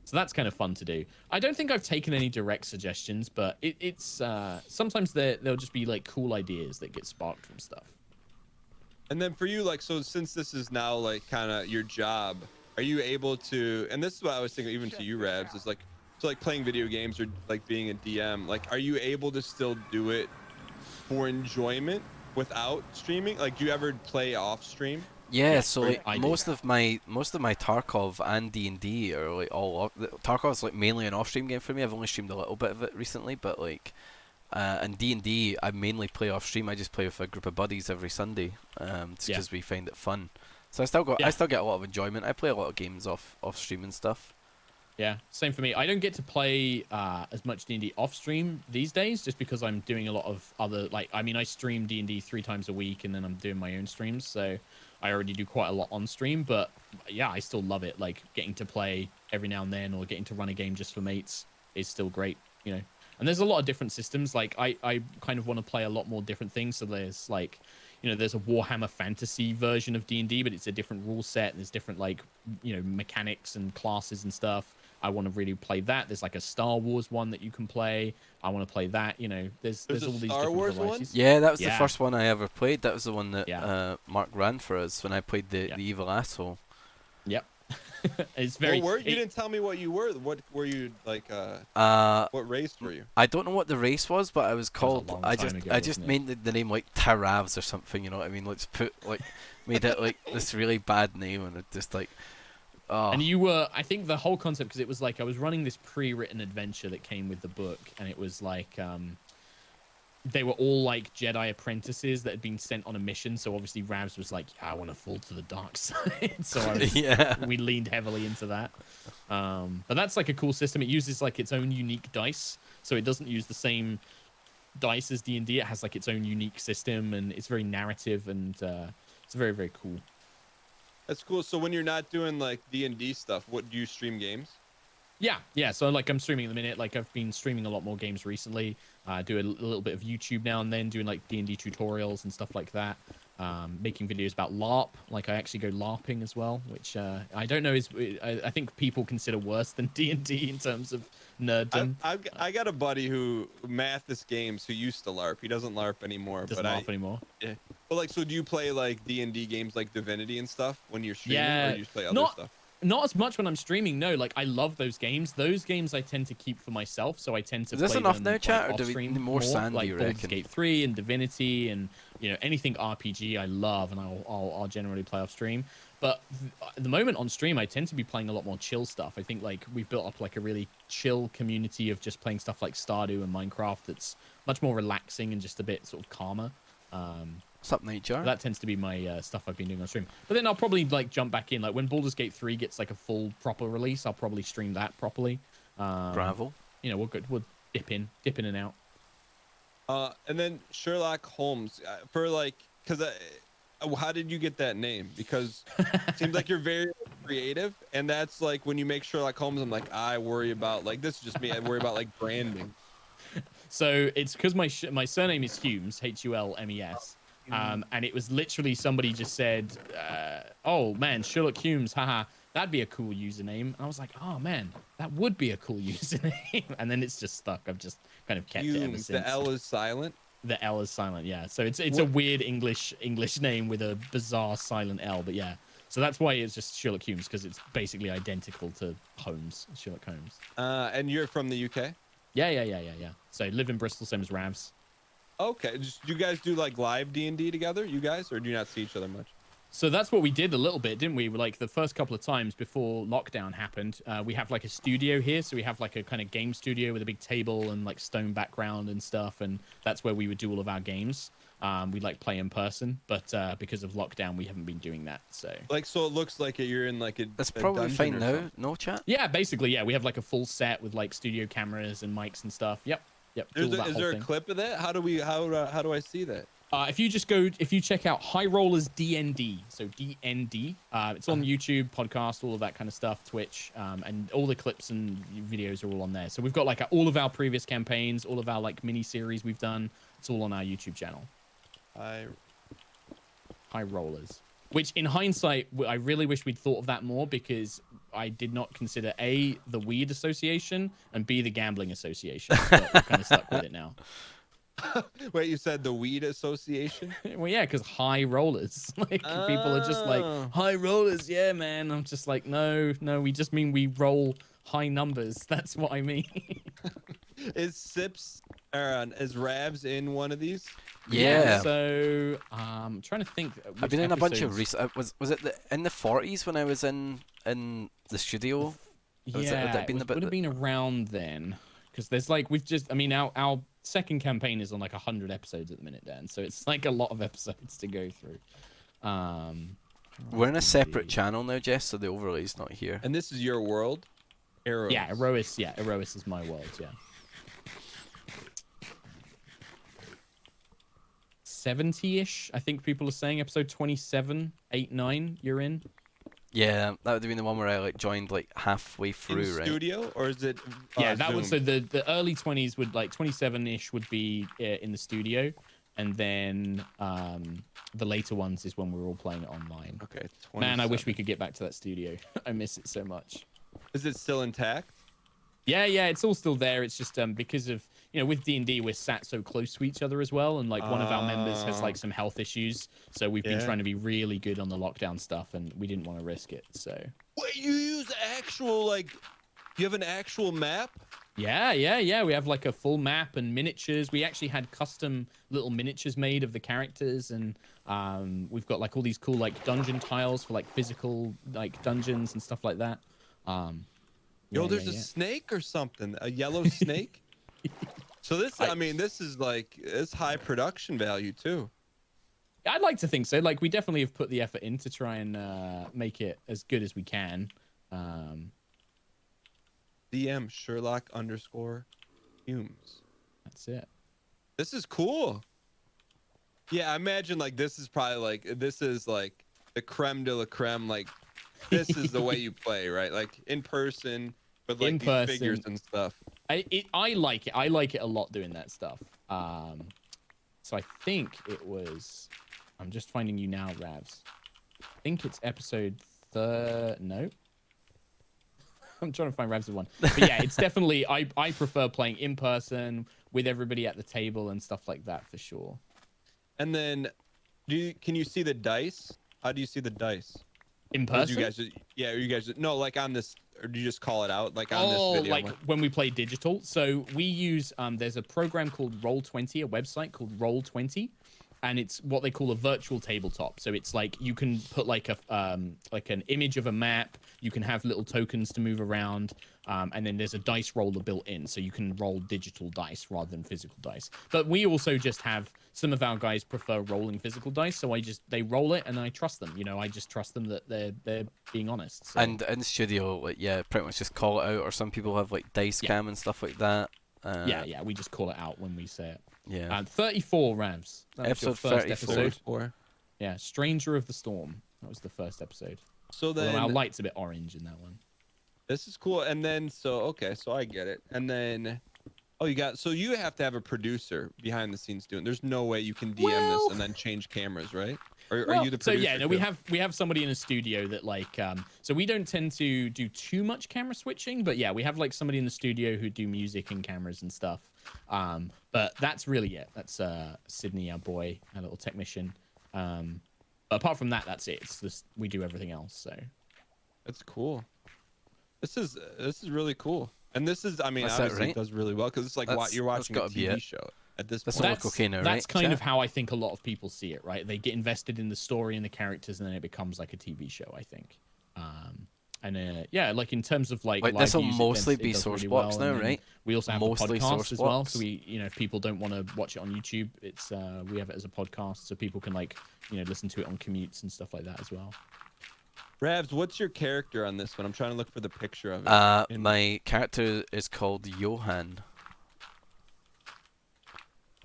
So that's kind of fun to do. I don't think I've taken any direct suggestions, but it's sometimes there'll just be like cool ideas that get sparked from stuff. And then for you, like, so since this is now like kind of your job, are you able to, and this is what I was thinking even to you, Ravs, is like, so like playing video games or like being a DM, like, are you able to still do it for enjoyment without streaming? Like, do you ever play off stream? Yeah, so like I do. most of my Tarkov and D&D are like all off. Tarkov's like mainly an off-stream game for me. I've only streamed a little bit of it recently, but like, and D&D I mainly play off-stream. I just play with a group of buddies every Sunday, just Yeah. because we find it fun. So I still get a lot of enjoyment. I play a lot of games off-stream and stuff. Yeah, same for me. I don't get to play as much D&D off stream these days, just because I'm doing a lot of other, like, I mean, I stream D&D 3 times a week, and then I'm doing my own streams. So I already do quite a lot on stream, but yeah, I still love it. Like getting to play every now and then, or getting to run a game just for mates is still great, you know. And there's a lot of different systems. Like I kind of want to play a lot more different things. So there's like, you know, there's a Warhammer Fantasy version of D&D, but it's a different rule set. And there's different like, you know, mechanics and classes and stuff. I want to really play that. There's like a Star Wars one that you can play. I want to play that. You know, there's There's a all these Star different Wars one? varieties. Yeah, that was the Yeah. first one I ever played. That was the one that Yeah. Mark ran for us when I played the Yeah. evil asshole. Yep. It's very. You didn't tell me what you were. What were you like? Uh, What race were you? I don't know what the race was, but I was called. long I time just ago, I just wasn't made the name like Ravs or something. You know what I mean? Let's put like made it like this really bad name, and it just like. Oh. And you were, I think the whole concept, because it was like I was running this pre-written adventure that came with the book, and it was like they were all like Jedi apprentices that had been sent on a mission. So obviously Ravs was like, yeah, I want to fall to the dark side. So we leaned heavily into that. But that's like a cool system. It uses like its own unique dice, so it doesn't use the same dice as D&D. It has like its own unique system, and it's very narrative, and it's very, very cool. That's cool. So when you're not doing like D&D stuff, what do you stream games? Yeah. So like I'm streaming at the minute. Like I've been streaming a lot more games recently. I do a little bit of YouTube now and then, doing like D&D tutorials and stuff like that. Making videos about LARP. Like I actually go LARPing as well, which I don't know is I think people consider worse than D&D in terms of nerddom. I got a buddy who Mathis Games who used to LARP. He doesn't LARP anymore. Doesn't LARP anymore. Yeah. But like, so do you play like D&D games like Divinity and stuff when you're streaming, Yeah, or do you play other stuff? Not as much when I'm streaming. No, like I love those games. Those games I tend to keep for myself, so I tend to. Is this play enough them, now, chat, like, or do we off-stream need more sand, like you Baldur's reckon? Gate 3 and Divinity, and you know anything RPG I love, and I'll generally play off stream. But at the moment on stream, I tend to be playing a lot more chill stuff. I think like we've built up like a really chill community of just playing stuff like Stardew and Minecraft. That's much more relaxing and just a bit sort of calmer. What's up, Nightjar? That tends to be my stuff I've been doing on stream. But then I'll probably like jump back in. Like when Baldur's Gate 3 gets like a full proper release, I'll probably stream that properly. Bravo. You know, we'll dip in and out. And then Sherlock Holmes, for like, because how did you get that name? Because it seems like you're very creative, and that's like when you make Sherlock Holmes, I'm like, I worry about like, this is just me. I worry about like branding. So it's because my surname is Humes, Hulmes. And it was literally somebody just said, oh man, Sherlock Humes, haha, that'd be a cool username. And I was like, oh man, that would be a cool username. And then it's just stuck. I've just kind of kept it ever Humes, since. the L is silent. The L is silent, yeah. So it's a weird English name with a bizarre silent L, but yeah. So that's why it's just Sherlock Holmes, because it's basically identical to Holmes, Sherlock Holmes. And you're from the UK? Yeah. So live in Bristol, same as Ravs. Okay. Do you guys do like live D&D together, you guys, or do you not see each other much? So that's what we did a little bit, didn't we? Like the first couple of times before lockdown happened, we have like a studio here. So we have like a kind of game studio with a big table and like stone background and stuff. And that's where we would do all of our games. We like play in person, but because of lockdown, we haven't been doing that. So like, so it looks like you're in like a. That's a probably dungeon fine or now. something. No, chat. Yeah, basically, yeah. We have like a full set with like studio cameras and mics and stuff. Yep. Is there a clip of that? How do I see that? If you check out High Rollers DND, so DND, it's on YouTube, podcast, all of that kind of stuff, Twitch, and all the clips and videos are all on there. So we've got like all of our previous campaigns, all of our like mini series we've done. It's all on our YouTube channel. High Rollers, which in hindsight, I really wish we'd thought of that more, because I did not consider A, the Weed Association, and B, the Gambling Association. But we're kind of stuck with it now. Wait, you said the Weed Association? Well, yeah, because high rollers. Like people are just like, high rollers, yeah, man. I'm just like, no, we just mean we roll high numbers. That's what I mean. Is Ravs in one of these? Yeah. So I'm trying to think. I've been in a bunch of recent. Was it in the 40s when I was in the studio? Yeah, it would have been around then. Because there's like our second campaign is on like 100 episodes at the minute, Dan. So it's like a lot of episodes to go through. We're in a separate channel now, Jess, so the overlay's not here. And this is your world? Eros. Yeah, Eros. Yeah, Eros is my world. Yeah. 70-ish. I think people are saying episode 27, 8, 9. You're in. Yeah, that would have been the one where I like joined like halfway through, in right? studio, or is it? Yeah, that Zoom? would. So the early 20s would like 27-ish would be in the studio, and then the later ones is when we're all playing it online. Okay. Man, I wish we could get back to that studio. I miss it so much. Is it still intact? Yeah, it's all still there. It's just because of with D&D we're sat so close to each other as well, and like one of our members has like some health issues, so we've been trying to be really good on the lockdown stuff, and we didn't want to risk it. So wait, you use actual like? You have an actual map? Yeah. We have like a full map and miniatures. We actually had custom little miniatures made of the characters, and we've got like all these cool like dungeon tiles for like physical like dungeons and stuff like that. Yo, there's a snake or something, a yellow snake. So this, I mean, this is like it's high production value too. I'd like to think so. Like we definitely have put the effort in to try and make it as good as we can. DM Sherlock _ Humes. That's it. This is cool. Yeah, I imagine like this is probably like the creme de la creme. Like this is the way you play, right? Like in person with like these figures and stuff. I like it. I like it a lot doing that stuff. So I think it was. I'm just finding you now, Ravs. I think it's episode no. I'm trying to find Ravs one. But yeah, it's definitely I prefer playing in person with everybody at the table and stuff like that for sure. And then can you see the dice? How do you see the dice? In person? You guys no, like on this, or do you just call it out like on this video? Like when we play digital. So we use there's a program called Roll20, a website called Roll20, and it's what they call a virtual tabletop. So it's like you can put like an image of a map, you can have little tokens to move around, and then there's a dice roller built in, so you can roll digital dice rather than physical dice. But we also just have some of our guys prefer rolling physical dice, so they roll it and I trust them. I just trust them that they're being honest. So. And in studio, like pretty much just call it out. Or some people have like dice cam and stuff like that. Yeah, we just call it out when we say it. Yeah. 34 Ravs. That was your Episode first 34. episode. Yeah, Stranger of the Storm. That was the first episode. So then our light's a bit orange in that one. This is cool. And then so I get it. And then you have to have a producer behind the scenes doing. There's no way you can DM this and then change cameras, right? Or are you the producer? So yeah, no, we have somebody in a studio that like so we don't tend to do too much camera switching, but yeah, we have like somebody in the studio who do music and cameras and stuff. But that's really it. That's Sydney, our boy, our little technician. But apart from that, that's it. It's just we do everything else. So that's cool. This is really cool. And this is, I mean, obviously it does really well because it's like you're watching a TV show at this point. That's kind of how I think a lot of people see it, right? They get invested in the story and the characters, and then it becomes like a TV show, I think. Like in terms of like this will music, mostly it be does Source really Box well. now, right? We also have Mostly the podcast Source as well. Box. So we, if people don't want to watch it on YouTube, it's we have it as a podcast, so people can like listen to it on commutes and stuff like that as well. Ravs, what's your character on this one? I'm trying to look for the picture of it. My character is called Johan.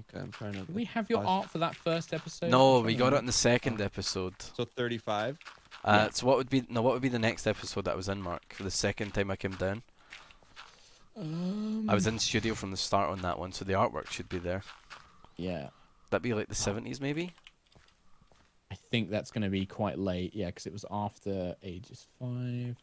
Okay, I'm trying to. Do we have your art for that first episode? No, we got it in the second episode. So 35. So what would be the next episode that was in, Mark? For the second time I came down. I was in studio from the start on that one, so the artwork should be there. Yeah. That'd be like the 70s, maybe. I think that's going to be quite late, yeah, because it was after Ages 5.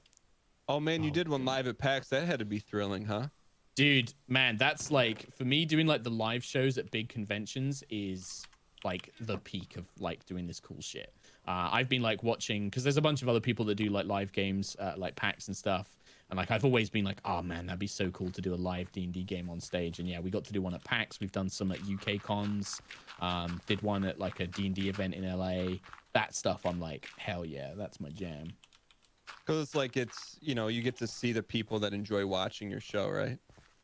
Oh man, you did one live at PAX. That had to be thrilling, huh? Dude, man, that's like, for me, doing like the live shows at big conventions is like the peak of like doing this cool shit. I've been like watching, because there's a bunch of other people that do like live games, like PAX and stuff. And like I've always been like, oh man, that'd be so cool to do a live D&D game on stage. And yeah, we got to do one at PAX. We've done some at UK cons. Did one at like a D&D event in LA. That stuff, I'm like, hell yeah, that's my jam. Because it's like you get to see the people that enjoy watching your show, right?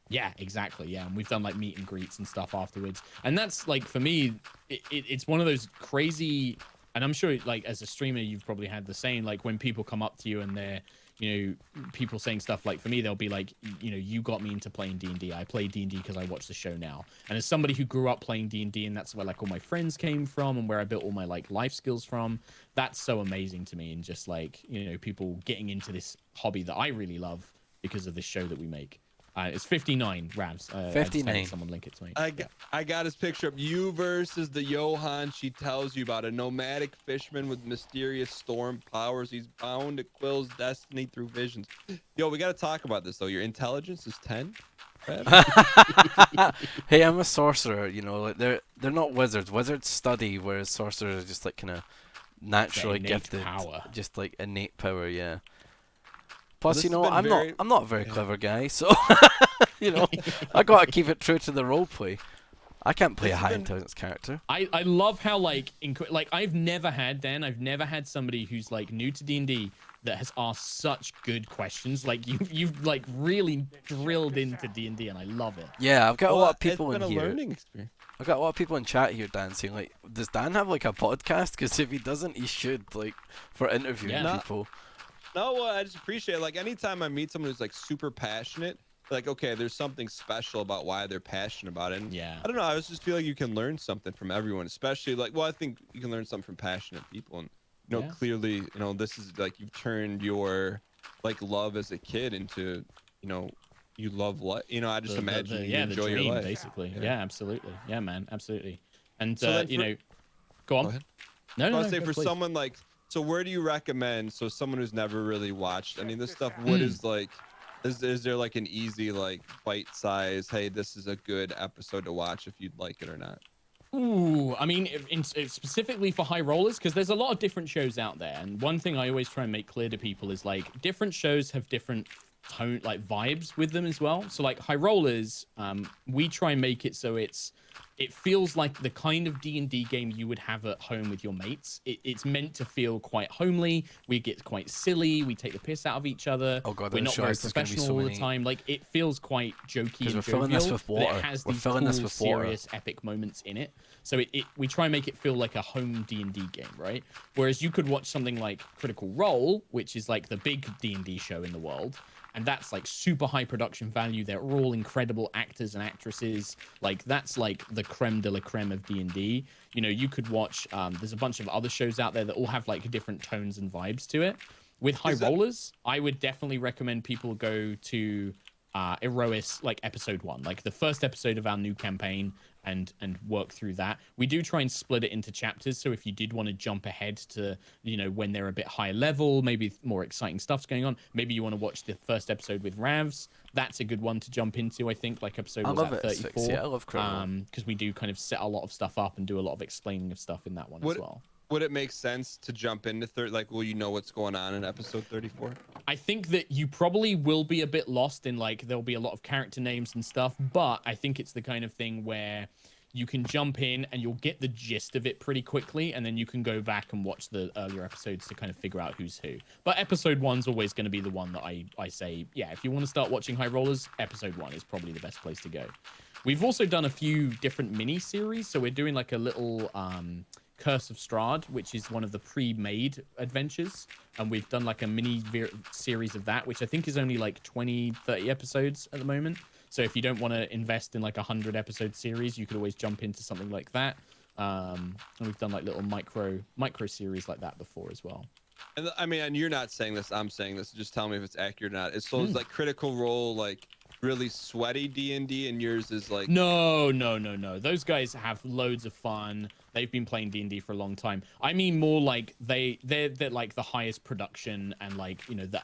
Yeah, exactly. Yeah, and we've done like meet and greets and stuff afterwards. And that's like, for me, it's one of those crazy. And I'm sure like as a streamer, you've probably had the same, like when people come up to you and they're people saying stuff like, for me, they'll be like, you got me into playing D&D. I play D&D because I watch the show now. And as somebody who grew up playing D&D, and that's where like all my friends came from and where I built all my like life skills from, that's so amazing to me. And just like, people getting into this hobby that I really love because of this show that we make. It's 59, Ravs. 59. Someone link it to me. I got his picture up. You versus the Johan. She tells you about a nomadic fisherman with mysterious storm powers. He's bound to Quill's destiny through visions. Yo, we got to talk about this, though. Your intelligence is 10? Hey, I'm a sorcerer. Like they're not wizards. Wizards study, whereas sorcerers are just like kind of naturally innate gifted, power. just like innate power. Yeah. Plus, This has been I'm not a very clever guy, so I gotta keep it true to the roleplay. I can't play a high intelligence character. I love how like I've never had somebody who's like new to D&D that has asked such good questions. Like you've like really drilled into D&D, and I love it. Yeah, I've got a lot of people in it's been here. a learning experience. I've got a lot of people in chat here, Dan, saying like, does Dan have like a podcast? Because if he doesn't, he should, like, for interviewing people. No, I just appreciate it. Like anytime I meet someone who's like super passionate, like, okay, there's something special about why they're passionate about it. And I don't know. I just feel like you can learn something from everyone, especially like, I think you can learn something from passionate people. And clearly, this is like you've turned your like love as a kid into, you love life. I just imagine you enjoy the dream, your life. Basically. Yeah, absolutely. Yeah, man, absolutely. And So go on. Go ahead. No, I would say for someone like. So where do you recommend? So someone who's never really watched any of this stuff, what is like? Is there like an easy like bite size? Hey, this is a good episode to watch if you'd like it or not. Ooh, I mean, specifically for high rollers, because there's a lot of different shows out there, and one thing I always try and make clear to people is like different shows have different tone, like vibes with them as well. So like high rollers, we try and make it so it feels like the kind of D&D game you would have at home with your mates. It's meant to feel quite homely. We get quite silly. We take the piss out of each other. Oh God, we're not very professional all the time. Like it feels quite jokey and filling this with water. It has these cool, serious, epic moments in it. So we try and make it feel like a home D&D game, right? Whereas you could watch something like Critical Role, which is like the big D&D show in the world. And that's like super high production value. They're all incredible actors and actresses. Like that's like the creme de la creme of D&D. You could watch, there's a bunch of other shows out there that all have like different tones and vibes to it. With high rollers, I would definitely recommend people go to Erois, like episode 1, like the first episode of our new campaign, and work through that. We do try and split it into chapters, so if you did want to jump ahead to when they're a bit higher level, maybe more exciting stuff's going on, maybe you want to watch the first episode with Ravs, that's a good one to jump into. I think like episode I love at 34. Yeah, I love Critical. Because we do kind of set a lot of stuff up and do a lot of explaining of stuff in that one as well. Would it make sense to jump into will you know what's going on in episode 34? I think that you probably will be a bit lost in like there'll be a lot of character names and stuff, but I think it's the kind of thing where you can jump in and you'll get the gist of it pretty quickly, and then you can go back and watch the earlier episodes to kind of figure out who's who. But episode 1's always going to be the one that I say, yeah, if you want to start watching High Rollers, episode 1 is probably the best place to go. We've also done a few different mini series, so we're doing like a little Curse of Strahd, which is one of the pre-made adventures, and we've done like a mini series of that, which I think is only like 20-30 episodes at the moment. So if you don't want to invest in like 100 episode series, you could always jump into something like that. And we've done like little micro series like that before as well. And I mean, and you're not saying this, I'm saying this, just tell me if it's accurate or not. It's like Critical Role, like really sweaty D&D, and yours is like no. Those guys have loads of fun. They've been playing D&D for a long time. I mean more like they're like the highest production, and like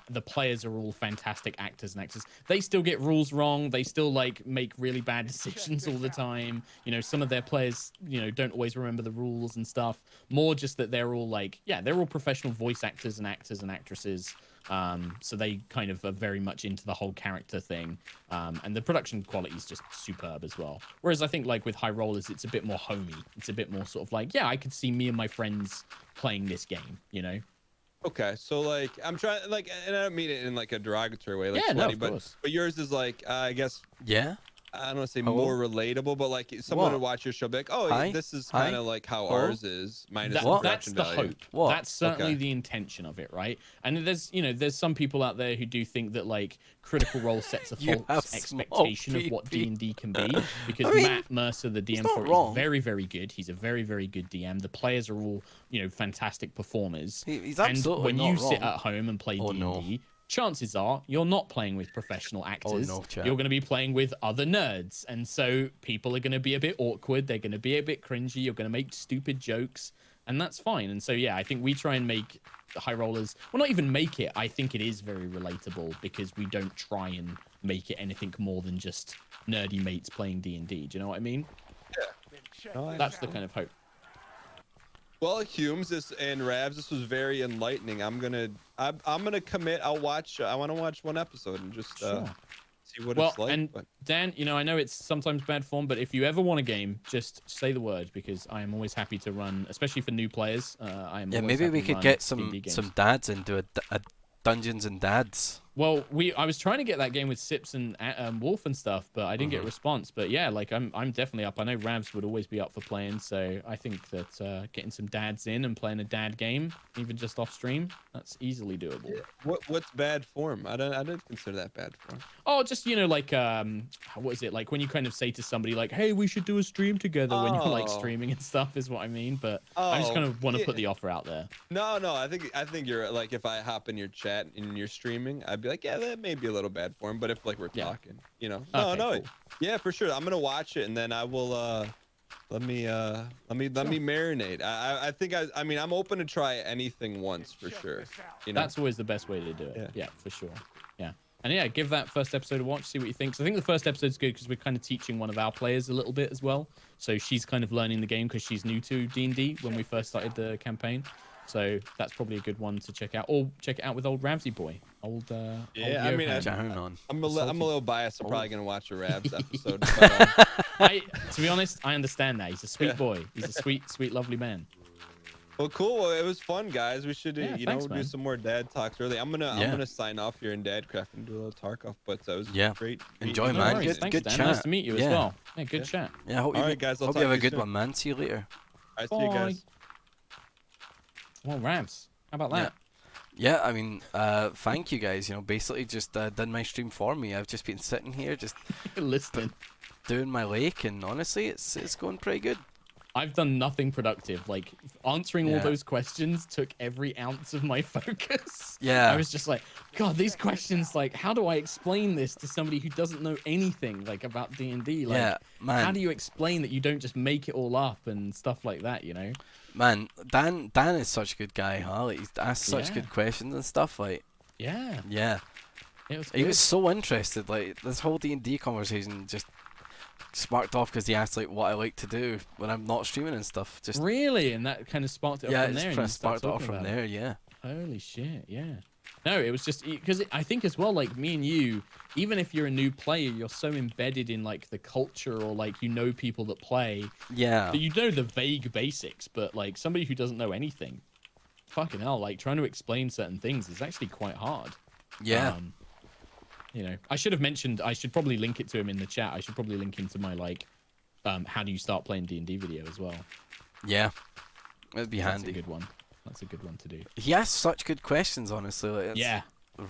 the players are all fantastic actors and actresses. They still get rules wrong. They still like make really bad decisions all the time. Some of their players don't always remember the rules and stuff. More just that they're all like they're all professional voice actors and actresses. So they kind of are very much into the whole character thing, and the production quality is just superb as well. Whereas I think like with High Rollers, it's a bit more homey. It's a bit more sort of like, I could see me and my friends playing this game, Okay, so like I'm trying like, and I don't mean it in like a derogatory way, like no, sweaty, of but course. yours is like I guess I don't want to say Hello? more relatable, but like someone What? would watch your show, be like, oh, Hi? this is Hi? kind of like how Hello? ours is, minus That, the that's production the value. hope. What? That's certainly Okay. the intention of it, right? And there's some people out there who do think that like Critical Role sets a You have false small expectation of what PP. D&D can be, because I mean, Matt Mercer, the DM not for it, wrong. is very, very good. He's a very, very good DM. The players are all, fantastic performers. He's And absolutely when not you sit wrong. at home and play Oh, D&D, no. chances are you're not playing with professional actors. no, chat. You're going to be playing with other nerds. And so people are going to be a bit awkward. They're going to be a bit cringy. You're going to make stupid jokes. And that's fine. And so, yeah, I think we try and make the high rollers, well, not even make it. I think it is very relatable because we don't try and make it anything more than just nerdy mates playing D&D. Do you know what I mean? No, I That's the kind of hope. Well, Humes and Ravs, this was very enlightening. I'm gonna commit. I want to watch one episode and just Sure. see what Well, it's like. and but Dan, I know it's sometimes bad form, but if you ever want a game, just say the word because I am always happy to run, especially for new players. I am. Yeah, always maybe happy we to could run get D&D games. some dads and do a Dungeons and Dads. Well, I was trying to get that game with Sips and Wolf and stuff, but I didn't get a response. But yeah, like I'm definitely up. I know Ravs would always be up for playing, so I think that getting some dads in and playing a dad game, even just off stream, that's easily doable. what's bad form? I didn't consider that bad form. Oh, just like what is it like when you kind of say to somebody like, "Hey, we should do a stream together" when you're like Oh. streaming and stuff is what I mean. But I just Oh, kind of want to yeah. put the offer out there. No, I think you're like if I hop in your chat and you're streaming, I'd be like, yeah, that may be a little bad form, but if like we're Yeah. talking, No, Okay, no, cool. yeah, for sure. I'm gonna watch it and then I will let me marinate. I think I mean I'm open to try anything once for sure. That's always the best way to do it. Yeah. Yeah, for sure. Yeah. And yeah, give that first episode a watch, see what you think. So I think the first episode's good because we're kind of teaching one of our players a little bit as well. So she's kind of learning the game because she's new to D&D when we first started the campaign. So that's probably a good one to check out. Or check it out with old Ramsey boy. Old Yeah, I mean, Johan. Down on. I'm a little biased. I'm probably gonna watch a Ravs episode. To be honest, I understand that. He's a sweet boy. He's a sweet, sweet, lovely man. Well, cool. Well, it was fun, guys. We should, Yeah, thanks, do man. some more dad talks early. I'm gonna sign off here in Dadcraft and do a little Tarkov. But that was great. Enjoy, No man. worries. Good, Thanks, good Dan. chat. Nice to meet you as well. Yeah, good chat. Yeah, hope you, All right, guys, I'll hope talk you have to a you good soon. one, man. See you later. I see you guys. Well, Ravs, how about that? Yeah, I mean, thank you guys. Basically just done my stream for me. I've just been sitting here, just Listening. doing my lake, and honestly, it's going pretty good. I've done nothing productive. Like answering all Yeah. those questions took every ounce of my focus. Yeah. I was just like, God, these questions. Like, how do I explain this to somebody who doesn't know anything like about D&D? Like, Yeah, man. how do you explain that you don't just make it all up and stuff like that? Man, Dan is such a good guy, huh? Like, he's asked such Yeah. good questions and stuff. Like, Yeah. yeah, It was. he was so interested. Like, this whole D&D conversation just sparked off because he asked like what I like to do when I'm not streaming and stuff. Just Really, and that kind of sparked it yeah, up from it's there. kind And of you started sparked it off talking from about it. there. Yeah. Holy shit, yeah. No, it was just because I think as well, like me and you, even if you're a new player, you're so embedded in like the culture or like people that play Yeah. that you know the vague basics, but like somebody who doesn't know anything, fucking hell, like trying to explain certain things is actually quite hard. Yeah. I should have mentioned, I should probably link it to him in the chat. I should probably link him to my like, how do you start playing D&D video as well. Yeah. It'd be That's handy. a good one. That's a good one to do. He asked such good questions, honestly. Like, it's Yeah.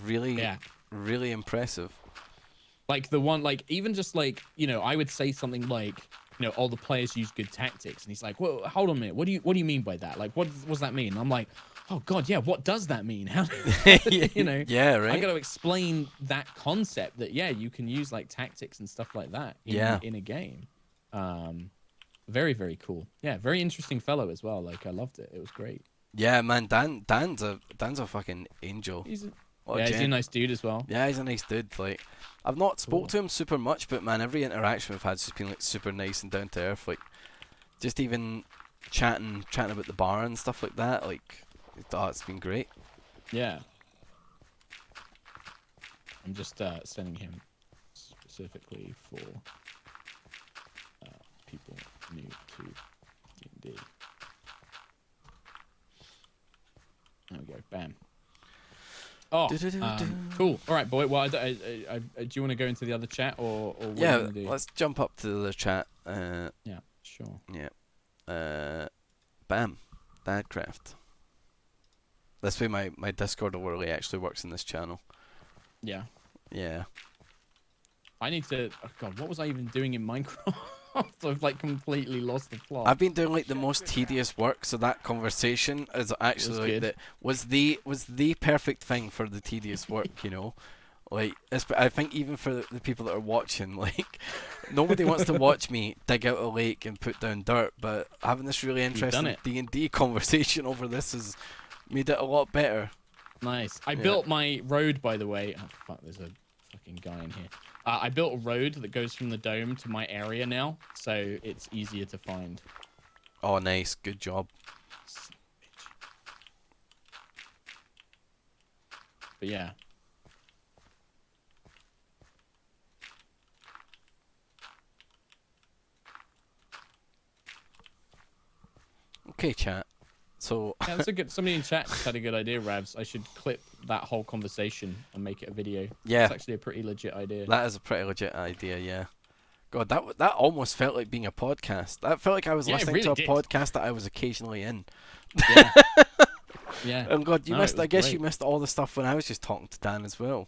Really, really impressive. Like the one, like even just like, I would say something like, all the players use good tactics, and he's like, well, hold on a minute, what do you mean by that? Like, what does that mean? And I'm like, oh god, yeah, what does that mean? How, Yeah, right. I got to explain that concept that you can use like tactics and stuff like that in a game. Very, very cool. Yeah, very interesting fellow as well. Like I loved it. It was great. Yeah, man. Dan's a fucking angel. He's a What he's a gent. nice dude as well. Yeah, he's a nice dude. Like, I've not spoke to him super much, but man, every interaction we've had has been like super nice and down to earth. Like, just even chatting about the bar and stuff like that. Like, it's been great. Yeah. I'm just sending him specifically for people new to D&D. There we go. Bam. Oh, Do-do-do-do. cool. All right, boy. Well, do you want to go into the other chat, or what are you Yeah, gonna do? let's jump up to the chat. Yeah, sure. Yeah. Bam. Dadcraft. This way my Discord overlay actually works in this channel. Yeah. Yeah. I need to. Oh God, what was I even doing in Minecraft? I've like completely lost the plot. I've been doing like the most tedious work, so that conversation is actually like was the perfect thing for the tedious work, you know. Like I think even for the people that are watching, like nobody wants to watch me dig out a lake and put down dirt, but having this really interesting D&D conversation over this has made it a lot better. Nice. I built my road, by the way. Oh fuck, there's a fucking guy in here. I built a road that goes from the dome to my area now, so it's easier to find. Oh, nice. Good job. But yeah. Okay, chat. So Yeah, that's a good. Somebody in chat just had a good idea, Ravs. I should clip that whole conversation and make it a video. Yeah. It's actually a pretty legit idea. that is a pretty legit idea, yeah. God, that almost felt like being a podcast. That felt like I was listening to a podcast that I was occasionally in. Yeah. Yeah. And God, you missed. I guess you great. missed all the stuff when I was just talking to Dan as well.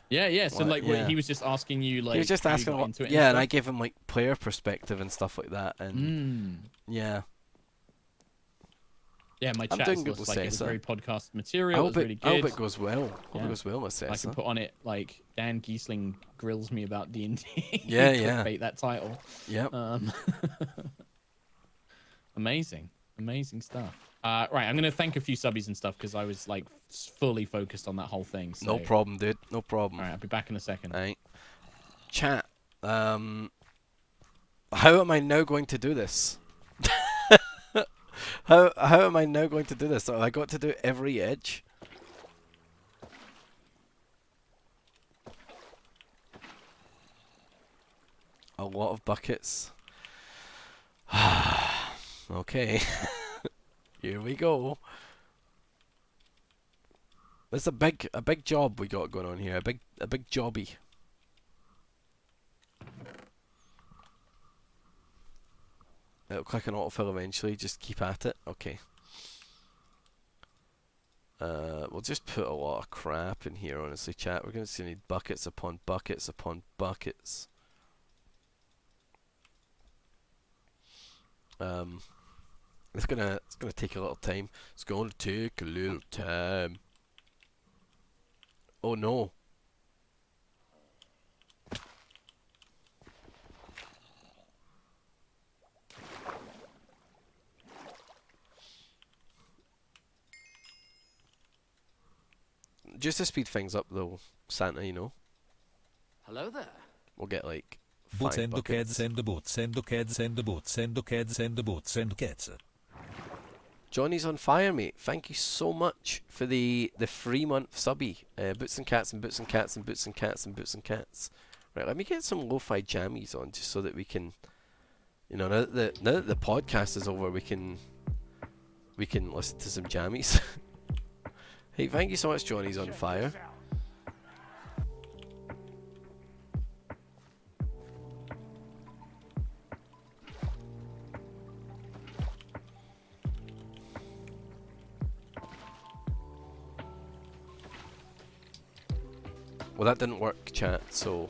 Yeah, yeah. So What, like, he was just asking you like. He was just how you asking, got what, into it yeah, and stuff. I gave him like player perspective and stuff like that, and yeah. Yeah, my I'm chat doing is good, like it was Lacessa. very podcast material. It was really good. I hope it goes well. Hope Yeah. it goes well, I Lacessa. can put on it like Dan Giesling grills me about D&D. Yeah, yeah. Clickbait that title. Yep. Amazing stuff. Right, I'm gonna thank a few subbies and stuff because I was like fully focused on that whole thing. So. No problem, dude. No problem. All right, I'll be back in a second. All right. Chat. How am I now going to do this? How am I now going to do this? Have I got to do every edge? A lot of buckets. Okay. Here we go. It's a big job we got going on here. A big jobby. It'll click on autofill eventually, just keep at it. Okay. We'll just put a lot of crap in here, honestly, chat. We're going to need buckets upon buckets upon buckets. It's gonna take a little time. It's going to take a little time. Oh no. Just to speed things up though, Santa, you know. Hello there. We'll get like Boots 5 and the buckets. kids and the boots and the kids and the boots and the kids and the boots and the kids. Johnny's on fire, mate. Thank you so much for the 3-month subby. Boots and cats and boots and cats and boots and cats and boots and cats. Right, let me get some lo-fi jammies on just so that we can, you know, now that the podcast is over, we can listen to some jammies. Hey, thank you so much, Johnny's on fire. Well, that didn't work, chat, so...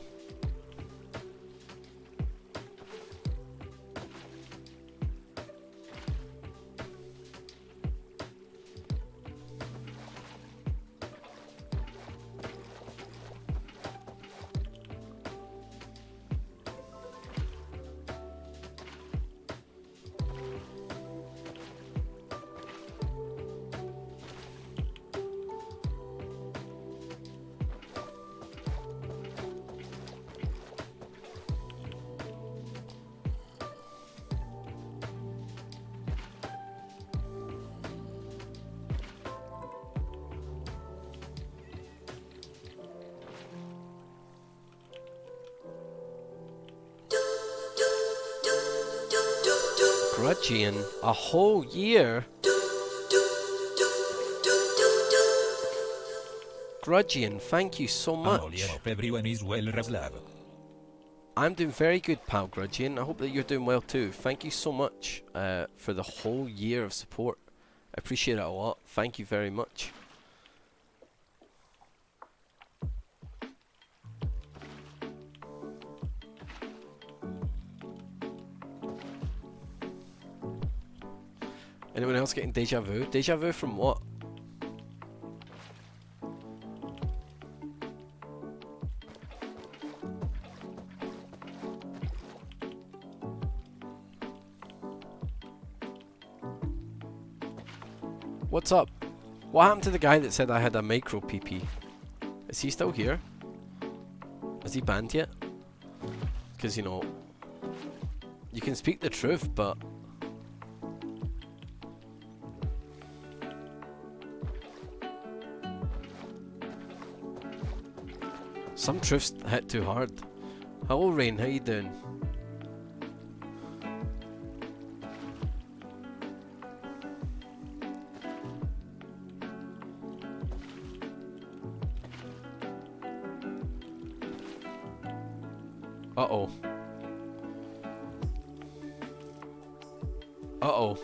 Grudgian, a whole year? Grudgian, thank you so much. Hope everyone is well, Raslav. I'm doing very good, pal Grudgian. I hope that you're doing well too. Thank you so much for the whole year of support. I appreciate it a lot. Thank you very much. Anyone else getting deja vu? Deja vu from what? What's up? What happened to the guy that said I had a micro PP? Is he still here? Is he banned yet? Because, you know, you can speak the truth, but... some truths hit too hard. Hello Rain, how you doing? Uh-oh. Uh-oh.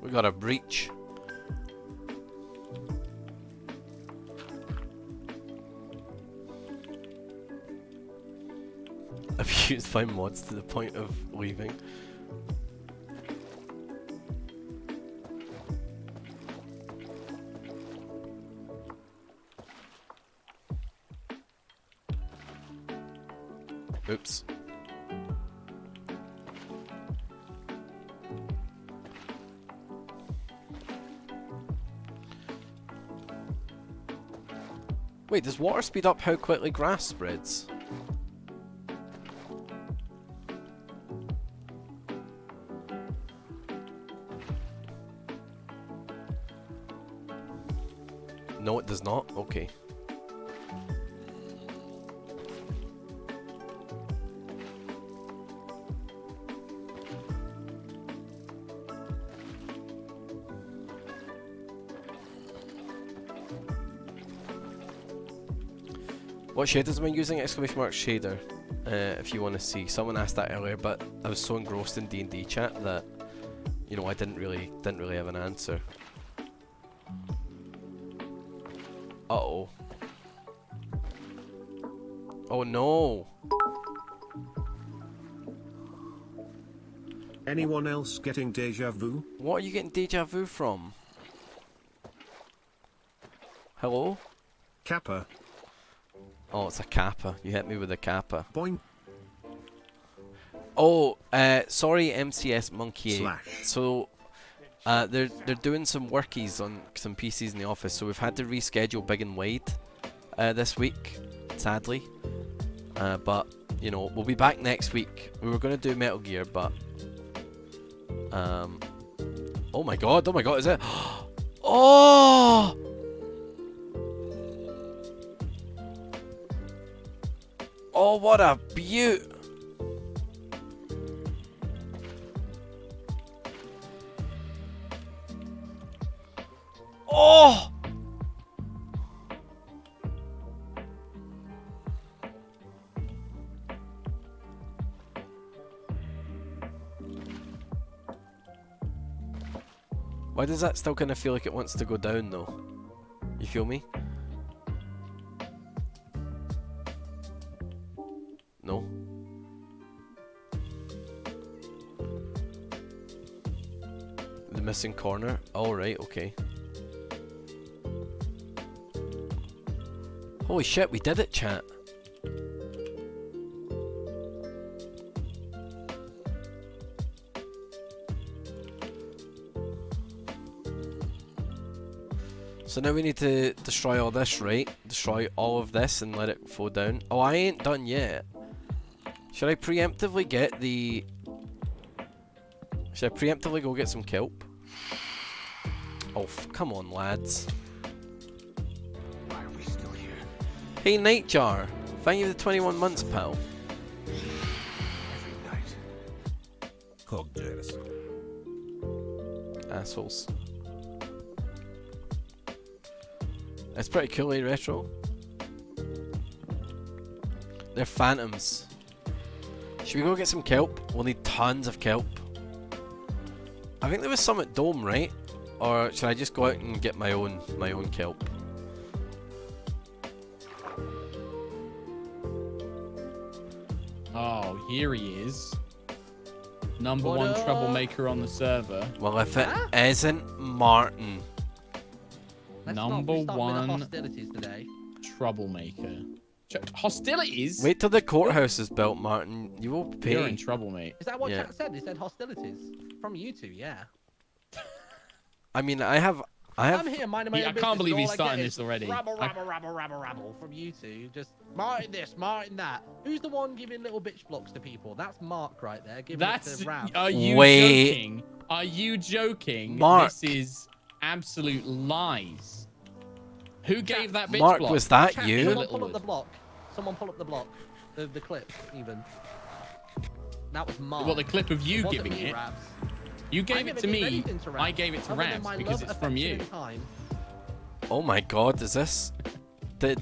We got a breach. Abused by mods to the point of leaving. Oops. Wait, does water speed up how quickly grass spreads? No, it does not? Okay. What shaders am I using? Exclamation mark shader. If you want to see. Someone asked that earlier, but I was so engrossed in D&D chat that, you know, I didn't really have an answer. Uh-oh. Oh no! Anyone else getting deja vu? What are you getting deja vu from? Hello? Kappa. Oh, it's a kappa. You hit me with a kappa. Boing. Oh, sorry MCS Monkey. Slash. So, they're doing some workies on some PCs in the office, so we've had to reschedule Big and Wide this week, sadly. But, you know, we'll be back next week. We were going to do Metal Gear, but... oh my god, is it? Oh! Oh, what a beaut! Oh! Why does that still kind of feel like it wants to go down though? You feel me? No? The missing corner? Alright, okay. Holy shit, we did it, chat. So now we need to destroy all this, right? Destroy all of this and let it fall down. Oh, I ain't done yet. Should I preemptively get the... Should I preemptively go get some kelp? Oh, come on, lads. Why are we still here? Hey, Nightjar. Thank you for the 21 months, pal. Every night. Hoggers. Assholes. It's pretty cool, eh, retro? They're phantoms. Should we go get some kelp? We'll need tons of kelp. I think there was some at Dome, right? Or should I just go out and get my own kelp? Oh, here he is. Number What one up? troublemaker on the server. Well, if it isn't Martin. Let's Number not restart with the one. hostilities today. Troublemaker. Hostilities? Wait till the courthouse is built, Martin. You will pay. You're in trouble, mate. Is that what Yeah. chat said? They said hostilities from you two, yeah. I mean, I have. I'm here minding my Yeah, own I business. can't believe and he's all I starting get this is already. Rabble, rabble, rabble, rabble, rabble from you two. Just Martin this, Martin that. Who's the one giving little bitch blocks to people? That's Mark right there. Giving it That's. to Ravs. Are you Wait. joking? Are you joking? Mark. This is absolute lies. Who gave that bitch Mark, block? was that Chat, you? Someone pull up the block. Someone pull up the block. The clip, even. That was Mark. Well, the clip of you Wasn't giving me, it. Ravs. You I gave it never to gave me. anything to I Ravs, gave it to other than my Ravs because love, it's from affection, you. and time. Oh my God! Is this? Did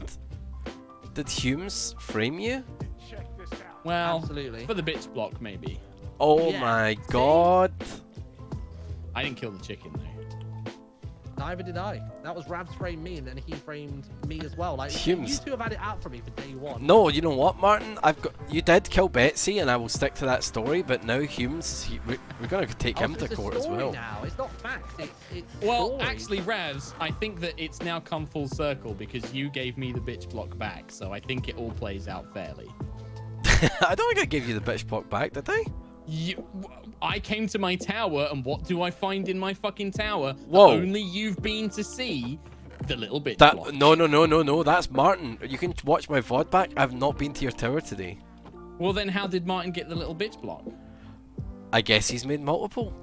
Humes frame you? Check this out. Well, Absolutely. for the bitch block, maybe. Oh Yeah, my see? God! I didn't kill the chicken, though. Neither did I. That was Ravs framed me, and then he framed me as well. Like Humes. you two have had it out for me for day one. No, you know what, Martin? You did kill Betsy, and I will stick to that story. But now Humes, we're gonna take him to it's a court as story well. Now it's not facts. It's Well, story. actually, Ravs, I think that it's now come full circle because you gave me the bitch block back, so I think it all plays out fairly. I don't think I gave you the bitch block back, did I? I came to my tower, and what do I find in my fucking tower? Whoa. Only you've been to see the little bitch That block. no. That's Martin. You can watch my VOD back. I've not been to your tower today. Well, then how did Martin get the little bitch block? I guess he's made multiple.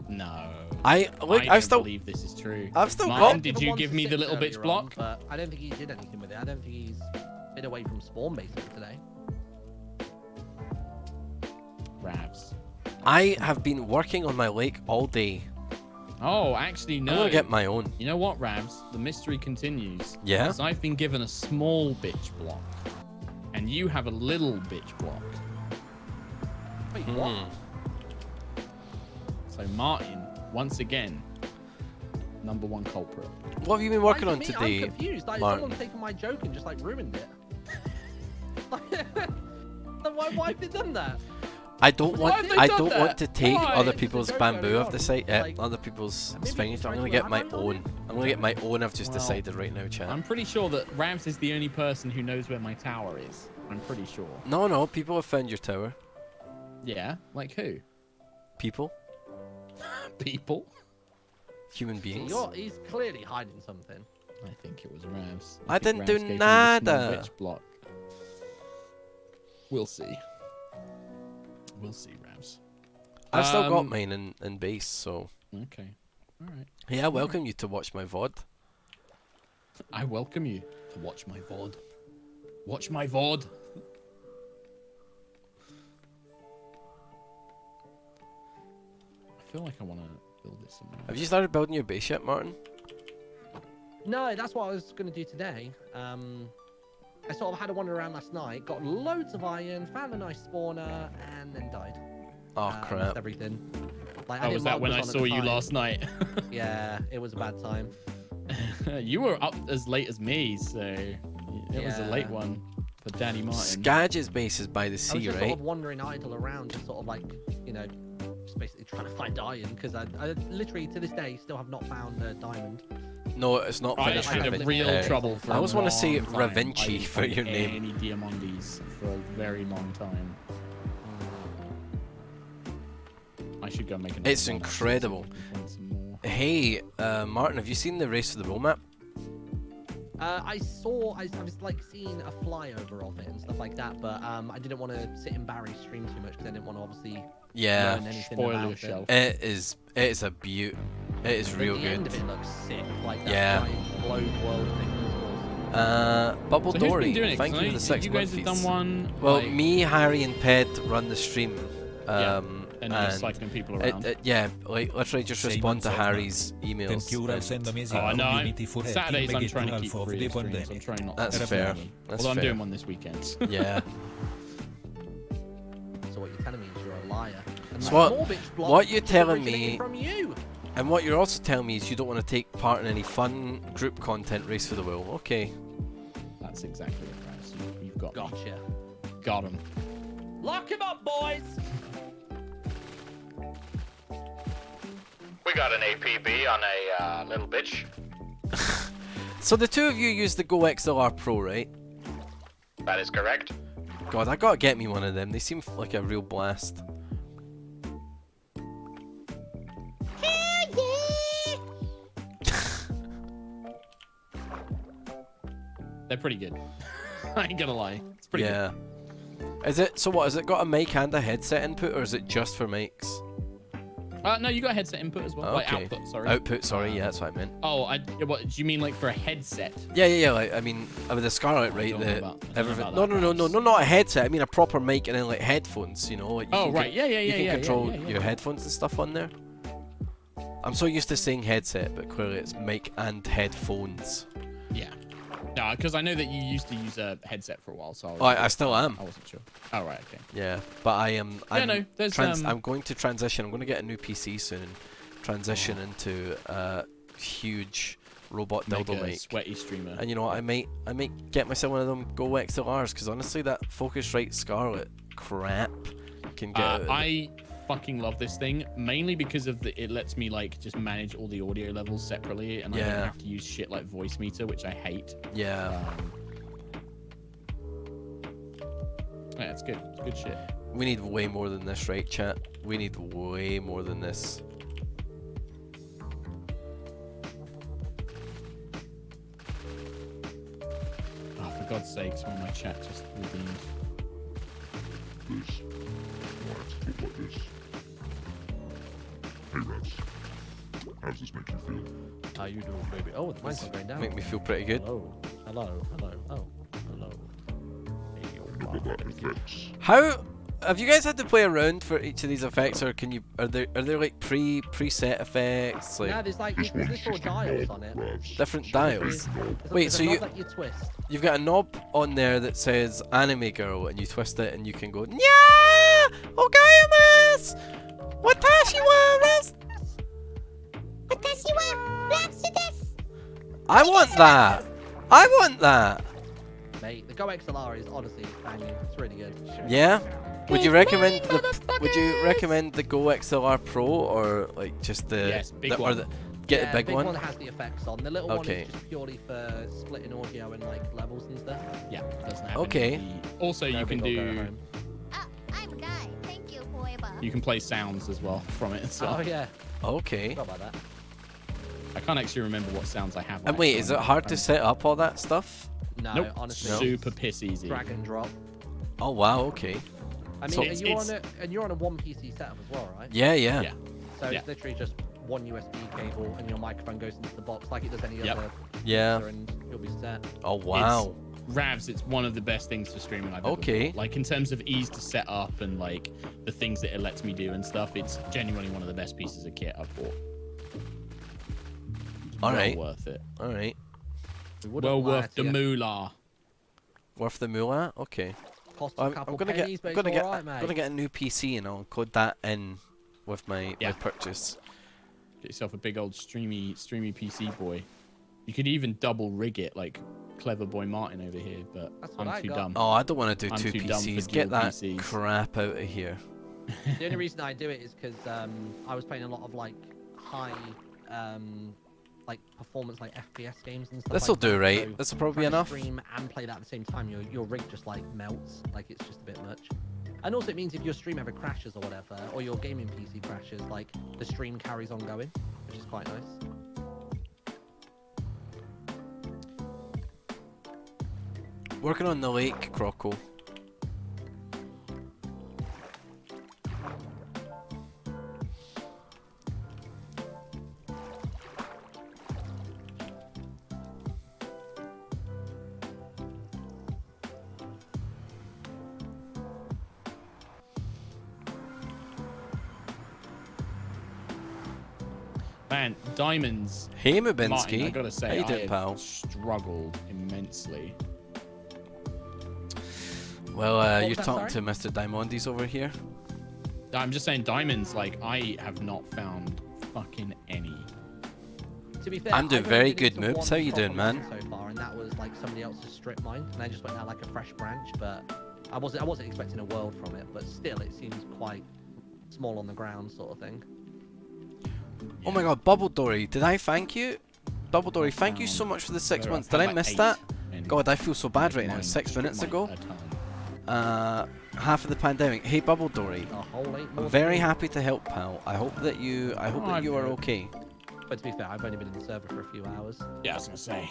No. I don't still believe this is true. I've still Martin, got. did The you one give to me the six little bitch earlier block? on, but I don't think he did anything with it. I don't think he's been away from spawn basically today. Ravs. I have been working on my lake all day. Oh, actually, no. I'm gonna get my own. You know what, Ravs? The mystery continues. Yeah? Because I've been given a small bitch block, and you have a little bitch block. Wait, Hmm. what? So Martin, once again, number one culprit. What have you been Why working is it on me? today, I'm confused. Like Martin? someone's taken my joke and just like ruined it. Why have they done that? I don't Why want. have they I done don't that? want to take Why? other It's a people's joke bamboo earlier off the on. site. Like, Other people's maybe things. he's I'm trying gonna to get my elaborate on own. it? I'm gonna get my own. I've just Well, decided right now, chat. I'm pretty sure that Ravs is the only person who knows where my tower is. I'm pretty sure. No, people have found your tower. Yeah, like who? People, People? human beings. He's clearly hiding something. I think it was Ravs. I think didn't do Ravs gave me the small nada. bitch block. We'll see. We'll see, Ravs. I've still got Um, mine in base, so Okay. All right. yeah. I welcome you to watch my VOD. I welcome you to watch my VOD. Watch my VOD. I feel like I want to build this somewhere. Have you started building your base yet, Martin? No, that's what I was going to do today. I sort of had a wander around last night, got loads of iron, found a nice spawner, and then died. Oh Lost crap! everything. Like, Oh, was that when I on at saw the you time. last night? Yeah, it was a bad time. You were up as late as me, so it was a late Yeah. one for Danny Martin. Skag's base is by the I was sea, just right? sort of wandering idle around, just sort of like, you know, just basically trying to find iron, because I literally, to this day, still have not found a diamond. No, it's not I finished. had Raven- real trouble for I always want want to to say time. Ravinci I didn't for find your name. any Diamondis for a very long time. I should go make another It's one, incredible. actually, so I can find some more. Hey, Martin, have you seen the Race to the Row map? I was like seeing a flyover of it and stuff like that, but I didn't want to sit in Barry's stream too much because I didn't want to obviously Yeah, learn anything Spoil about yourself. it. it is a beaut. It is But real the end good. of it looks sick, like that Yeah. giant globe world thing. Was awesome. Bubble So who's Dory, been doing it? thank 'Cause you I for the know 6 you guys have done months. one. Well, like, me, Harry, and Ped run the stream. Yeah. And just cycling people around. Yeah, like literally just respond to Harry's emails. Oh, no, Saturdays I'm trying to keep free of streams. I'm trying not to. That's fair. That's Although I'm fair. doing one this weekend. Yeah. So what you're telling me is you're a liar. And So that small bitch block what you're just telling originated me, from you. and what you're also telling me is you don't want to take part in any fun group content race for the will. Okay. That's exactly it, Ravs. You've got me. Gotcha. Got him. Lock him up, boys. We got an APB on a little bitch. So the two of you use the Go XLR Pro, right? That is correct. God, I gotta get me one of them. They seem like a real blast. They're pretty good. I ain't gonna lie. It's pretty good. Yeah. Is it, so what, has it got a mic and a headset input, or is it just for mics? No, you got a headset input as well. Like Okay. output, sorry. Output, sorry, yeah, that's what I meant. Oh, what do you mean, like for a headset? Yeah, like, I mean the Scarlet, right? Don't know about Everything. that, No, not a headset. I mean a proper mic and then like headphones, you know? Like you Oh, can right, yeah, You can control yeah. your headphones and stuff on there. I'm so used to saying headset, but clearly it's mic and headphones. Yeah. No, because I know that you used to use a headset for a while, so I still am. I wasn't sure. Oh, right, okay. Yeah, but I am. Yeah, no, there's, I'm going to transition. I'm going to get a new PC soon. Transition into a huge robot dildo mic. Sweaty streamer. And you know what? I might get myself one of them Go XLRs because honestly, that Focusrite Scarlet crap can get. Out of it. I fucking love this thing mainly because of it lets me like just manage all the audio levels separately, and I don't have to use shit like voice meter, which I hate. Yeah. Yeah, it's good. It's good shit. We need way more than this, right, chat? We need way more than this. Oh, for God's sake, some of my chat just redeemed. This. Right, like this. Hey, Ravs. How does this make you feel? How you doing, baby? Oh, the mine's going down. Make me feel pretty good. Hello. Oh, hello. Look at that effects. How have you guys had to play around for each of these effects, or can you? Are there like preset effects? Like Yeah, there's like This there's one's little just a dials knob, on it. Ravs. different dials. There's Wait, there's so a knob you that you twist. you've got a knob on there that says Anime Girl, and you twist it, and you can go Nya Okayamasu Watashi wa Ras. I want that. I want that. Mate, the Go XLR is honestly banging. It's really good. Yeah. Would you recommend the Go XLR Pro or like just the Yes, big or one. the get Yeah, the big one? has the effects on. The little Okay. one is just purely for splitting audio and like levels and stuff. Yeah, it doesn't have Okay. any of the- Also, you can big or go do. home. I'm a guy. Thank you, forever. You can play sounds as well from it. So Oh yeah. Okay. Forgot about that. I can't actually remember what sounds I have. And wait, is it hard to set up all that stuff? No, Nope. honestly. Super piss easy. Drag and drop. Oh wow. Okay. I mean, So- and you're on a one PC setup as well, right? Yeah. Yeah. So Yeah. it's literally just one USB cable and your microphone goes into the box like it does any Yep. other Yeah. user, and you'll be set. Oh wow. Ravs, it's one of the best things for streaming I've ever Okay. bought. Like in terms of ease to set up and like the things that it lets me do and stuff, it's genuinely one of the best pieces of kit I've bought. All right. Well worth it. All right. We wouldn't Well lie worth to the you. moolah. Worth the moolah? Okay. Cost a I'm couple gonna pennies, but get it's alright, mate. gonna get a new PC and I'll code that in with my Yeah. purchase. Get yourself a big old streamy PC boy. You could even double rig it like clever boy Martin over here, but That's what I'm I too got. dumb. Oh, I don't want to do I'm two too dumb for PCs. Get dual that PCs. crap out of here. The only reason I do it is because I was playing a lot of like high like performance like FPS games and stuff. This'll like do, that, right? so This'll probably be trying to enough. Stream and play that at the same time, your rig just like melts. Like it's just a bit much. And also it means if your stream ever crashes or whatever, or your gaming PC crashes, like the stream carries on going, which is quite nice. Working on the lake, Croco. Man, diamonds. Hey, Martin, I Mubinsky. gotta say, How you I doing, have pal? struggled immensely. Well, What you're was that, talking sorry? to Mr. Diamondis over here. I'm just saying, diamonds. Like, I have not found fucking any. To be fair, I'm doing I've only very been good into moves. one How you proper doing, man? mine So far, and that was like somebody else's strip mine, and I just went out like a fresh branch. But I wasn't expecting a world from it, but still, it seems quite small on the ground, sort of thing. Oh my god, Bubble Dory, did I thank you? Bubble Dory, thank you so much for the 6 months. Did I miss that? God, I feel so bad right now. 6 minutes ago. Half of the pandemic. Hey, Bubble Dory. I'm very happy to help, pal. I hope that you are okay. But to be fair, I've only been in the server for a few hours. Yeah, I was gonna say.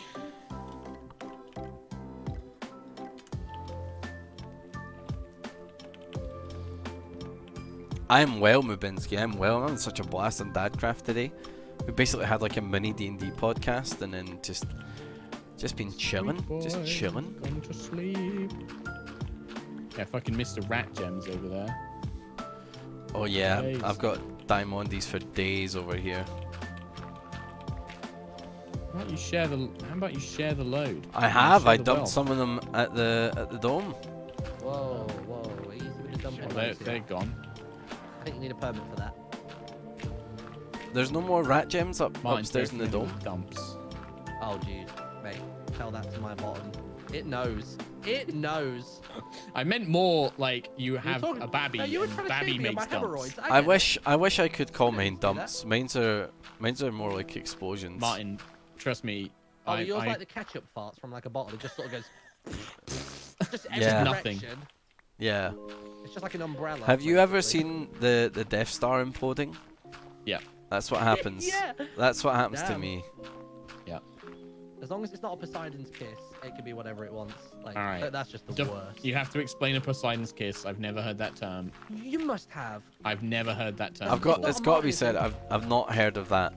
I'm well, Mubinsky. I'm well. I'm having such a blast on Dadcraft today. We basically had like a mini D&D podcast, and then just been chilling, just chilling. Going to sleep. Yeah, fucking Mr. Rat Gems over there. Oh yeah, Days. I've got Diamondis for days over here. How about you share the load? I have. Share I the dumped wealth. some of them at the dome. Whoa, whoa, easy with the dumping. They're gone. I think you need a permit for that. There's no more rat gems Mine's upstairs in the dome. Dumps. Oh, dude, mate, tell that to my bottom. It knows. It knows. I meant more like you have talking- a babby No, you were and trying to babby save me on makes my dumps. hemorrhoids. I get it. wish I could call mine do that. dumps. Mine's are more like explosions. Martin, trust me. Oh, yours like the ketchup farts from like a bottle. It just sort of goes. just every Yeah. Nothing. direction. Yeah. It's just like an umbrella. Have you ever basically. seen the Death Star imploding? Yeah. That's what happens. Yeah. That's what happens to Damn. me. Yeah. As long as it's not a Poseidon's kiss, it can be whatever it wants. Like, All right. that's just the worst. You have to explain a Poseidon's kiss. I've never heard that term. You must have. I've never heard that term. I've got. before. It's got to be said. I've not heard of that.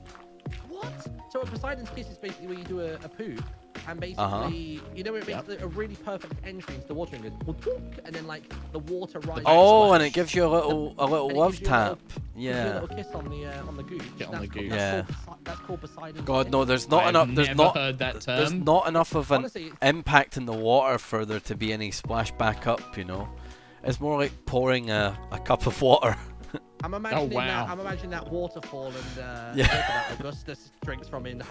What? So a Poseidon's kiss is basically when you do a poop, and basically, Uh-huh. you know, it makes a really perfect entry into the water and goes, "Whoop," and then like the water rises. Oh, and it gives you a little And it love gives you a little- tap. gives you a Yeah. little kiss on the gooch. Get on the gooch. Yeah. That's called Poseidon's God, kiss. no, there's not I've enough. There's never not. heard that There's term. not enough of an Honestly, it's- impact in the water for there to be any splash back up. You know, it's more like pouring a cup of water. I'm imagining wow. that. I'm imagining that waterfall and Yeah. that Augustus drinks from in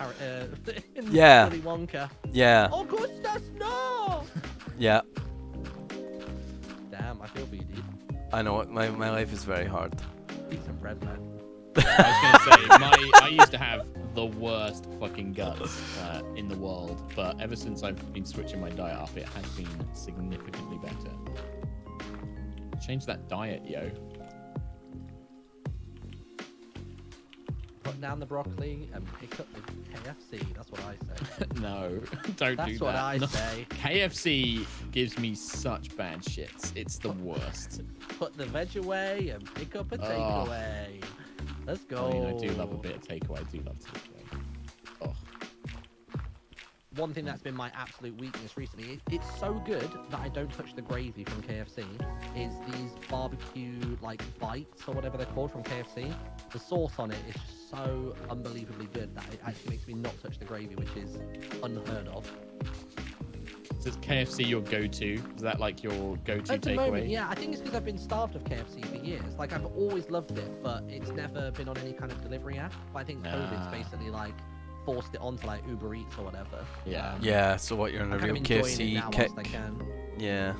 in Yeah. Willy Wonka. Yeah. Augustus, no! Yeah. Damn, I feel for you, dude. I know. My life is very hard. Eat some bread, man. I was gonna say, I used to have the worst fucking guts in the world, but ever since I've been switching my diet up, it has been significantly better. Change that diet, yo. Put down the broccoli and pick up the KFC. That's what I say. No, don't do That's that. what I No. say. KFC gives me such bad shits. It's the worst. Put the veg away and pick up a Oh. takeaway. Let's go. I mean, I do love a bit of takeaway. I do love takeaway. Oh. One thing that's been my absolute weakness recently, it's so good that I don't touch the gravy from KFC, is these barbecue like bites or whatever they're called from KFC. The sauce on it is just so unbelievably good that it actually makes me not touch the gravy, which is unheard of. So is KFC your go-to? Is that like your go-to At the moment, takeaway? yeah, I think it's because I've been starved of KFC for years. Like, I've always loved it, but it's never been on any kind of delivery app. But I think COVID's basically like forced it onto like Uber Eats or whatever. Yeah. Yeah. So what? You're in a I'm kind real of enjoying it KFC now kick. whilst I can. Yeah.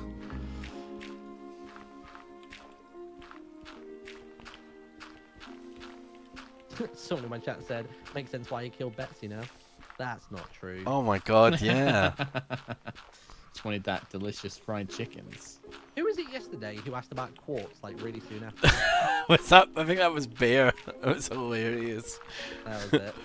Someone in my chat said, makes sense why you killed Betsy now. That's not true. Oh my God. Yeah. Just wanted that delicious fried chickens. Who was it yesterday who asked about quartz like really soon after? What's that? I think that was Bear. It was hilarious. That was it.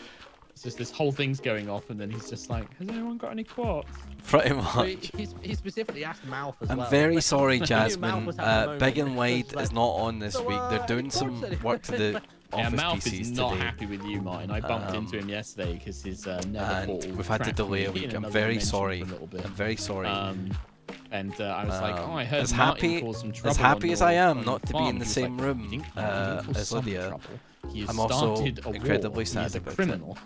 It's just this whole thing's going off, and then he's just like, "Has anyone got any quartz?" Pretty So much. he specifically asked Mouth as I'm well. very Like, sorry, he knew Mouth Jasmine. was having a moment, Big and he was Wide just like, is not on this "So, week. They're doing any some quartz work to the Yeah, office Mouth PCs is not today. happy with you, Martin. I bumped into him yesterday because his nether And portal we've had to trapped delay me a in week. I'm another very dimension sorry. for a little bit. I'm very sorry. And I was like, "Oh, I heard as Martin happy caused some trouble as happy on as your- I am on not your to be farm." in the He was same like, room "You didn't cause as some Lydia, trouble." He has I'm also started a incredibly war. sad He is a about it. criminal.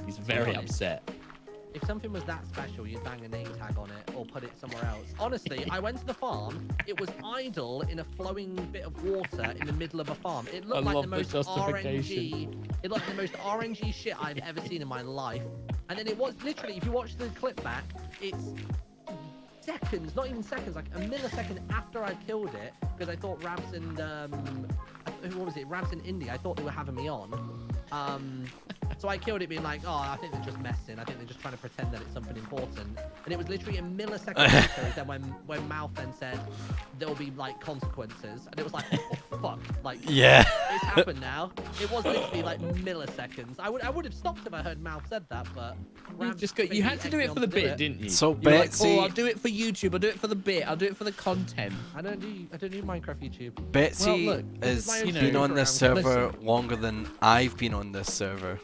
He's very Yeah. upset. If something was that special, you'd bang a name tag on it or put it somewhere else. Honestly, I went to the farm. It was idle in a flowing bit of water in the middle of a farm. It looked like the most RNG. It looked like the most RNG shit I've ever seen in my life. And then it was literally, if you watch the clip back, it's seconds, not even seconds, like a millisecond after I killed it, because I thought Ravs and what was it? Ravs and Indy. I thought they were having me on. So I killed it being like, oh, I think they're just messing. I think they're just trying to pretend that it's something important. And it was literally a millisecond later then when Mouth then said there will be like consequences. And it was like, oh, fuck. Like, Yeah. It's happened now. It was literally like milliseconds. I would have stopped if I heard Mouth said that, but You had to do it for the bit, didn't you? So You were like, Betsy, oh, I'll do it for YouTube. I'll do it for the bit. I'll do it for the content. I don't do Minecraft YouTube. Betsy Well, look, this is my has own been on this program. server Listen. longer than I've been on this server.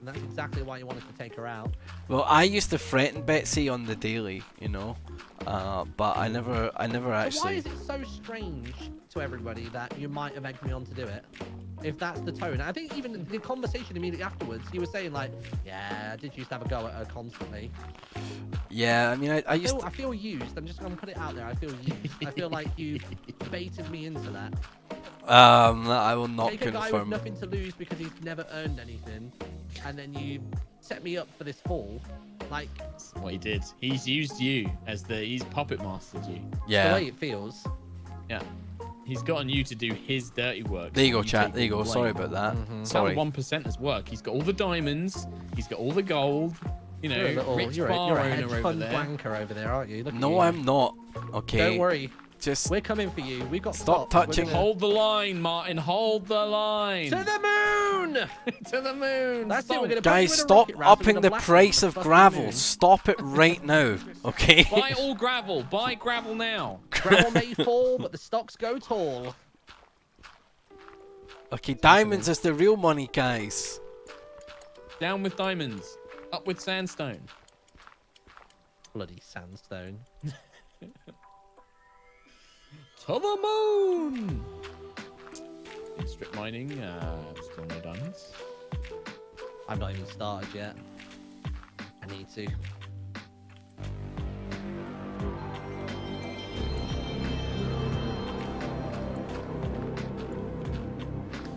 And that's exactly why you wanted to take her out. Well, I used to threaten Betsy on the daily, you know, but I never So why actually. is it so strange to everybody that you might have egged me on to do it? If that's the tone. I think even the conversation immediately afterwards, he was saying like, yeah, I did used to have a go at her constantly. Yeah, I mean, I used. I feel used. I'm just gonna put it out there. I feel used. I feel like you baited me into that. I will not Take a guy with confirm. nothing to lose because he's never earned anything, and then you set me up for this fall. Like, That's what he did. He's used you as he's puppet mastered you. Yeah. the way it feels. Yeah. He's gotten you to do his dirty work. There you go, take chat. There you all go. the Sorry blame. about that. It's how Sorry. the 1%ers work. He's got all the diamonds. He's got all the gold. You know, You're a little, rich you're bar a hedge owner over fund there. wanker over there, aren't you? Look at No, you. I'm not. Okay. Don't worry. Just We're coming for you. We've got Stop stops. We're touching- gonna- Hold the line, Martin. Hold the line. To the moon! To the moon. That's it. Stop. We're gonna guys, put you in a stop rocket, Ravs, and we're upping gonna the blast price you of to the fucking gravel. moon. Stop it right now. Okay. Buy all gravel. Buy gravel now. Gravel may fall, but the stocks go tall. Okay, diamonds is the real money, guys. Down with diamonds. Up with sandstone. Bloody sandstone. To the moon. In strip mining, still no diamonds. I've not even started yet. I need to.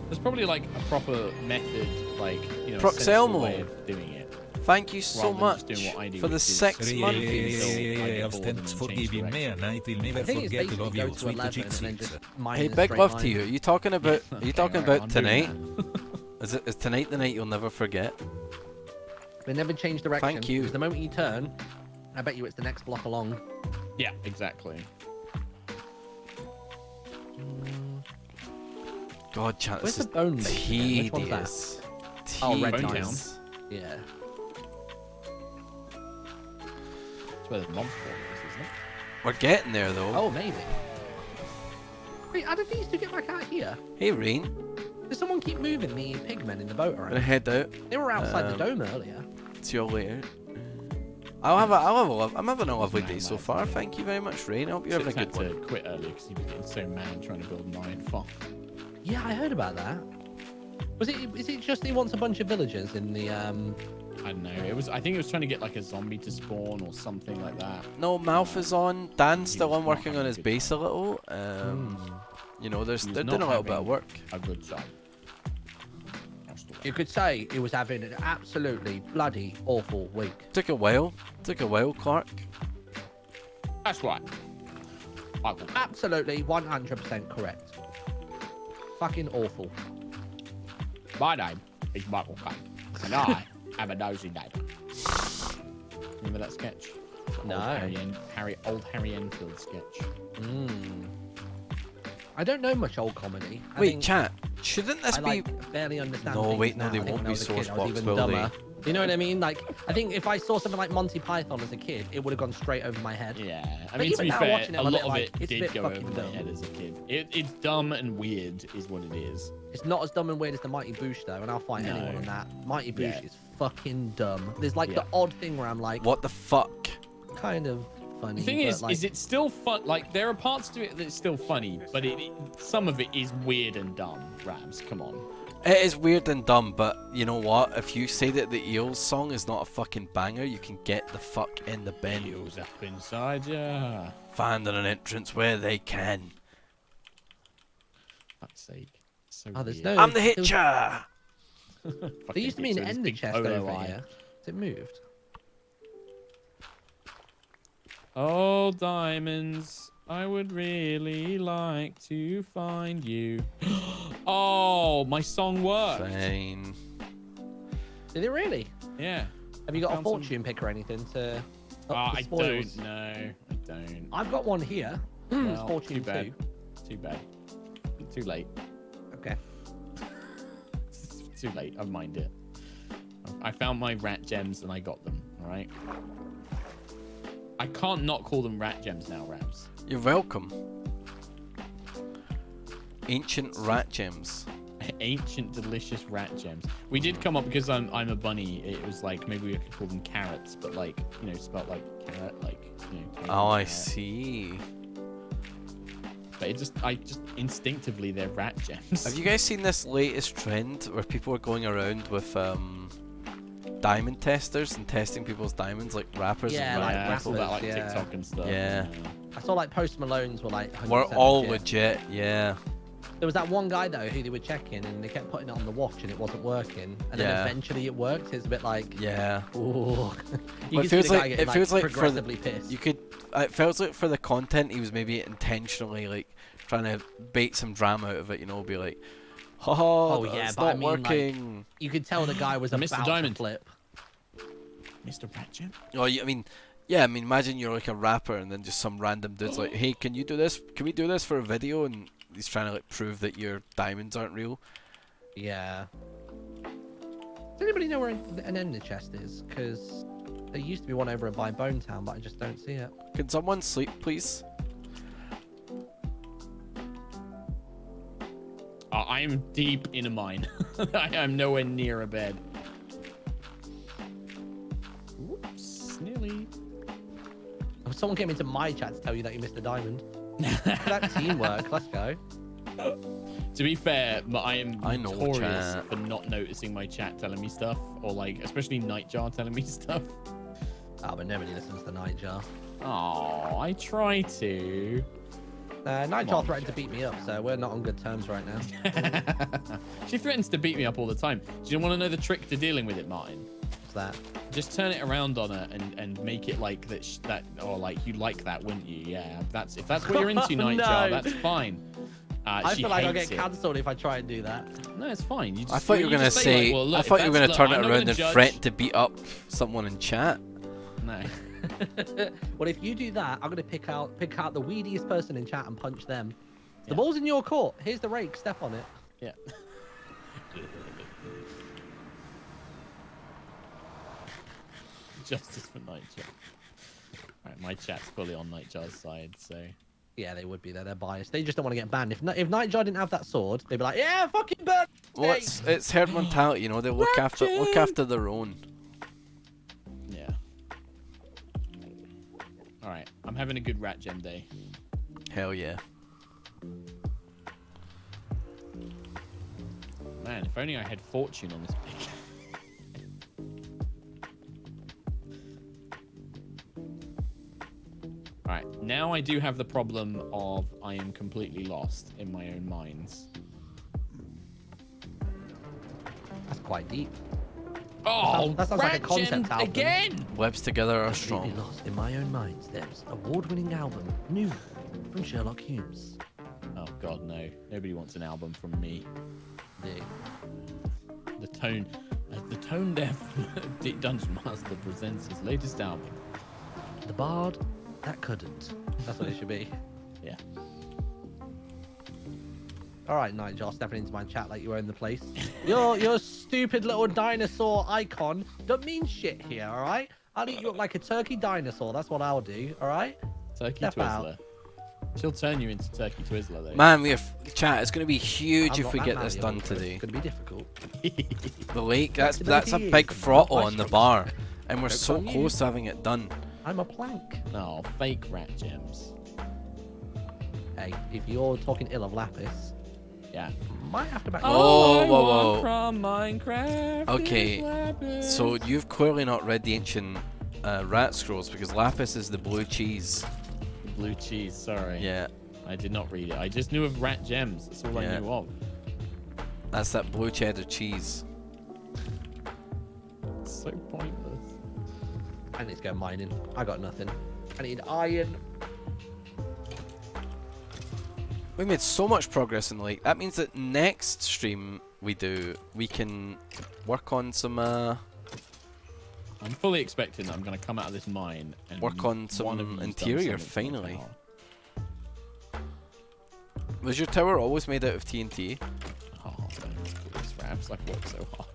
There's probably like a proper method, like, you know, a Proxelmo. sensible way of doing it. Thank you so rather than much just doing what I do, for the which is 6 months. Thanks for giving me a night. I'll never I think it's forget to basically love go you, to sweet 11 and then just mine Hey, in a big straight love line. to you. Are you talking about? Are you talking Okay, about I'm doing tonight? that. Is tonight the night you'll never forget? They never change direction. Thank you. Because the moment you turn, I bet you it's the next block along. Yeah, exactly. God, chat, Where's this the bone is maker then? Which one's that? tedious. Oh, Red Tedious. Yeah. That's where the monster is, isn't it? We're getting there though. Oh, maybe. Wait, how did these two get back out here? Hey, Rain. Did someone keep moving the pigmen in the boat Gonna around? head out. They were outside the dome earlier. See you later. I'm having a lovely day so far. Thank you very much, Rain. I hope you're having a Six good had one. to quit early because he was getting so mad trying to build an iron farm. Yeah, I heard about that. Is it just he wants a bunch of villagers in the I don't know. I think it was trying to get like a zombie to spawn or something like that. No, Mouth is on. Dan's He still was on not working on having a his good base a little. You know, they're doing a little bit of work. A good time. You could say he was having an absolutely bloody awful week. Took a while. Clark. That's right. Absolutely 100% correct. Fucking awful. My name is Michael Caine, and I am a nosy neighbour. Remember that sketch? No. Old Harry Enfield sketch. I don't know much old comedy. I Wait, think chat. Shouldn't this I be? like barely understand. No, things wait, no, now. they I think won't when I be was a kid, source I was blocks, even will they? dumber. You know what I mean? Like, I think if I saw something like Monty Python as a kid, it would have gone straight over my head. Yeah, I But mean, to even be now, fair, watching it, a I'm lot of like, it it's a did bit go fucking over my dumb. head as a kid. It's dumb and weird, is what it is. It's not as dumb and weird as the Mighty Boosh though, and I'll fight No. anyone on that. Mighty Boosh Yeah. is fucking dumb. There's like the odd thing where I'm like, What the fuck? kind of funny. The thing but, is, like, it's still fun? Like, there are parts to it that's still funny, but some of it is weird and dumb. Ravs, come on. It is weird and dumb, but you know what? If you say that the Eels song is not a fucking banger, you can get the fuck in the bin. Eels up inside ya. Find an entrance where they can. Fuck's sake. So oh, there's weird. no. I'm the hitcher! There used to be an ender chest over here. Has it moved? Oh, diamonds. I would really like to find you. Oh, my song worked. Fine. Did it really? Yeah. Have you got a Found some- fortune pick or anything to? Up the I spoils? don't know. I don't. I've got one here. It's Well, fortune too bad. 2. Too bad. Too late. Okay. It's too late. I mind it. I found my rat gems and I got them. All right. I can't not call them rat gems now, Ravs. You're welcome. Ancient rat gems. Ancient, delicious rat gems. We did come up because I'm a bunny. It was like maybe we could call them carrots, but like spelled like carrot, like Oh, I carrot. see. But I just instinctively they're rat gems. Have you guys seen this latest trend where people are going around with diamond testers and testing people's diamonds like rappers Yeah, and like rap I saw people? that like yeah. TikTok and stuff. Yeah. I saw like Post Malone's were like. 100% We're all legit. legit, yeah. There was that one guy though who they were checking and they kept putting it on the watch and it wasn't working, and then Yeah. eventually it worked. It's a bit like, Yeah. ooh. You Well, can see the guy getting, feels like for progressively pissed. you could. It feels like for the content he was maybe intentionally like trying to bait some drama out of it. Be like, Oh oh yeah, it's but not I mean, working. like, you could tell the guy was Mr. about Diamond. to flip. Mr. Rat Gem. Oh, yeah. I mean, imagine you're like a rapper and then just some random dude's like, hey, can you do this? Can we do this for a video? And he's trying to like prove that your diamonds aren't real. Yeah. Does anybody know where an ender chest is? Because there used to be one over by Bone Town, but I just don't see it. Can someone sleep, please? I am deep in a mine. I am nowhere near a bed. Whoops, nearly. Oh, someone came into my chat to tell you that you missed a diamond. That teamwork. Let's go. To be fair, I am I know, notorious chat. for not noticing my chat telling me stuff, or like, especially Nightjar telling me stuff. Oh, but nobody listens to Nightjar. Oh, I try to. Nightjar on. threatened to beat me up, so we're not on good terms right now. She threatens to beat me up all the time. Do you want to know the trick to dealing with it, Martin? What's that? Just turn it around on her and make it like that, or like you like that, wouldn't you? Yeah, if that's what you're into, Nightjar, No. that's fine. I She feel like I'll hates get it. cancelled if I try and do that. No, it's fine. You just, I thought you were gonna just say. like, well, look, I if thought you were that's- gonna turn look, it I'm not around gonna and judge. threaten to beat up someone in chat. No. Well, if you do that, I'm gonna pick out the weediest person in chat and punch them. The ball's in your court. Here's the rake. Step on it. Yeah. Justice for Nightjar. Alright, my chat's fully on Nightjar's side, so. Yeah, they would be there. They're biased. They just don't want to get banned. If Nightjar didn't have that sword, they'd be like, yeah, fucking burn. Well, it's herd mentality, They look after their own. Yeah. Alright, I'm having a good rat gem day. Hell yeah. Man, if only I had fortune on this pick. Alright, now I do have the problem of I am completely lost in my own minds. That's quite deep. Oh, that sounds like a rat concept gem album. again! Webs together are Completely strong. lost in my own mind. Steps award-winning album, new from Sherlock Holmes. Oh god, no. Nobody wants an album from me. Yeah. The Tone Deaf Dungeon Master presents his latest album. The Bard that couldn't. That's what it should be. Yeah. All right, Nigel, stepping into my chat like you own the place. Your stupid little dinosaur icon don't mean shit here, all right? I'll eat you up like a turkey dinosaur. That's what I'll do, all right? Turkey Step out. Twizzler. She'll turn you into Turkey Twizzler, though. Man, we have chat. It's gonna be huge I'm if not we that get this malleable, done so today. It's going to be difficult. The lake. That's a Flexibility big is throttle my on the strong bar, suit. and we're Joke's so on you. close to having it done. I'm a plank. No, fake rat gems. Hey, if you're talking ill of Lapis, Yeah. might have to back. Oh, I whoa, want whoa. from Minecraft. is Okay, Lapis. so you've clearly not read the ancient rat scrolls because Lapis is the blue cheese. Blue cheese. Sorry. Yeah, I did not read it. I just knew of rat gems. That's all Yeah. I knew of. that's that blue cheddar cheese. It's so pointless. I need to go mining. I got nothing. I need iron. We made so much progress in the lake. That means that next stream we do, we can work on some I'm fully expecting that I'm going to come out of this mine and work on one of some you's done interior something to my finally. tower. Was your tower always made out of TNT? Oh, don't, please, Ravs. I've worked so hard.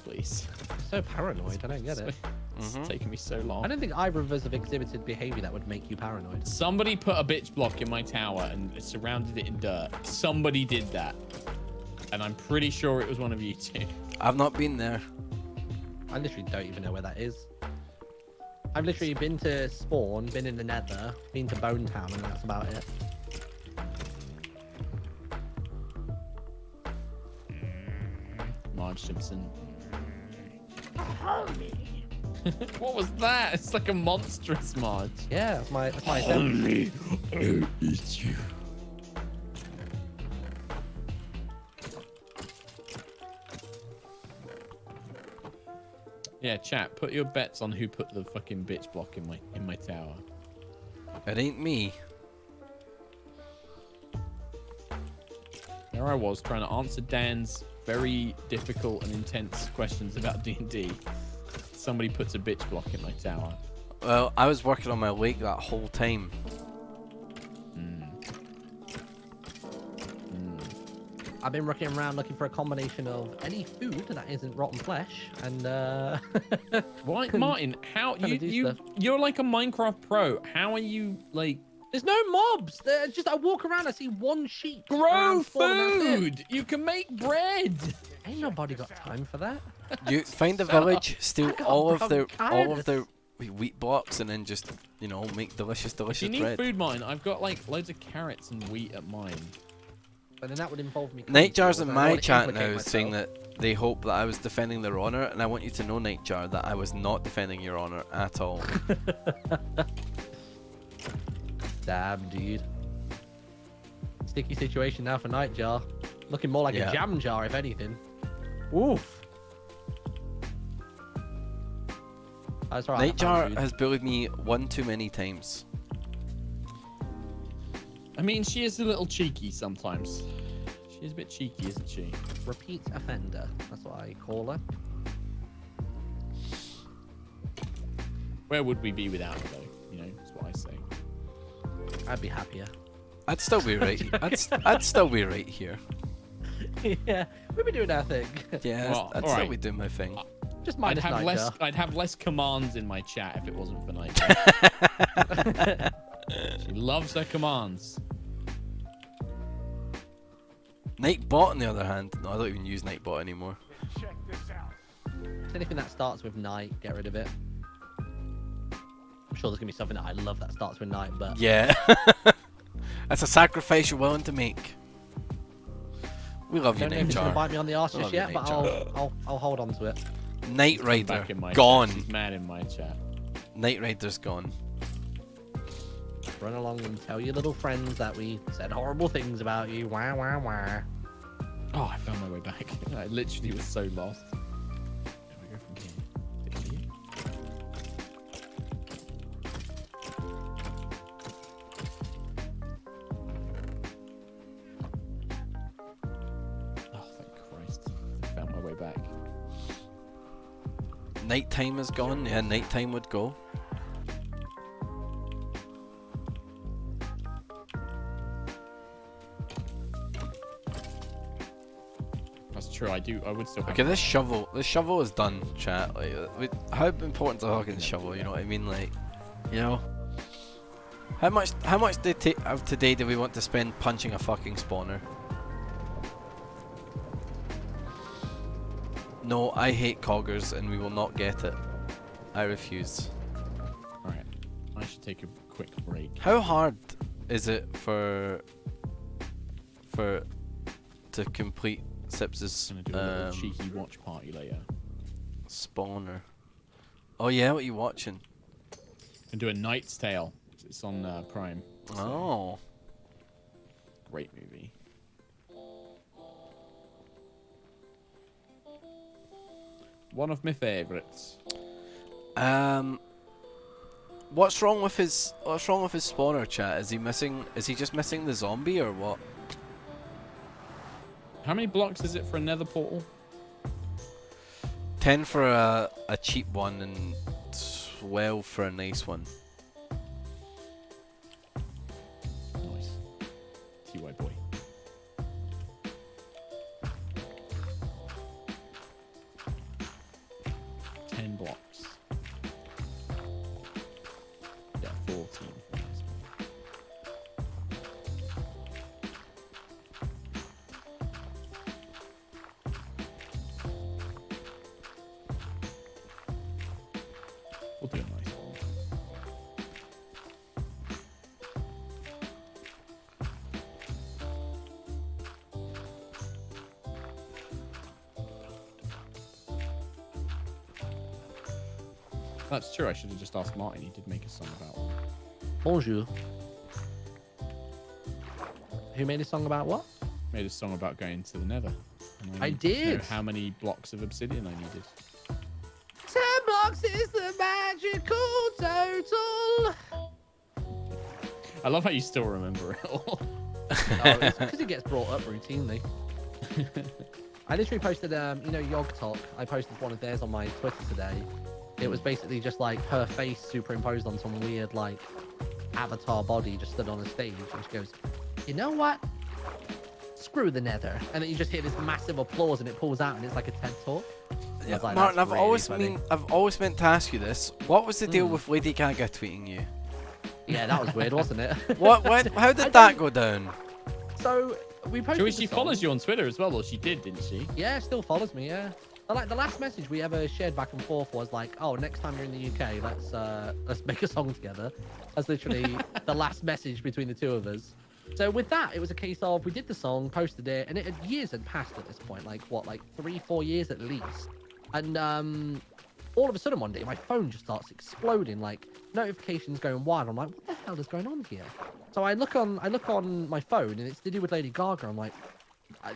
Please. So paranoid. I don't get it. It's Mhm. taking me so long. I don't think either of us have exhibited behavior that would make you paranoid. Somebody put a bitch block in my tower and surrounded it in dirt. Somebody did that. And I'm pretty sure it was one of you two. I've not been there. I literally don't even know where that is. I've literally been to spawn, been in the nether, been to Bone Town, and that's about it. Marge Simpson. What was that? It's like a monstrous Marge. Yeah, that's my attempt. I'll eat you. Yeah, chat. Put your bets on who put the fucking bitch block in my tower. It ain't me. There I was trying to answer Dan's very difficult and intense questions about D&D. Somebody puts a bitch block in my tower. Well, I was working on my lake that whole time. I've been looking around looking for a combination of any food that isn't rotten flesh, and Why, Martin? How Trying to do stuff. you're like a Minecraft pro? How are you like? there's no mobs. They're just I walk around, I see one sheep. Grow around spawn, and that's it. food. You can make bread. Ain't nobody got time for that. You find a Shut up. village, steal I got all of their bronchitis. wheat blocks, and then just make delicious If you need bread. food, Martin, I've got like loads of carrots and wheat at mine. But then that would involve me. Nightjar's in I don't my wanna chat implicate now saying myself. that they hope that I was defending their honor, and I want you to know, Nightjar, that I was not defending your honor at all. Damn, dude. Sticky situation now for Nightjar. Looking more like Yeah. a jam jar, if anything. Oof. That's right. Nightjar has bullied me one too many times. I mean, she is a little cheeky sometimes. She is a bit cheeky, isn't she? Repeat offender. That's what I call her. Where would we be without her, though? That's what I say. I'd be happier. I'd still be right. I'd still be right here. Yeah, we've been doing our thing. Yeah, Well, I'd all still right. be doing my thing. Just I'd minus have Nightjar. I'd have less commands in my chat if it wasn't for Nightjar. She loves her commands. Nightbot, on the other hand, no, I don't even use Nightbot anymore. Check this out. Anything that starts with night, get rid of it. I'm sure there's gonna be something that I love that starts with night, but Yeah. That's a sacrifice you're willing to make. We love I you, don't know if it's gonna Nightjar. bite me on the arse Love just you, yet, but Nightjar. I'll hold on to it. Night Rider, Back in my gone. Chat. She's mad in my chat. Night Rider's gone. Run along and tell your little friends that we said horrible things about you. Wah wah wah. Oh, I found my way back. I literally was so lost. Where do we go from here? Oh, thank Christ. I found my way back. Nighttime is gone. Yeah, nighttime would go. That's true. I would still have Okay, this shovel is done, chat. Like, how important is a fucking shovel? You know what I mean? Like, how much of today do we want to spend punching a fucking spawner? No, I hate coggers, and we will not get it. I refuse. take a quick break. How hard is it for to complete Sips's I'm gonna do a little cheeky watch party later. spawner? Oh yeah, what are you watching? And do a Knight's Tale. It's on Prime. So, Oh, great movie. One of my favorites. what's wrong with his spawner, chat? Is he missing? Is he just missing the zombie or what? How many blocks is it for a nether portal? 10 for a cheap one and 12 for a nice one. Nice. TY boy. Blocks. Yeah, 14 for this one. We'll do a nice one. That's true. I should have just asked Martin. He did make a song about one. Bonjour. Who made a song about what? Made a song about going to the Nether. And I needed to know did. how many blocks of obsidian I needed. 10 blocks is the magical total. I love how you still remember it all. It's because it gets brought up routinely. I literally posted, you know, Yog Talk. I posted one of theirs on my Twitter today. It was basically just like her face superimposed on some weird like avatar body just stood on a stage, and she goes, "You know what? Screw the Nether." And then you just hear this massive applause, and it pulls out, and it's like a TED talk. Yeah, Like, Martin, that's really funny. I've always meant to ask you this. What was the deal with Lady Gaga tweeting you? Yeah, that was weird, wasn't it? How did that go down? So we posted. She follows you on Twitter as well, or she did, didn't she? Yeah, still follows me. Yeah. But, like, the last message we ever shared back and forth was like, "Oh, next time you're in the UK, let's make a song together." That's literally the last message between the two of us. So with that, it was a case of we did the song, posted it, and years had passed at this point, like what, like 3-4 years at least. And all of a sudden one day, my phone just starts exploding, like notifications going wild. I'm like, what the hell is going on here? So I look on my phone, and it's to do with Lady Gaga. I'm like,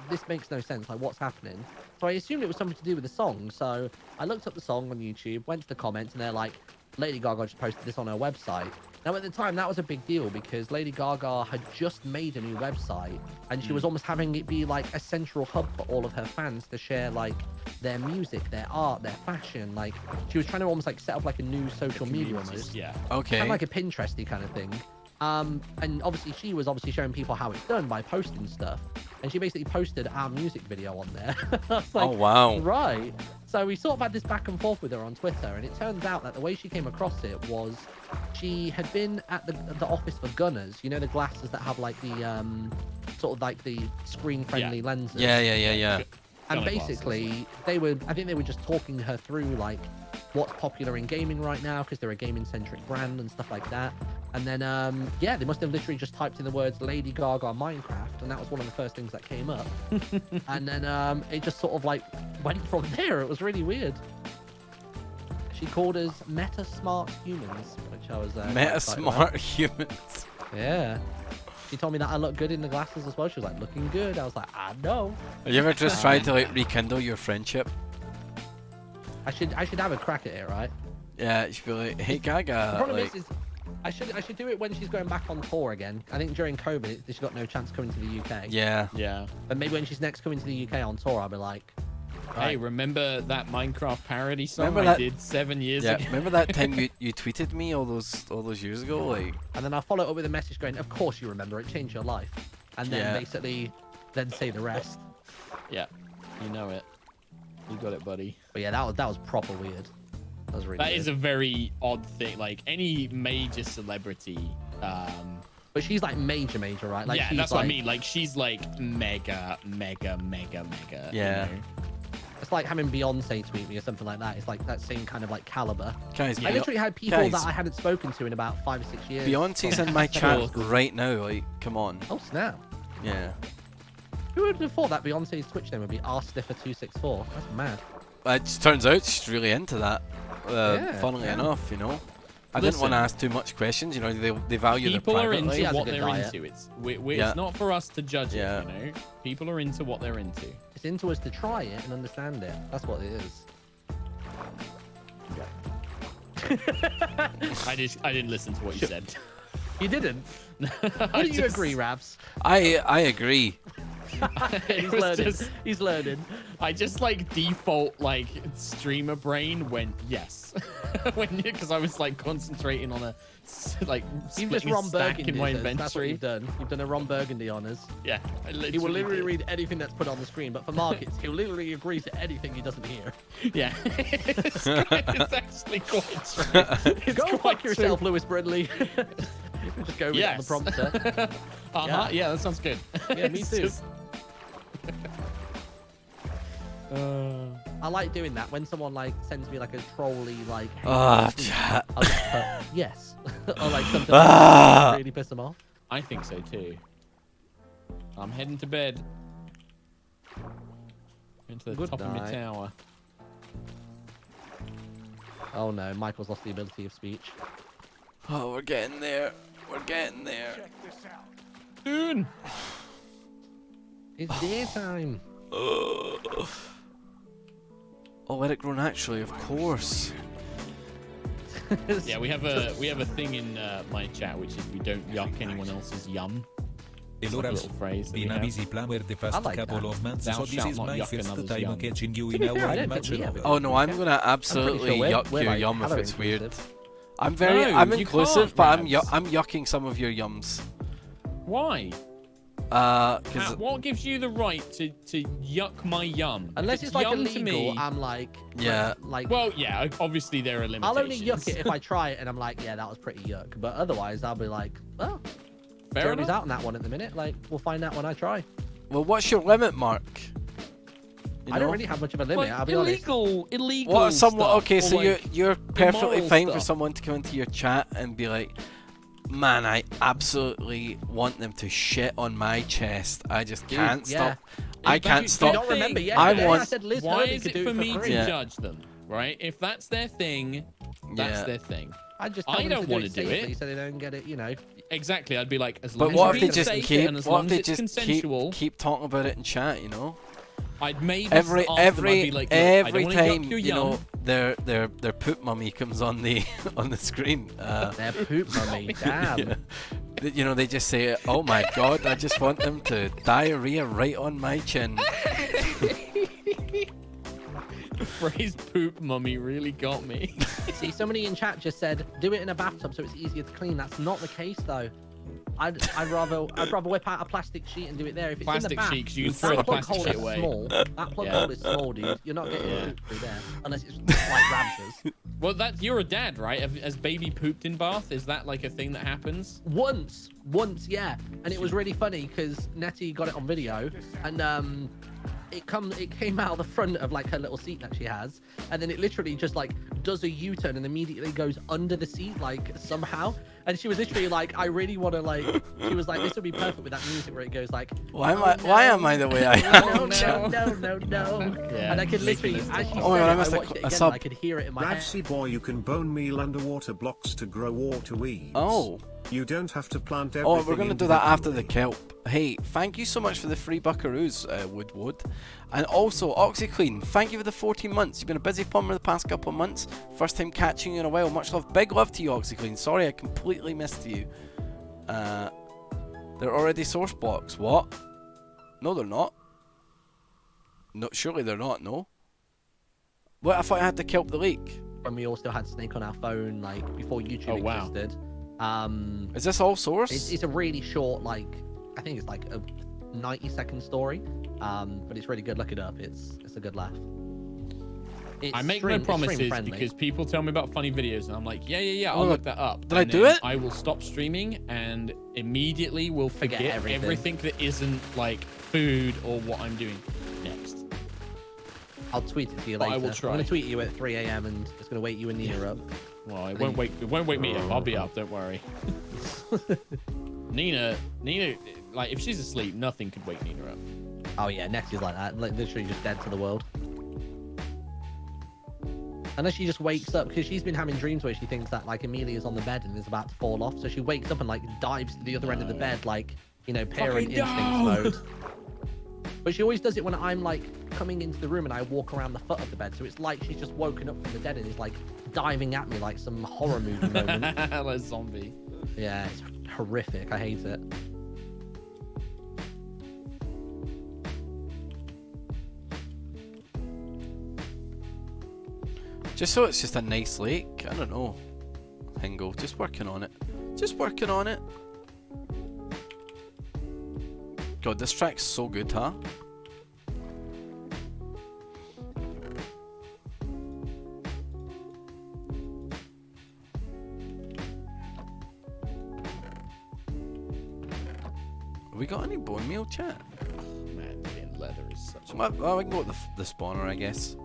this makes no sense. Like, what's happening? So I assumed it was something to do with the song. So I looked up the song on YouTube, went to the comments, and they're like, Lady Gaga just posted this on her website. Now, at the time, that was a big deal because Lady Gaga had just made a new website, and she was almost having it be like a central hub for all of her fans to share like their music, their art, their fashion. Like, she was trying to almost like set up like a new social media almost. Yeah. Okay. Kind of like a Pinteresty kind of thing. And obviously she was showing people how it's done by posting stuff, and she basically posted our music video on there. I was like, oh wow! Right. So we sort of had this back and forth with her on Twitter, and it turns out that the way she came across it was she had been at the office for Gunners. You know, the glasses that have like the sort of like the screen-friendly lenses. Yeah. And basically, I think they were just talking her through like what's popular in gaming right now because they're a gaming-centric brand and stuff like that. And then, yeah, they must have literally just typed in the words Lady Gaga Minecraft, and that was one of the first things that came up. And then it just sort of like went from there. It was really weird. She called us Meta Smart Humans, which I was Meta Smart Humans. Yeah. She told me that I look good in the glasses as well. She was like, looking good. I was like, I know. Have you ever just tried to like rekindle your friendship? I should have a crack at it, right? Yeah, you should be like, hey Gaga. The problem like... is I should do it when she's going back on tour again. I think during COVID, she's got no chance coming to the UK. Yeah. But maybe when she's next coming to the UK on tour, I'll be like, hey, remember that Minecraft parody song I did 7 years ago? Remember that time you tweeted me all those years ago, like? And then I'll follow it up with a message going, of course you remember, it changed your life. And then basically, then say the rest. Yeah, you know it. You got it, buddy. But yeah, that was proper weird. That was really That weird. is a very odd thing. Like any major celebrity. But she's like major, right? Like, yeah, she's that's like... what I mean. Like she's like mega. Yeah. You know? It's like having Beyonce tweet me or something like that. It's like that same kind of like caliber. Guys, I literally had people guys, that I hadn't spoken to in about 5 or 6 years. Beyonce's in my chat right now. Like, come on. Oh snap! Yeah. Who would have thought that Beyonce's Twitch name would be rsniffer264? That's mad. It just turns out she's really into that. Yeah, Funnily yeah. enough, you know. I didn't want to ask too much questions. You know, they value People their are private into life. what they're into. It's it's not for us to judge it. You know, people are into what they're into. It's into us to try it and understand it. That's what it is. I didn't listen to what you said. You didn't? Wouldn't you agree, Ravs? I agree. He's learning. He's learning. I just like default like streamer brain went yes because I was like concentrating on a like You've just splitting a Ron stack Burgundy. in my That's what inventory. you've done. You've done a Ron Burgundy honors. Yeah, He will literally read anything that's put on the screen, but for markets, he'll literally agree to anything he doesn't hear. Yeah, it's actually quite true. It's Go quite fuck yourself, true. Lewis Brindley. Just go with it on the prompter. Yeah, that sounds good. Yeah, me It's too. just- I like doing that when someone like sends me like a trolly like. Hey, Chat. I'll just put yes, or like something Ah. like really piss them off. I think so too. I'm heading to bed. Into the Good top of my night. tower. Oh no, Michael's lost the ability of speech. Oh, we're getting there. We're getting there. Check this out. Soon. It's daytime. Oh, let it grow naturally, of course. Yeah, we have a thing in my chat which is we don't yuck anyone else's yum. E It's like a little phrase that we been a have. busy plumber the past I like couple that. of months, Thou so this shalt is not my yuck first another's time yum. catching you To in be our fair, I don't think we immature have it. Oh no, I'm gonna pretty absolutely sure we're yuck your like yum if hella it's weird. inclusive. I'm very, No, I'm you inclusive, can't, but I'm Ravs. I'm yucking some of your yums. Why? Because What gives you the right to yuck my yum? Unless If it's like yum illegal, to me. I'm like, Yeah. like. Well, yeah, obviously there are limitations. I'll only yuck it if I try it and I'm like, yeah, that was pretty yuck. But otherwise, I'll be like, well, Fair Jeremy's enough. out on that one at the minute. Like, we'll find out when I try. well, what's your limit, Mark? You I don't know? really have much of a limit. Like, I'll be honest. illegal. What if someone? stuff, Okay, or, so like, you're perfectly immoral fine for stuff. someone to come into your chat and be like, "Man, I absolutely want them to shit on my chest. I just Dude, can't yeah. stop. I If can't you stop. don't remember think- yesterday, I want- I said Liz Why Herbie is could it do for it me free. to Yeah. judge them? Right? If that's their thing, that's Yeah. their thing. I just I tell them don't to wanna do do it safely it. so they don't get it, you know. Exactly. I'd be like, as But long what as if you're they being just safe keep? and as What long if as they it's just consensual, keep talking about it in chat? You know, I'd maybe every ask them, I'd be like, "Look, I don't every wanna time yuck your you know yum." their poop mummy comes on the on the screen. Their poop mummy, damn. Yeah. You know, they just say, "Oh my god, I just want them to diarrhea right on my chin." The phrase "poop mummy" really got me. See, somebody in chat just said, do it in a bathtub so it's easier to clean. That's not the case, though. I'd rather whip out a plastic sheet and do it there. If it's in Plastic the bath, sheet, 'cause you can that throw the plug plastic hole shit is away. Small. That plug Yeah. hole is small, dude. You're not getting Yeah. poop through there unless it's like Ramses. Well, you're a dad, right? Has baby pooped in bath? Is that like a thing that happens? Once, yeah, and it was really funny because Nettie got it on video, and it came out the front of like her little seat that she has, and then it literally just like does a U-turn and immediately goes under the seat like somehow, and she was literally like, I really want to like, she was like, this would be perfect with that music where it goes like, Why am "Oh, I? no, Why am I the way I am? no. Yeah, And I could literally, making as she Oh my said God, I it, missed I a watched it a again, sub. and I could hear it in my head. Ravsy boy, you can bone meal underwater blocks to grow water weeds. Oh. You don't have to plant everything. Oh, we're going to do that after the individually. kelp. Hey, thank you so much for the free buckaroos, Woodwood. And also, OxyClean, thank you for the 14 months. You've been a busy plumber the past couple of months. First time catching you in a while. Much love. Big love to you, OxyClean. Sorry, I completely missed you. They're already source blocks. What? No, they're not. No, surely they're not, no. What, I thought I had to kelp the leak. When we all still had Snake on our phone, like before YouTube Oh, wow. existed. Is this all source? It's a really short, like, I think it's like a 90-second story, but it's really good. Look it up. It's a good laugh. It's I make stream- no it's stream promises friendly. because people tell me about funny videos and I'm like, yeah, I'll Oh, look that up. did I And do then it? I will stop streaming and immediately will Forget forget everything. everything that isn't like food or what I'm doing next. I'll tweet it to you But later. I will I'm try. gonna tweet you at 3 a.m. and it's gonna wake you and Nina up. Well, it won't wake me up. I'll be up. Don't worry. Nina, like if she's asleep, nothing could wake Nina up. Oh yeah, Nexie's like that, like literally just dead to the world. Unless she just wakes up, because she's been having dreams where she thinks that like Amelia's on the bed and is about to fall off, so she wakes up and like dives to the other end of the bed, like, you know, parent Fucking instincts no! mode. But she always does it when I'm like coming into the room and I walk around the foot of the bed, so it's like she's just woken up from the dead and is like diving at me like some horror movie moment. Like a zombie. Yeah, it's horrific. I hate it. Just so it's just a nice lake. I don't know. Hingle, just working on it. Just working on it. God, this track's so good, huh? Have we got any bone meal, chat? Man, being leather is such a... Well, we can go with the spawner, I guess.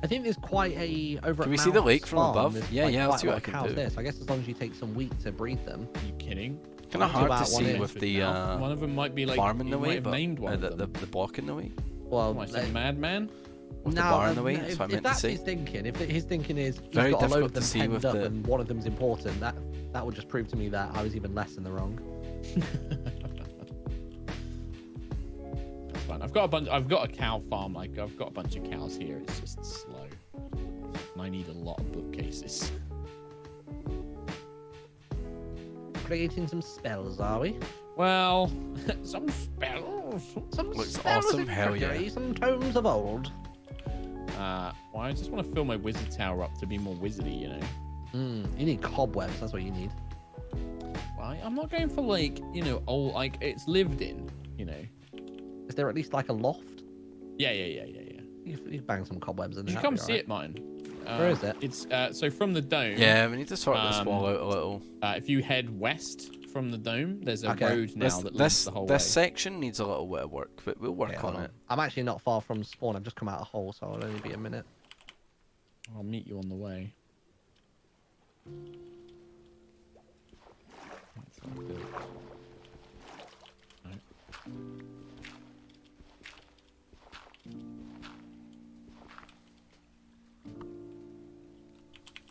I think there's quite a over. Can at we see the Mount's lake from farm, above? there's, Yeah, like, yeah, quite I'll see a what lot I of can cows do. there, so I guess as long as you take some wheat to breed them. Are you kidding? Kind of I'll do hard to about one see in. with the One of them might be like farm in the he might way, have but named one of the them. block in the way. Well, What am I saying, madman? With the bar in the way, that's what I if meant to that's say. his thinking, if his thinking is he's Very got a load difficult of to them see penned with up the- and one of them's important, that would just prove to me that I was even less in the wrong. That's fine. I've got a cow farm. Like I've got a bunch of cows here. It's just slow, and I need a lot of bookcases. Creating some spells, are we? Well, some spells. Some Looks spells awesome, of hell yeah. trickery, some tomes of old. Well, I just want to fill my wizard tower up to be more wizardy, you know. You need cobwebs. That's what you need. Well, I'm not going for like, you know, old, like it's lived in, you know. Is there at least like a loft? Yeah. You bang some cobwebs in You there. should come see it, Martin. Where is it? It's so from the dome. Yeah, we need to sort this wall out a little. If you head west from the dome, there's a Okay. road now that leads the whole way. This section needs a little bit of work, but we'll work Okay, on hold it. I'm actually not far from spawn. I've just come out a hole, so it'll only be a minute. I'll meet you on the way. That's all built. No.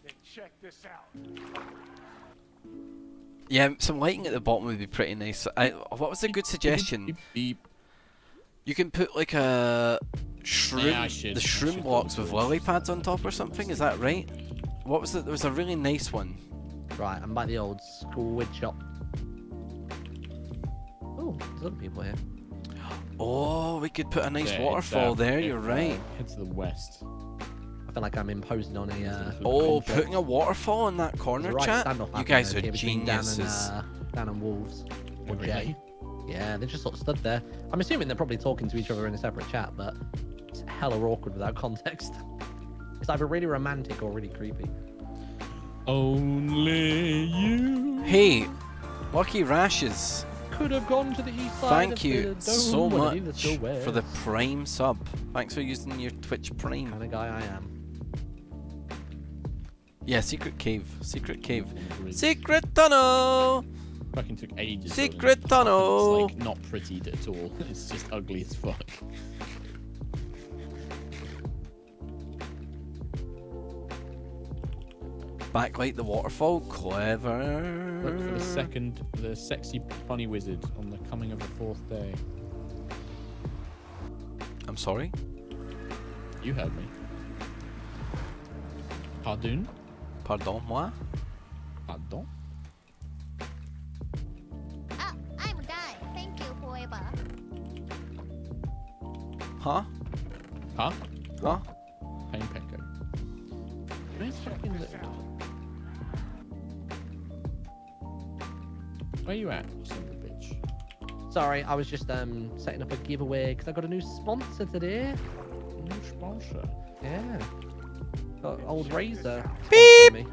Then check this out. Yeah, some lighting at the bottom would be pretty nice. What was a good suggestion? Beep, beep. You can put like a shroom, Yeah, I should shroom do blocks it. with lily pads on top or something. Is that right? What was it? There was a really nice one. Right, I'm by the old school wood shop. Oh, there's other people here. Oh, we could put a nice Yeah, it's, waterfall there. if, You're right. Head to the west. I feel like I'm imposing on a. Oh, contract. putting a waterfall in that There's corner, a right chat. standoff You happening guys over are here between geniuses. Dan and Wolves. Or Oh, Jay. Yeah, they just sort of stood there. I'm assuming they're probably talking to each other in a separate chat, but it's hella awkward without context. It's either really romantic or really creepy. Only you. Hey, Lucky Rashes. Could have gone to the east side. Thank of you the so dome, much but still for the Prime sub. Thanks for using your Twitch Prime. kind of guy I am. Yeah, secret cave. Secret cave. Secret tunnel! Fucking took ages. Secret building this tunnel! It's like not prettied at all. It's just ugly as fuck. Backlight the waterfall. Clever. Look for the sexy bunny wizard on the coming of the fourth day. I'm sorry? You heard me. Pardon? Pardon moi? Pardon? Oh, I'm a guy. Thank you, forever. Huh? Huh? Huh? Pain Pecco. Where's fucking the... Where you at, you son of a bitch? Sorry, I was just setting up a giveaway because I got a new sponsor today. New sponsor. Yeah. Got old Razor. Beep! sponsoring me.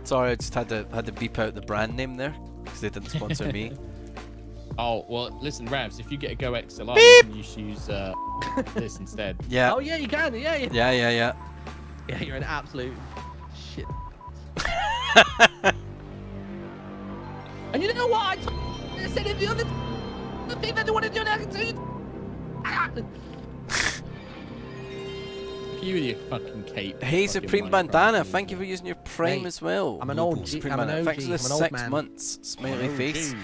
Sorry, I just had to beep out the brand name there because they didn't sponsor me. Oh, well, listen, Ravs, if you get a Go XLR, you can just use this instead. Yeah. Oh yeah, you can. Yeah. Yeah, yeah, yeah. Yeah, you're an absolute shit. And you know what? I said it the other thing that I want to do now. You with your fucking cape. Hey, fucking Supreme Minecraft Bandana, loser. thank you for using your Prime Mate, as well. I'm an old G. Supreme I'm an Bandana. OG. Thanks for the I'm an old 6 man. months. Smiley OG. face.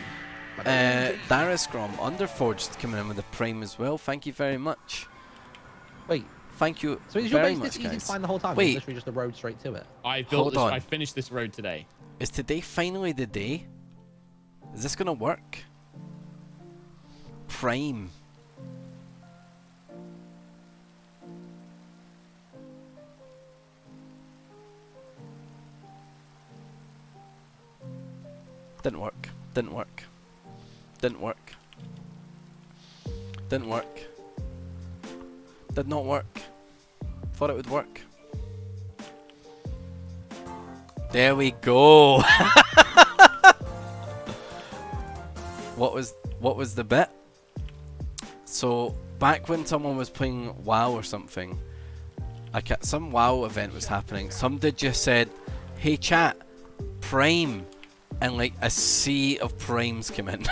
Darascrom, Underforged coming in with the Prime as well. Thank you very much. Wait. Thank you So is your very base much, this easy to guys. find the whole time? Or Wait. is literally just a road straight to it? I built Hold this. on. I finished this road today. Is today finally the day? Is this gonna work? Prime. Didn't work. Didn't work. Didn't work. Didn't work. Did not work. Thought it would work. There we go. What was the bit? So back when someone was playing WoW or something, some WoW event was happening. Somebody just said, "Hey chat, Prime," and like a sea of primes came in.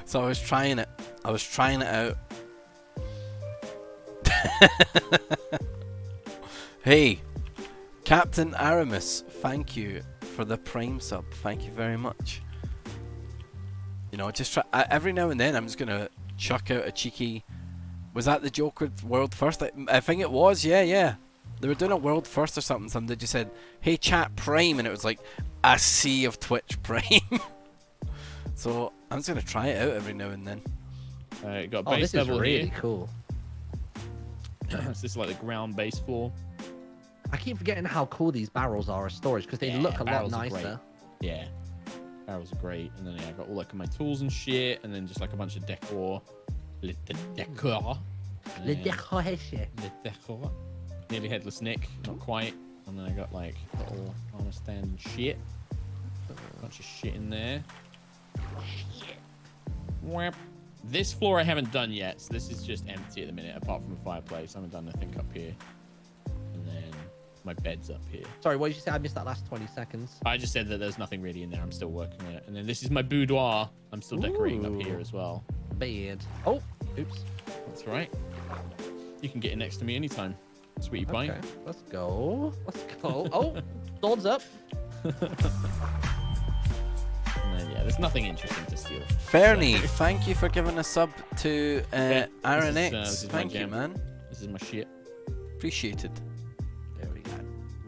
So I was trying it. I was trying it out. Hey, Captain Aramis, thank you for the Prime sub. Thank you very much. You know, just try every now and then. I'm just gonna chuck out a cheeky. Was that the Joker world first? I think it was. Yeah. They were doing a world first or something. Somebody just said, "Hey chat, Prime," and it was like a sea of Twitch Prime. So I'm just gonna try it out every now and then. Got Oh, base this is level really here. cool. This is like the ground base floor. I keep forgetting how cool these barrels are as storage because they look a lot barrels are nicer. great. Yeah, barrels are great. And then I got all like my tools and shit, and then just like a bunch of decor. Le decor. Le decoration. Le decor. Nearly headless Nick, not quite. And then I got like little armor stand and shit. Bunch of shit in there. Whap. This floor I haven't done yet, so this is just empty at the minute, apart from a fireplace. I haven't done nothing up here. And then my bed's up here. Sorry, what did you say? I missed that last 20 seconds. I just said that there's nothing really in there. I'm still working on it. And then this is my boudoir. I'm still decorating up here as well. Bed. Oh, oops. That's right. You can get in next to me anytime. Sweetie pie. Okay, let's go. Let's go. Oh, swords up. And then, yeah, there's nothing interesting to steal. Fernie, thank you for giving a sub to Yeah, Aaron this X. is my Thank you, jam. man. This is my shit. Appreciated. There we go.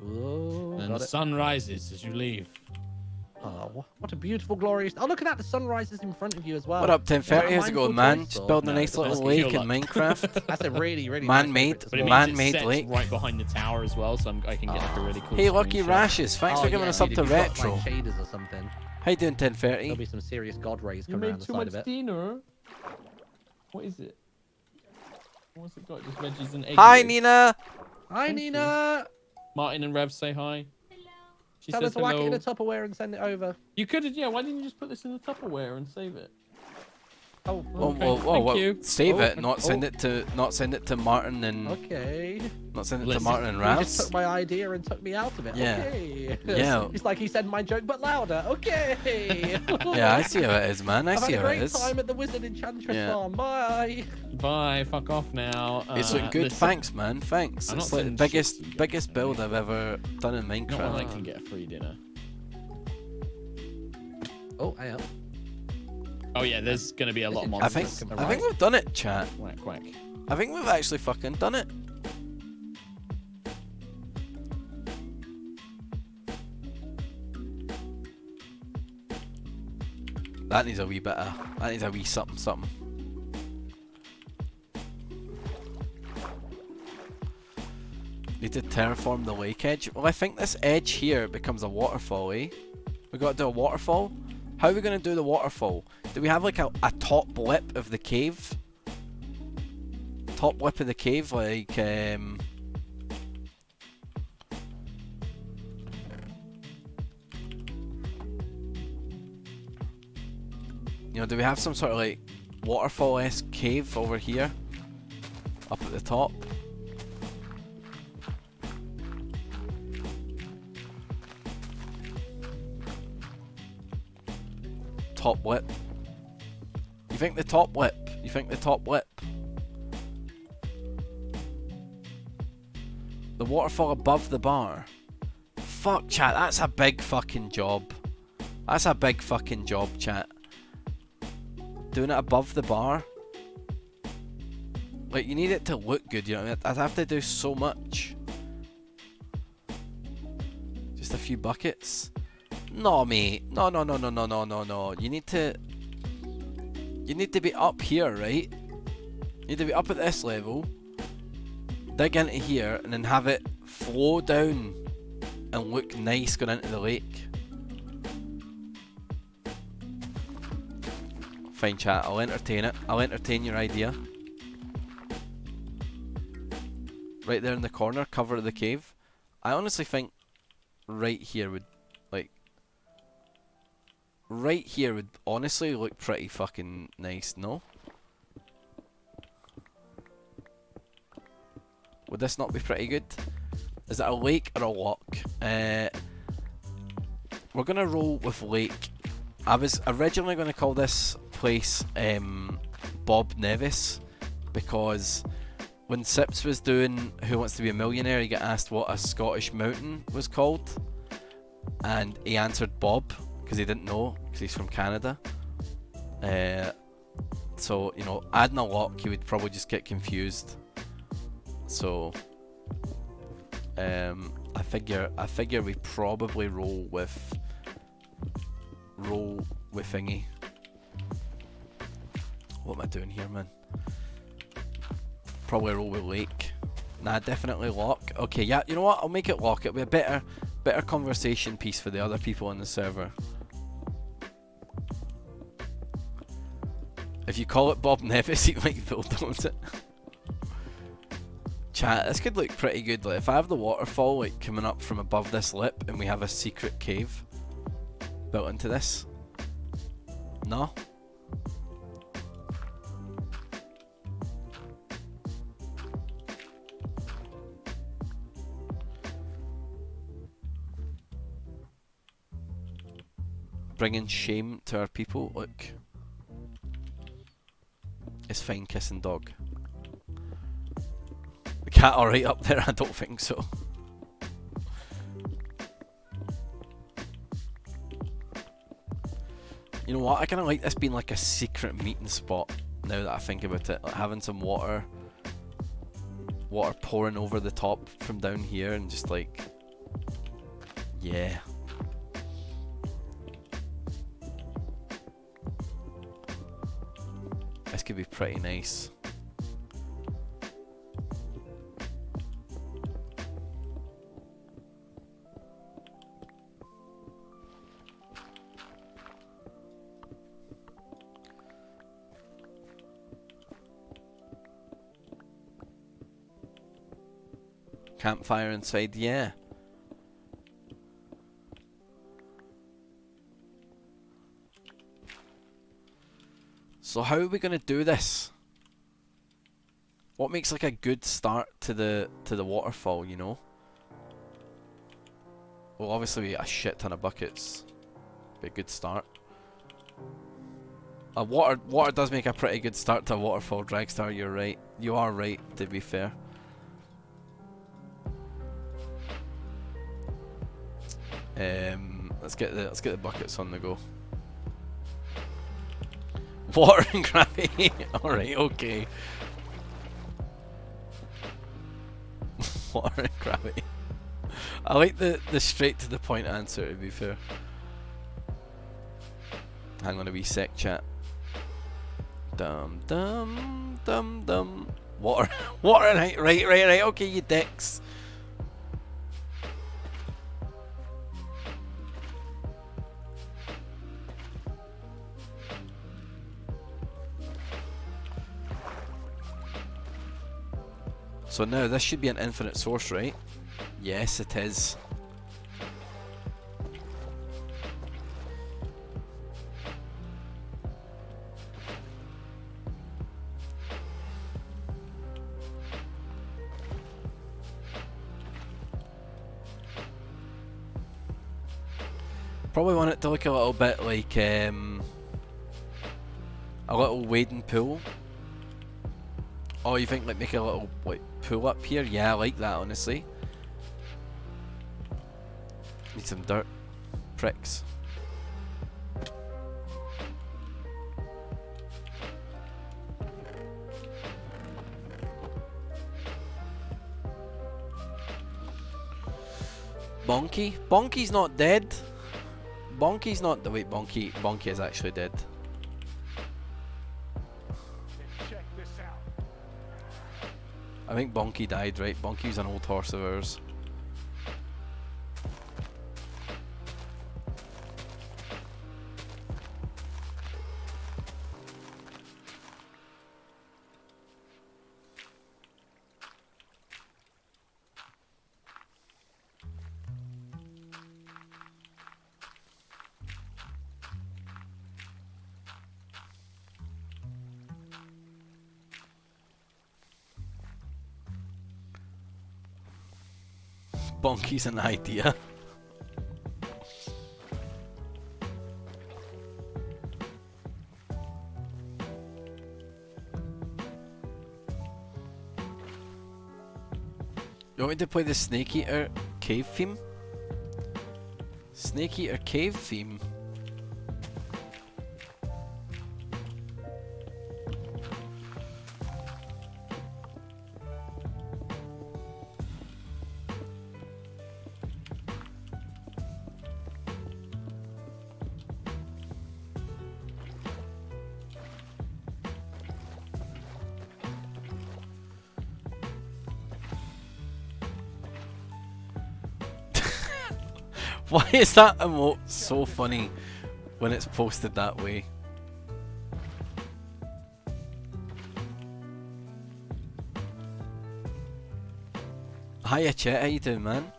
Whoa, And got the it. sun rises as you leave. Oh, what a beautiful, glorious. Oh, look at that. The sun rises in front of you as well. What up, Is that a 1030? How's it going, mindful man? choice, Just or- building a No, nice it's little just lake pure in luck. Minecraft. That's a really, really Man-made. nice But it means Man-made it sets lake. right behind the tower as well, so I can get like a really cool Hey, Lucky screenshot. Rashes, thanks for giving a sub to Retro. Like shaders or something. How you doing, There'll 1030? be some serious god rays You coming around made the too side much of it. dinner. What is it? What's it got? Just veggies and eggs. Hi, Nina! Hi, Thank Nina. Martin and Rev say hi. She Tell her says to whack it in hello. a Tupperware and send it over. You could have, yeah. Why didn't you just put this in the Tupperware and save it? Oh, Whoa, Okay, whoa, whoa, thank whoa. you. Save Oh, it, not send oh. it to Martin and okay. not send it to Listen, Martin and He just Ravs. took my idea and took me out of it. Yeah. Okay. Yeah. It's like he said my joke, but louder. Okay. Yeah, I see how it is, man. I I've see had a how it great is. time at the Wizard Enchantress Yeah. Farm. Bye. Bye. Fuck off now. It's looking good. Listen, Thanks, man. Thanks. I'm It's not like the sending shit to you biggest guys, build man. I've ever done in Not when I Minecraft. can get a free dinner. Oh, I am. Oh yeah, there's gonna be a lot more. I think we've done it, chat. Quack quack. I think we've actually fucking done it. That needs a wee bit of. That needs a wee something something. Need to terraform the lake edge. Well, I think this edge here becomes a waterfall, eh? We got to do a waterfall. How are we going to do the waterfall? Do we have like a top lip of the cave? Top lip of the cave, like you know, do we have some sort of like waterfall-esque cave over here? Up at the top? Top lip. You think the top lip? You think the top lip? The waterfall above the bar. Fuck, chat, that's a big fucking job. That's a big fucking job, chat. Doing it above the bar. Like, you need it to look good, you know. I'd have to do so much. Just a few buckets. No, mate. No. You need to be up here, right? You need to be up at this level. Dig into here and then have it flow down and look nice going into the lake. Fine, chat. I'll entertain it. I'll entertain your idea. Right there in the corner, cover of the cave. I honestly think right here would, like, right here would honestly look pretty fucking nice, no? Would this not be pretty good? Is it a lake or a lock? We're gonna roll with lake. I was originally gonna call this place Bob Nevis, because when Sips was doing Who Wants to Be a Millionaire, he got asked what a Scottish mountain was called, and he answered Bob because he didn't know, because he's from Canada. So, you know, adding a lock, he would probably just get confused. So, I figure we probably roll with thingy. What am I doing here, man? Probably roll with lake. Nah, definitely lock. Okay, yeah, you know what? I'll make it lock. It'll be a better conversation piece for the other people on the server. If you call it Bob Nevis, he might bulldoze it. Chat, this could look pretty good. Like, if I have the waterfall like coming up from above this lip and we have a secret cave built into this. No? Bringing shame to our people. Look, it's fine kissing dog. The cat alright up there? I don't think so. You know what? I kind of like this being like a secret meeting spot. Now that I think about it, like having some water pouring over the top from down here, and just like, yeah. This could be pretty nice. Campfire inside, yeah. So how are we gonna do this? What makes like a good start to the waterfall, you know? Well, obviously a shit ton of buckets. Be a good start. Water does make a pretty good start to a waterfall, Dragstar. You're right. You are right, to be fair. Let's get the buckets on the go. Water and gravity. Alright, okay. Water and gravity. I like the straight to the point answer, to be fair. Hang on a wee sec, chat. Dum dum dum dum. Water and height. Right, okay, you dicks. So now this should be an infinite source, right? Yes, it is. Probably want it to look a little bit like a little wading pool. Oh, you think like make a little like pool up here? Yeah, I like that honestly. Need some dirt. Pricks. Bonky? Bonky's not dead. Bonky's not. Wait, Bonky is actually dead. Then check this out. I think Bonky died, right? Bonky's an old horse of ours. Bonky's an idea. You want me to play the Snake Eater cave theme? Snake Eater cave theme? Why is that emote so funny when it's posted that way? Hiya chat, how you doing, man?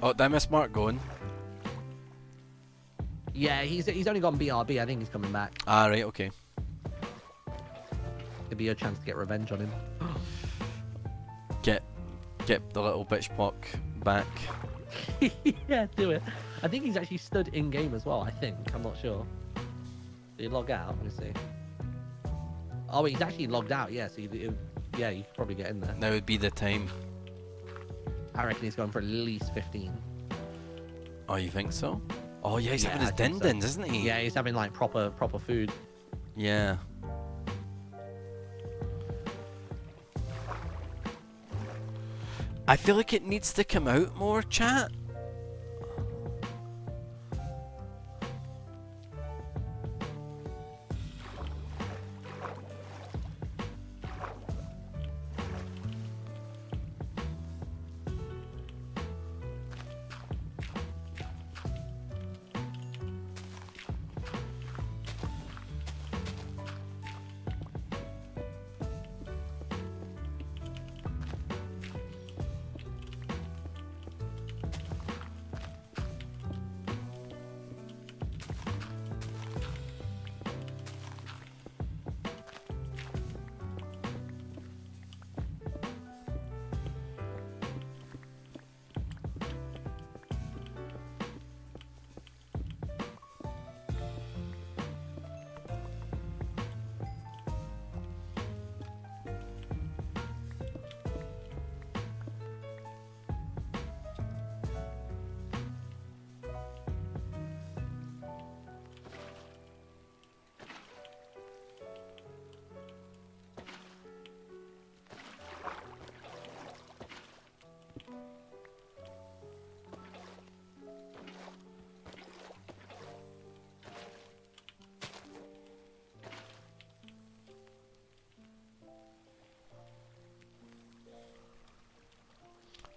Oh, did I miss Mark going? Yeah, he's only gone BRB. I think he's coming back. Ah, right, okay. It'd be a chance to get revenge on him. Get the little bitch pock back. Yeah, do it. I think he's actually stood in game as well. I think. I'm not sure. Did he log out? Let me see. Oh, he's actually logged out. Yeah, so yeah, you could probably get in there. Now would be the time. I reckon he's going for at least 15. Oh, you think so? Oh yeah, he's Yeah, having his I think so. din-dins, isn't he? Yeah, he's having like proper food. Yeah. I feel like it needs to come out more, chat.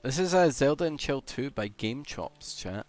This is Zelda and Chill 2 by Game Chops, chat.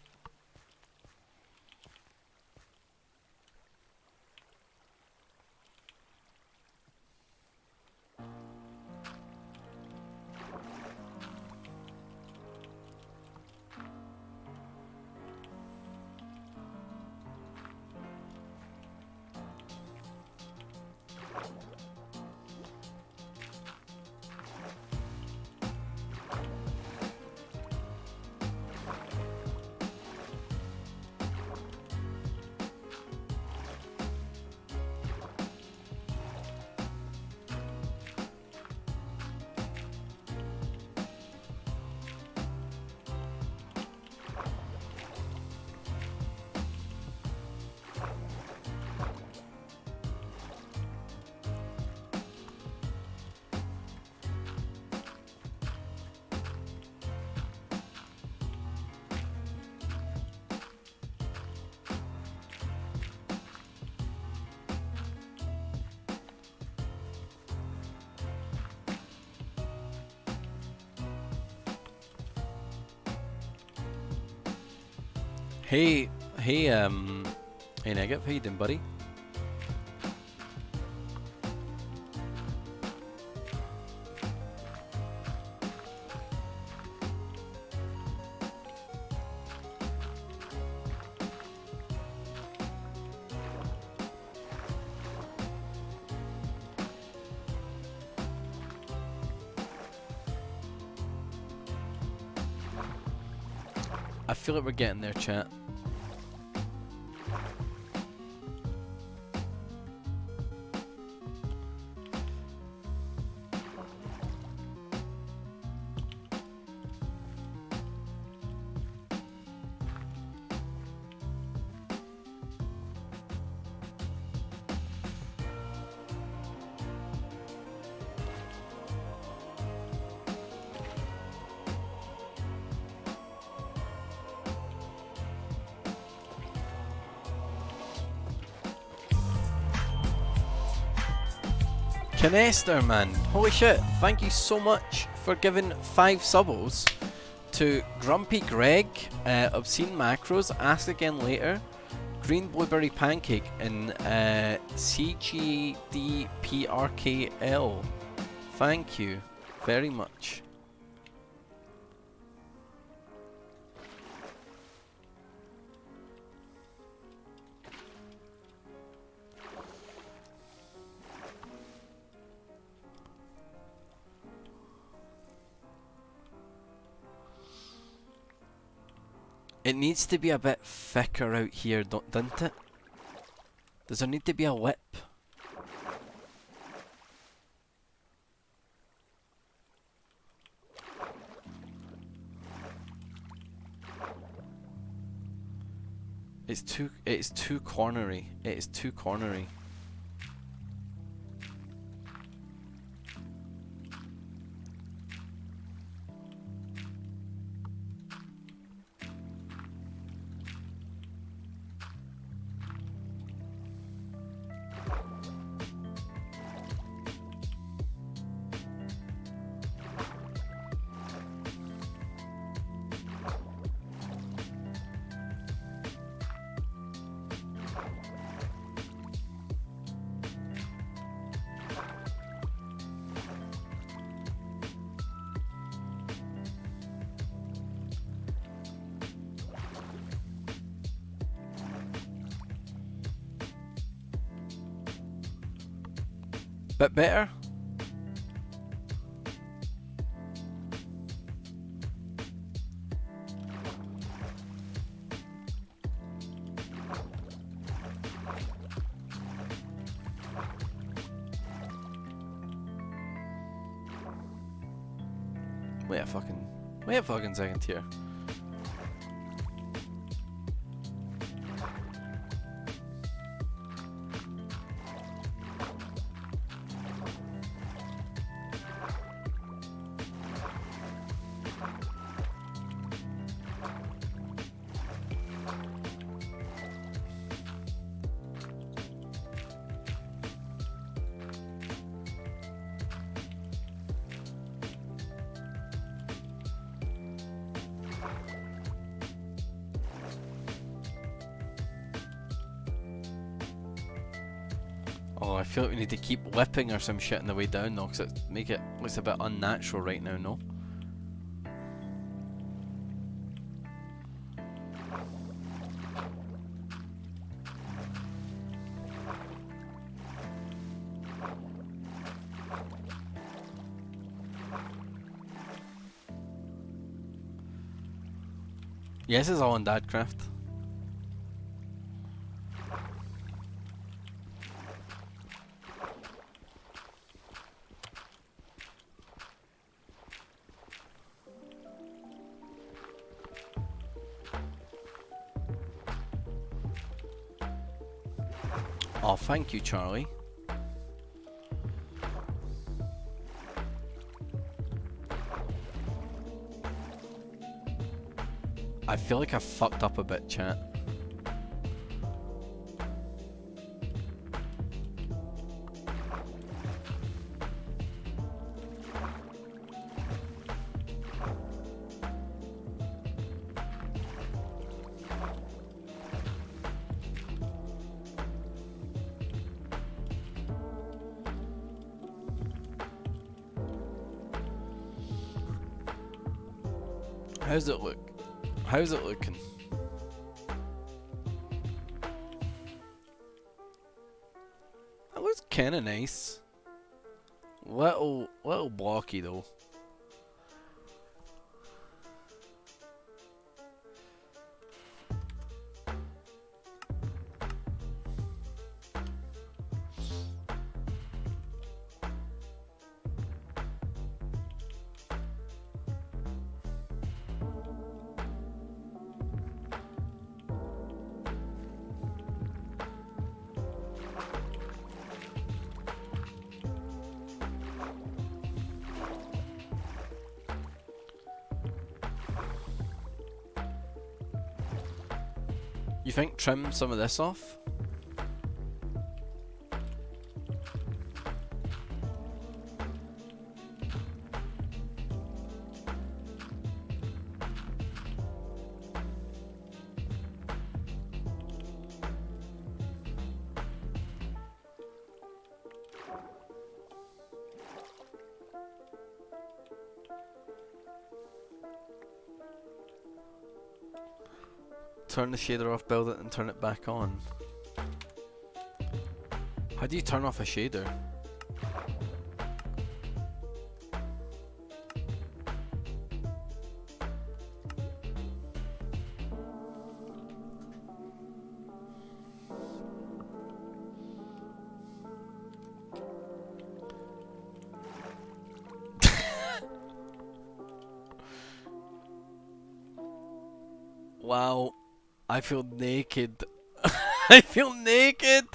Hey, hey, hey, Negative, how you doing, buddy? I feel like we're getting there, chat. Canester, man. Holy shit. Thank you so much for giving 5 subbles to Grumpy Greg, Obscene Macros, Ask Again Later, Green Blueberry Pancake, and CGDPRKL. Thank you very much. It needs to be a bit thicker out here, doesn't it? Does there need to be a lip? It's too cornery. It is too cornery. Bit better? Wait a fucking second here. Oh, I feel like we need to keep whipping or some shit on the way down though, because it looks a bit unnatural right now, no? Yes, it's all in Dadcraft. Oh, thank you, Charlie. I feel like I fucked up a bit, chat. How's it look? How's it looking? That looks kinda nice. Little blocky though. You think trim some of this off? Turn the shader off, build it, and turn it back on. How do you turn off a shader? Wow. I feel naked. I feel naked.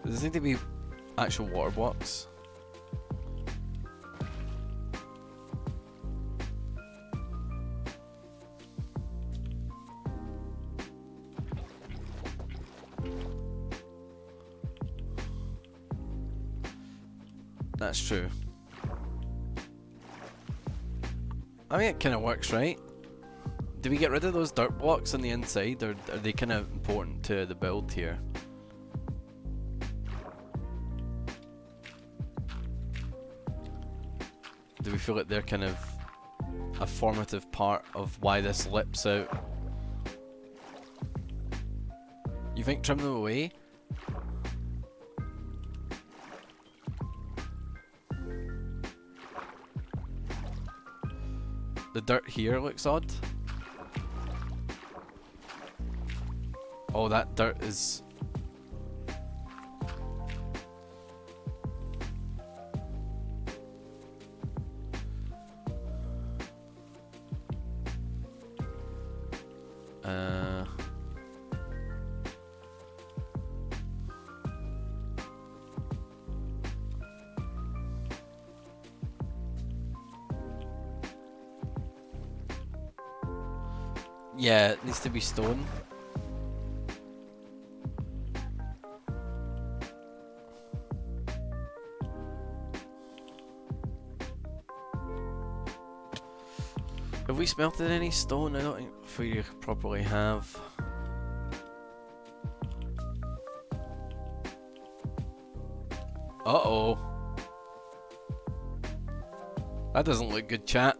Does this need to be actual water blocks? That's true. I mean, it kind of works, right? Do we get rid of those dirt blocks on the inside, or are they kind of important to the build here? Do we feel like they're kind of a formative part of why this lips out? You think trim them away? The dirt here looks odd. Oh, that dirt is... Yeah, it needs to be stone. Have we smelted any stone? I don't think we properly have. Uh-oh. That doesn't look good, chat.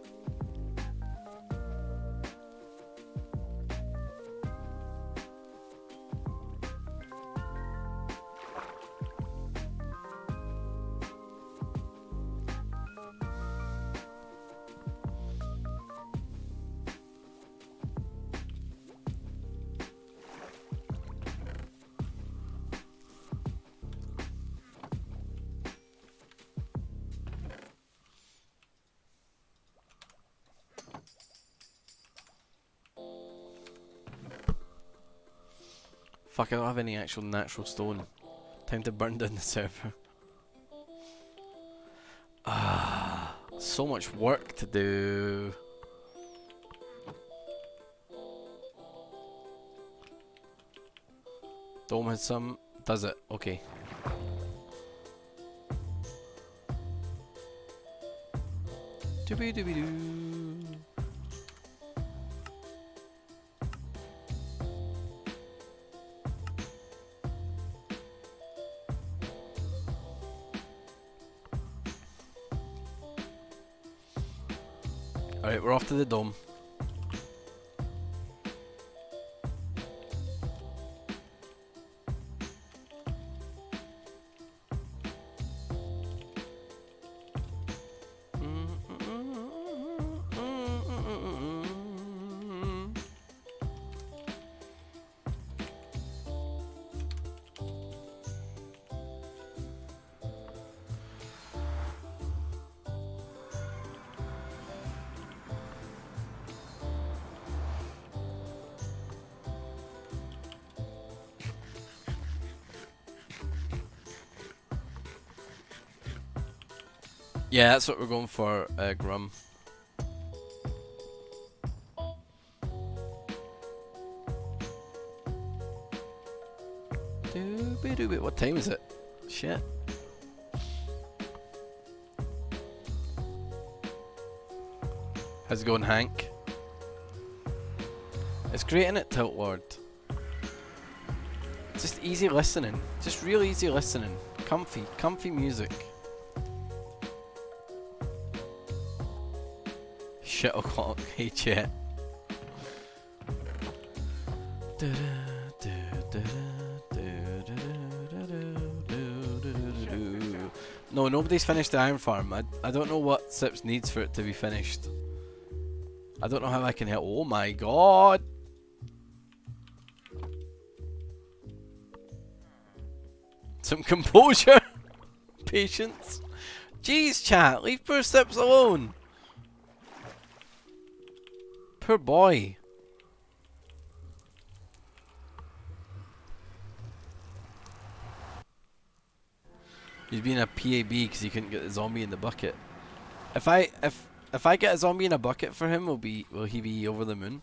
Fuck, I don't have any actual natural stone. Time to burn down the server. Ah, so much work to do. Dome has some. Does it? Okay. Doobie doobie doo. Alright, we're off to the dome. Yeah, that's what we're going for, Grum. Doobie. What time is it? Shit. How's it going, Hank? It's great, isn't it, Tilt Lord? Just easy listening. Just real easy listening. Comfy music. Shit o'clock. Hey, chat. No, nobody's finished the iron farm. I don't know what Sips needs for it to be finished. I don't know how I can help. Oh my god! Some composure! Patience. Jeez, chat, leave poor Sips alone! Poor boy. He's being a PAB because he couldn't get the zombie in the bucket. If I get a zombie in a bucket for him, will he be over the moon?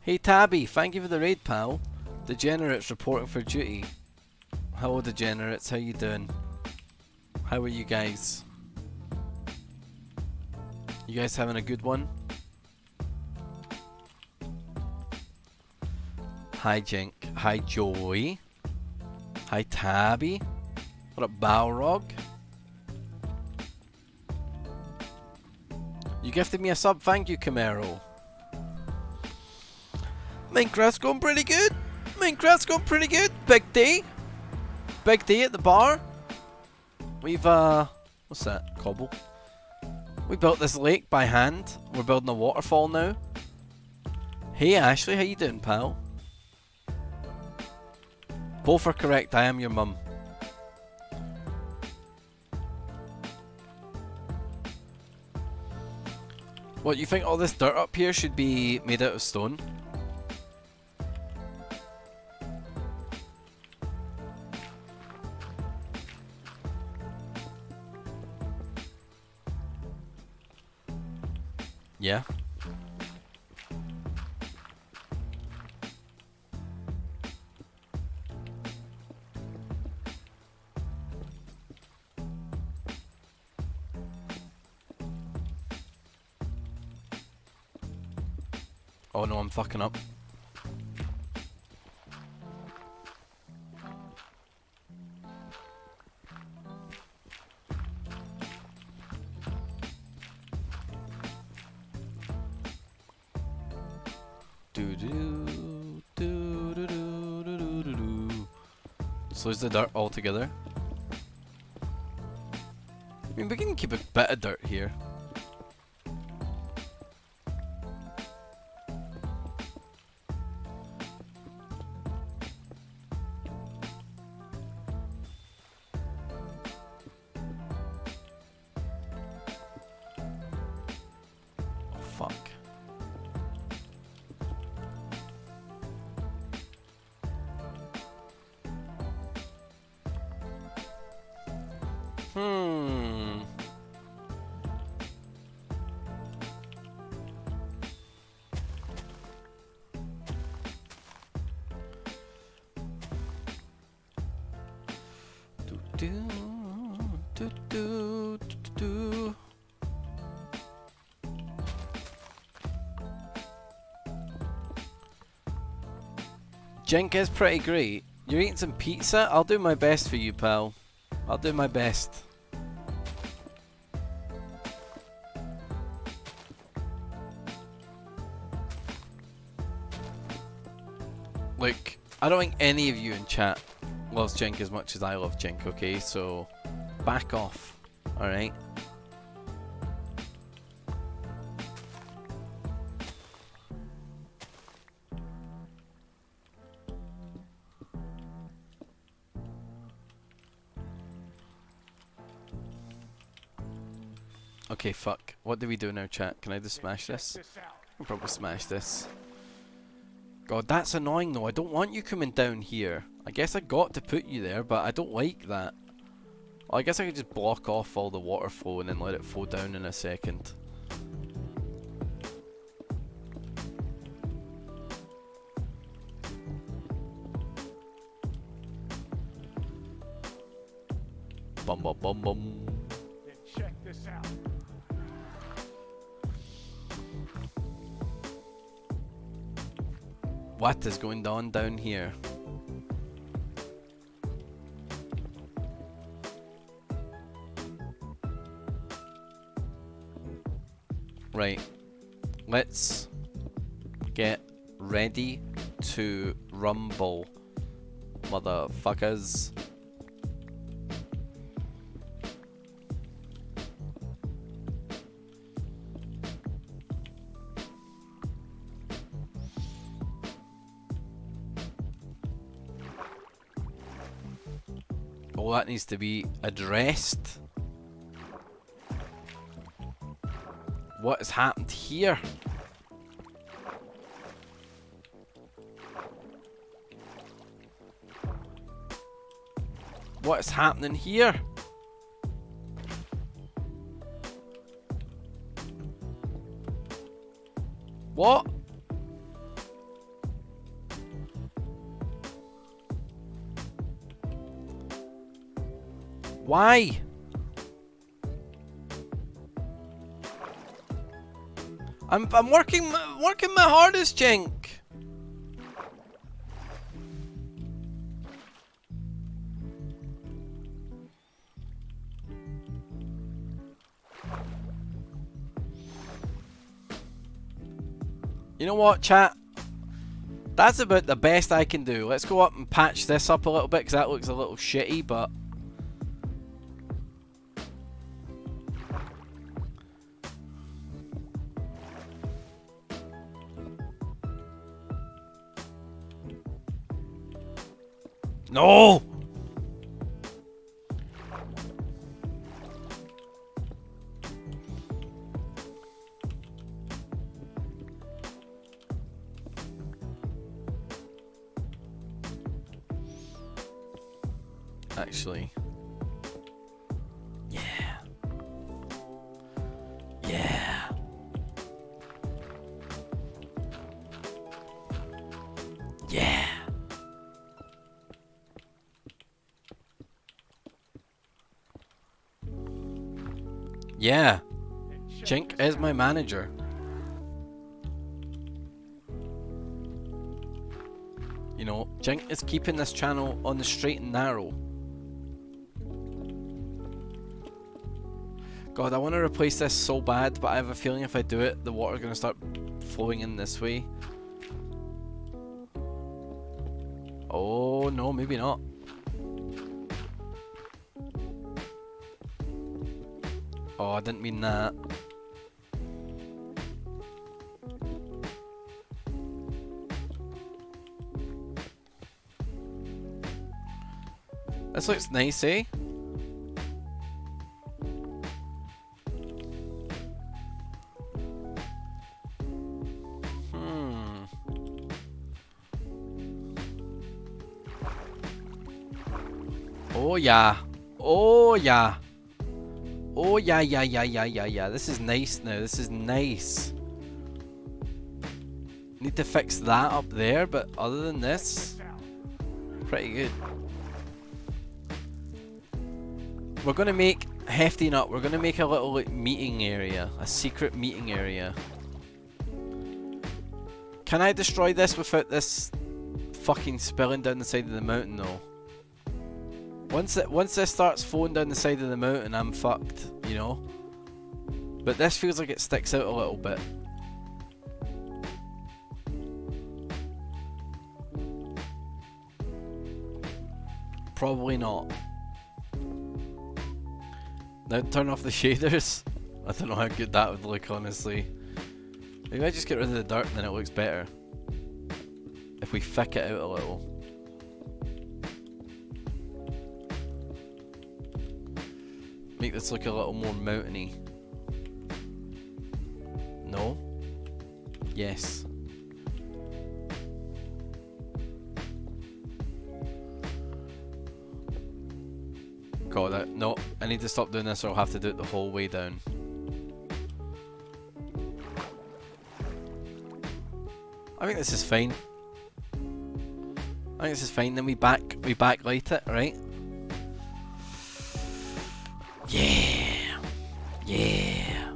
Hey Tabby, thank you for the raid, pal. Degenerates reporting for duty. Hello Degenerates, how you doing? How are you guys? You guys having a good one? Hi Jink. Hi Joey. Hi Tabby. What up, Balrog? You gifted me a sub, thank you, Camaro. Minecraft's going pretty good. Minecraft's going pretty good. Big day. Big day at the bar. We've, what's that? Cobble. We built this lake by hand. We're building a waterfall now. Hey, Ashley, how you doing, pal? Both are correct, I am your mum. What, you think all this dirt up here should be made out of stone? Yeah. Oh no, I'm fucking up. So is the dirt all together? I mean, we can keep a bit of dirt here. Fuck. do, do, do, do, do. Jink is pretty great. You're eating some pizza? I'll do my best for you, pal. I'll do my best. Look, I don't think any of you in chat loves Jink as much as I love Jink, okay? So, back off, alright? Okay, fuck. What do we do now, chat? Can I just smash this? I can probably smash this. God, that's annoying though. I don't want you coming down here. I guess I got to put you there, but I don't like that. Well, I guess I could just block off all the water flow and then let it flow down in a second. Bum bum bum bum. Then check this out. What is going on down here? Right. Let's get ready to rumble, motherfuckers. Oh, that needs to be addressed. What has happened here? What is happening here? What? Why? I'm working my hardest, Jink. You know what, chat? That's about the best I can do. Let's go up and patch this up a little bit because that looks a little shitty, but no! Actually. Yeah. Yeah. Yeah. Yeah. Jink is my manager. You know, Jink is keeping this channel on the straight and narrow. God, I want to replace this so bad, but I have a feeling if I do it, the water's going to start flowing in this way. Oh, no, maybe not. Oh, I didn't mean that. This looks nice, eh? Oh yeah. Oh yeah. Oh yeah, yeah, yeah, yeah, yeah, yeah. This is nice now. This is nice. Need to fix that up there, but other than this, pretty good. We're gonna make Hefty Nut. We're gonna make a little like meeting area, a secret meeting area. Can I destroy this without this fucking spilling down the side of the mountain though? Once this starts flowing down the side of the mountain, I'm fucked, you know? But this feels like it sticks out a little bit. Probably not. Now turn off the shaders. I don't know how good that would look, honestly. Maybe I just get rid of the dirt and then it looks better. If we thick it out a little. Make this look a little more mountainy. No? Yes. God, no, I need to stop doing this or I'll have to do it the whole way down. I think this is fine. I think this is fine. Then we backlight it, right? Yeah. Yeah.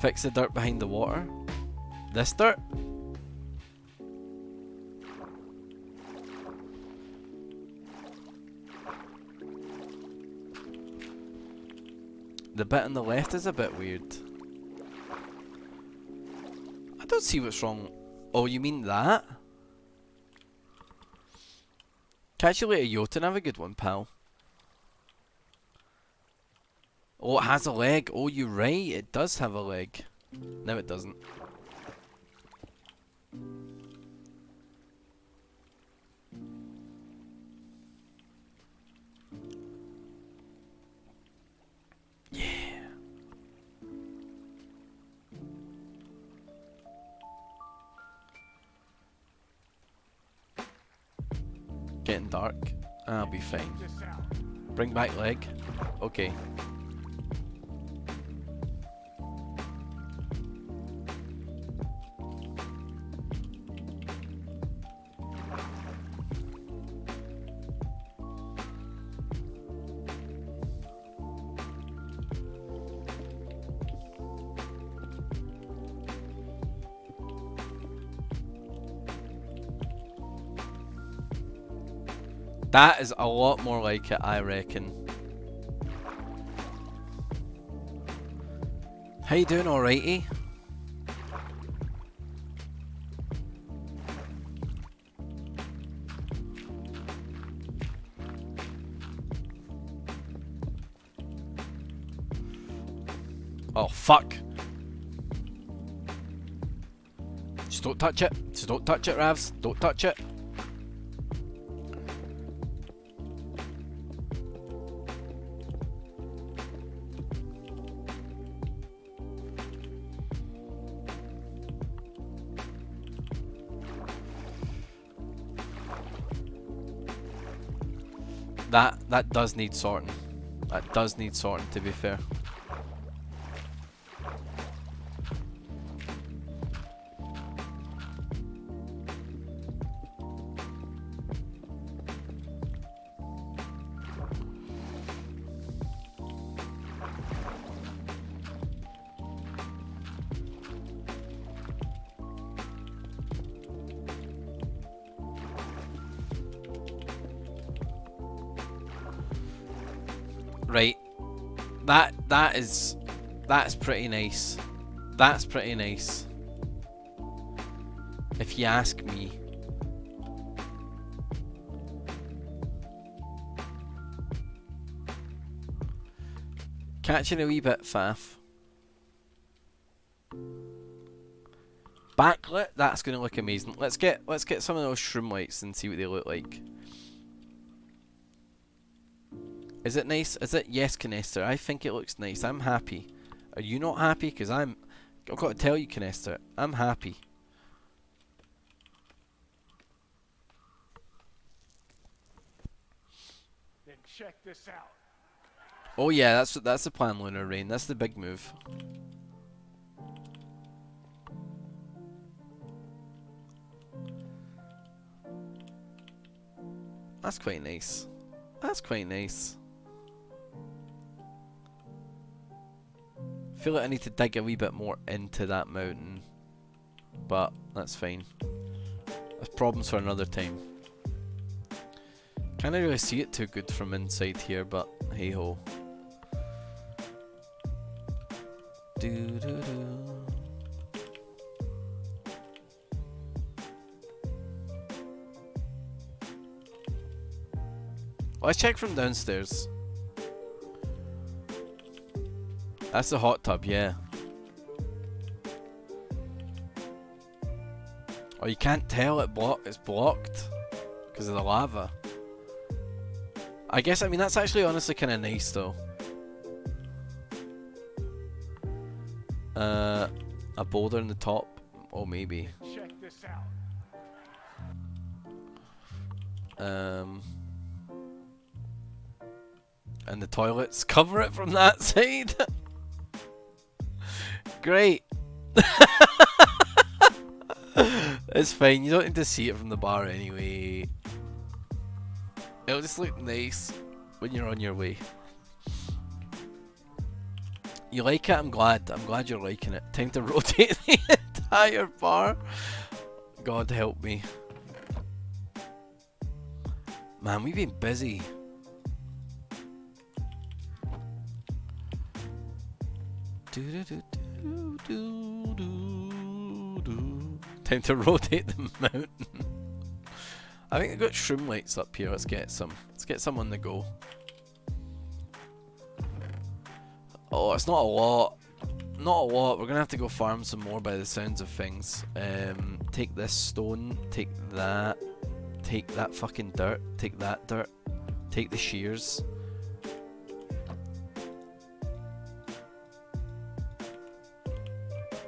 Fix the dirt behind the water. This dirt? The bit on the left is a bit weird. I don't see what's wrong. Oh, you mean that? Catch you later, Jotun. Have a good one, pal. Oh, it has a leg. Oh, you're right. It does have a leg. No, it doesn't. Yeah. Getting dark. I'll be fine. Bring back leg. Okay. That is a lot more like it, I reckon. How you doing, alrighty? Oh, fuck. Just don't touch it. Just don't touch it, Ravs. Don't touch it. That does need sorting. That does need sorting, to be fair. Right, that's pretty nice. That's pretty nice, if you ask me. Catching a wee bit faff. Backlit, that's gonna look amazing. Let's get some of those shroom lights and see what they look like. Is it nice? Is it? Yes, Canester. I think it looks nice. I'm happy. Are you not happy? Because I've got to tell you, Canester, I'm happy. Then check this out. Oh yeah, that's the plan, Lunar Rain. That's the big move. That's quite nice. That's quite nice. I feel like I need to dig a wee bit more into that mountain, but that's fine. That's problems for another time. Can't really see it too good from inside here, but hey ho. Do do do. Let's check from downstairs. That's the hot tub, yeah. Oh, you can't tell it's blocked because of the lava. I guess, I mean, that's actually honestly kind of nice though. A boulder in the top. Oh, maybe. Check this out. And the toilets cover it from that side. Great. It's fine, you don't need to see it from the bar anyway. It'll just look nice when you're on your way. You like it? I'm glad. I'm glad you're liking it. Time to rotate the entire bar. God help me. Man, we've been busy. Time to rotate the mountain. I think I've got shroom lights up here. Let's get some. Let's get some on the go. Oh, it's not a lot. Not a lot. We're gonna have to go farm some more by the sounds of things. Take this stone. Take that. Take that fucking dirt. Take that dirt. Take the shears.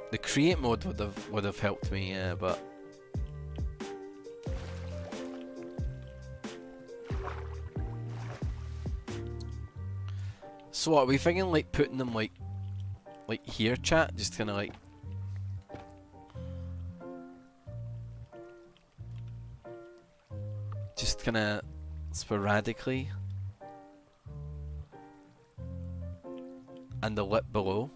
The create mode would have helped me, yeah, but so what are we thinking? Like putting them like here, chat? Just kind of like. Just kind of sporadically, and the lip below.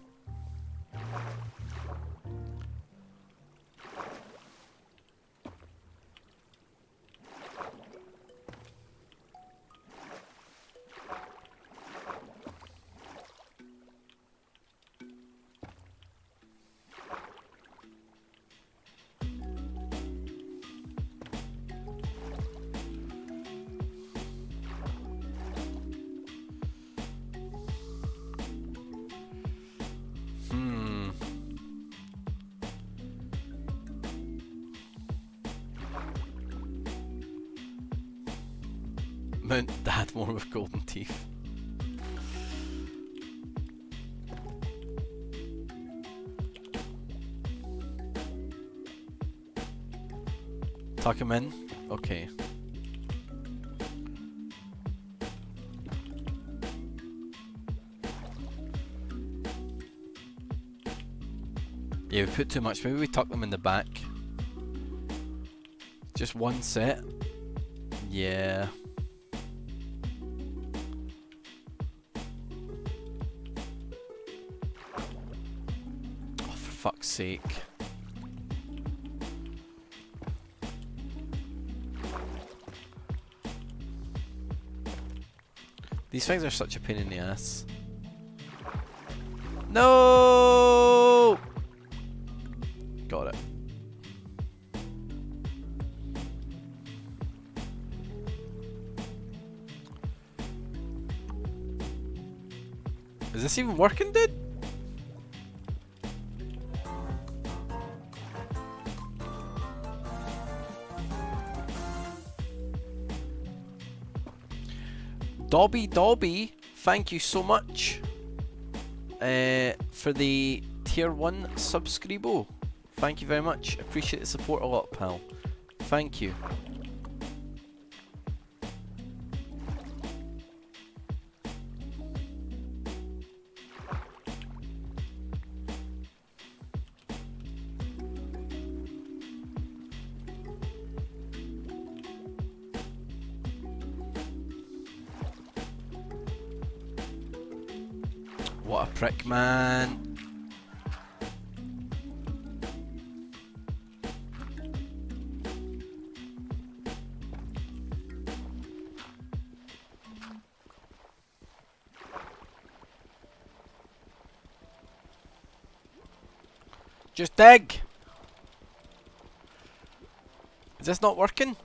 Mount Dad more with golden teeth. Tuck him in? Okay. Yeah, we put too much. Maybe we tuck them in the back. Just one set? Yeah. Oh, for fuck's sake. These things are such a pain in the ass. No! Got it. Is this even working, dude? Dobby, thank you so much for the tier 1 subscribo. Thank you very much. Appreciate the support a lot, pal. Thank you. What a prick, man. Just dig! Is this not working?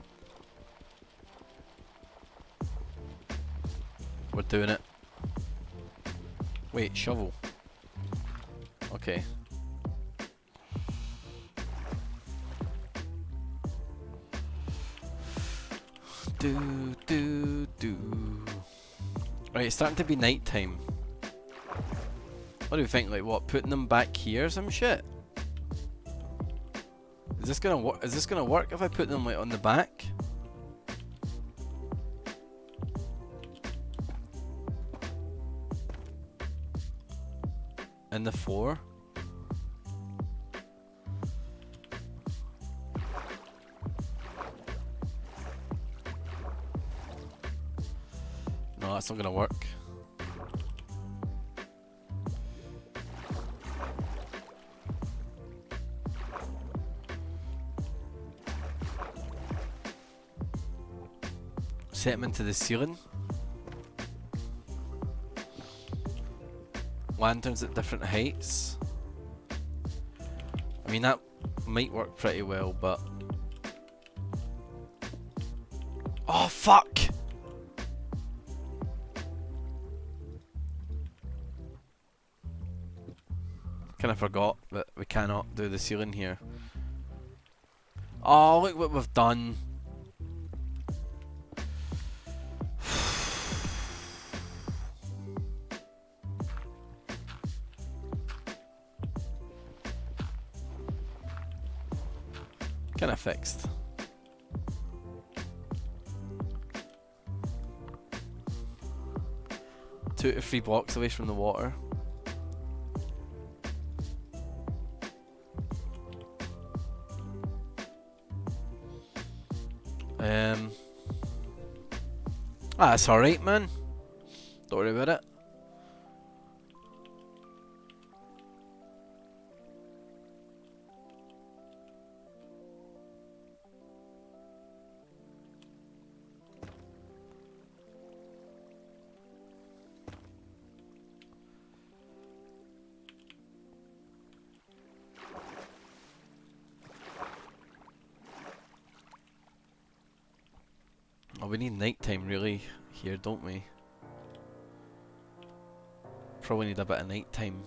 We're doing it. Wait, shovel. Okay. Do. Right, it's starting to be night time. What do you think? Like what? Putting them back here or some shit? Is this gonna work? Is this gonna work if I put them like on the back? And the floor? No, that's not gonna work. Set them into the ceiling. Lanterns at different heights. I mean, that might work pretty well, but... Oh, fuck! Kinda forgot that we cannot do the ceiling here. Oh, look what we've done. Kinda fixed. Two to 3 blocks away from the water. That's alright, man. Don't worry about it. Oh, we need nighttime really here, don't we? Probably need a bit of nighttime.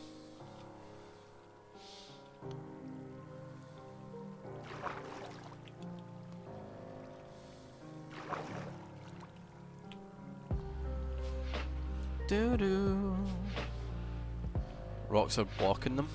Doo-doo. Rocks are blocking them.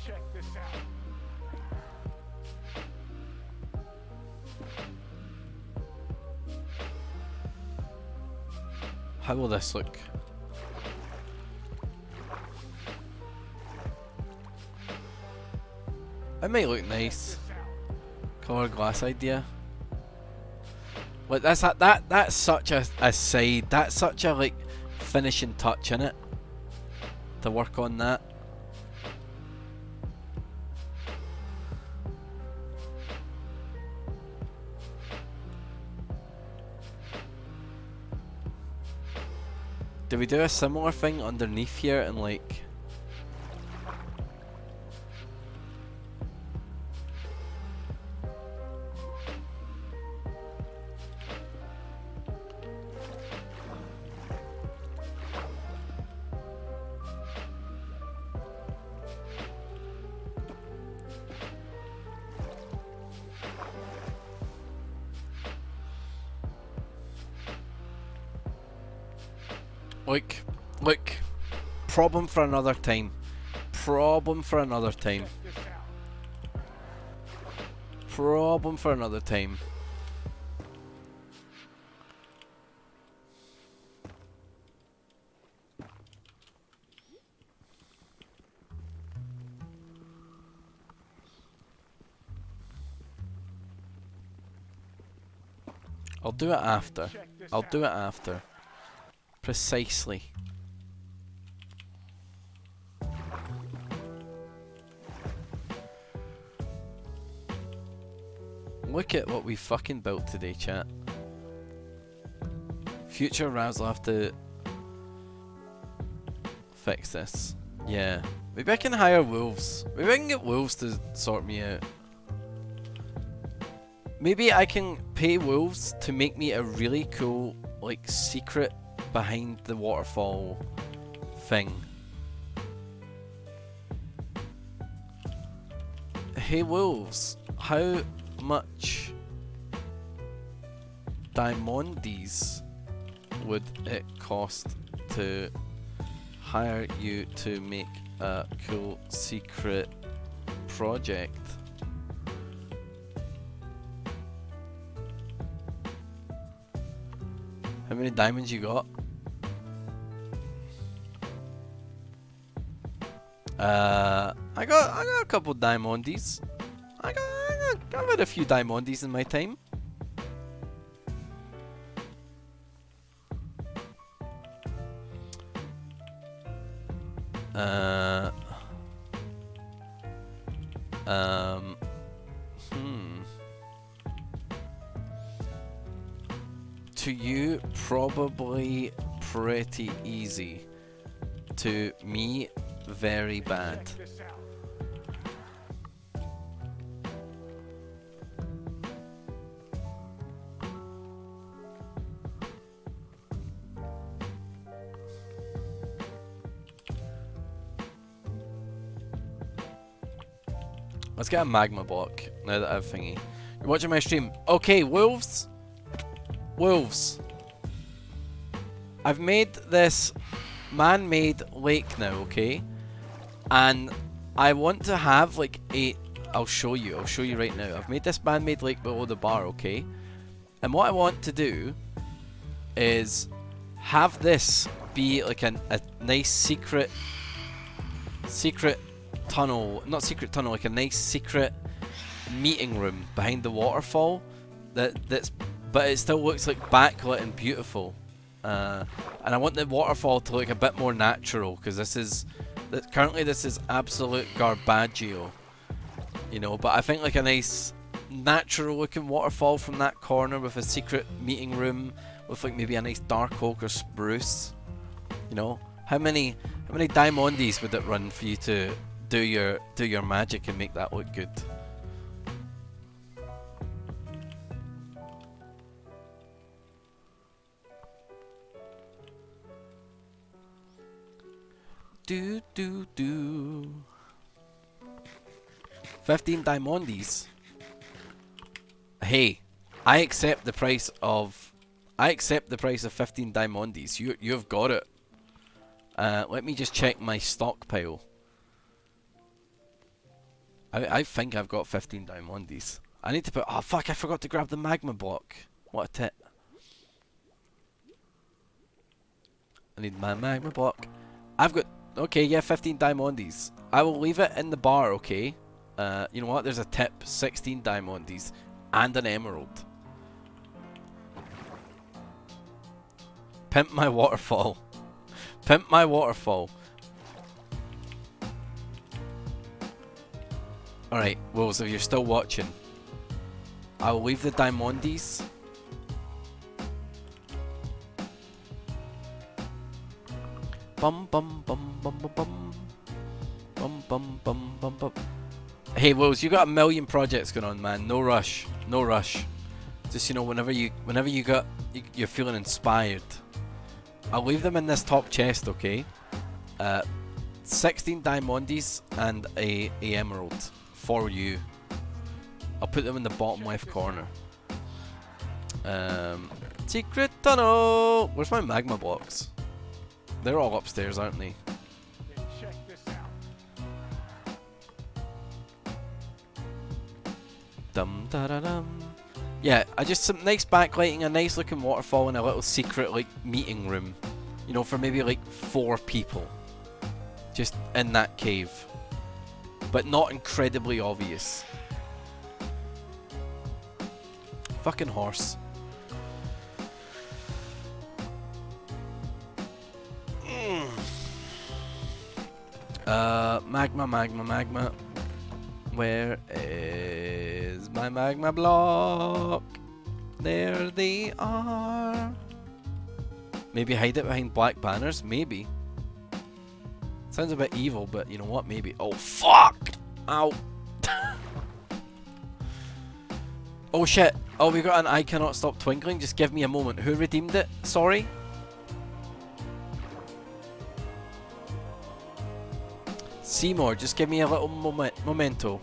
Check this out. How will this look? It might look nice. Colour glass idea. Like that's such a side. That's such a like finishing touch in it. To work on that. Do we do a similar thing underneath here and like... Look, problem for another time. Problem for another time. Check this out. problem for another time. I'll do it after. I'll do it after. Precisely. Look at what we fucking built today, chat. Future Ravs will have to fix this. Yeah. Maybe I can hire wolves. Maybe I can get wolves to sort me out. Maybe I can pay wolves to make me a really cool, like, secret behind the waterfall thing. Hey wolves, how much diamondies would it cost to hire you to make a cool secret project? How many diamonds you got? I got a couple diamondies. I've had a few diamondies in my time. To you, probably pretty easy. To me, very bad. Let's get a magma block now that I've thingy. You're watching my stream. Okay, wolves. Wolves. I've made this man-made lake now, okay? And I want to have like a... I'll show you right now. I've made this man-made lake below the bar, okay? And what I want to do is have this be like a nice secret tunnel, not secret tunnel, like a nice secret meeting room behind the waterfall that's but it still looks like backlit and beautiful. And I want the waterfall to look a bit more natural, because currently this is absolute garbaggio, you know. But I think like a nice natural looking waterfall from that corner with a secret meeting room with like maybe a nice dark oak or spruce, you know. How many diamondies would it run for you to do your magic and make that look good? Do 15 diamondies. Hey, I accept the price of 15 diamondies. You've got it. Let me just check my stockpile. I think I've got 15 diamondies. I need to put... Oh fuck, I forgot to grab the magma block. What a tit. I need my magma block. I've got... Okay, yeah, 15 diamondies. I will leave it in the bar, okay? You know what? There's a tip. 16 diamondies. And an emerald. Pimp my waterfall. Pimp my waterfall. Alright, Wolves, if you're still watching, I'll leave the diamondies. Bum bum bum bum bum bum. Bum bum bum bum bum. Hey Wolves, you got a million projects going on, man. No rush. No rush. Just, you know, whenever you're feeling inspired. I'll leave them in this top chest, okay? 16 diamondies and a emerald for you. I'll put them in the bottom left corner. Secret tunnel! Where's my magma blocks? They're all upstairs, aren't they? Check this out. Dum Da-da-dum. Yeah, I just some nice backlighting, a nice looking waterfall, and a little secret like meeting room. You know, for maybe like 4 people. Just in that cave. But not incredibly obvious. Fucking horse. Magma. Where is my magma block? There they are. Maybe hide it behind black banners? Maybe. Sounds a bit evil, but you know what? Maybe. Oh, fuck! Ow. Oh, shit. Oh, we got an I cannot stop twinkling. Just give me a moment. Who redeemed it? Sorry? Seymour, just give me a little memento.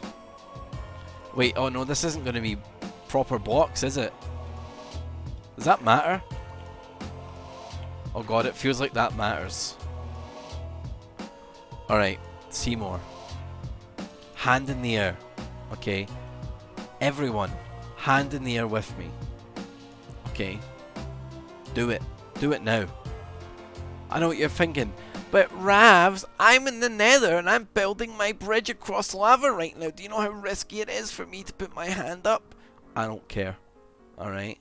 Wait, oh no, this isn't going to be proper blocks, is it? Does that matter? Oh god, it feels like that matters. Alright, Seymour. Hand in the air. Okay. Everyone, hand in the air with me. Okay. Do it. Do it now. I know what you're thinking. But Ravs, I'm in the nether and I'm building my bridge across lava right now. Do you know how risky it is for me to put my hand up? I don't care. Alright.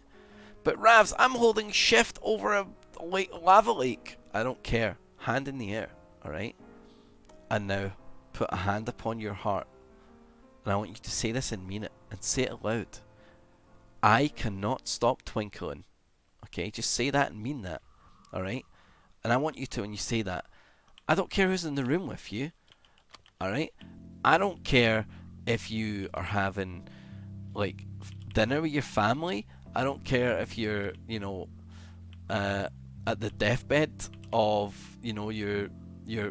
But Ravs, I'm holding shift over a lava lake. I don't care. Hand in the air. Alright. And now, put a hand upon your heart. And I want you to say this and mean it. And say it loud. I cannot stop twinkling. Okay, just say that and mean that. Alright. And I want you to, when you say that, I don't care who's in the room with you. Alright? I don't care if you are having, like, dinner with your family. I don't care if you're, you know, at the deathbed of, you know, your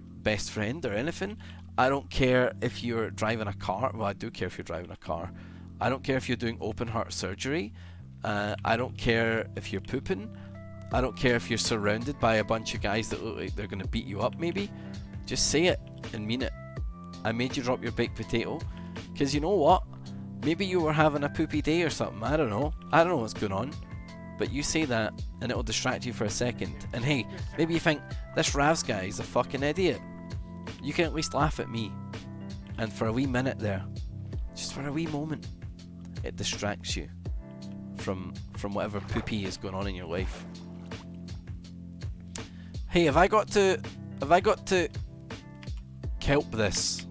best friend or anything. I don't care if you're driving a car. Well, I do care if you're driving a car. I don't care if you're doing open heart surgery. I don't care if you're pooping. I don't care if you're surrounded by a bunch of guys that look like they're going to beat you up, maybe. Just say it and mean it. I made you drop your baked potato. Because you know what? Maybe you were having a poopy day or something. I don't know. I don't know what's going on. But you say that and it'll distract you for a second. And hey, maybe you think, this Ravs guy is a fucking idiot. You can at least laugh at me. And for a wee minute there, just for a wee moment, it distracts you from whatever poopy is going on in your life. Hey, have I got to kelp this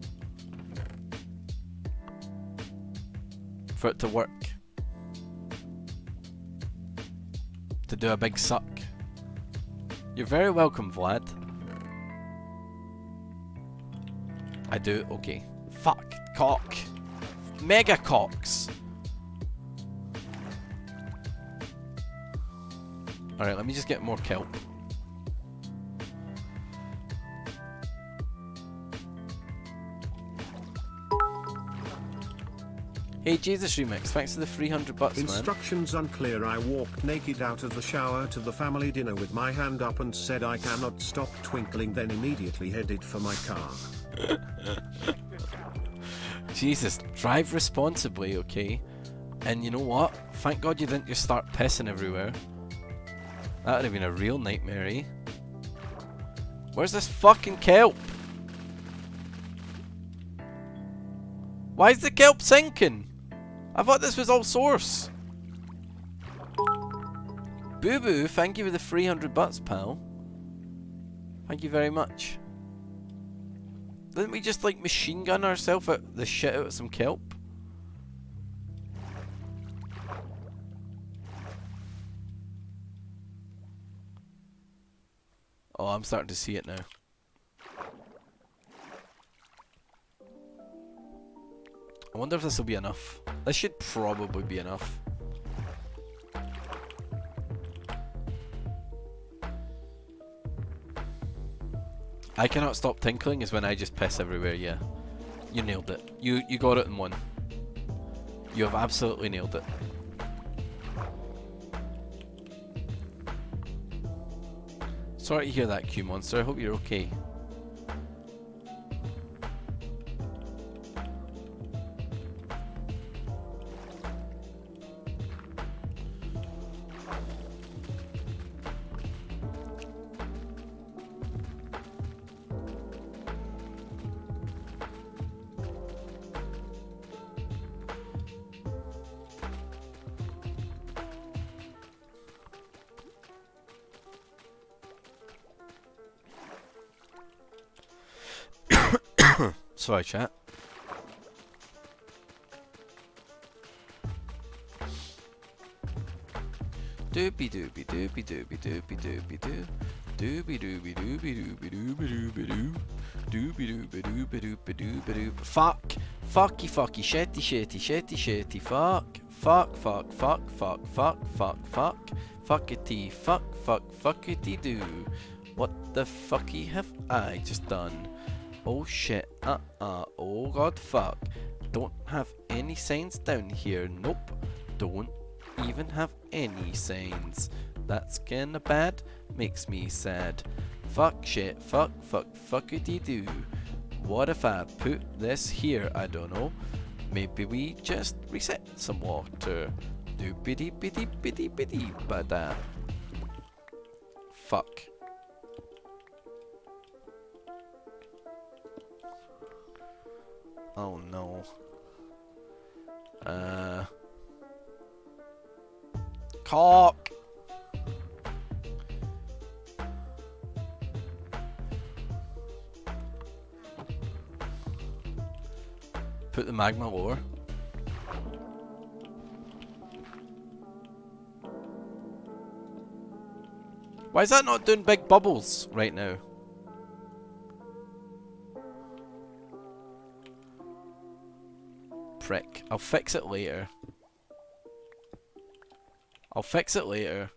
for it to work? To do a big suck? You're very welcome, Vlad. I do? Okay. Fuck. Cock. Mega cocks. Alright, let me just get more kelp. Hey, Jesus Remix, thanks for the 300 bucks, man. Instructions unclear. I walked naked out of the shower to the family dinner with my hand up and said I cannot stop twinkling, then immediately headed for my car. Jesus, drive responsibly, okay? And you know what? Thank God you didn't just start pissing everywhere. That would have been a real nightmare, eh? Where's this fucking kelp? Why is the kelp sinking? I thought this was all source. Boo Boo, thank you for the 300 bucks, pal. Thank you very much. Didn't we just like machine gun ourselves out the shit out of some kelp? Oh, I'm starting to see it now. I wonder if this will be enough. This should probably be enough. I cannot stop tinkling is when I just piss everywhere, yeah. You nailed it. You got it in one. You have absolutely nailed it. Sorry to hear that, Q Monster. I hope you're okay. Sorry, chat. Doobie doobie doobie doobie doobie doobie doo. Doobie doobie doobie doobie doobie doobie doo. Doobie doobie doobie doobie doobie doo. Fuck. Fucky fucky shetty shetty shetty shetty fuck. Fuck fuck fuck fuck fuck fuck fuck. Fuckity fuck fuck fuckity doo. What the fucky have I just done? Oh shit, oh god fuck. Don't have any signs down here, nope. Don't even have any signs. That's kinda bad, makes me sad. Fuck shit, fuck fuckity doo. What if I put this here, I don't know. Maybe we just reset some water. Doopity bitty bitty bitty bada. Fuck. Oh no. Cock! Put the magma lower. Why is that not doing big bubbles right now? Prick. I'll fix it later. I'll fix it later.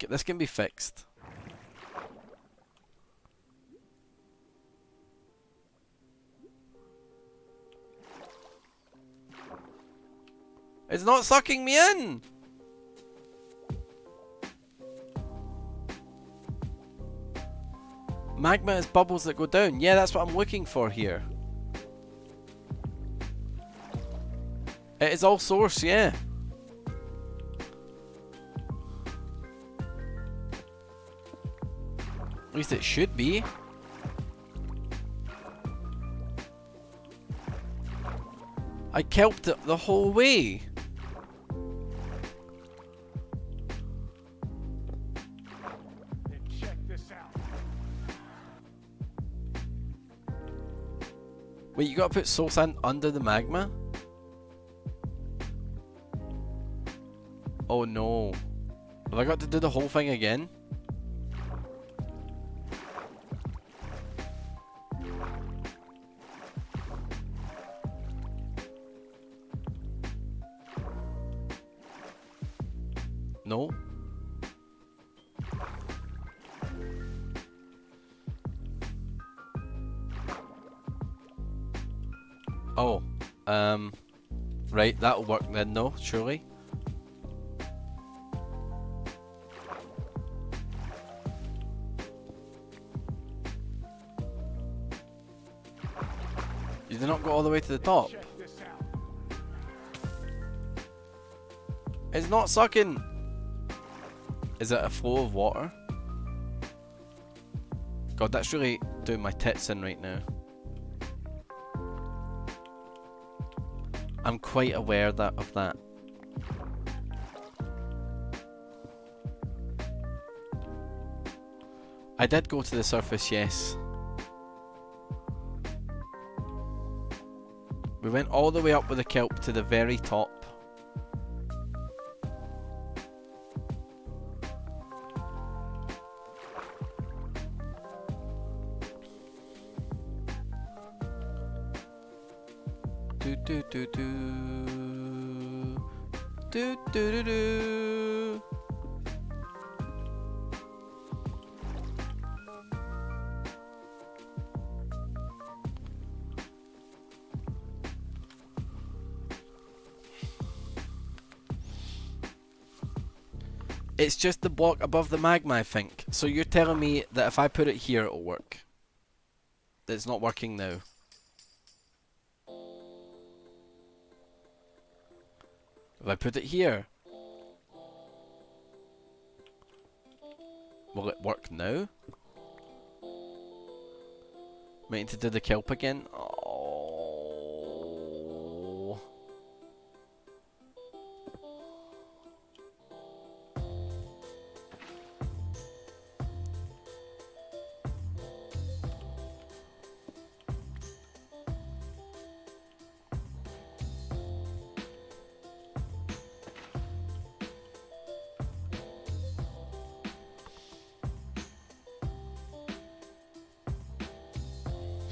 This can be fixed. It's not sucking me in! Magma is bubbles that go down. Yeah, that's what I'm looking for here. It is all source, yeah. At least it should be. I kelped it the whole way. Then check this out. Wait, you gotta put soul sand under the magma? Oh no. Have I got to do the whole thing again? No. Oh, right, that'll work then, no, surely. You did not go all the way to the top. Check this out. It's not sucking. Is it a flow of water? God, that's really doing my tits in right now. I'm quite aware of that. I did go to the surface, yes. We went all the way up with the kelp to the very top. Do do do do. Do do do do. It's just the block above the magma, I think. So you're telling me that if I put it here, it'll work. That it's not working now. If I put it here, will it work now? Might need to do the kelp again. Oh.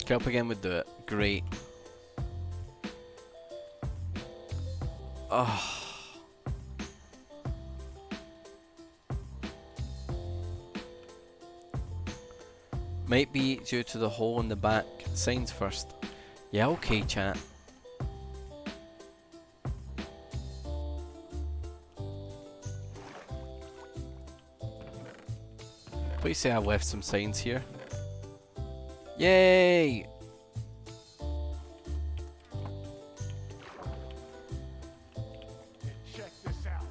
Kelp again would do it. Great. Oh. Might be due to the hole in the back. Signs first. Yeah, okay, chat. Please say I've left some signs here. Yay! Check this out.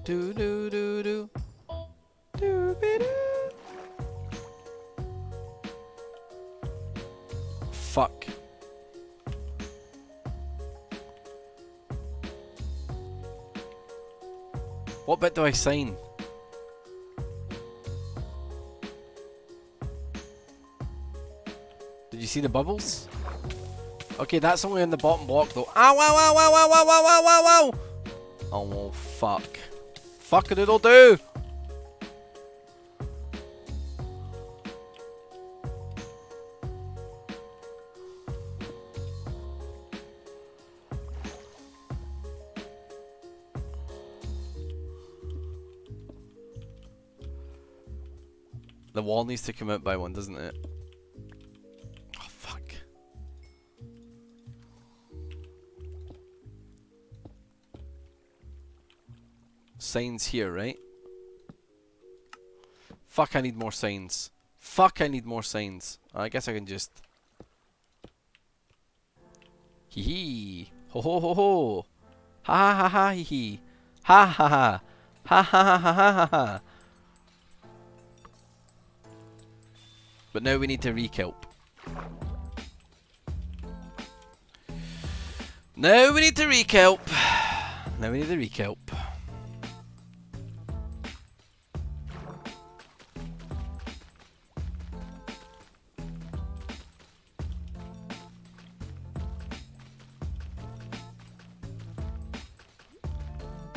Do do do do. Do be do. Fuck. What bit do I sign? Did you see the bubbles? Okay, that's only in the bottom block though. Ow, ow, ow, ow, ow, ow, ow, ow, ow, ow! Oh, fuck. Fuck a doodle do! The wall needs to come out by one, doesn't it? Oh, fuck. Signs here, right? Fuck, I need more signs. Fuck, I need more signs. I guess I can just... Hee hee. Ho ho ho ho. Ha ha ha ha hee hee. Ha ha ha. Ha ha ha ha ha ha ha. But now we need to re-kelp. Now we need to re-kelp. Now we need to re-kelp.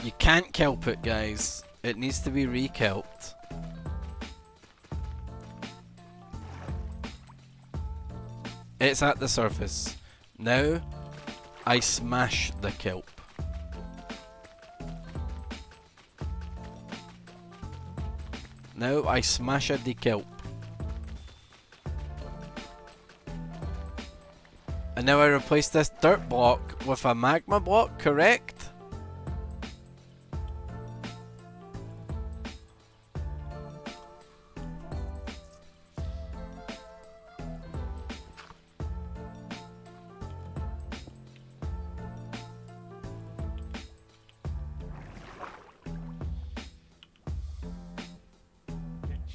You can't kelp it, guys. It needs to be re-kelped. It's at the surface. Now, I smash the kelp. Now, I smash the kelp. And now I replace this dirt block with a magma block, correct?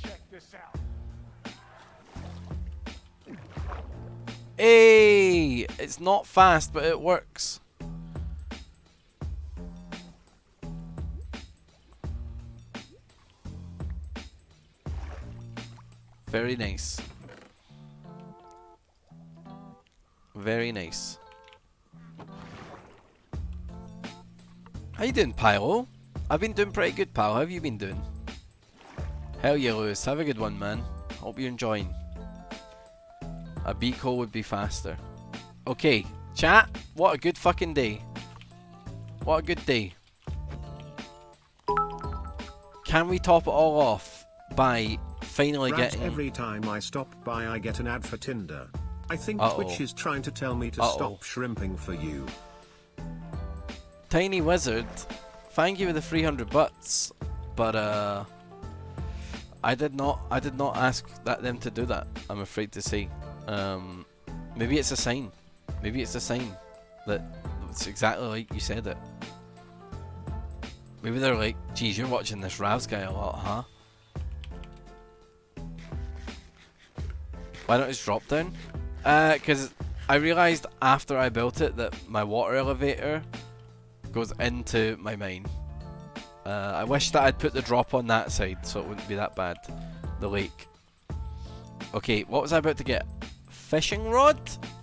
Check this out. Hey, it's not fast, but it works. Very nice. Very nice. How you doing, Pylo? I've been doing pretty good, pal. How have you been doing? Hell yeah, Lewis. Have a good one, man. Hope you're enjoying. A beak hole would be faster. Okay, chat. What a good fucking day. What a good day. Can we top it all off by finally Ravs, getting... every time I stop by I get an ad for Tinder. I think Uh-oh. Twitch is trying to tell me to Uh-oh. stop shrimping for you. Tiny Wizard, thank you for the 300 butts, but I did not ask them to do that. I'm afraid to say. Maybe it's a sign. Maybe it's a sign that it's exactly like you said it. Maybe they're like, geez, you're watching this Ravs guy a lot, huh? Why not just drop down? Because I realised after I built it that my water elevator goes into my mine. I wish that I'd put the drop on that side so it wouldn't be that bad. The lake. Okay, what was I about to get? Fishing rod?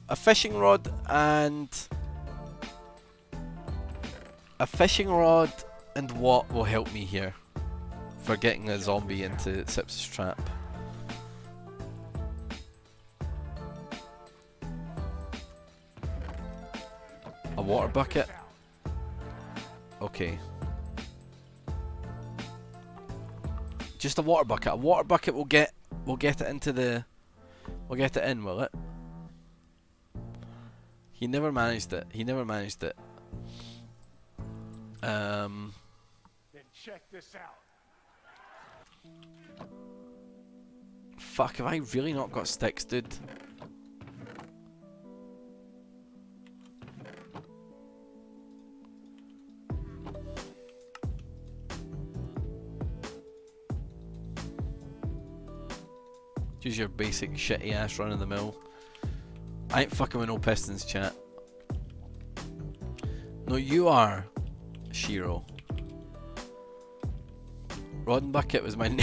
A fishing rod and... A fishing rod And what will help me here for getting a zombie into Sips' trap? A water bucket? Okay. Just a water bucket. A water bucket will get it into the... We'll get it in, will it? He never managed it. He never managed it. Then check this out. Fuck, have I really not got sticks, dude? Use your basic shitty ass run of the mill. I ain't fucking with no Pistons, chat. No, you are, Shiro. Rod and Bucket was my name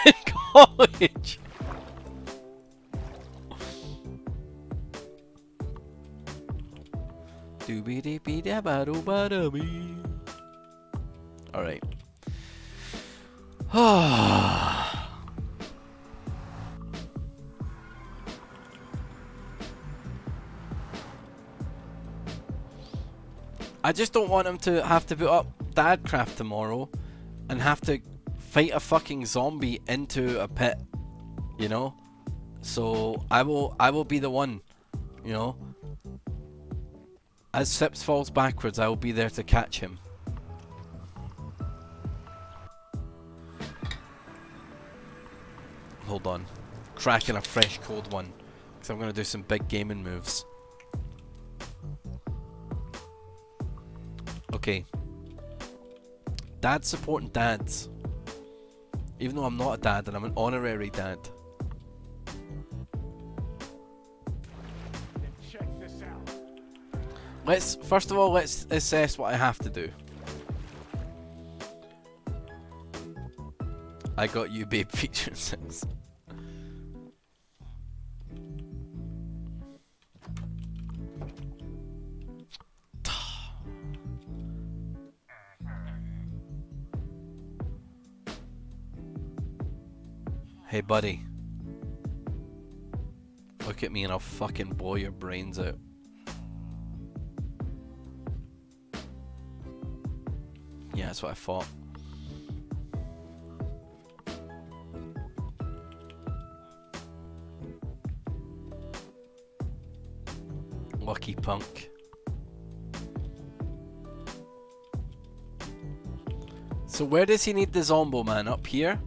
in college. Alright. I just don't want him to have to put up Dadcraft tomorrow and have to fight a fucking zombie into a pit, you know? So I will be the one, you know? As Sips falls backwards, I will be there to catch him. Hold on. Cracking a fresh cold one. Because I'm going to do some big gaming moves. Okay. Dad's supporting dads. Even though I'm not a dad and I'm an honorary dad. Check this out. First of all, let's assess what I have to do. I got you, babe, feature 6. Hey buddy, look at me and I'll fucking blow your brains out. Yeah, that's what I thought. Lucky punk. So where does he need the Zombo man? Up here?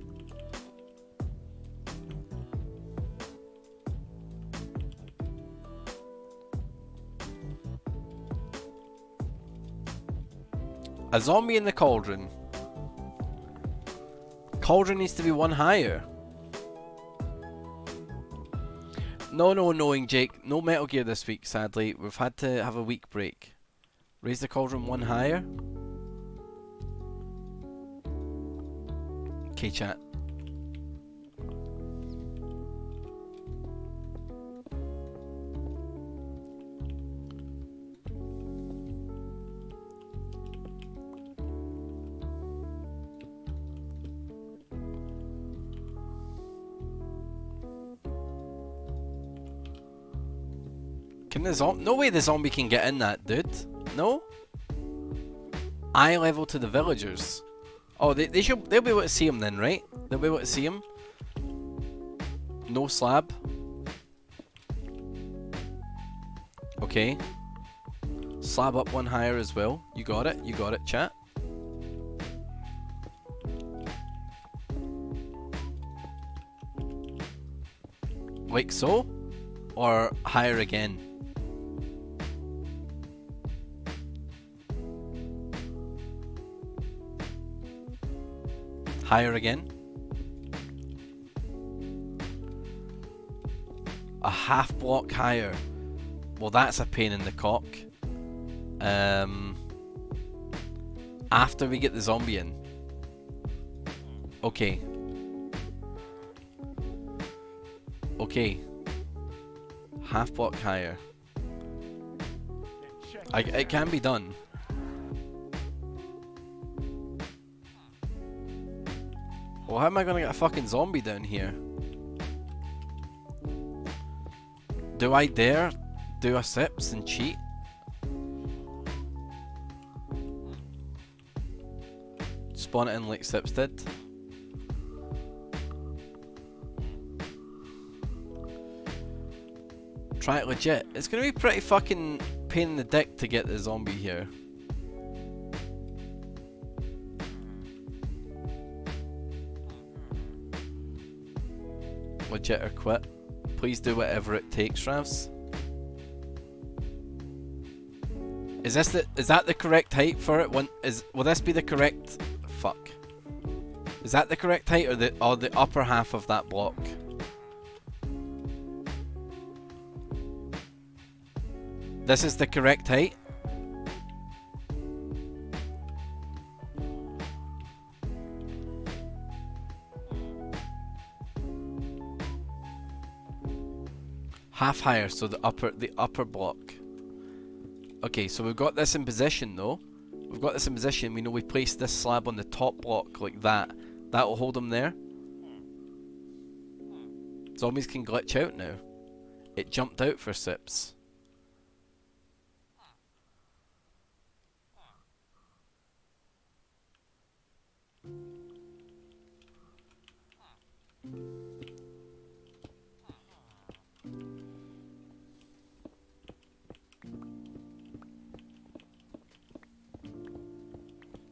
A zombie in the cauldron. Cauldron needs to be one higher. No knowing, Jake. No Metal Gear this week, sadly. We've had to have a week break. Raise the cauldron one higher. Okay, chat. Can the zombie? No way the zombie can get in that, dude. No? Eye level to the villagers. Oh, they'll be able to see him then, right? They'll be able to see him. No slab. Okay. Slab up one higher as well. You got it, chat. Like so? Or higher again? Higher again. A half block higher. Well, that's a pain in the cock. After we get the zombie in. Okay. Okay. Half block higher. It can be done. Well, how am I gonna get a fucking zombie down here? Do I dare do a sips and cheat? Spawn it in like Sips did. Try it legit. It's gonna be pretty fucking pain in the dick to get the zombie here. Legit or quit. Please do whatever it takes, Ravs. Is that the correct height for it? Will this be the correct? Fuck. Is that the correct height or the upper half of that block? This is the correct height? Half higher, so the upper block. Okay, so we've got this in position though. We've got this in position. We know we place this slab on the top block like that. That will hold them there. Zombies can glitch out now. It jumped out for Sips.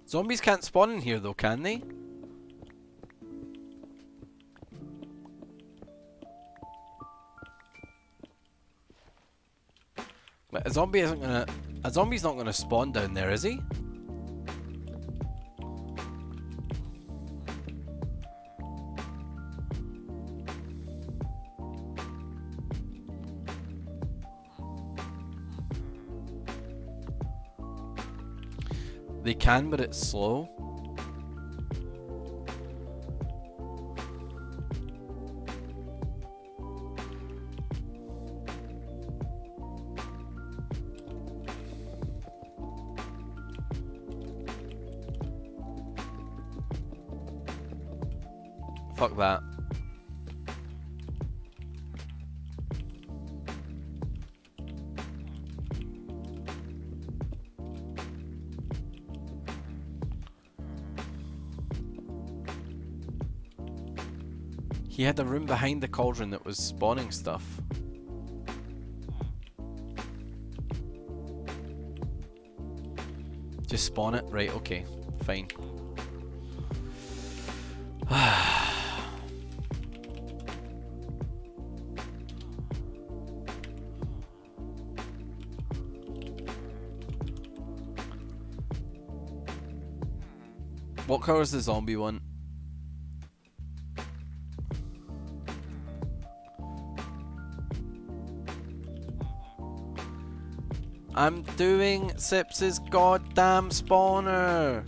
Zombies can't spawn in here though, can they? But a zombie's not gonna spawn down there, is he? They can, but it's slow. Fuck that. He had a room behind the cauldron that was spawning stuff. Just spawn it? Right, okay. Fine. What colour is the zombie one? I'm doing Sips's goddamn spawner.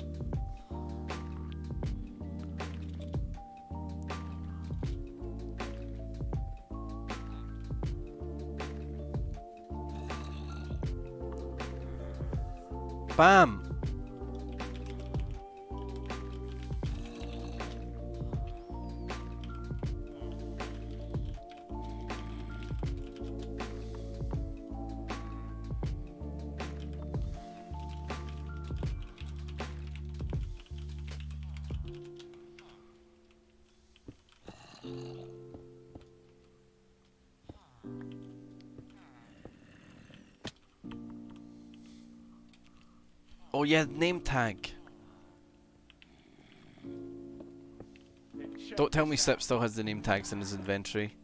Bam. Oh yeah, name tag. Don't tell me Sip still has the name tags in his inventory.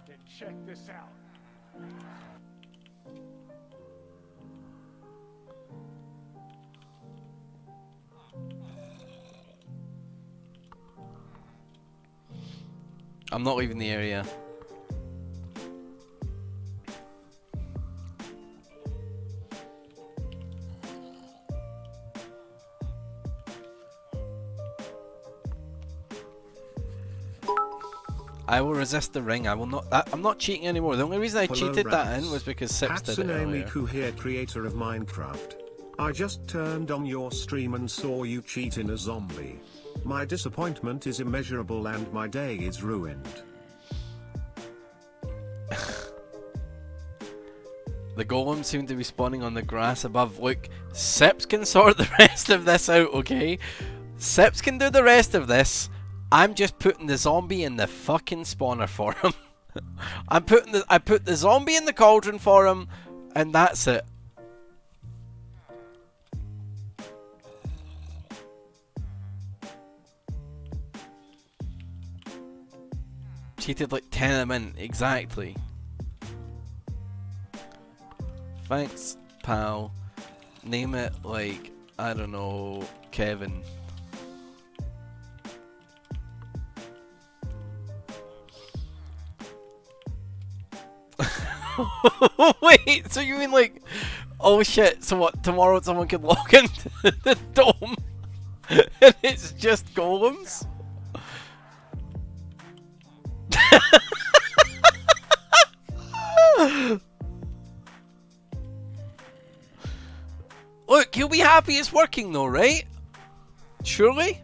Then check this out. I'm not leaving the area. I will resist the ring. I will not. I'm not cheating anymore. The only reason I Hello, cheated that in Ravs. was because Sips did it Hatsune earlier. Miku here, creator of Minecraft. I just turned on your stream and saw you cheat in a zombie. My disappointment is immeasurable and my day is ruined. The golems seem to be spawning on the grass above. Look, Sips can sort the rest of this out, okay? Sips can do the rest of this. I'm just putting the zombie in the fucking spawner for him. I put the zombie in the cauldron for him, and that's it. Cheated like 10 of them in, exactly. Thanks, pal. Name it like, I don't know, Kevin. Wait, so you mean like, oh shit, so what, tomorrow someone could log into the dome and it's just golems? Look, he'll be happy it's working though, right? Surely?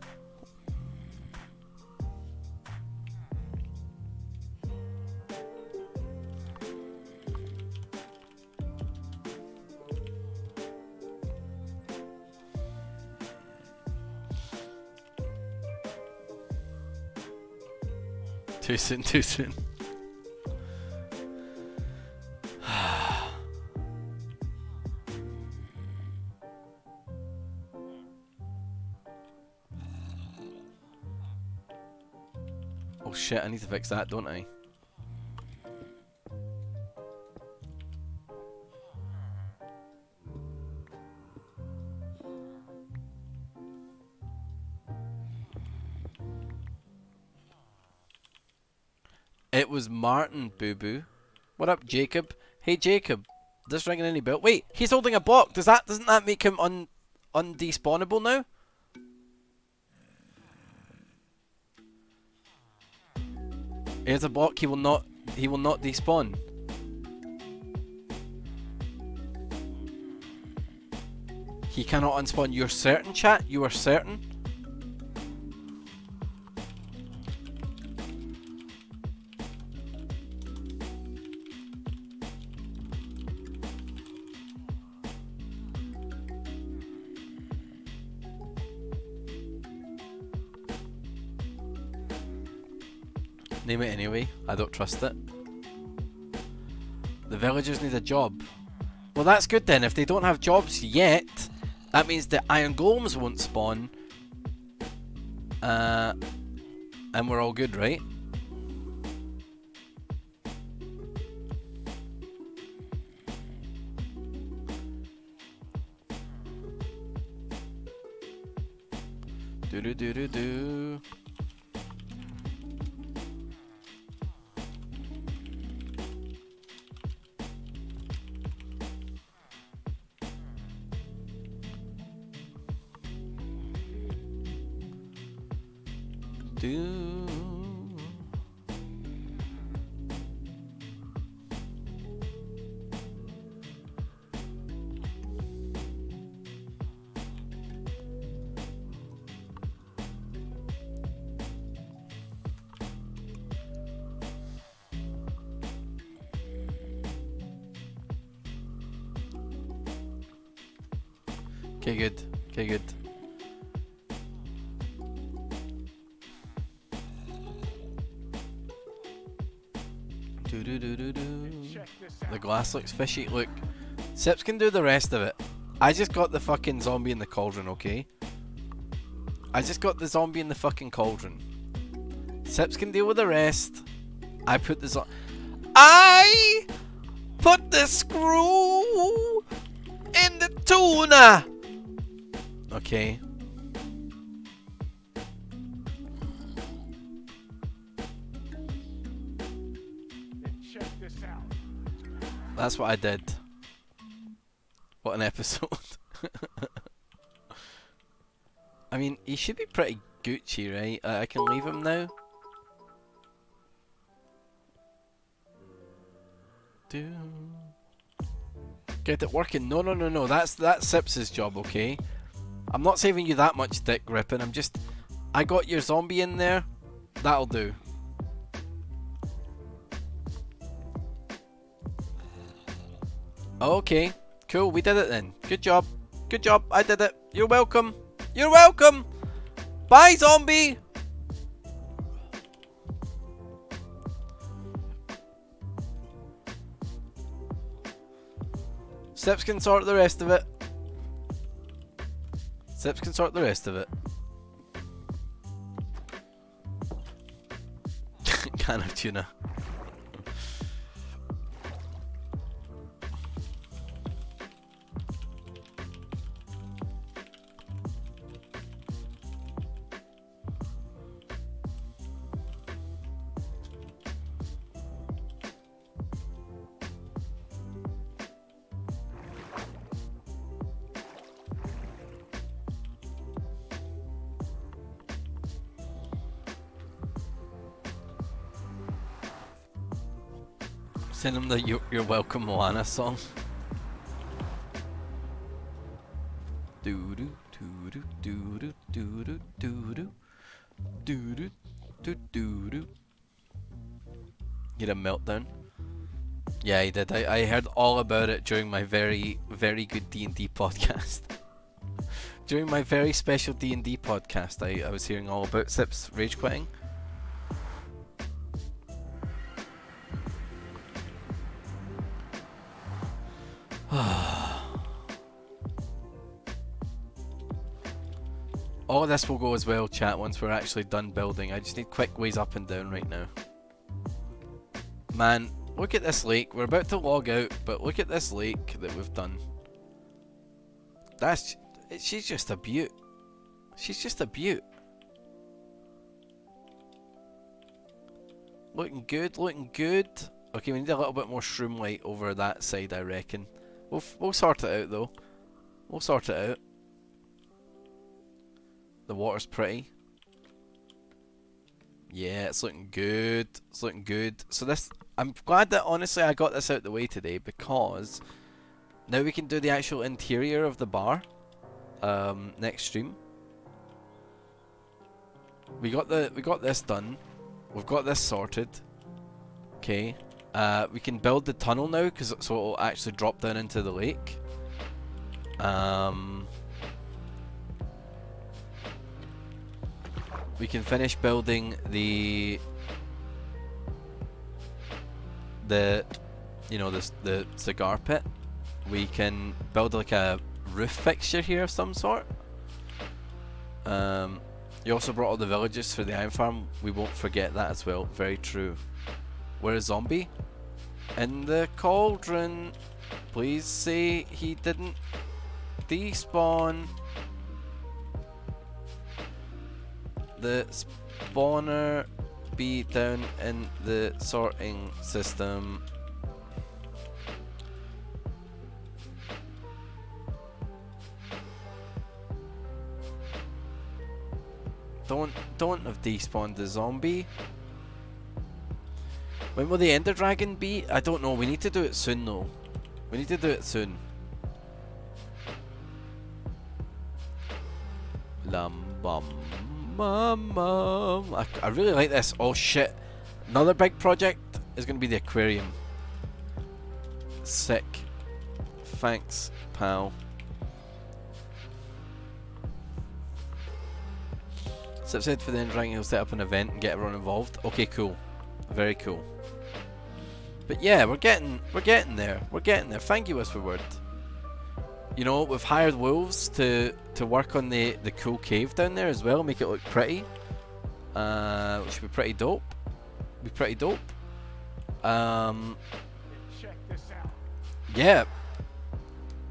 Too soon, too soon. Oh shit, I need to fix that, don't I? It was Martin, boo boo. What up, Jacob? Hey, Jacob. This ringing any bell? Wait, he's holding a block. Doesn't that make him undespawnable now? Here's a block. He will not despawn. He cannot unspawn. You're certain, chat? You are certain? Name it anyway. I don't trust it. The villagers need a job. Well, that's good then. If they don't have jobs yet, that means the iron golems won't spawn. And we're all good, right? Do do do do do. Do. Okay, good. Okay, good. Do do do do do. The glass looks fishy. Look, Sips can do the rest of it. I just got the fucking zombie in the cauldron, okay? I just got the zombie in the fucking cauldron. Sips can deal with the rest. I put the I put the screw in the tuna. Okay. Check this out. That's what I did. What an episode. I mean, he should be pretty Gucci, right? I can leave him now. do. Get it working. No, no, no, no. That's Sips' job, okay? I'm not saving you that much dick ripping. I got your zombie in there. That'll do. Okay. Cool. We did it then. Good job. Good job. I did it. You're welcome. You're welcome. Bye, zombie. Sips can sort the rest of it. Sips can sort the rest of it. Can of tuna. Send him the You're Welcome Moana song. Doo doo doo doo doo doo doo doo doo doo doo doo doo. He had a meltdown. Yeah, he did. I heard all about it during my very good D&D podcast. During my very special D&D podcast, I was hearing all about Sips rage quitting. All of this will go as well, chat, once we're actually done building. I just need quick ways up and down right now. Man, look at this lake. We're about to log out, but look at this lake that we've done. She's just a beaut. She's just a beaut. Looking good, looking good. Okay, we need a little bit more shroom light over that side, I reckon. We'll sort it out though. We'll sort it out. The water's pretty. Yeah, it's looking good. It's looking good. So this, I'm glad that honestly I got this out the way today, because now we can do the actual interior of the bar next stream. We got this done. We've got this sorted. Okay. We can build the tunnel now, so it'll actually drop down into the lake. We can finish building the cigar pit. We can build like a roof fixture here of some sort. You also brought all the villages for the iron farm. We won't forget that as well. Very true. Where is zombie? In the cauldron. Please say he didn't despawn. The spawner be down in the sorting system. Don't have despawned the zombie. When will the Ender Dragon be? I don't know. We need to do it soon though. We need to do it soon. Lum bum bum bum. I really like this. Oh shit. Another big project is going to be the aquarium. Sick. Thanks, pal. Sip said for the Ender Dragon he'll set up an event and get everyone involved. Okay, cool. Very cool. But yeah, we're getting there. We're getting there. Thank you, Whisperword. You know, we've hired wolves to work on the cool cave down there as well, make it look pretty. Which should be pretty dope. Be pretty dope. Check this out. Yeah.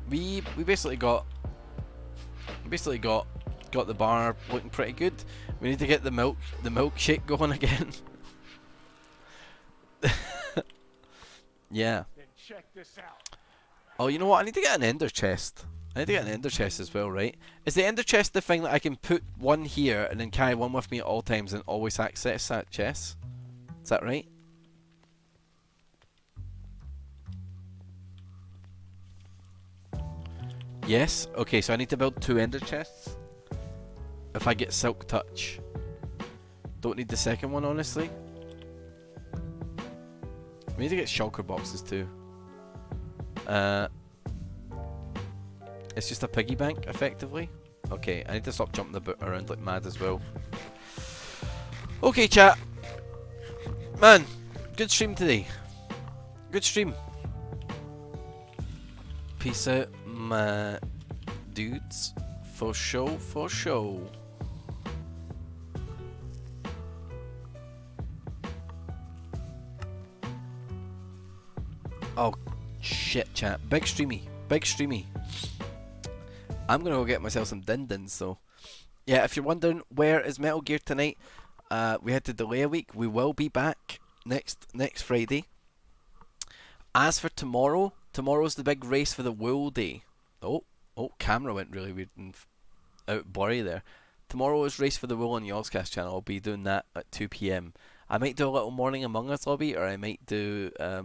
We basically got the bar looking pretty good. We need to get the milkshake going again. Yeah. Then check this out. Oh, you know what? I need to get an ender chest. I need to get an ender chest as well, right? Is the ender chest the thing that I can put one here and then carry one with me at all times and always access that chest? Is that right? Yes. Okay, so I need to build 2 ender chests. If I get silk touch. Don't need the second one, honestly. We need to get shulker boxes too. It's just a piggy bank, effectively. Okay, I need to stop jumping the boot around like mad as well. Okay, chat. Man, good stream today. Good stream. Peace out, my dudes. For show, for show. Oh, shit, chat. Big streamy. Big streamy. I'm gonna go get myself some din-dins, though. Yeah, if you're wondering where is Metal Gear tonight, we had to delay a week. We will be back next Friday. As for tomorrow, tomorrow's the big race for the wool day. Oh, camera went really weird and out blurry there. Tomorrow is race for the wool on the Ozcast channel. I'll be doing that at 2 PM. I might do a little morning Among Us lobby, or I might do a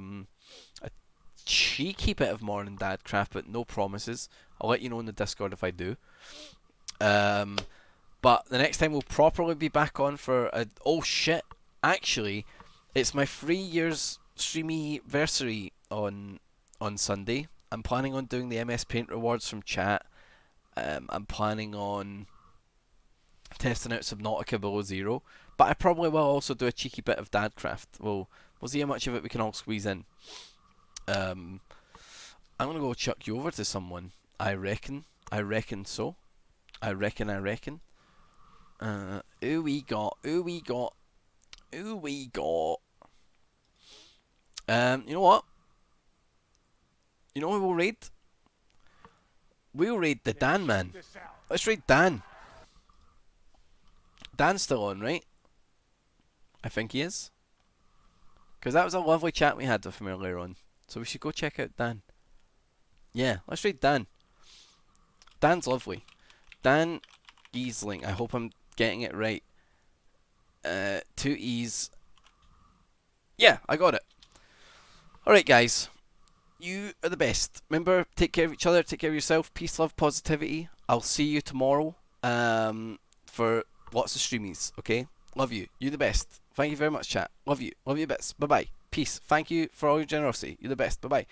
cheeky bit of morning Dadcraft, but no promises. I'll let you know in the Discord if I do. But the next time we'll properly be back on for a... Oh shit! Actually, it's my 3 years streamy-versary on Sunday. I'm planning on doing the MS Paint rewards from chat. I'm planning on testing out Subnautica Below Zero, but I probably will also do a cheeky bit of Dadcraft. We'll see how much of it we can all squeeze in. I'm gonna go chuck you over to someone. I reckon so. I reckon. Who we got? You know what? You know who we'll raid? We'll raid the Dan man. Let's raid Dan. Dan's still on, right? I think he is. Because that was a lovely chat we had with him earlier on. So we should go check out Dan. Yeah, let's raid Dan. Dan's lovely. Dan Giesling. I hope I'm getting it right. 2 E's. Yeah, I got it. Alright, guys. You are the best. Remember, take care of each other, take care of yourself. Peace, love, positivity. I'll see you tomorrow for lots of streamies, okay? Love you. You're the best. Thank you very much, chat. Love you. Love you bits. Bye-bye. Peace. Thank you for all your generosity. You're the best. Bye-bye.